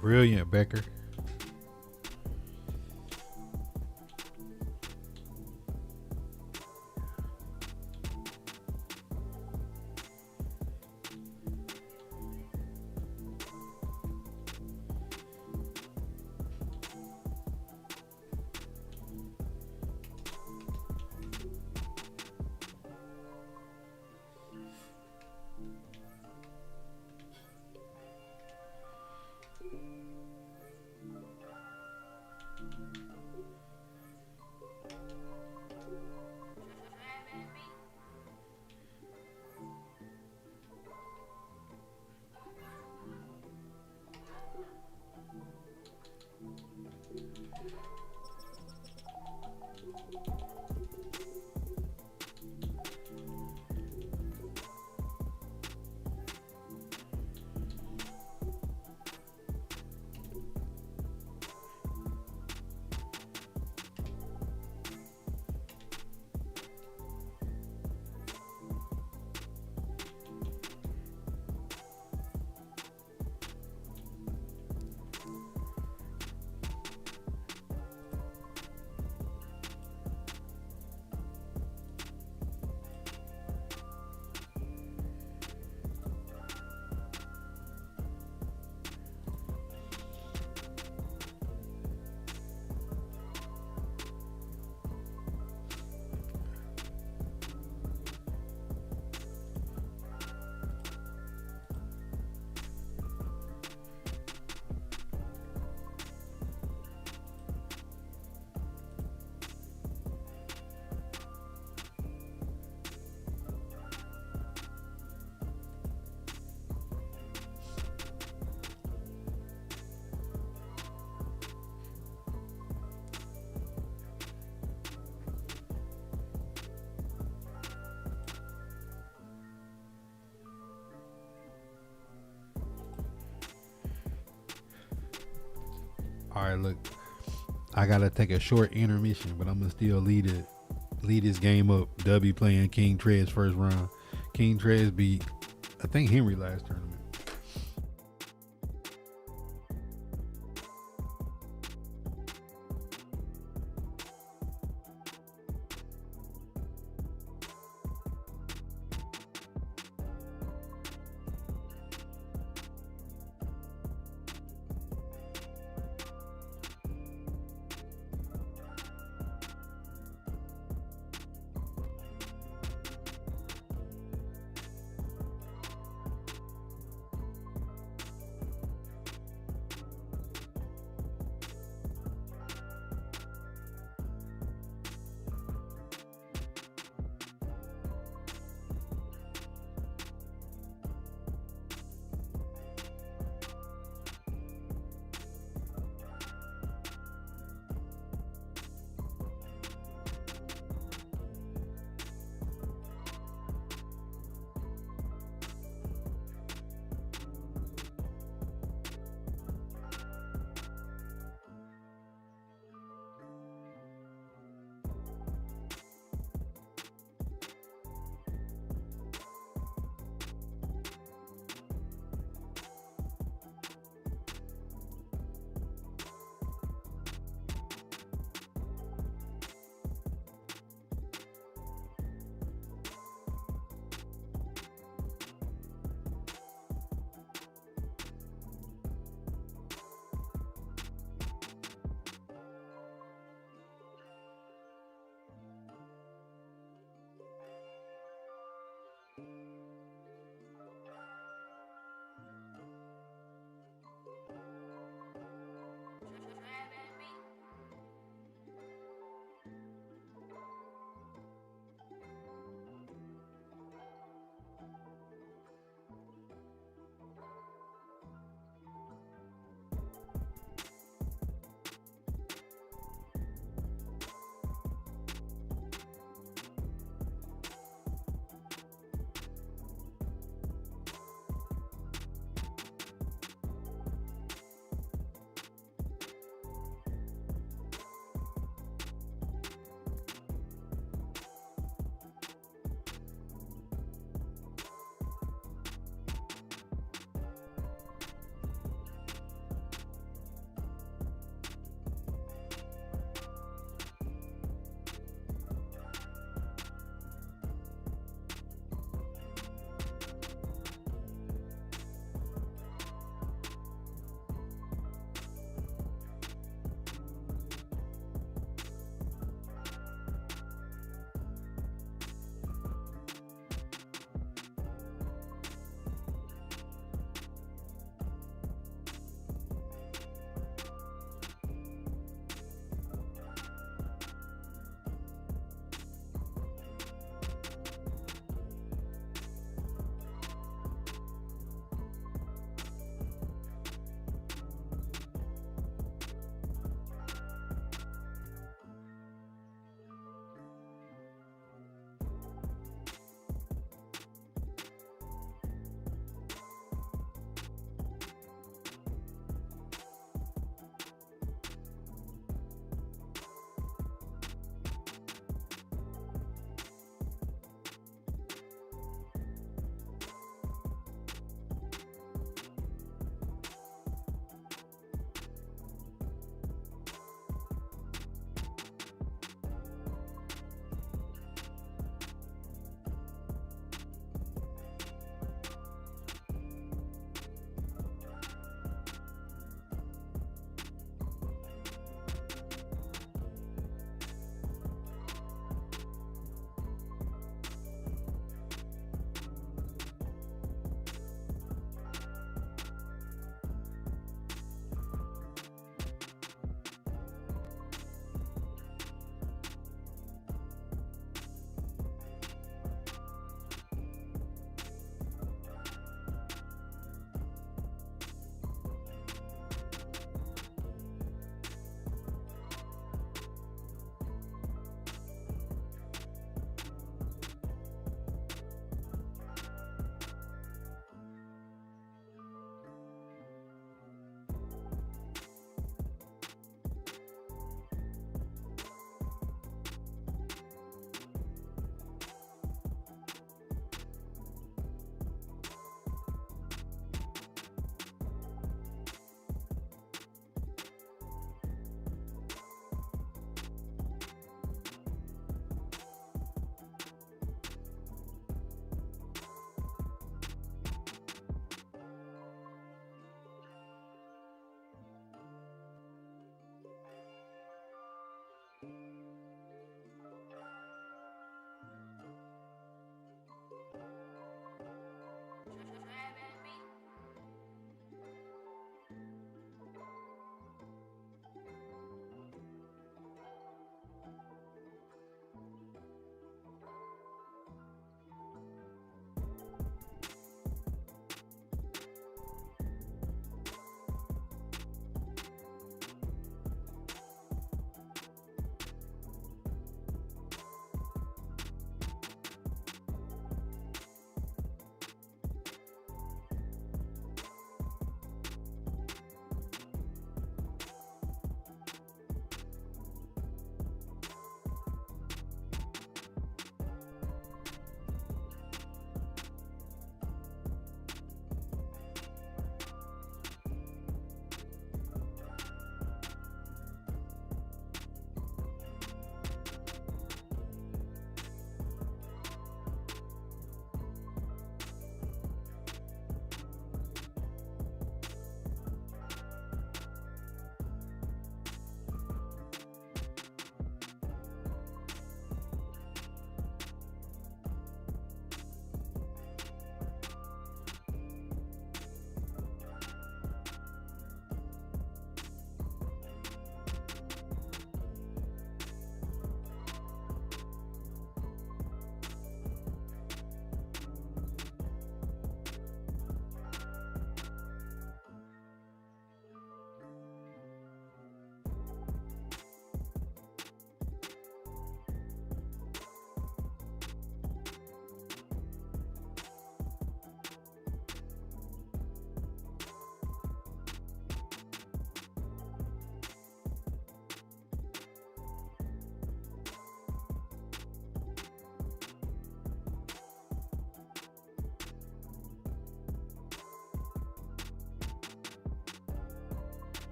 Speaker 3: Brilliant, Becker. All right, look, I gotta take a short intermission, but I'm gonna still lead this game up. W playing King Trez first round. King Trez beat, I think, Henry last tournament.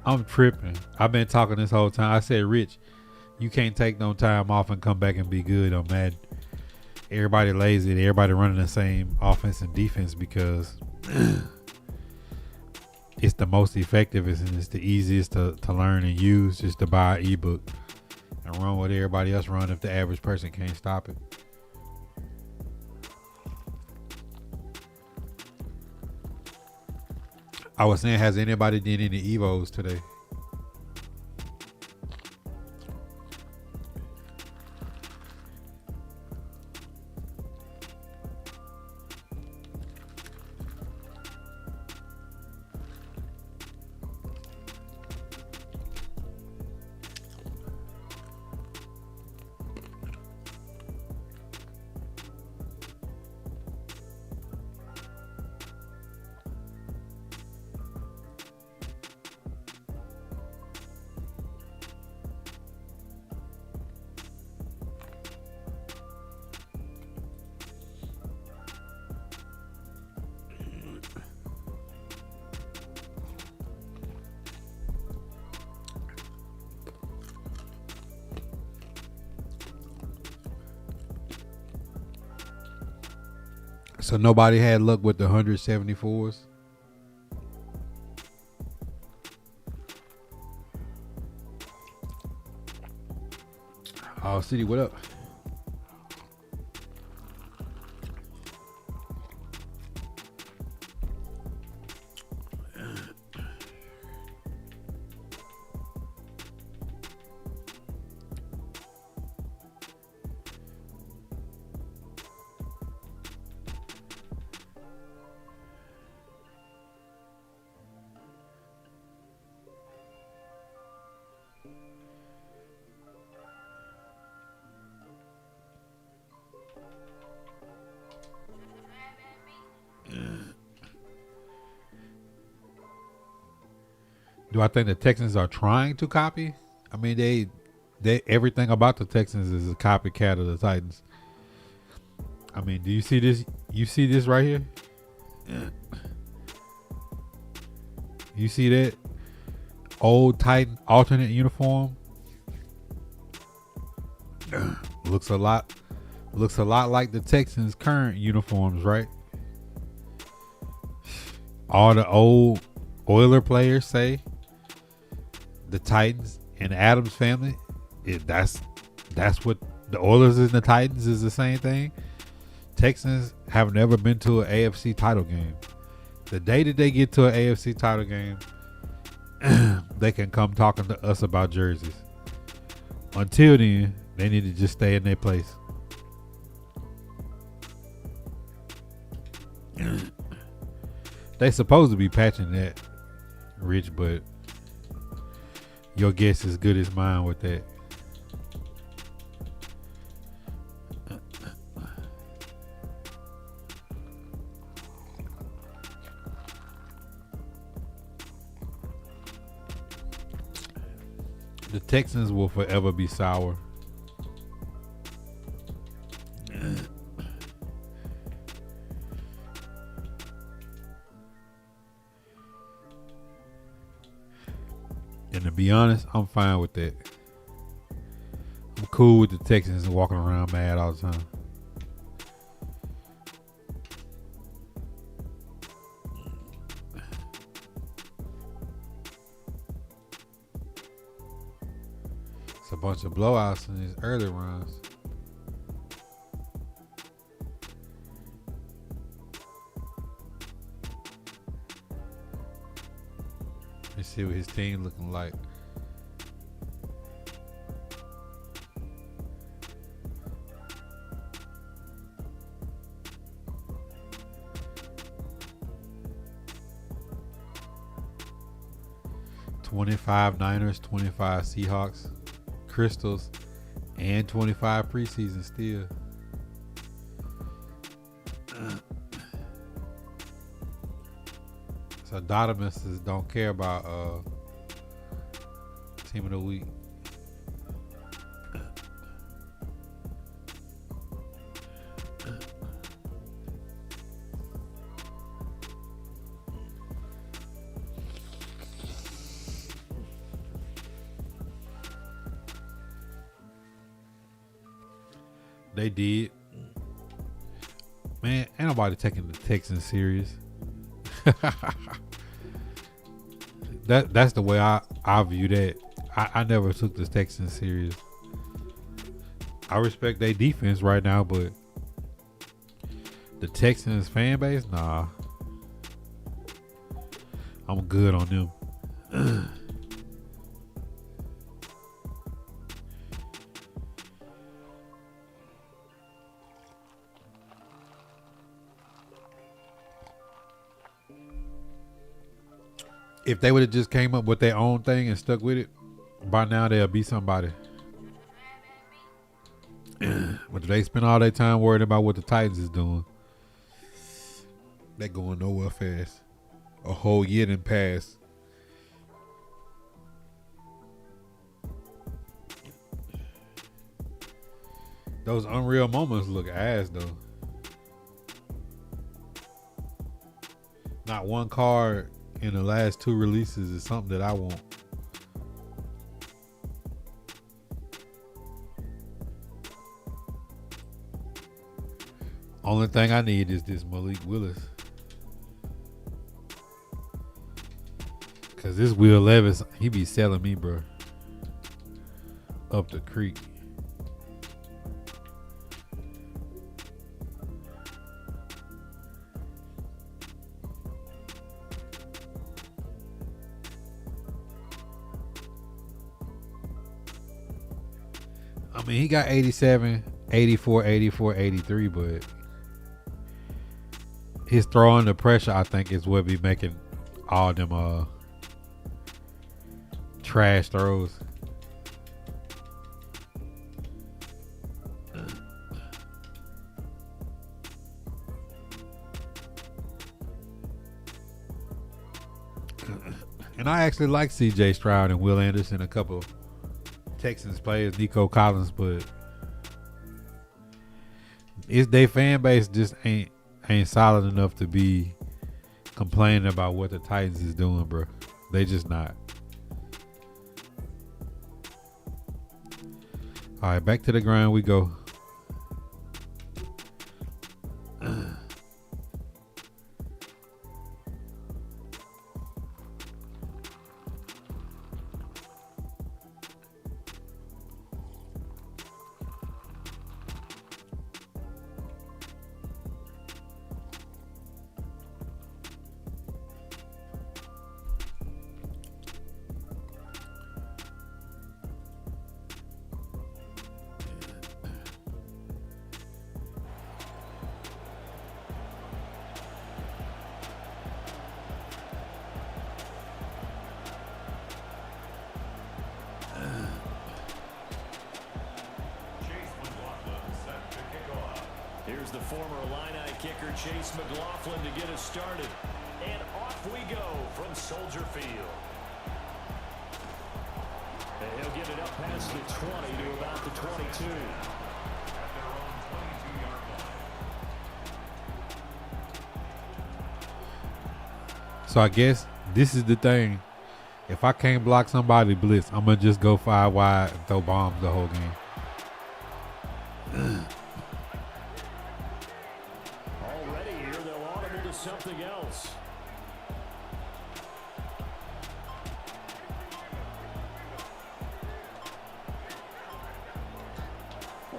Speaker 3: I'm tripping. I've been talking this whole time. I said, Rich, you can't take no time off and come back and be good on Madden. Everybody lazy. Everybody running the same offense and defense because it's the most effective and it's the easiest to learn and use, just to buy an ebook and run what everybody else run if the average person can't stop it. I was saying, has anybody did any Evos today? So nobody had luck with the 174s? Oh, City, what up? Do I think the Texans are trying to copy? I mean, they everything about the Texans is a copycat of the Titans. I mean, do you see this? You see this right here? You see that old Titan alternate uniform? Looks a lot like the Texans' current uniforms, right? All the old Oiler players say the Titans and the Adams family, that's what the Oilers and the Titans is the same thing. Texans have never been to an AFC title game. The day that they get to an AFC title game, they can come talking to us about jerseys. Until then, they need to just stay in their place. They supposed to be patching that, Rich, but your guess is good as mine with that. The Texans will forever be sour. And to be honest, I'm fine with that. I'm cool with the Texans walking around mad all the time. It's a bunch of blowouts in these early runs. Let's see what his team looking like. $25 Niners, 25 Seahawks, Crystals, and 25 preseason still. So Dotimus don't care about team of the week. They did. Man, ain't nobody taking the Texans serious. That's the way I view that. I never took the Texans serious. I respect their defense right now, but the Texans fan base, nah. I'm good on them. If they would have just came up with their own thing and stuck with it, by now they'll be somebody. But they spend all their time worried about what the Titans is doing. They going nowhere fast. A whole year done passed. Those unreal moments look ass though. Not one card in the last 2 releases is something that I want. Only thing I need is this Malik Willis. Cause this Will Levis, he be selling me, bro. Up the creek. I mean, he got 87, 84, 84, 83, but his throw under pressure, I think, is what be making all them trash throws. And I actually like CJ Stroud and Will Anderson, a couple Texans players, Nico Collins, but it's their fan base just ain't solid enough to be complaining about what the Titans is doing, bro. They just not. All right, back to the grind we go.
Speaker 10: Here's the former Illini kicker Chase McLaughlin to get us started. And off we go from Soldier Field. And he'll get it up past the 20 to about the 22.
Speaker 3: So I guess this is the thing. If I can't block somebody blitz, I'm going to just go 5 wide and throw bombs the whole game.
Speaker 10: Already here, they'll audible to something else.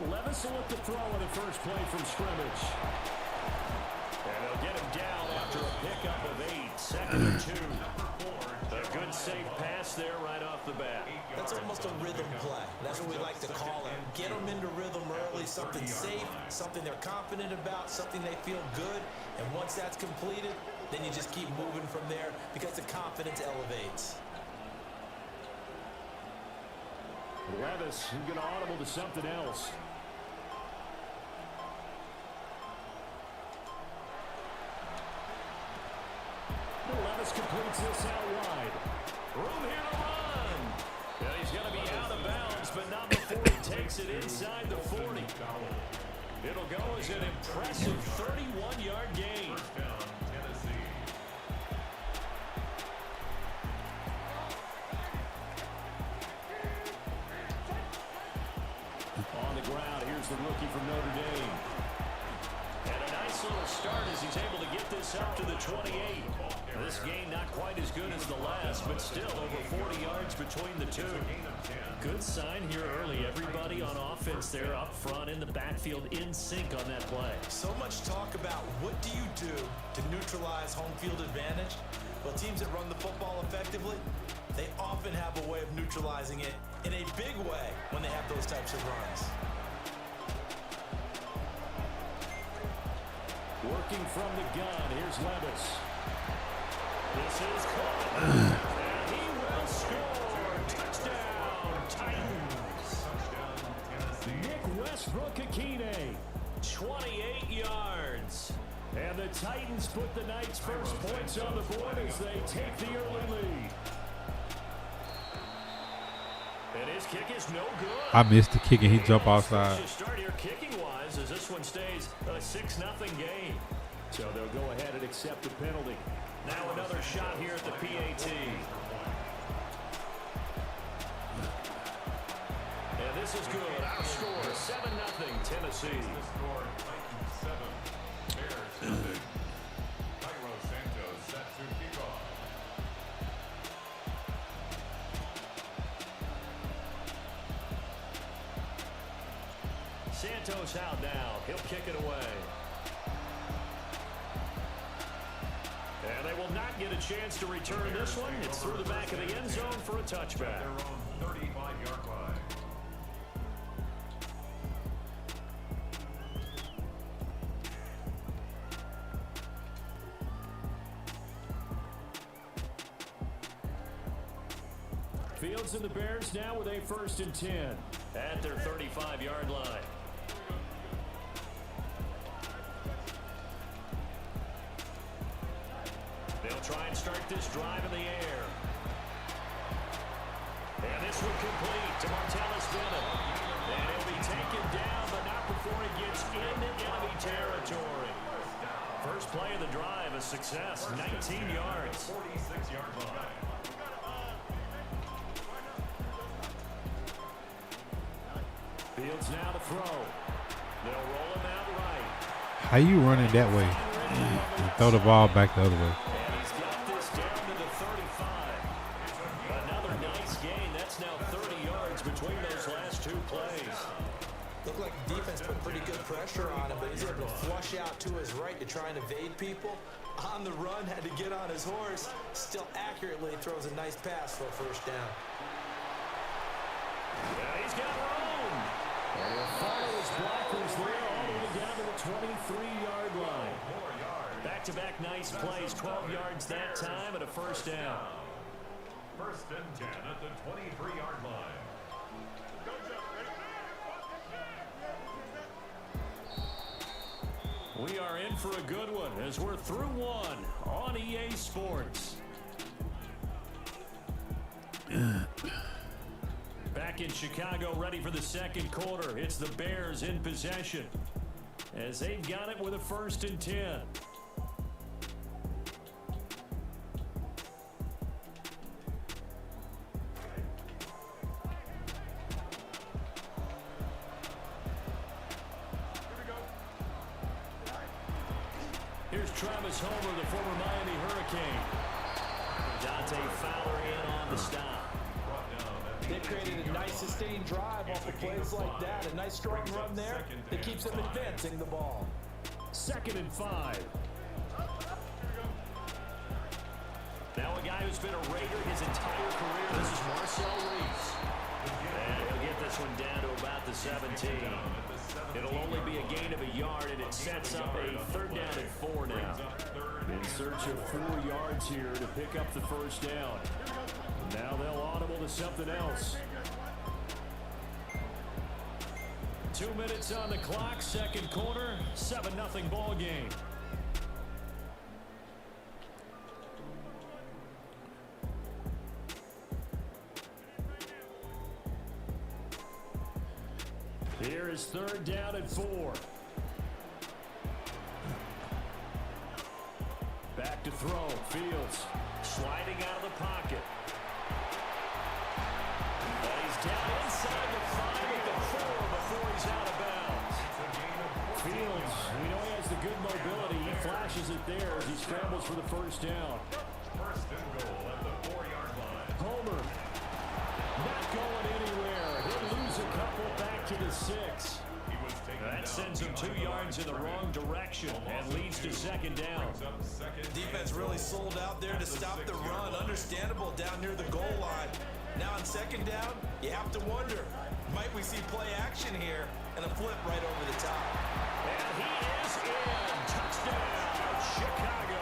Speaker 10: Levis will look to throw in the first play from scrimmage. And they'll get him down after a pickup of 8. 2nd and 2. A good safe pass there right off the bat.
Speaker 11: That's almost a rhythm play. That's what we like to call it. Get them into rhythm early, something safe, something they're confident about, something they feel good. And once that's completed, then you just keep moving from there because the confidence elevates.
Speaker 10: Levis, who's going to audible to something else. Levis completes this out wide. Room here to run. Yeah, he's going to be out of bounds, but not before he takes it inside the 40. It'll go as an impressive 31-yard gain. On the ground, here's Sanders, the rookie from Notre Dame. And a nice little start as he's able to get this up to the 28. This game not quite as good as the last, but still over 40 yards between the two. Good sign here early. Everybody on offense there up front in the backfield in sync on that play.
Speaker 11: So much talk about what do you do to neutralize home field advantage? Well, teams that run the football effectively, they often have a way of neutralizing it in a big way when they have those types of runs.
Speaker 10: Working from the gun, here's Levis. This is caught. And he will score. Touchdown, Titans. Nick Westbrook-Akine, 28 yards. And the Titans put the Knights' first points on the board as they take the early lead. And his kick is no good.
Speaker 3: I missed the kick and he jumped outside.
Speaker 10: Start here kicking-wise as this one stays a 6-0 game. So they'll go ahead and accept the penalty. Now another shot here at the PAT. And this is good. Our score, 7-0 Tennessee. Santos out now. He'll kick it away. And they will not get a chance to return this one. It's through the back of the end zone for a touchback.
Speaker 14: Their own 35-yard line.
Speaker 10: Fields and the Bears now with a 1st and 10 at their 35-yard line. They'll try and start this drive in the air. And this one complete to Martellus Bennett. And he'll be taken down, but not before he gets into enemy territory. First play of the drive, a success, 19 yards.
Speaker 14: 46-yard line.
Speaker 10: Fields now to throw. They'll roll him out right.
Speaker 3: How you running that way? You throw the ball back the other way.
Speaker 10: And he's got this down to the 35. Another nice gain. That's now 30 yards between those last two plays.
Speaker 11: Looked like the defense put pretty good pressure on him, but he's able to flush out to his right to try and evade people. On the run, had to get on his horse. Still accurately throws a nice pass for a first down.
Speaker 10: Yeah, he's got room. And the follow his blockers there all the way down to the 23-yard line. Back-to-back nice plays, 12 yards that time and a first down.
Speaker 14: 1st and 10 at the 23-yard line.
Speaker 10: We are in for a good one as we're through one on EA Sports. Back in Chicago, ready for the second quarter. It's the Bears in possession as they've got it with a 1st and 10. Here's Travis Homer, the former Miami Hurricane. Dante Fowler in on the stop.
Speaker 11: They created a nice sustained drive off of plays like that. A nice strong run there that keeps them advancing the ball.
Speaker 10: 2nd and 5. Now a guy who's been a Raider his entire career. This is Marcel Reese. And he'll get this one down to about the 17. It'll only be a gain of a yard, and it sets up a 3rd down and 4 now. In search of 4 yards here to pick up the first down. Now they'll audible to something else. 2 minutes on the clock, second quarter, 7-0 ball game. Here is 3rd down and 4. Back to throw, Fields sliding out of the pocket. But he's down inside the 5 at the 4 before he's out of bounds. good mobility. He flashes it there as he scrambles for the first down.
Speaker 14: First and goal at the 4-yard line.
Speaker 10: Homer not going anywhere. He'll lose a couple back to the 6. That sends him 2 yards in the wrong direction and leads to second down.
Speaker 11: Defense really sold out there to stop the run. Understandable down near the goal line. Now on second down, you have to wonder, might we see play action here and a flip right over the top?
Speaker 10: And he is in. Touchdown, Chicago.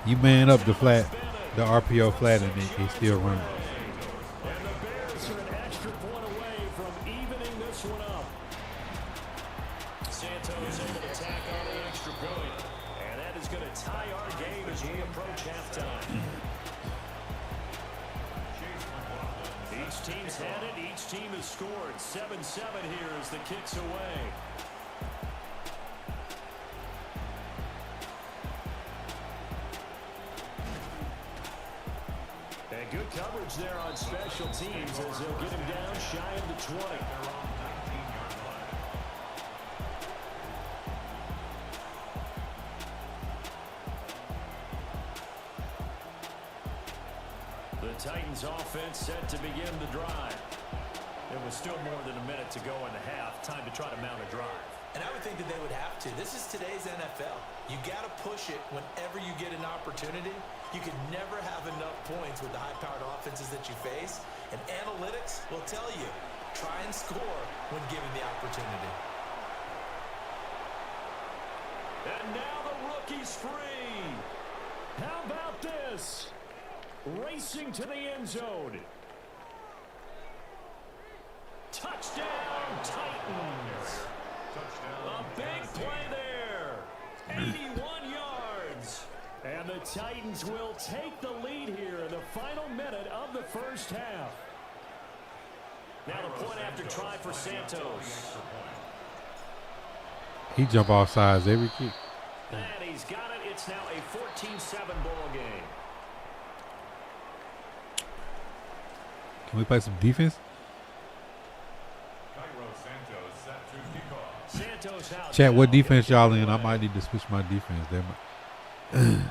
Speaker 3: You man up the flat, the RPO flat, and he still running.
Speaker 10: And the Bears are an extra point away from evening this one up. Santos able to tack on the extra point. And that is going to tie our game as we approach halftime. Each team's had it. Each team has scored. 7-7 here as the kick's away. And good coverage there on special teams as they'll get him down shy of the 20. The Titans offense set to begin the drive. There was still more than a minute to go in the half. Time to try to mount a drive.
Speaker 11: And I would think that they would have to. This is today's NFL. You got to push it whenever you get an opportunity. You could never have enough points with the high-powered offenses that you face. And analytics will tell you, try and score when given the opportunity.
Speaker 10: And now the rookie's free. How about this? Racing to the end zone. Touchdown, Titans. A big play there. 81 yards. And the Titans will take the lead here in the final minute of the first half. Now the point after try for Santos.
Speaker 3: He jump off sides every kick.
Speaker 10: And he's got it. It's now a 14-7 ball game.
Speaker 3: Can we play some defense?
Speaker 10: Santos out.
Speaker 3: Chat, what defense y'all in? I might need to switch my defense.
Speaker 10: And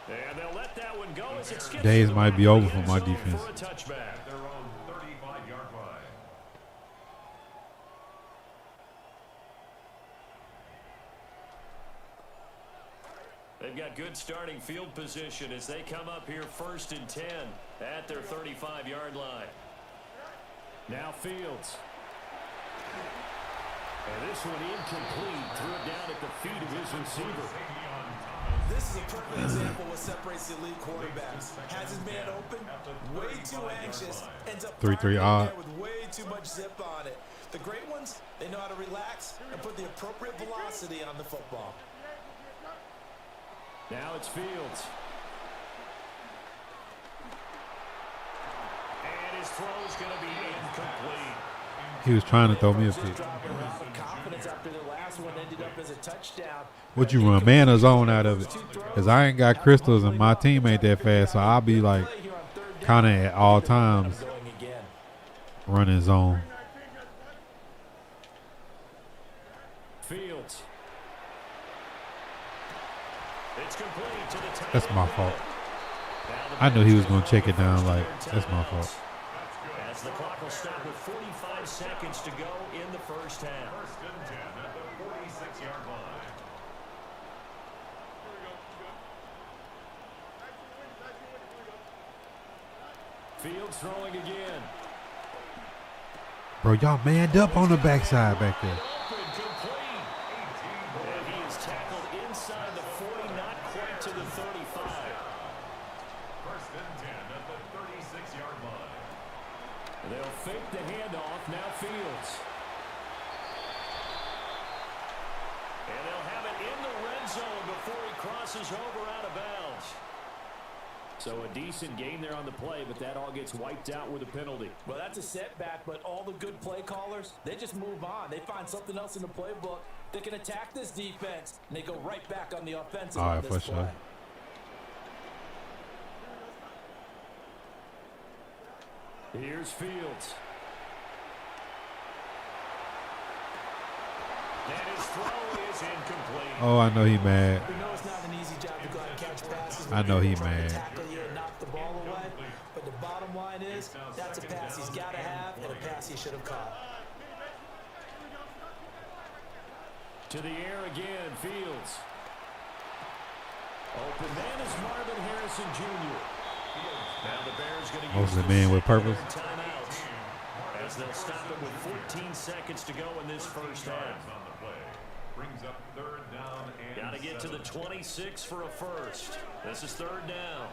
Speaker 10: they'll let that one go as it skips
Speaker 3: Days
Speaker 10: to the
Speaker 3: might be
Speaker 10: back
Speaker 3: over
Speaker 10: of
Speaker 3: for
Speaker 10: the
Speaker 3: my
Speaker 10: end zone
Speaker 3: defense.
Speaker 10: for a touchback.
Speaker 14: Their own 35-yard line.
Speaker 10: They've got good starting field position as they come up here 1st and 10 at their 35-yard line. Now Fields. And this one incomplete. Threw it down at the feet of his receiver.
Speaker 11: This is a perfect example of what separates the elite quarterbacks. Has his man open, way too anxious, ends up
Speaker 3: 3-3 odd.
Speaker 11: with way too much zip on it. The great ones, they know how to relax and put the appropriate velocity on the football.
Speaker 10: Now it's Fields. And his throw's going to be incomplete.
Speaker 3: He was trying to throw me a pick.
Speaker 11: Confidence after the last one ended up as a touchdown.
Speaker 3: What you run? Man or zone out of it? Because I ain't got crystals and my team ain't that fast, so I'll be like kind of at all times running zone.
Speaker 10: Fields. It's complete to the tight
Speaker 3: That's my fault. I knew he was going to check it down. Like, that's my fault.
Speaker 10: As the clock will stop with 45 seconds to go in the first half.
Speaker 14: 1st and 10 at the 46-yard line.
Speaker 10: Fields throwing again.
Speaker 3: Bro, y'all manned up on the backside back there.
Speaker 10: Open, complete. And he is tackled inside the 40, not quite to the 35.
Speaker 14: 1st and 10 at the 36-yard line.
Speaker 10: They'll fake the handoff. Now Fields. And they'll have it in the red zone before he crosses over out of bounds. So a decent gain there on the play, but that all gets wiped out with a penalty.
Speaker 11: Well, that's a setback, but all the good play callers, they just move on. They find something else in the playbook that can attack this defense, and they go right back on the offensive
Speaker 3: All
Speaker 11: on
Speaker 3: right,
Speaker 11: this
Speaker 3: for
Speaker 11: play.
Speaker 3: sure.
Speaker 10: Here's Fields.
Speaker 3: Oh, I know he mad.
Speaker 11: We know it's not an easy job to go out and catch passes.
Speaker 3: I know he mad.
Speaker 11: Tackle you and knock the ball away. But the bottom line is, that's a pass he's got to have and a pass he should have caught.
Speaker 10: To the air again, Fields. Open man is Marvin Harrison Jr. Now the Bears going to use
Speaker 3: Mostly man with purpose.
Speaker 10: timeouts as they'll stop it with 14 seconds to go in this first half.
Speaker 14: Brings up third down and
Speaker 10: Got to get to the 26 for a first. This is third down.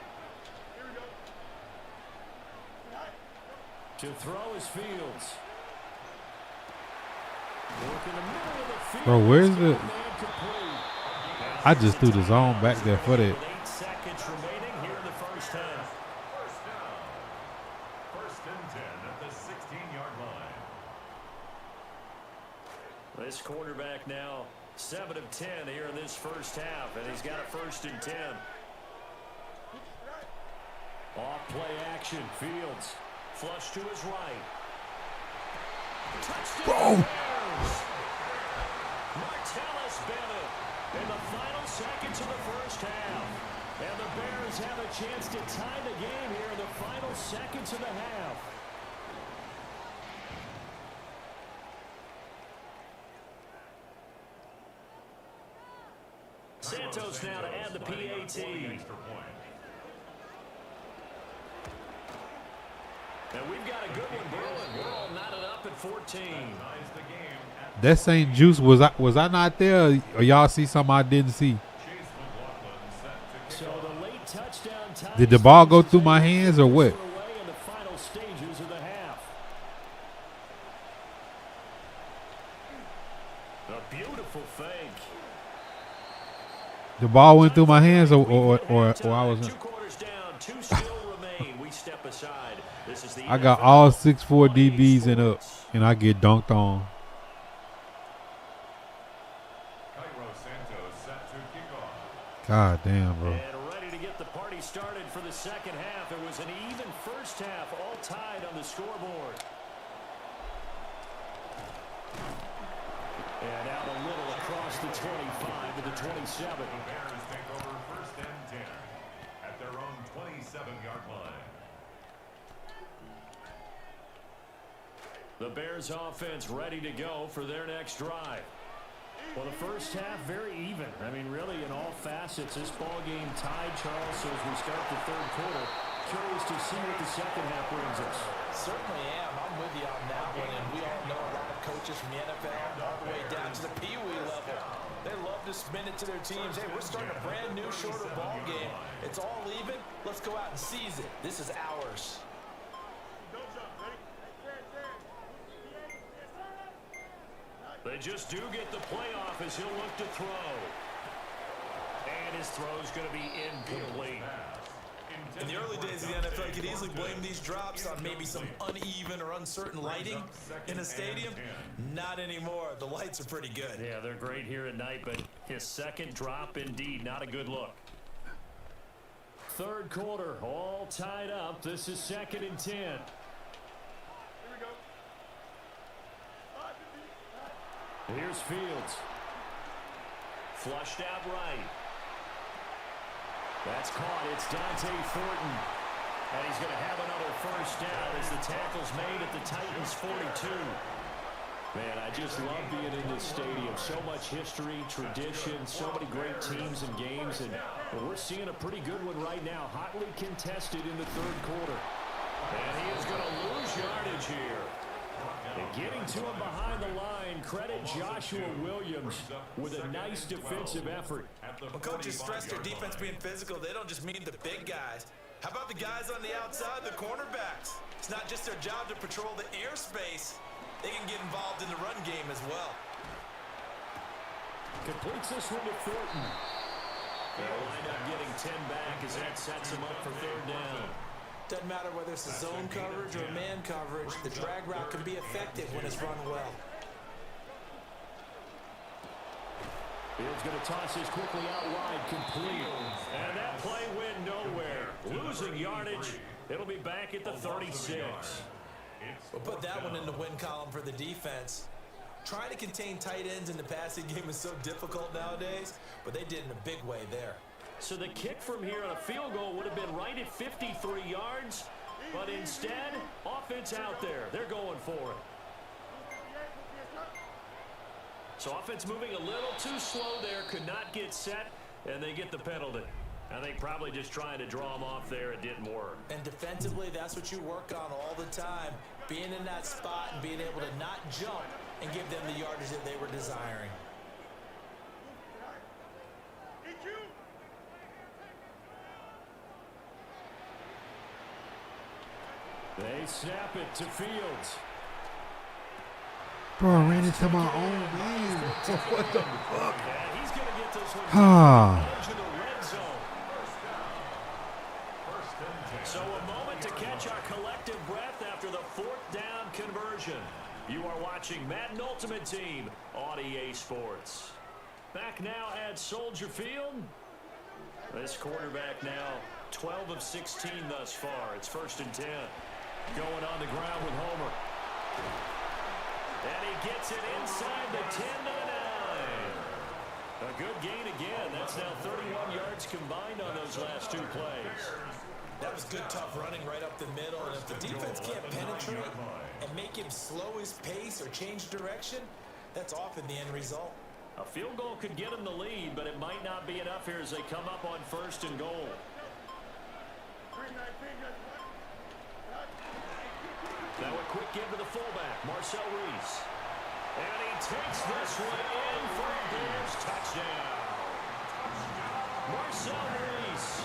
Speaker 10: To throw is Fields. Work in the middle of the field.
Speaker 3: Bro, where's the... I just threw the zone back there for that.
Speaker 10: 8 seconds remaining here in the first half.
Speaker 14: First down. First and 10 at the 16-yard line.
Speaker 10: This quarterback now 7 of 10 here in this first half, and he's got a first and 10. Off play action, Fields. Flush to his right. Touchdown Bears! Martellus Bennett in the final seconds of the first half. And the Bears have a chance to tie the game here in the final seconds of the half. Santos now to add the PAT. And we've got a good one brewing. We're all knotted up at 14.
Speaker 3: That St. Juice, was I not there, or y'all see something I didn't see?
Speaker 10: So the late touchdown ties
Speaker 3: Did the ball go through my hands or what?
Speaker 10: in the final stages of the half. A beautiful fake.
Speaker 3: The ball went through my hands, or I was.
Speaker 10: 2 quarters down, 2 still remain. We step aside. This is the
Speaker 3: I got all 6'4" DBs and I get dunked on. God damn, bro.
Speaker 10: And ready to get the party started for the second half. It was an even first half, all tied on the scoreboard. And out a little across the 25 to the 27.
Speaker 14: The Bears take over first and 10 at their own 27-yard line.
Speaker 10: The Bears offense ready to go for their next drive. Well, the first half very even. I mean, really, in all facets, this ball game tied, Charles. So as we start the third quarter, curious to see what the second half brings us.
Speaker 11: Certainly am. I'm with you on that one. And we all know a lot of coaches from the NFL all the way down to the Pee Wee level. They love to spin it to their teams. Hey, we're starting a brand new, shorter ball game. It's all even. Let's go out and seize it. This is ours.
Speaker 10: They just do get the playoff as he'll look to throw. And his throw's going to be incomplete.
Speaker 11: In the early days of the NFL, you could easily blame these drops on maybe some uneven or uncertain lighting in a stadium. Not anymore. The lights are pretty good.
Speaker 10: Yeah, they're great here at night, but his second drop, indeed, not a good look. Third quarter, all tied up. This is 2nd and 10. Here's Fields. Flushed out right. That's caught. It's Dante Thornton. And he's going to have another first down as the tackle's made at the Titans' 42. Man, I just love being in this stadium. So much history, tradition, so many great teams and games. And we're seeing a pretty good one right now. Hotly contested in the third quarter. And he is going to lose yardage here. And getting to him behind the line, credit Joshua Williams with a nice defensive effort.
Speaker 11: When coaches stress their defense being physical, they don't just mean the big guys. How about the guys on the outside, the cornerbacks? It's not just their job to patrol the airspace. They can get involved in the run game as well.
Speaker 10: Completes this one to Thornton. They'll wind up getting 10 back as that sets him up for third down.
Speaker 11: Doesn't matter whether it's a zone coverage or man coverage, the drag route can be effective when it's run well.
Speaker 10: Fields going to toss this quickly out wide, complete. And that play went nowhere. Losing yardage. It'll be back at the 36.
Speaker 11: We'll put that one in the win column for the defense. Trying to contain tight ends in the passing game is so difficult nowadays, but they did in a big way there.
Speaker 10: So the kick from here on a field goal would have been right at 53 yards, but instead, offense out there. They're going for it. So offense moving a little too slow there, could not get set, and they get the penalty. I think probably just trying to draw them off there, it didn't work.
Speaker 11: And defensively, that's what you work on all the time. Being in that spot and being able to not jump and give them the yardage that they were desiring.
Speaker 10: They snap it to Fields.
Speaker 3: Bro, I ran into my own man. What the fuck?
Speaker 10: And he's going to get this one
Speaker 3: Ah.
Speaker 10: into the red zone. So a moment to catch our collective breath after the 4th down conversion. You are watching Madden Ultimate Team on EA Sports. Back now at Soldier Field. This quarterback now 12 of 16 thus far. It's 1st and 10. Going on the ground with Homer. And he gets it inside the 10 to the 9. A good gain again. That's now 31 yards combined on those last 2 plays.
Speaker 11: That was good, tough running right up the middle. And if the defense can't penetrate and make him slow his pace or change direction, that's often the end result.
Speaker 10: A field goal could get him the lead, but it might not be enough here as they come up on 1st and goal. Now a quick give to the fullback, Marcel Reese. And he takes this one in for a Bears touchdown. Marcel Reese,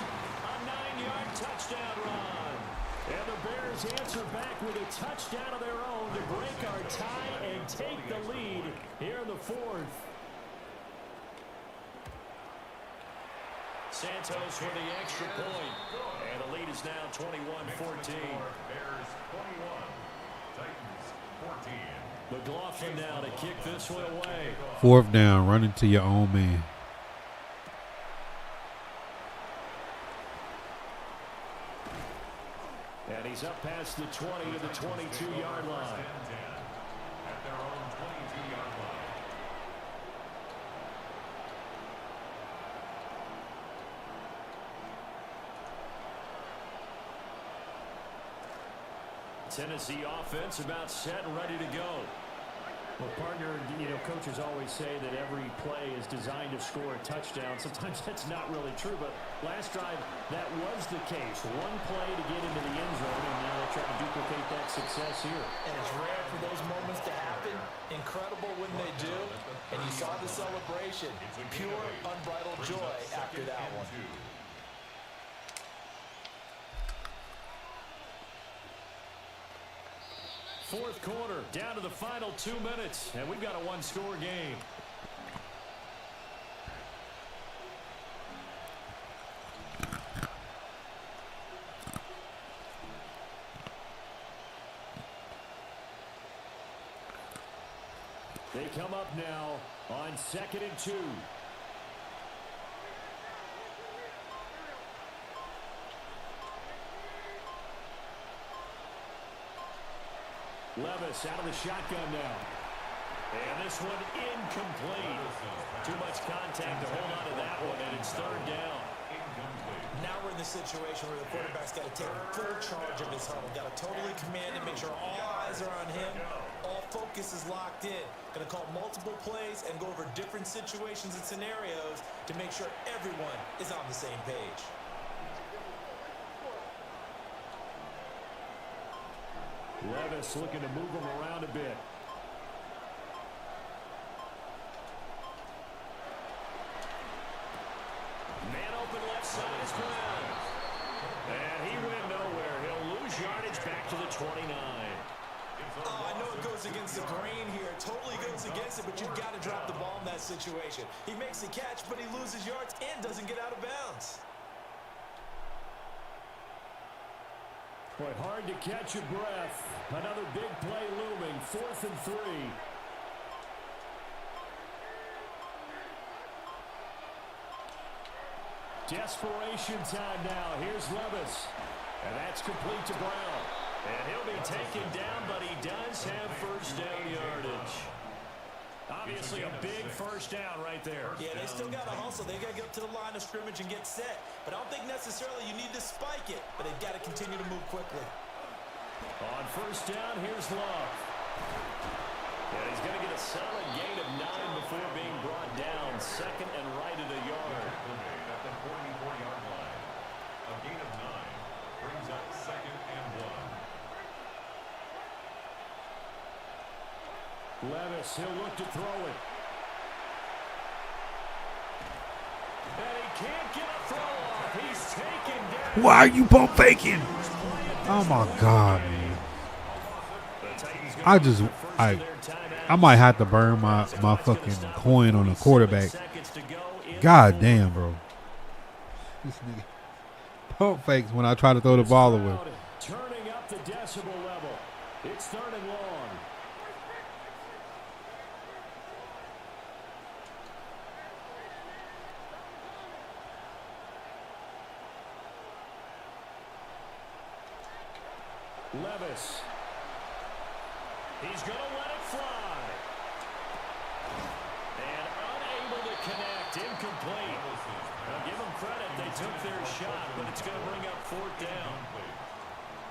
Speaker 10: a 9-yard touchdown run. And the Bears answer back with a touchdown of their own to break our tie and take the lead here in the 4th. Santos for the extra point. And the lead is now 21-14.
Speaker 14: Bears 21. Titans 14.
Speaker 10: McLaughlin now to kick this one away.
Speaker 3: 4th down, running to your own man.
Speaker 10: And he's up past the 20 to the 22-yard line.
Speaker 14: At their own 22-yard line.
Speaker 10: Tennessee offense about set and ready to go.
Speaker 16: Well, partner, coaches always say that every play is designed to score a touchdown. Sometimes that's not really true, but last drive, that was the case. One play to get into the end zone, and now they try to duplicate that success here.
Speaker 11: And it's rare for those moments to happen. Incredible when they do. And you saw the celebration. Pure, unbridled joy after that one.
Speaker 10: 4th quarter, down to the final 2 minutes, and we've got a 1-score game. They come up now on 2nd and 2. Levis out of the shotgun now. And this one incomplete. Too much contact to hold on to that one, and it's 3rd down.
Speaker 11: Now we're in the situation where the quarterback's got to take full charge of his huddle. Got to totally command and make sure all eyes are on him. All focus is locked in. Going to call multiple plays and go over different situations and scenarios to make sure everyone is on the same page.
Speaker 10: Levis looking to move him around a bit. Man open left side is Brown. And he went nowhere. He'll lose yardage back to the 29.
Speaker 11: Oh, I know it goes against the grain here. Totally goes against it, but you've got to drop the ball in that situation. He makes the catch, but he loses yards and doesn't get out of bounds.
Speaker 10: Boy, hard to catch your breath. Another big play looming. 4th and 3. Desperation time now. Here's Levis. And that's complete to Brown. And he'll be taken down, but he does have 1st down yardage. Obviously a big first down right there.
Speaker 11: Yeah, they still got to hustle. They got to get up to the line of scrimmage and get set. But I don't think necessarily you need to spike it. But they've got to continue to move quickly.
Speaker 10: On first down, here's Love. And he's going to get a solid gain of 9 before being brought down. Second and right at a yard.
Speaker 14: At the 44-yard line. A gain of 9 brings up second and 1.
Speaker 10: Levis, he'll look to throw it. And he can't get a throw off. He's taken down.
Speaker 3: Why are you pump faking? Oh my God, man. I might have to burn my fucking coin on the quarterback. God damn, bro. This nigga pump fakes when I try to throw the ball away.
Speaker 10: Turning up the decibel level. It's third and long. Levis. He's going to let it fly. And unable to connect. Incomplete. Now give them credit. They took their shot, but it's going to bring up fourth down.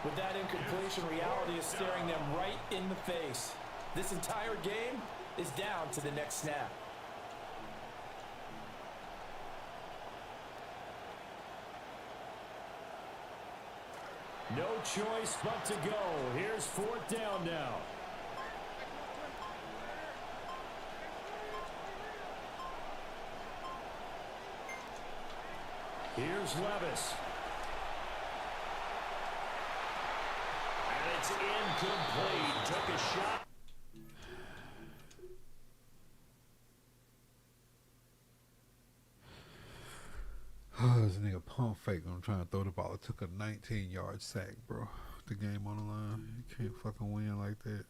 Speaker 11: With that incompletion, reality is staring them right in the face. This entire game is down to the next snap.
Speaker 10: No choice but to go. Here's fourth down now. Here's Levis. And it's incomplete. Took a shot.
Speaker 3: Oh, this nigga pump fake. I'm trying to throw the ball. It took a 19-yard sack, bro. The game on the line. You can't fucking win like that.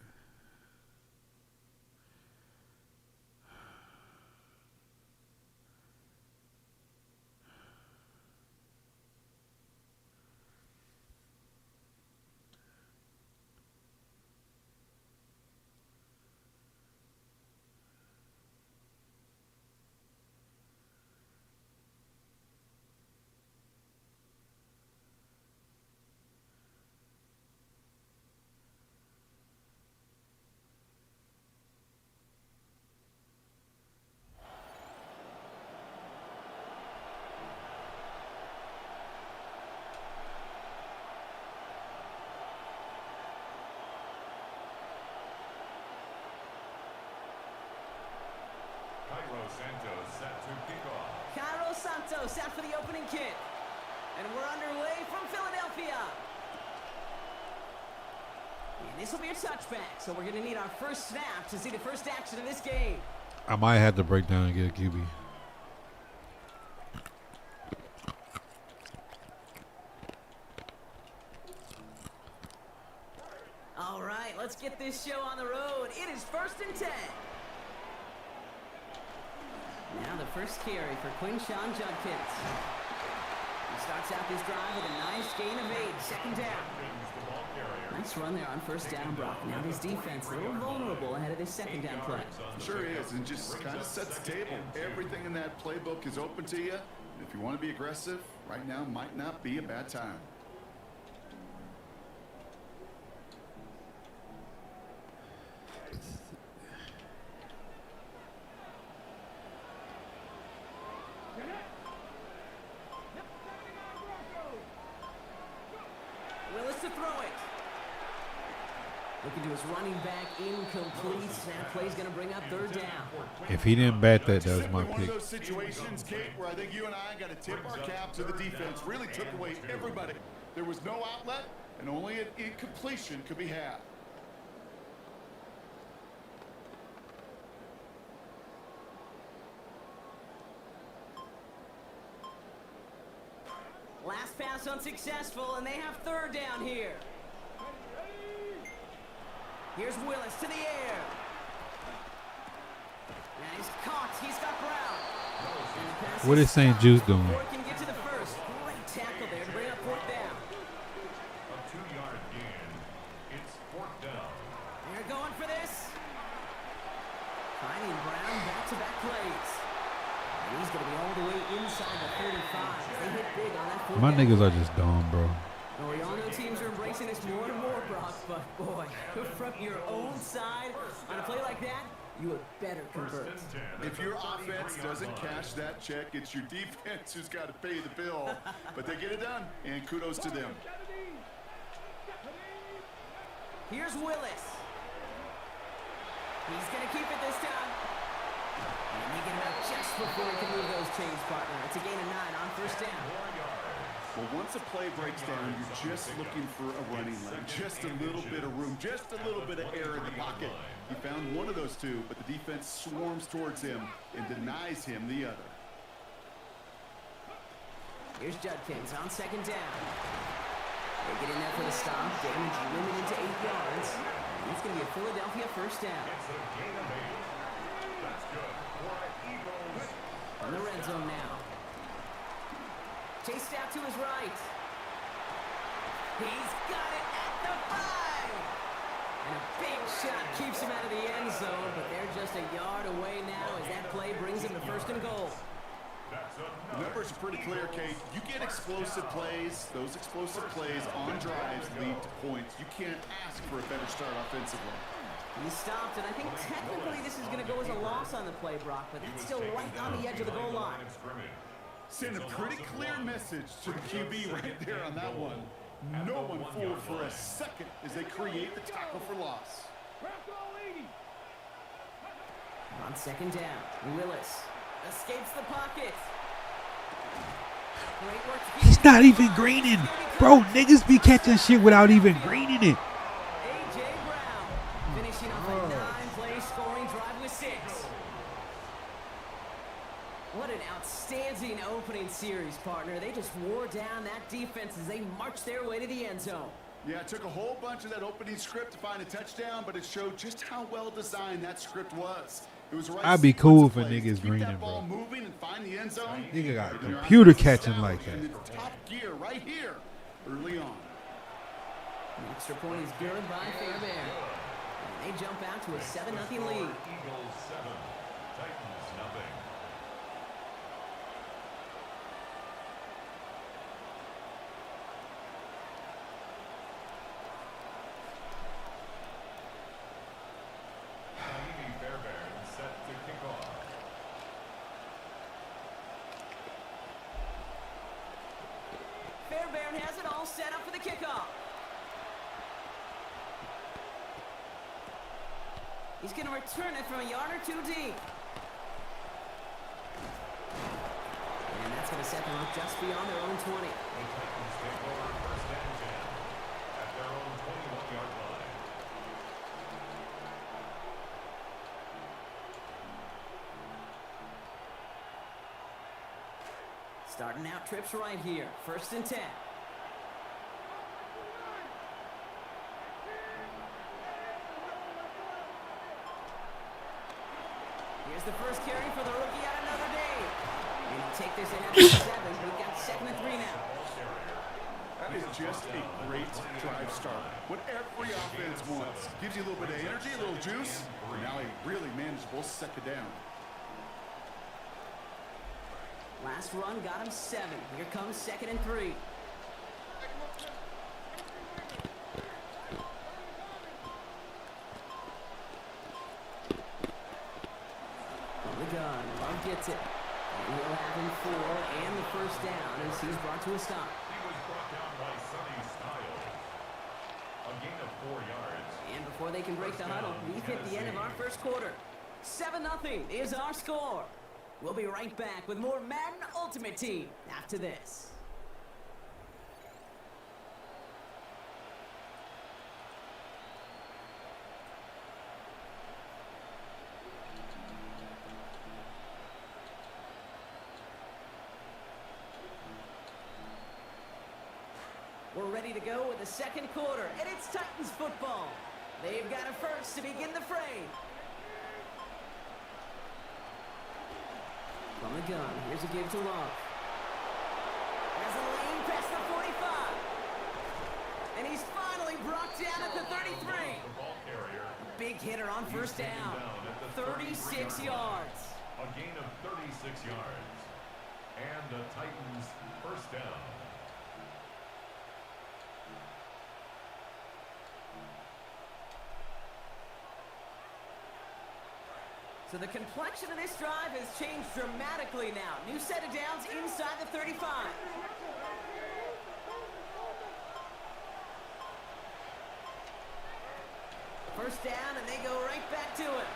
Speaker 4: Cairo Santos out for the opening kick. And we're underway from Philadelphia. And this will be a touchback, so we're going to need our first snap to see the first action of this game.
Speaker 3: I might have to break down and get a QB.
Speaker 4: All right, let's get this show on the road. It is 1st and 10. Now the first carry for Quinshawn Judkins. He starts out this drive with a nice gain of 8, second down. Nice run there on first down, Brock. Now this defense a little vulnerable ahead of this second down play.
Speaker 5: Sure is, and just kind of sets the table. Everything in that playbook is open to you. If you want to be aggressive, right now might not be a bad time.
Speaker 4: Willis to throw it. Looking to his running back, incomplete. That play's going to bring up third down.
Speaker 3: If he didn't bat that, that was my
Speaker 5: One of
Speaker 3: pick.
Speaker 5: those situations, Kate, where I think you and I got to tip our cap to the defense. Really took away everybody. There was no outlet, and only an incompletion could be had.
Speaker 4: Last pass unsuccessful, and they have third down here. Here's Willis to the air. And he's caught. He's got Brown.
Speaker 3: What is St. Jude's doing?
Speaker 4: Can get to the first. Great tackle there to bring up fourth down.
Speaker 14: A 2-yard gain. It's fourth down.
Speaker 4: They're going for this. Finding
Speaker 3: My niggas are just dumb, bro.
Speaker 4: Well, we all know teams are embracing this more and more, Brock, but boy, from your own side on a play like that, you had better convert.
Speaker 5: If your offense doesn't cash that check, it's your defense who's got to pay the bill. But they get it done, and kudos to them.
Speaker 4: Here's Willis. He's going to keep it this time. And they get him out just before he can move those chains, partner. It's a gain of 9 on first down.
Speaker 5: Well, once a play breaks down, you're just looking for a running lane, just a little bit of room, just a little bit of air in the pocket. He found one of those two, but the defense swarms towards him and denies him the other.
Speaker 4: Here's Judkins on second down. They get in there for the stop. Damage limited to 8 yards. And it's going to be a Philadelphia first down. In the red zone now. Chased out to his right. He's got it at the 5. And a big shot keeps him out of the end zone, but they're just a yard away now as that play brings him to first and goal.
Speaker 5: The numbers are pretty clear, Kate. You get explosive plays. Those explosive plays on drives lead to points. You can't ask for a better start offensively.
Speaker 4: He stopped, and I think technically this is going to go as a loss on the play, Brock, but that's still right on the edge of the goal line.
Speaker 5: Send a pretty clear message to the QB right there on that one. No one fooled for a second as they create the tackle for loss.
Speaker 4: On second down, Willis escapes the pocket. Great work to keep
Speaker 3: He's not even greening. Bro, niggas be catching shit without even greening it.
Speaker 4: A.J. Brown finishing off a 9-play scoring drive with 6. What an outstanding opening series, partner. They just wore down that defense as they marched their way to the end zone.
Speaker 5: Yeah, it took a whole bunch of that opening script to find a touchdown, but it showed just how well designed that script was. It was right.
Speaker 3: I'd be cool for niggas greening, bro.
Speaker 5: Moving and find the end zone.
Speaker 3: Nigga got computer catching like that.
Speaker 5: It's top gear right here early on.
Speaker 4: An extra point is good by Fairbairn. And they jump out to a 7-0 lead.
Speaker 14: Eagles 7, Titans nothing. Fairbairn set to kick off.
Speaker 4: Fairbairn has it all set up for the kickoff. He's going to return it from a yard or 2 deep. And that's going to set them up just beyond their own 20.
Speaker 14: The Titans take over first and 10 at their own 21-yard line.
Speaker 4: Starting out trips right here. First and 10. Here's the first carry for the rookie out of Notre Dame. And he'll take this in after 7. We've got 2nd and 3 now.
Speaker 5: That is just a great drive starter. What every offense wants. Gives you a little bit of energy, a little juice, and now a really manageable second down.
Speaker 4: Last run got him 7. Here comes 2nd and 3. On the gun, Love gets it. And he'll have him 4 and the first down as he's brought to a stop.
Speaker 14: He was brought down by Sonny Style. A gain of 4 yards.
Speaker 4: And before they can break the huddle, we've hit the end of our first quarter. 7-0 is our score. We'll be right back with more Madden Ultimate Team after this. We're ready to go with the second quarter, and it's Titans football. They've got a first to begin the fray. From the gun, here's a give to Love. Has a lane past the 45. And he's finally brought down at the 33. Big hitter on first down. 36 yards.
Speaker 14: A gain of 36 yards. And the Titans first down.
Speaker 4: So the complexion of this drive has changed dramatically now. New set of downs inside the 35. First down, and they go right back to it.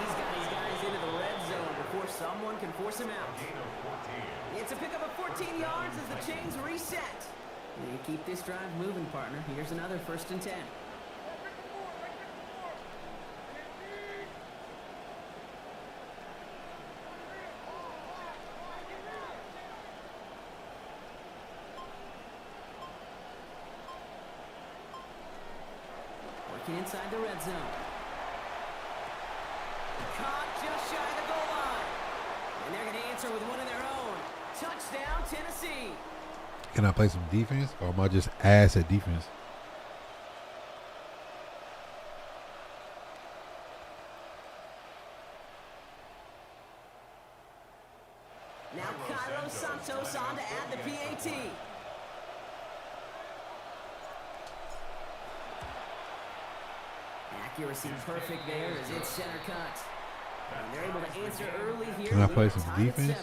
Speaker 4: He's got his guys into the red zone before someone can force him out. It's a pickup of 14 yards as the chains reset. You keep this drive moving, partner. Here's another 1st and 10. Working inside the red zone. Caught just shy of the goal line. And they're going to answer with one of their own. Touchdown, Tennessee.
Speaker 3: Can I play some defense, or am I just ass at defense?
Speaker 4: Now Cairo Santos on to add the PAT. Accuracy perfect there as it's center cut. And they're able to answer early here.
Speaker 3: Can I play some defense?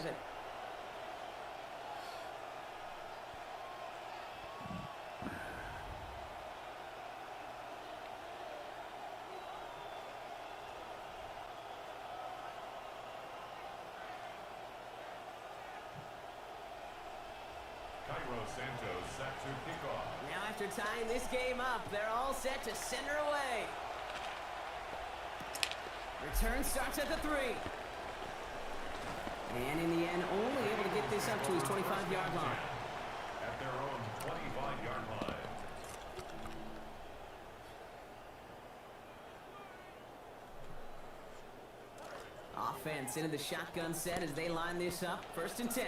Speaker 14: Cairo Santos set to kick off.
Speaker 4: Now after tying this game up, they're all set to center away. Return starts at the 3. And in the end, only able to get this up to his 25-yard line.
Speaker 14: At their own 25-yard line.
Speaker 4: Offense into the shotgun set as they line this up. 1st and 10.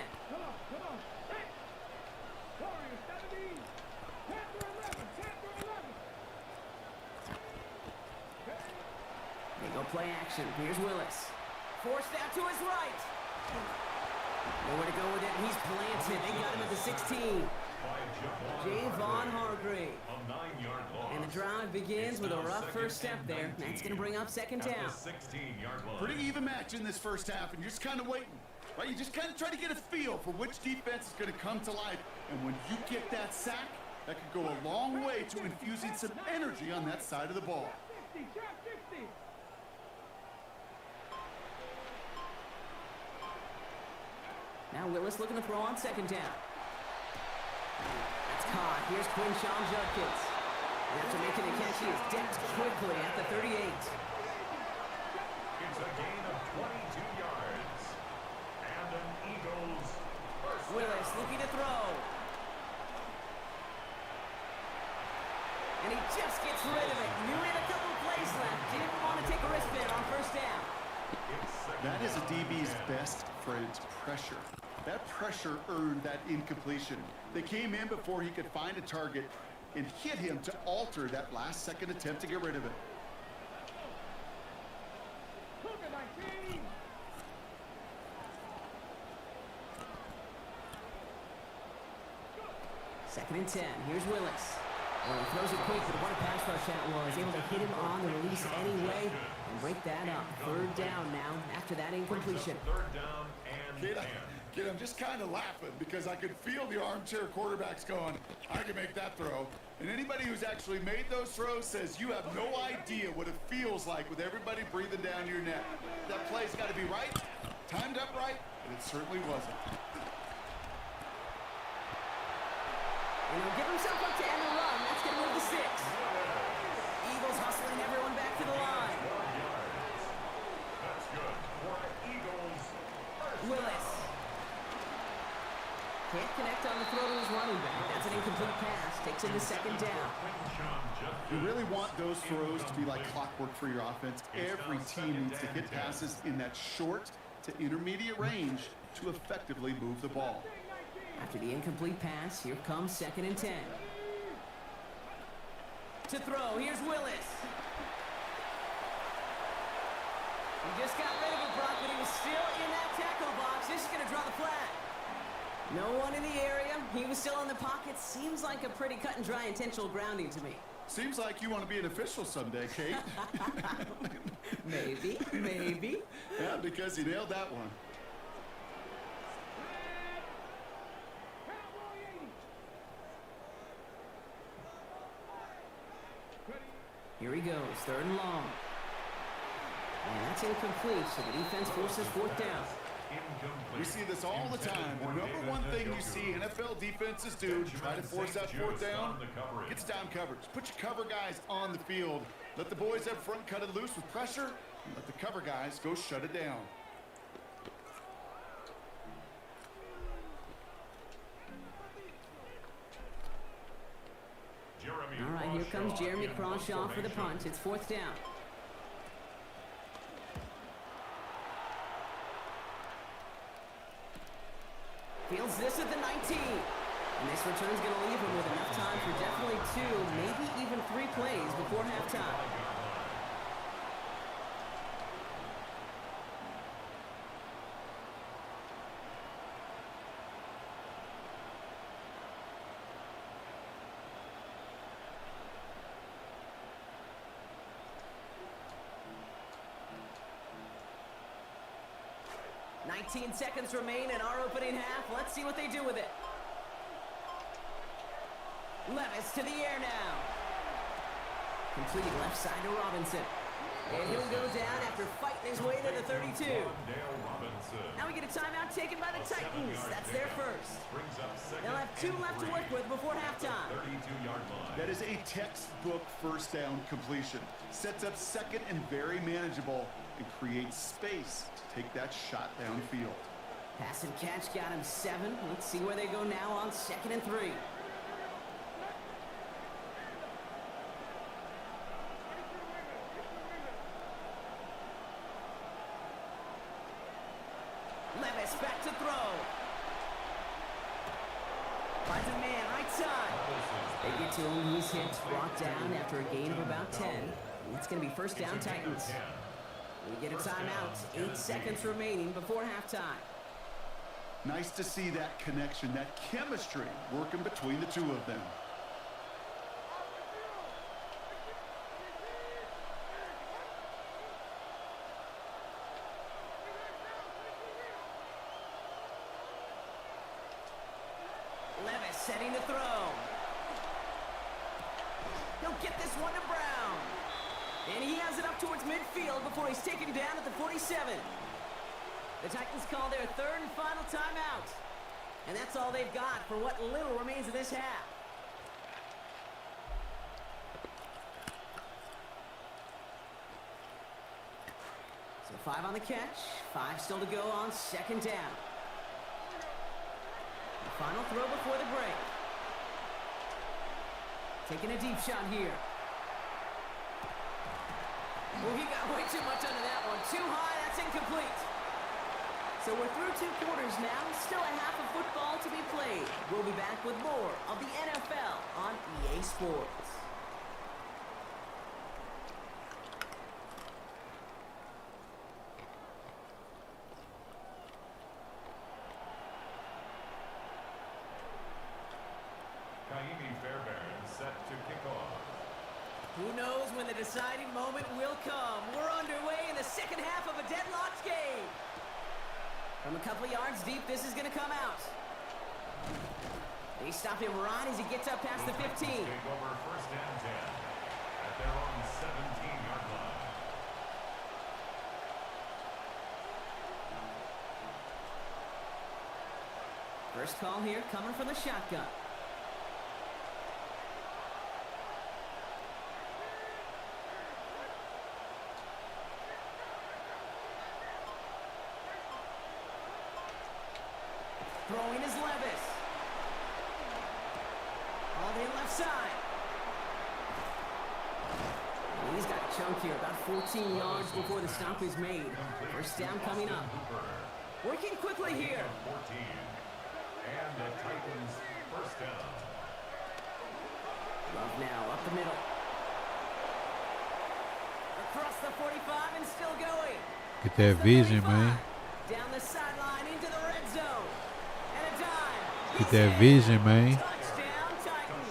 Speaker 4: They go play action. Here's Willis. Forced out to his right. Nowhere to go with it. He's planted. They got him at the 16. Javon Hargrave. And the drive begins with a rough first step there. That's going to bring up 2nd down.
Speaker 5: Pretty even match in this first half, and you're just kind of waiting. Right? You just kind of try to get a feel for which defense is going to come to life. And when you get that sack, that could go a long way to infusing some energy on that side of the ball.
Speaker 4: Now Willis looking to throw on 2nd down. That's caught. Here's Quinshawn Judkins. And after making the catch, he is decked quickly at the 38.
Speaker 14: It's a gain of 22 yards. And an Eagles first down.
Speaker 4: Willis looking to throw. And he just gets rid of it. Knew he had a couple plays left. Didn't want to take a risk there on 1st down.
Speaker 5: That is a DB's best friend, pressure. That pressure earned that incompletion. They came in before he could find a target and hit him to alter that last-second attempt to get rid of it.
Speaker 4: Second and 10. Here's Willis. Well, he throws it quick, but what a pass rush that was. Able to hit him on the release anyway and break that up. 3rd down now after that incompletion.
Speaker 14: 3rd down and 10.
Speaker 5: Kid, I'm just kind of laughing because I could feel the armchair quarterbacks going, I can make that throw. And anybody who's actually made those throws says you have no idea what it feels like with everybody breathing down your neck. That play's got to be right, timed up right, and it certainly wasn't.
Speaker 4: And he'll give himself up to end the run. That's going to move to 6. Eagles hustling everyone back to the line.
Speaker 14: That's good for Eagles.
Speaker 4: Willis. Can't connect on the throw to his running back. That's an incomplete pass. Takes him to 2nd down.
Speaker 5: You really want those throws to be like clockwork for your offense. Every team needs to hit passes in that short to intermediate range to effectively move the ball.
Speaker 4: After the incomplete pass, here comes 2nd and 10. To throw, here's Willis. He just got rid of it, Brock, but he was still in that tackle box. This is going to draw the flag. No one in the area. He was still in the pocket. Seems like a pretty cut and dry intentional grounding to me.
Speaker 5: Seems like you want to be an official someday, Kate.
Speaker 4: Maybe.
Speaker 5: Yeah, because you nailed that one.
Speaker 4: Here he goes, 3rd and long. And that's incomplete, so the defense forces 4th down.
Speaker 5: We see this all the time. The number one thing you see NFL defenses do to try to force that 4th down, gets down coverage. Put your cover guys on the field. Let the boys up front cut it loose with pressure, and let the cover guys go shut it down.
Speaker 4: All right, here comes Jeremy Crawshaw for the punt. It's 4th down. Fields this at the 19. And this return's going to leave him with enough time for definitely 2, maybe even 3 plays before halftime. $19 seconds remain in our opening half. Let's see what they do with it. Levis to the air now. Complete left side to Robinson. And he'll go down after fighting his way to the 32. Now we get a timeout taken by the Titans. That's their first. They'll have 2 left to work with before halftime.
Speaker 5: That is a textbook 1st down completion. Sets up 2nd and very manageable and creates space to take that shot downfield.
Speaker 4: Pass and catch got him 7. Let's see where they go now on 2nd and 3. Levis back to throw. Finds a man right side. They get to him. He's hit, brought down after a gain of about 10. It's going to be 1st down Titans. We get a timeout. 8 seconds remaining before halftime.
Speaker 5: Nice to see that connection, that chemistry working between the 2 of them.
Speaker 4: Levis setting the throw. He'll get this one to Brown. And he has it up towards midfield before he's taken down at the 47. The Titans call their 3rd and final timeout. And that's all they've got for what little remains of this half. So 5 on the catch, 5 still to go on 2nd down. The final throw before the break. Taking a deep shot here. Well, he got way too much under that one. Too high, that's incomplete. So we're through 2 quarters now. Still a half of football to be played. We'll be back with more of the NFL on EA Sports. Who knows when the deciding moment will come? We're underway in the 2nd half of a deadlocked game. From a couple of yards deep, this is going to come out. They stop him right as he gets up past the 15.
Speaker 14: Take over 1st and 10 at their own 17-yard line.
Speaker 4: First call here coming from the shotgun. Throwing is Levis. All the left side. And he's got a chunk here, about 14 yards before the stop is made. 1st down coming up. Working quickly here.
Speaker 14: 14. And the Titans 1st down.
Speaker 4: Love now, up the middle. Across the 45 and still going.
Speaker 3: Get that vision, man.
Speaker 4: Down the sideline into the red zone. And a dime.
Speaker 3: Get that vision, man.
Speaker 4: Touchdown Titans.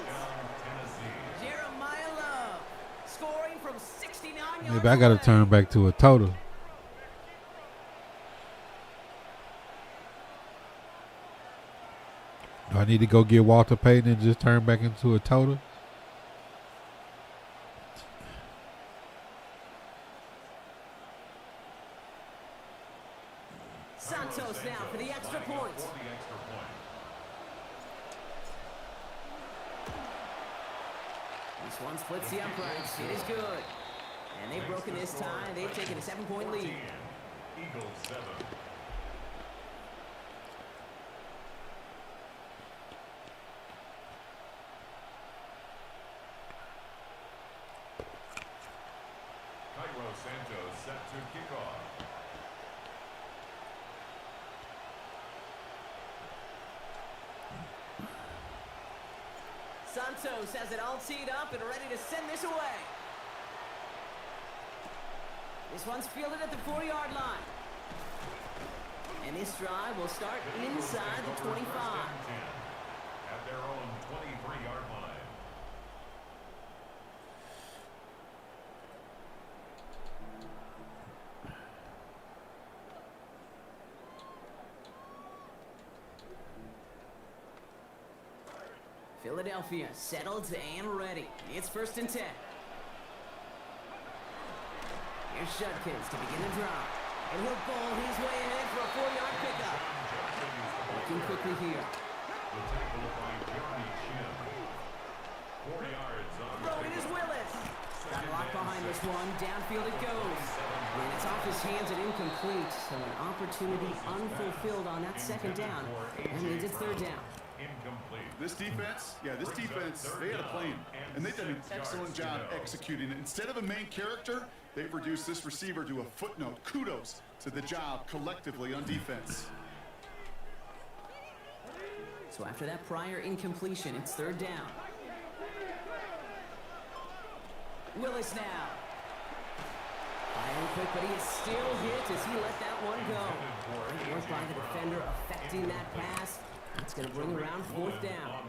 Speaker 4: Jeremiah Love
Speaker 3: Maybe I got to turn back to a total. Do I need to go get Walter Payton and just turn back into a total?
Speaker 4: Santos now for the extra point. This one splits the uprights. It is good. And they've broken this tie. They've taken a 7-point lead.
Speaker 14: Eagles 7. Cairo Santos set to kick off.
Speaker 4: Santos has it all teed up and ready to send this away. This one's fielded at the 4-yard line. And this drive will start inside the 25.
Speaker 14: At their own 23-yard line.
Speaker 4: Philadelphia settled and ready. It's 1st and 10. Here's Shudkins to begin the drive. And he'll bowl his way ahead for a 4-yard pickup. Looking quickly here.
Speaker 14: The tackle by Jeremy Shinn. 4 yards on
Speaker 4: Throwing is Willis. Got a lock behind this one. Downfield it goes. And it's off his hands and incomplete. So an opportunity unfulfilled on that 2nd down. And means it's 3rd down.
Speaker 14: Incomplete.
Speaker 5: This defense, they had a plan, and they've done an excellent job executing it. Instead of a main character, they've reduced this receiver to a footnote. Kudos to the job collectively on defense.
Speaker 4: So after that prior incompletion, it's 3rd down. Willis now. Firing quick, but he is still hit as he let that one go. Great work by the defender affecting that pass. It's going to bring around 4th down.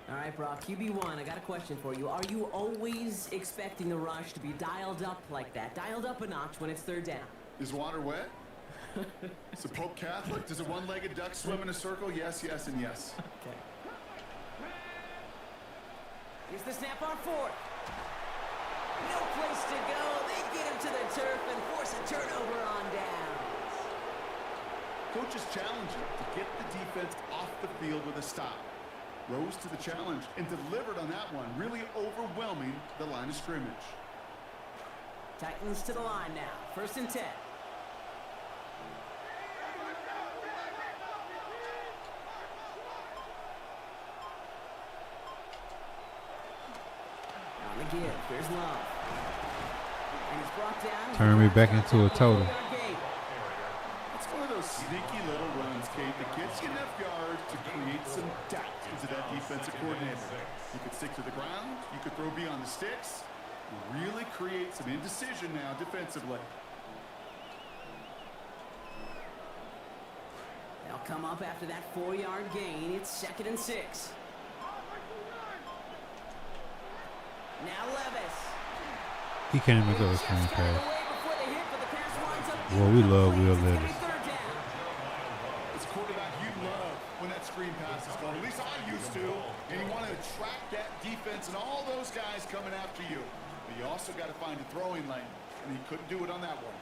Speaker 4: All right, Brock, QB1, I got a question for you. Are you always expecting the rush to be dialed up like that? Dialed up a notch when it's 3rd down?
Speaker 5: Is water wet? Is the Pope Catholic? Does a one-legged duck swim in a circle? Yes, yes, and yes.
Speaker 4: Okay. Here's the snap on 4th. No place to go. They get him to the turf and force a turnover on down.
Speaker 5: Coaches challenge him to get the defense off the field with a stop. Rose to the challenge and delivered on that one, really overwhelming the line of scrimmage.
Speaker 4: Titans to the line now. 1st and 10. On the give. There's Love. And he's brought down.
Speaker 3: Turn me back into a total.
Speaker 5: It's one of those sneaky little runs, Kate, that gets you enough yards to create some doubt into that defensive coordinator. You could stick to the ground. You could throw beyond the sticks. You really create some indecision now defensively.
Speaker 4: They'll come up after that 4-yard gain. It's 2nd and 6. Now Levis.
Speaker 3: He came with a screen pass. Well, we love Will Levis.
Speaker 5: It's a quarterback you love when that screen pass is called. At least I used to. And you want to attract that defense and all those guys coming after you. But you also got to find a throwing lane. And he couldn't do it on that one.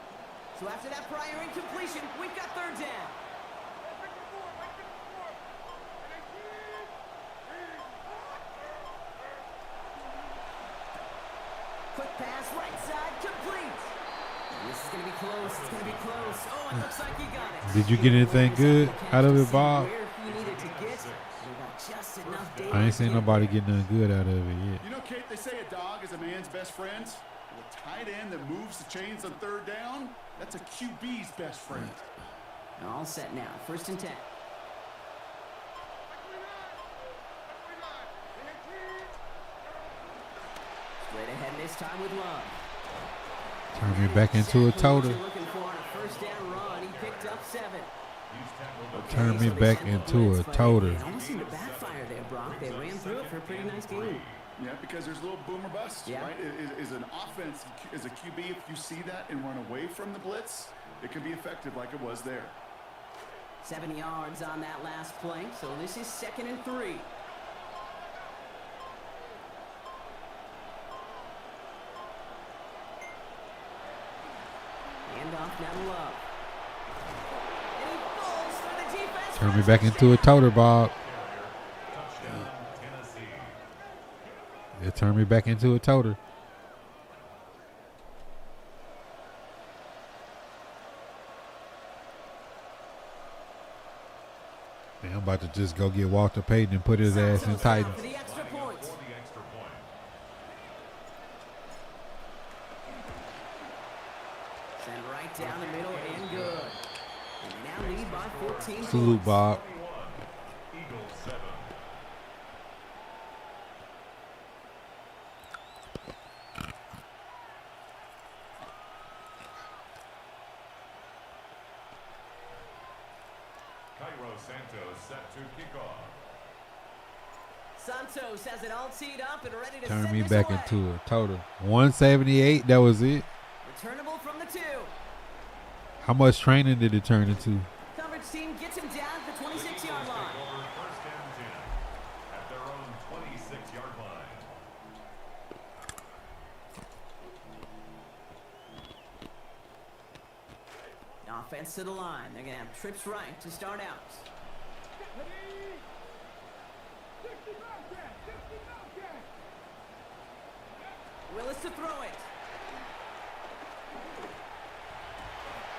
Speaker 4: So after that prior incompletion, we've got 3rd down. Quick pass, right side, complete. And this is going to be close. It's going to be close. Oh, it looks like he got it.
Speaker 3: Did you get anything good out of it, Bob? I ain't seen nobody get nothing good out of it yet.
Speaker 5: You know, Kate, they say a dog is a man's best friend. Well, a tight end that moves the chains on 3rd down, that's a QB's best friend.
Speaker 4: All set now. 1st and 10. Straight ahead this time with Love.
Speaker 3: Turn me back into a total.
Speaker 4: Looking for on a 1st down run. He picked up 7.
Speaker 3: Turn me back into a total.
Speaker 4: It almost seemed to backfire there, Brock. They ran through it for a pretty nice game.
Speaker 5: Yeah, because there's a little boom or bust,
Speaker 4: Yeah.
Speaker 5: right? Is an offense, as a QB, if you see that and run away from the blitz, it can be effective like it was there.
Speaker 4: 7 yards on that last play, so this is 2nd and 3. Handoff now to Love. And he falls through the defense.
Speaker 3: Turn me back into a toter, Bob. It turned me back into a toter. Man, I'm about to just go get Walter Payton and put his ass in Titans.
Speaker 4: For the extra point. Send right down the middle and good. And they now lead by 14
Speaker 3: Salute,
Speaker 4: points.
Speaker 3: Bob.
Speaker 14: Eagles 7. Cairo Santos set to kick off.
Speaker 4: Santos has it all teed up and ready to
Speaker 3: Turn
Speaker 4: send
Speaker 3: me
Speaker 4: this
Speaker 3: back
Speaker 4: away.
Speaker 3: into a toter. 178, that was it.
Speaker 4: Returnable from the 2.
Speaker 3: How much training did it turn into?
Speaker 4: Coverage team gets him down at the 26-yard line.
Speaker 14: Over 1st and 10 at their own 26-yard line.
Speaker 4: Offense to the line. They're going to have trips right to start out. Willis to throw it.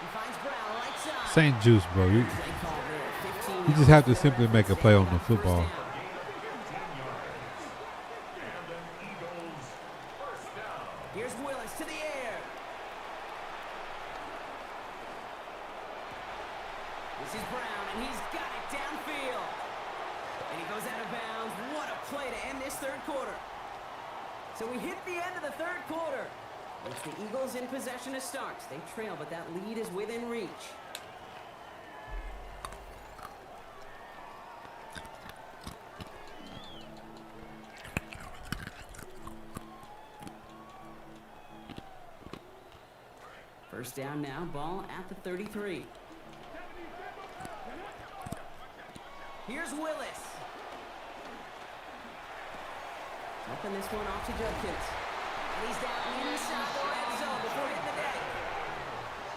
Speaker 4: He finds Brown right side.
Speaker 3: St. Juice, bro. You
Speaker 4: Play call there. 15
Speaker 3: you just have to simply make a play on the football.
Speaker 4: Here's Willis to the air. This is Brown, and he's got it downfield. And he goes out of bounds. What a play to end this 3rd quarter. So we hit the end of the 3rd quarter. It's the Eagles in possession to start. They trail, but that lead is within reach. First down now, ball at the 33. Here's Willis. Flipping this one off to Judkins. And he's down inside the red zone before hitting the net.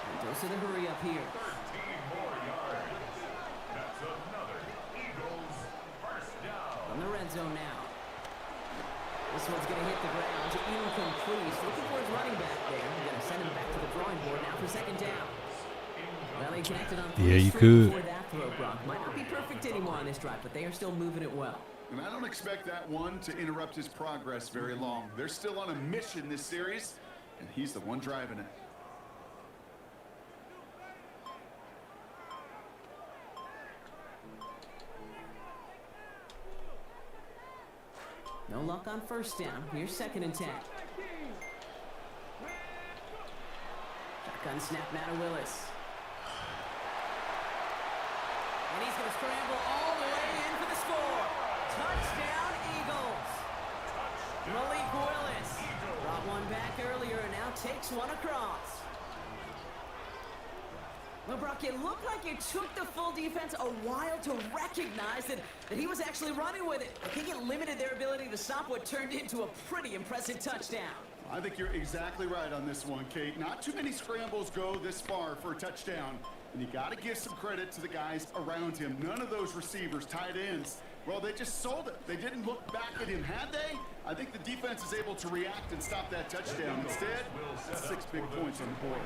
Speaker 4: And goes to the hurry up here.
Speaker 14: 13 more yards. That's another Eagles first down.
Speaker 4: From the red zone now. This one's going to hit the ground. Incomplete. He's looking for his running back there. We're going to send him back to the drawing board now for 2nd down. Well, he connected on 3
Speaker 3: Yeah, you
Speaker 4: straight
Speaker 3: could.
Speaker 4: before that throw, Brock. Might not be perfect anymore on this drive, but they are still moving it well.
Speaker 5: And I don't expect that one to interrupt his progress very long. They're still on a mission this series, and he's the one driving it.
Speaker 4: No luck on first down. Here's 2nd and 10. Shotgun snap now to Willis. And he's going to scramble all the way in for the score. Touchdown, Eagles. Malik Willis brought one back earlier and now takes one across. Well, Brock, it looked like it took the full defense a while to recognize that he was actually running with it. I think it limited their ability to stop what turned into a pretty impressive touchdown.
Speaker 5: I think you're exactly right on this one, Kate. Not too many scrambles go this far for a touchdown, and you got to give some credit to the guys around him. None of those receivers, tight ends, well, they just sold it. They didn't look back at him, had they? I think the defense is able to react and stop that touchdown. Instead, that's 6 big points on the board.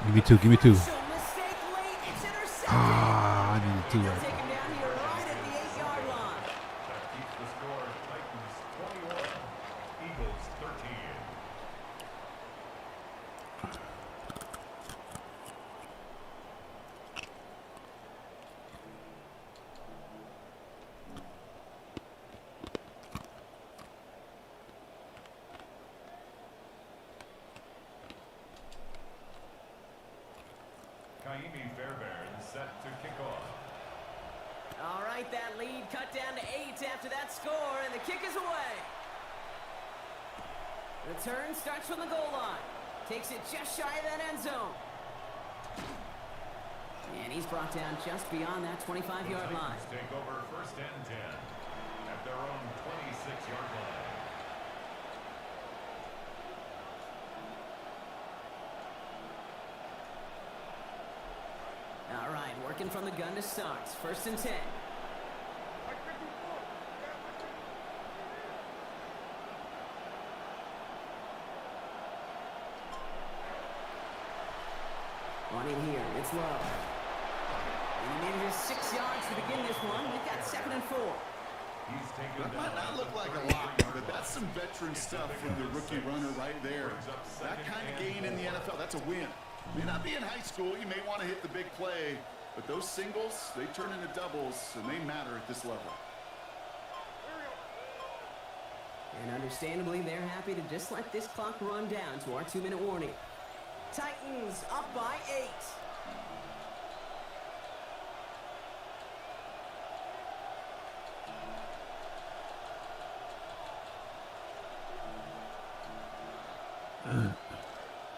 Speaker 3: Give me 2. Give me 2.
Speaker 4: So mistake late, it's intercepted.
Speaker 3: Ah, I needed 2 right
Speaker 4: Take
Speaker 3: there.
Speaker 4: him down here right at the 8-yard line.
Speaker 14: That keeps the score Titans 21, Eagles 13. Kaimi Fairbairn set to kick off.
Speaker 4: All right, that lead cut down to 8 after that score, and the kick is away. Return starts from the goal line. Takes it just shy of that end zone. And he's brought down just beyond that 25-yard line.
Speaker 14: Take over 1st and 10 at their own 26-yard line.
Speaker 4: All right, working from the gun to start. 1st and 10. On in here, it's Love. And he made it just 6 yards to begin this one. We've got 2nd and 4.
Speaker 5: That might not look like a lot, but that's some veteran stuff from the rookie runner right there. That kind of gain in the NFL, that's a win. May not be in high school, you may want to hit the big play, but those singles, they turn into doubles, and they matter at this level.
Speaker 4: And understandably, they're happy to just let this clock run down to our 2-minute warning. Titans up by 8.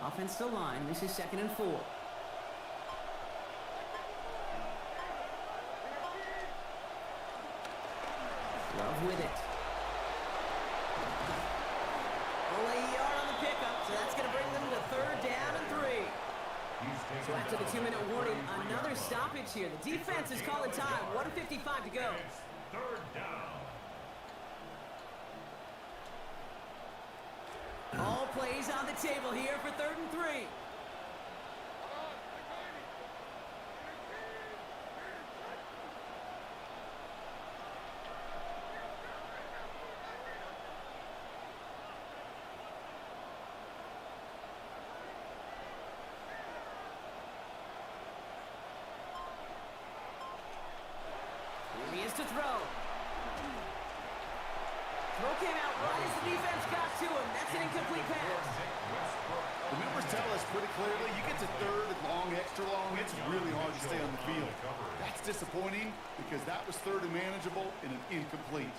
Speaker 4: Offense still line. This is 2nd and 4. Love with it. Only a yard on the pickup, so that's going to bring them to 3rd down and 3. So after the 2-minute warning, another stoppage here. The defense is calling time. 1:55 to go.
Speaker 14: 3rd down.
Speaker 4: All plays on the table here for 3rd and 3. Here he is to throw. Throw came out right as the defense got to him. That's an incomplete pass.
Speaker 5: The numbers tell us pretty clearly, you get to 3rd and long, extra long, it's really hard to stay on the field. That's disappointing because that was 3rd and manageable and an incomplete.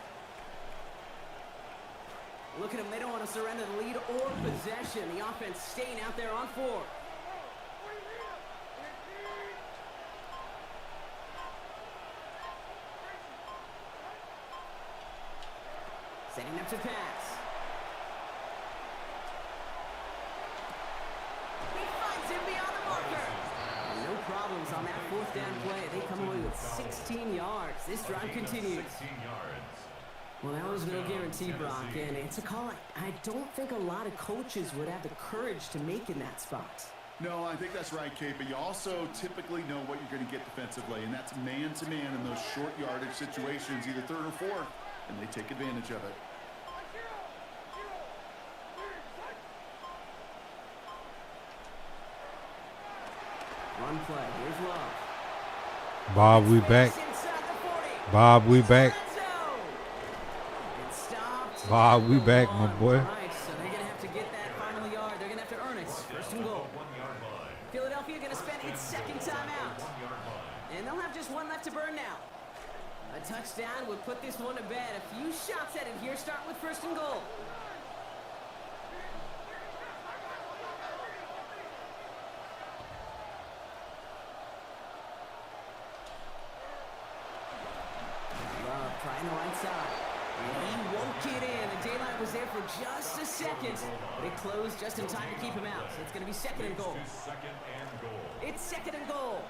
Speaker 4: Look at them. They don't want to surrender the lead or possession. The offense staying out there on 4. Setting up to pass. He finds him beyond the marker. No problems on that 4th down play. They come away with 16 yards. This drive continues.
Speaker 14: 16 yards.
Speaker 4: Well, that was no guarantee, Brock, and it's a call I don't think a lot of coaches would have the courage to make in that spot.
Speaker 5: No, I think that's right, Kate, but you also typically know what you're going to get defensively, and that's man-to-man in those short yardage situations, either 3rd or 4th, and they take advantage of it.
Speaker 4: Run play. Here's Love.
Speaker 3: Bob, we back. Bob, we back. Bob, we back, my boy.
Speaker 4: All right, so they're going to have to get that final yard. They're going to have to earn it. 1st and goal. Philadelphia going to spend its 2nd timeout. And they'll have just one left to burn now. A touchdown would put this one to bed. A few shots at it here. Start with 1st and goal. Love trying the right side. And he won't get in. The daylight was there for just a second, but it closed just in time to keep him out. So it's going to be 2nd and goal.
Speaker 14: 2nd and goal.
Speaker 4: It's 2nd and goal.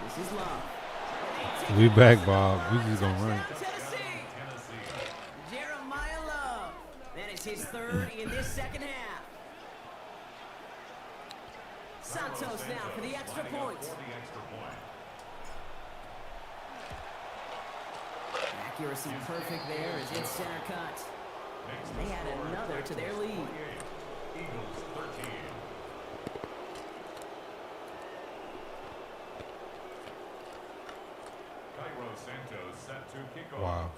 Speaker 4: This is Love.
Speaker 3: We back, Bob. We just gonna run it.
Speaker 4: Jeremiah Love. That is his 3rd in this 2nd half. Santos now for the extra point. Accuracy perfect there as it's center cut. They add another to their lead.
Speaker 14: Eagles 13.
Speaker 3: Wow.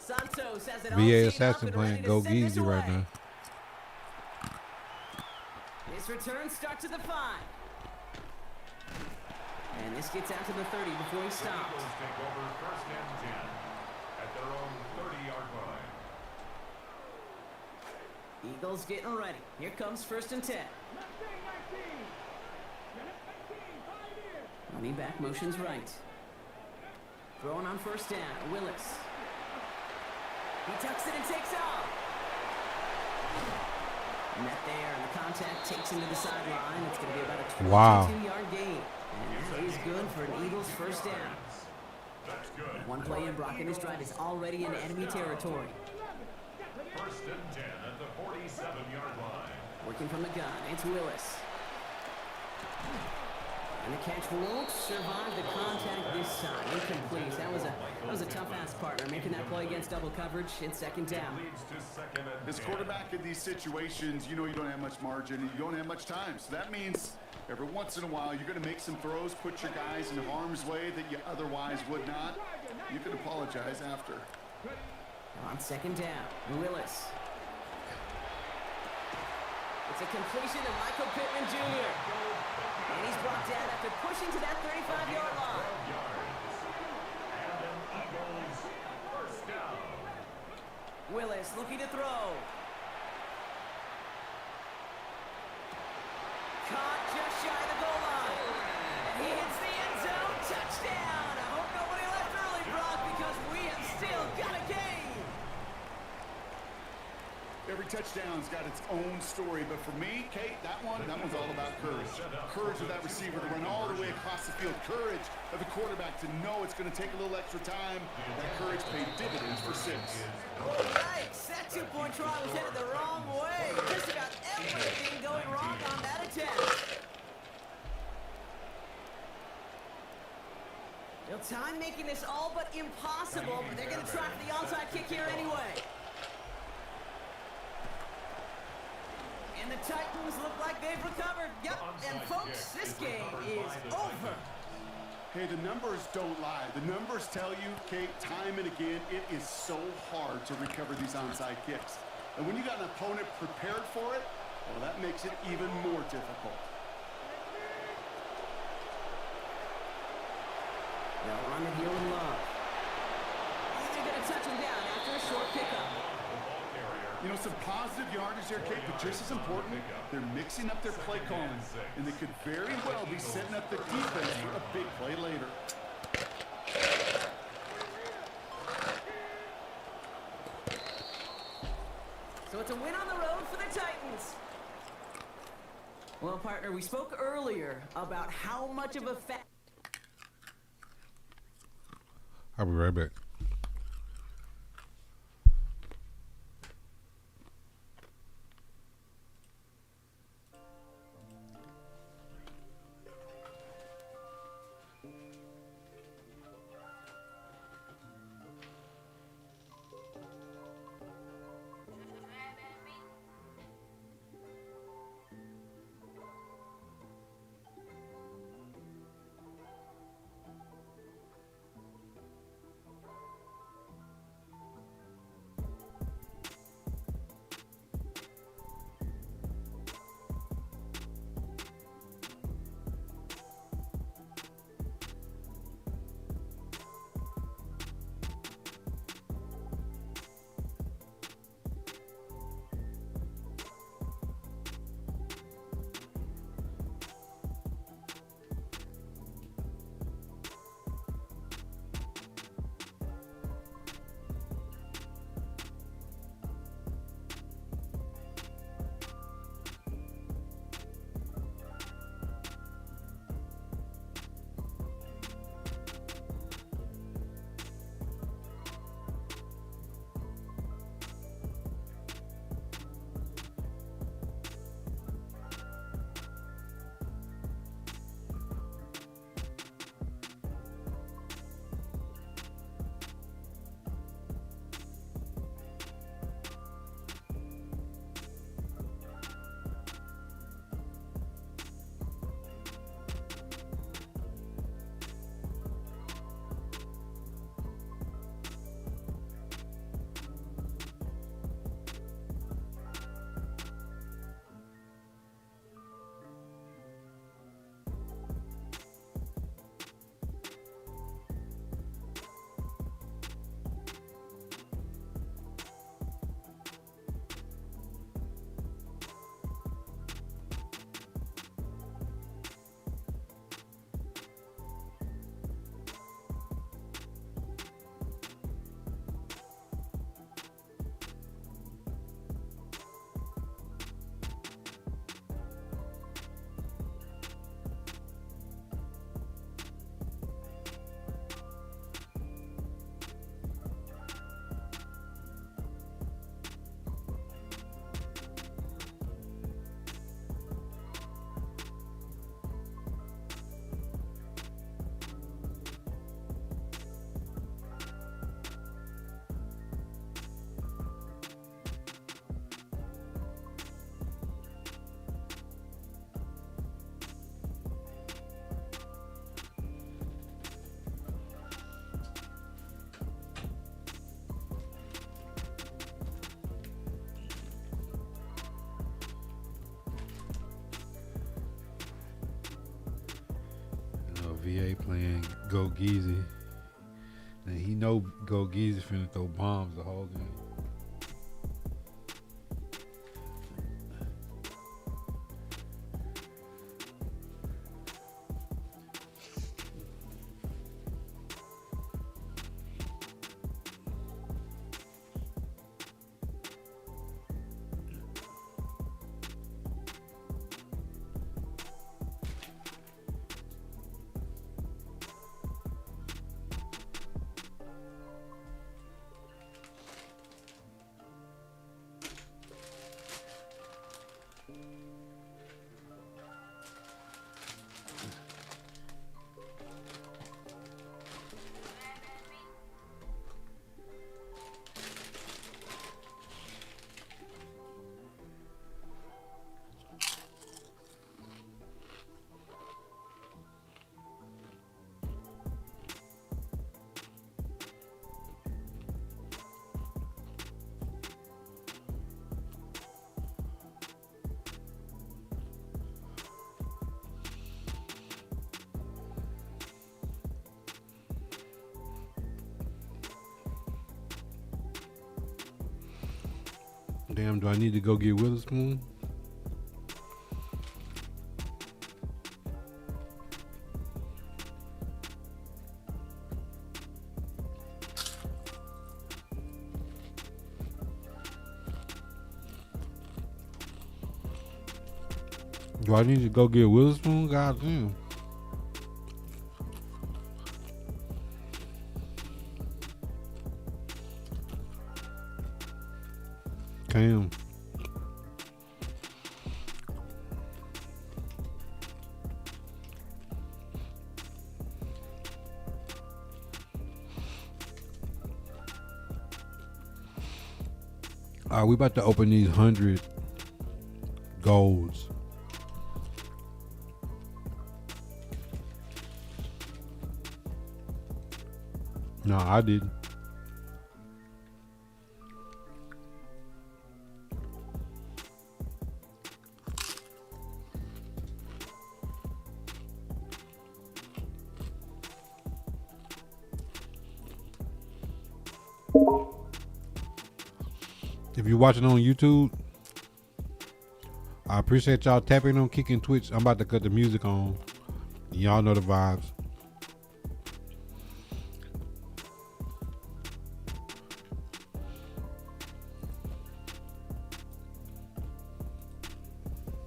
Speaker 4: Santos has it all
Speaker 3: VA
Speaker 4: teed up
Speaker 3: Assassin
Speaker 4: and
Speaker 3: playing
Speaker 4: ready to
Speaker 3: Go
Speaker 4: send this
Speaker 3: Geezy right
Speaker 4: away.
Speaker 3: now.
Speaker 4: This return starts at the 5. And this gets out to the 30 before he stopped.
Speaker 14: Eagles take over first and 10 at their own 30-yard line.
Speaker 4: Eagles getting ready. Here comes first and 10. Running back motions right. Throwing on first down. Willis. He tucks it and takes off. Net there, and the contact takes him to the sideline. It's going to be about a 22-yard gain. And that is good for an Eagles first down. One play in, Brock in his drive is already in enemy territory.
Speaker 14: First and 10 at the 47-yard line.
Speaker 4: Working from the gun, it's Willis. And the catch won't survive the contact this time. Incomplete. That was a tough-ass partner making that play against double coverage in second down.
Speaker 5: As quarterback in these situations, you know you don't have much margin and you don't have much time. So that means every once in a while you're going to make some throws, put your guys in harm's way that you otherwise would not. You can apologize after.
Speaker 4: On second down, Willis. It's a completion to Michael Pittman Jr. And he's brought down after pushing to that 35-yard line. Willis looking to throw. Caught just shy of the goal line. And he hits the end zone. Touchdown. I hope nobody left early, Brock, because we have still got a game.
Speaker 5: Every touchdown's got its own story, but for me, Kate, that one's all about courage. Courage of that receiver to run all the way across the field. Courage of the quarterback to know it's going to take a little extra time. That courage paid dividends for 6.
Speaker 4: Oh, yikes. That two-point try was headed the wrong way. Just about everything going wrong on that attempt. Well, time making this all but impossible, but they're going to try for the onside kick here anyway. And the Titans look like they've recovered. Yep, and folks, this game is over.
Speaker 5: Hey, the numbers don't lie. The numbers tell you, Kate, time and again, it is so hard to recover these onside kicks. And when you got an opponent prepared for it, well, that makes it even more difficult.
Speaker 4: They'll run the heel and love. They're going to touch him down after a short pickup.
Speaker 5: You know, some positive yardage there, Kate, but just as important, they're mixing up their play calling, and they could very well be setting up the defense for a big play later.
Speaker 4: So it's a win on the road for the Titans. Well, partner, we spoke earlier about how much of a
Speaker 3: I'll be right back. Go Geezy. And he know Go Geezy finna throw bombs the whole game. Damn, do I need to go get Witherspoon? Do I need to go get Witherspoon? God damn. Damn. All right, we about to open these 100 golds. No, I didn't. If you're watching on YouTube, I appreciate y'all tapping on Kick and Twitch. I'm about to cut the music on. Y'all know the vibes.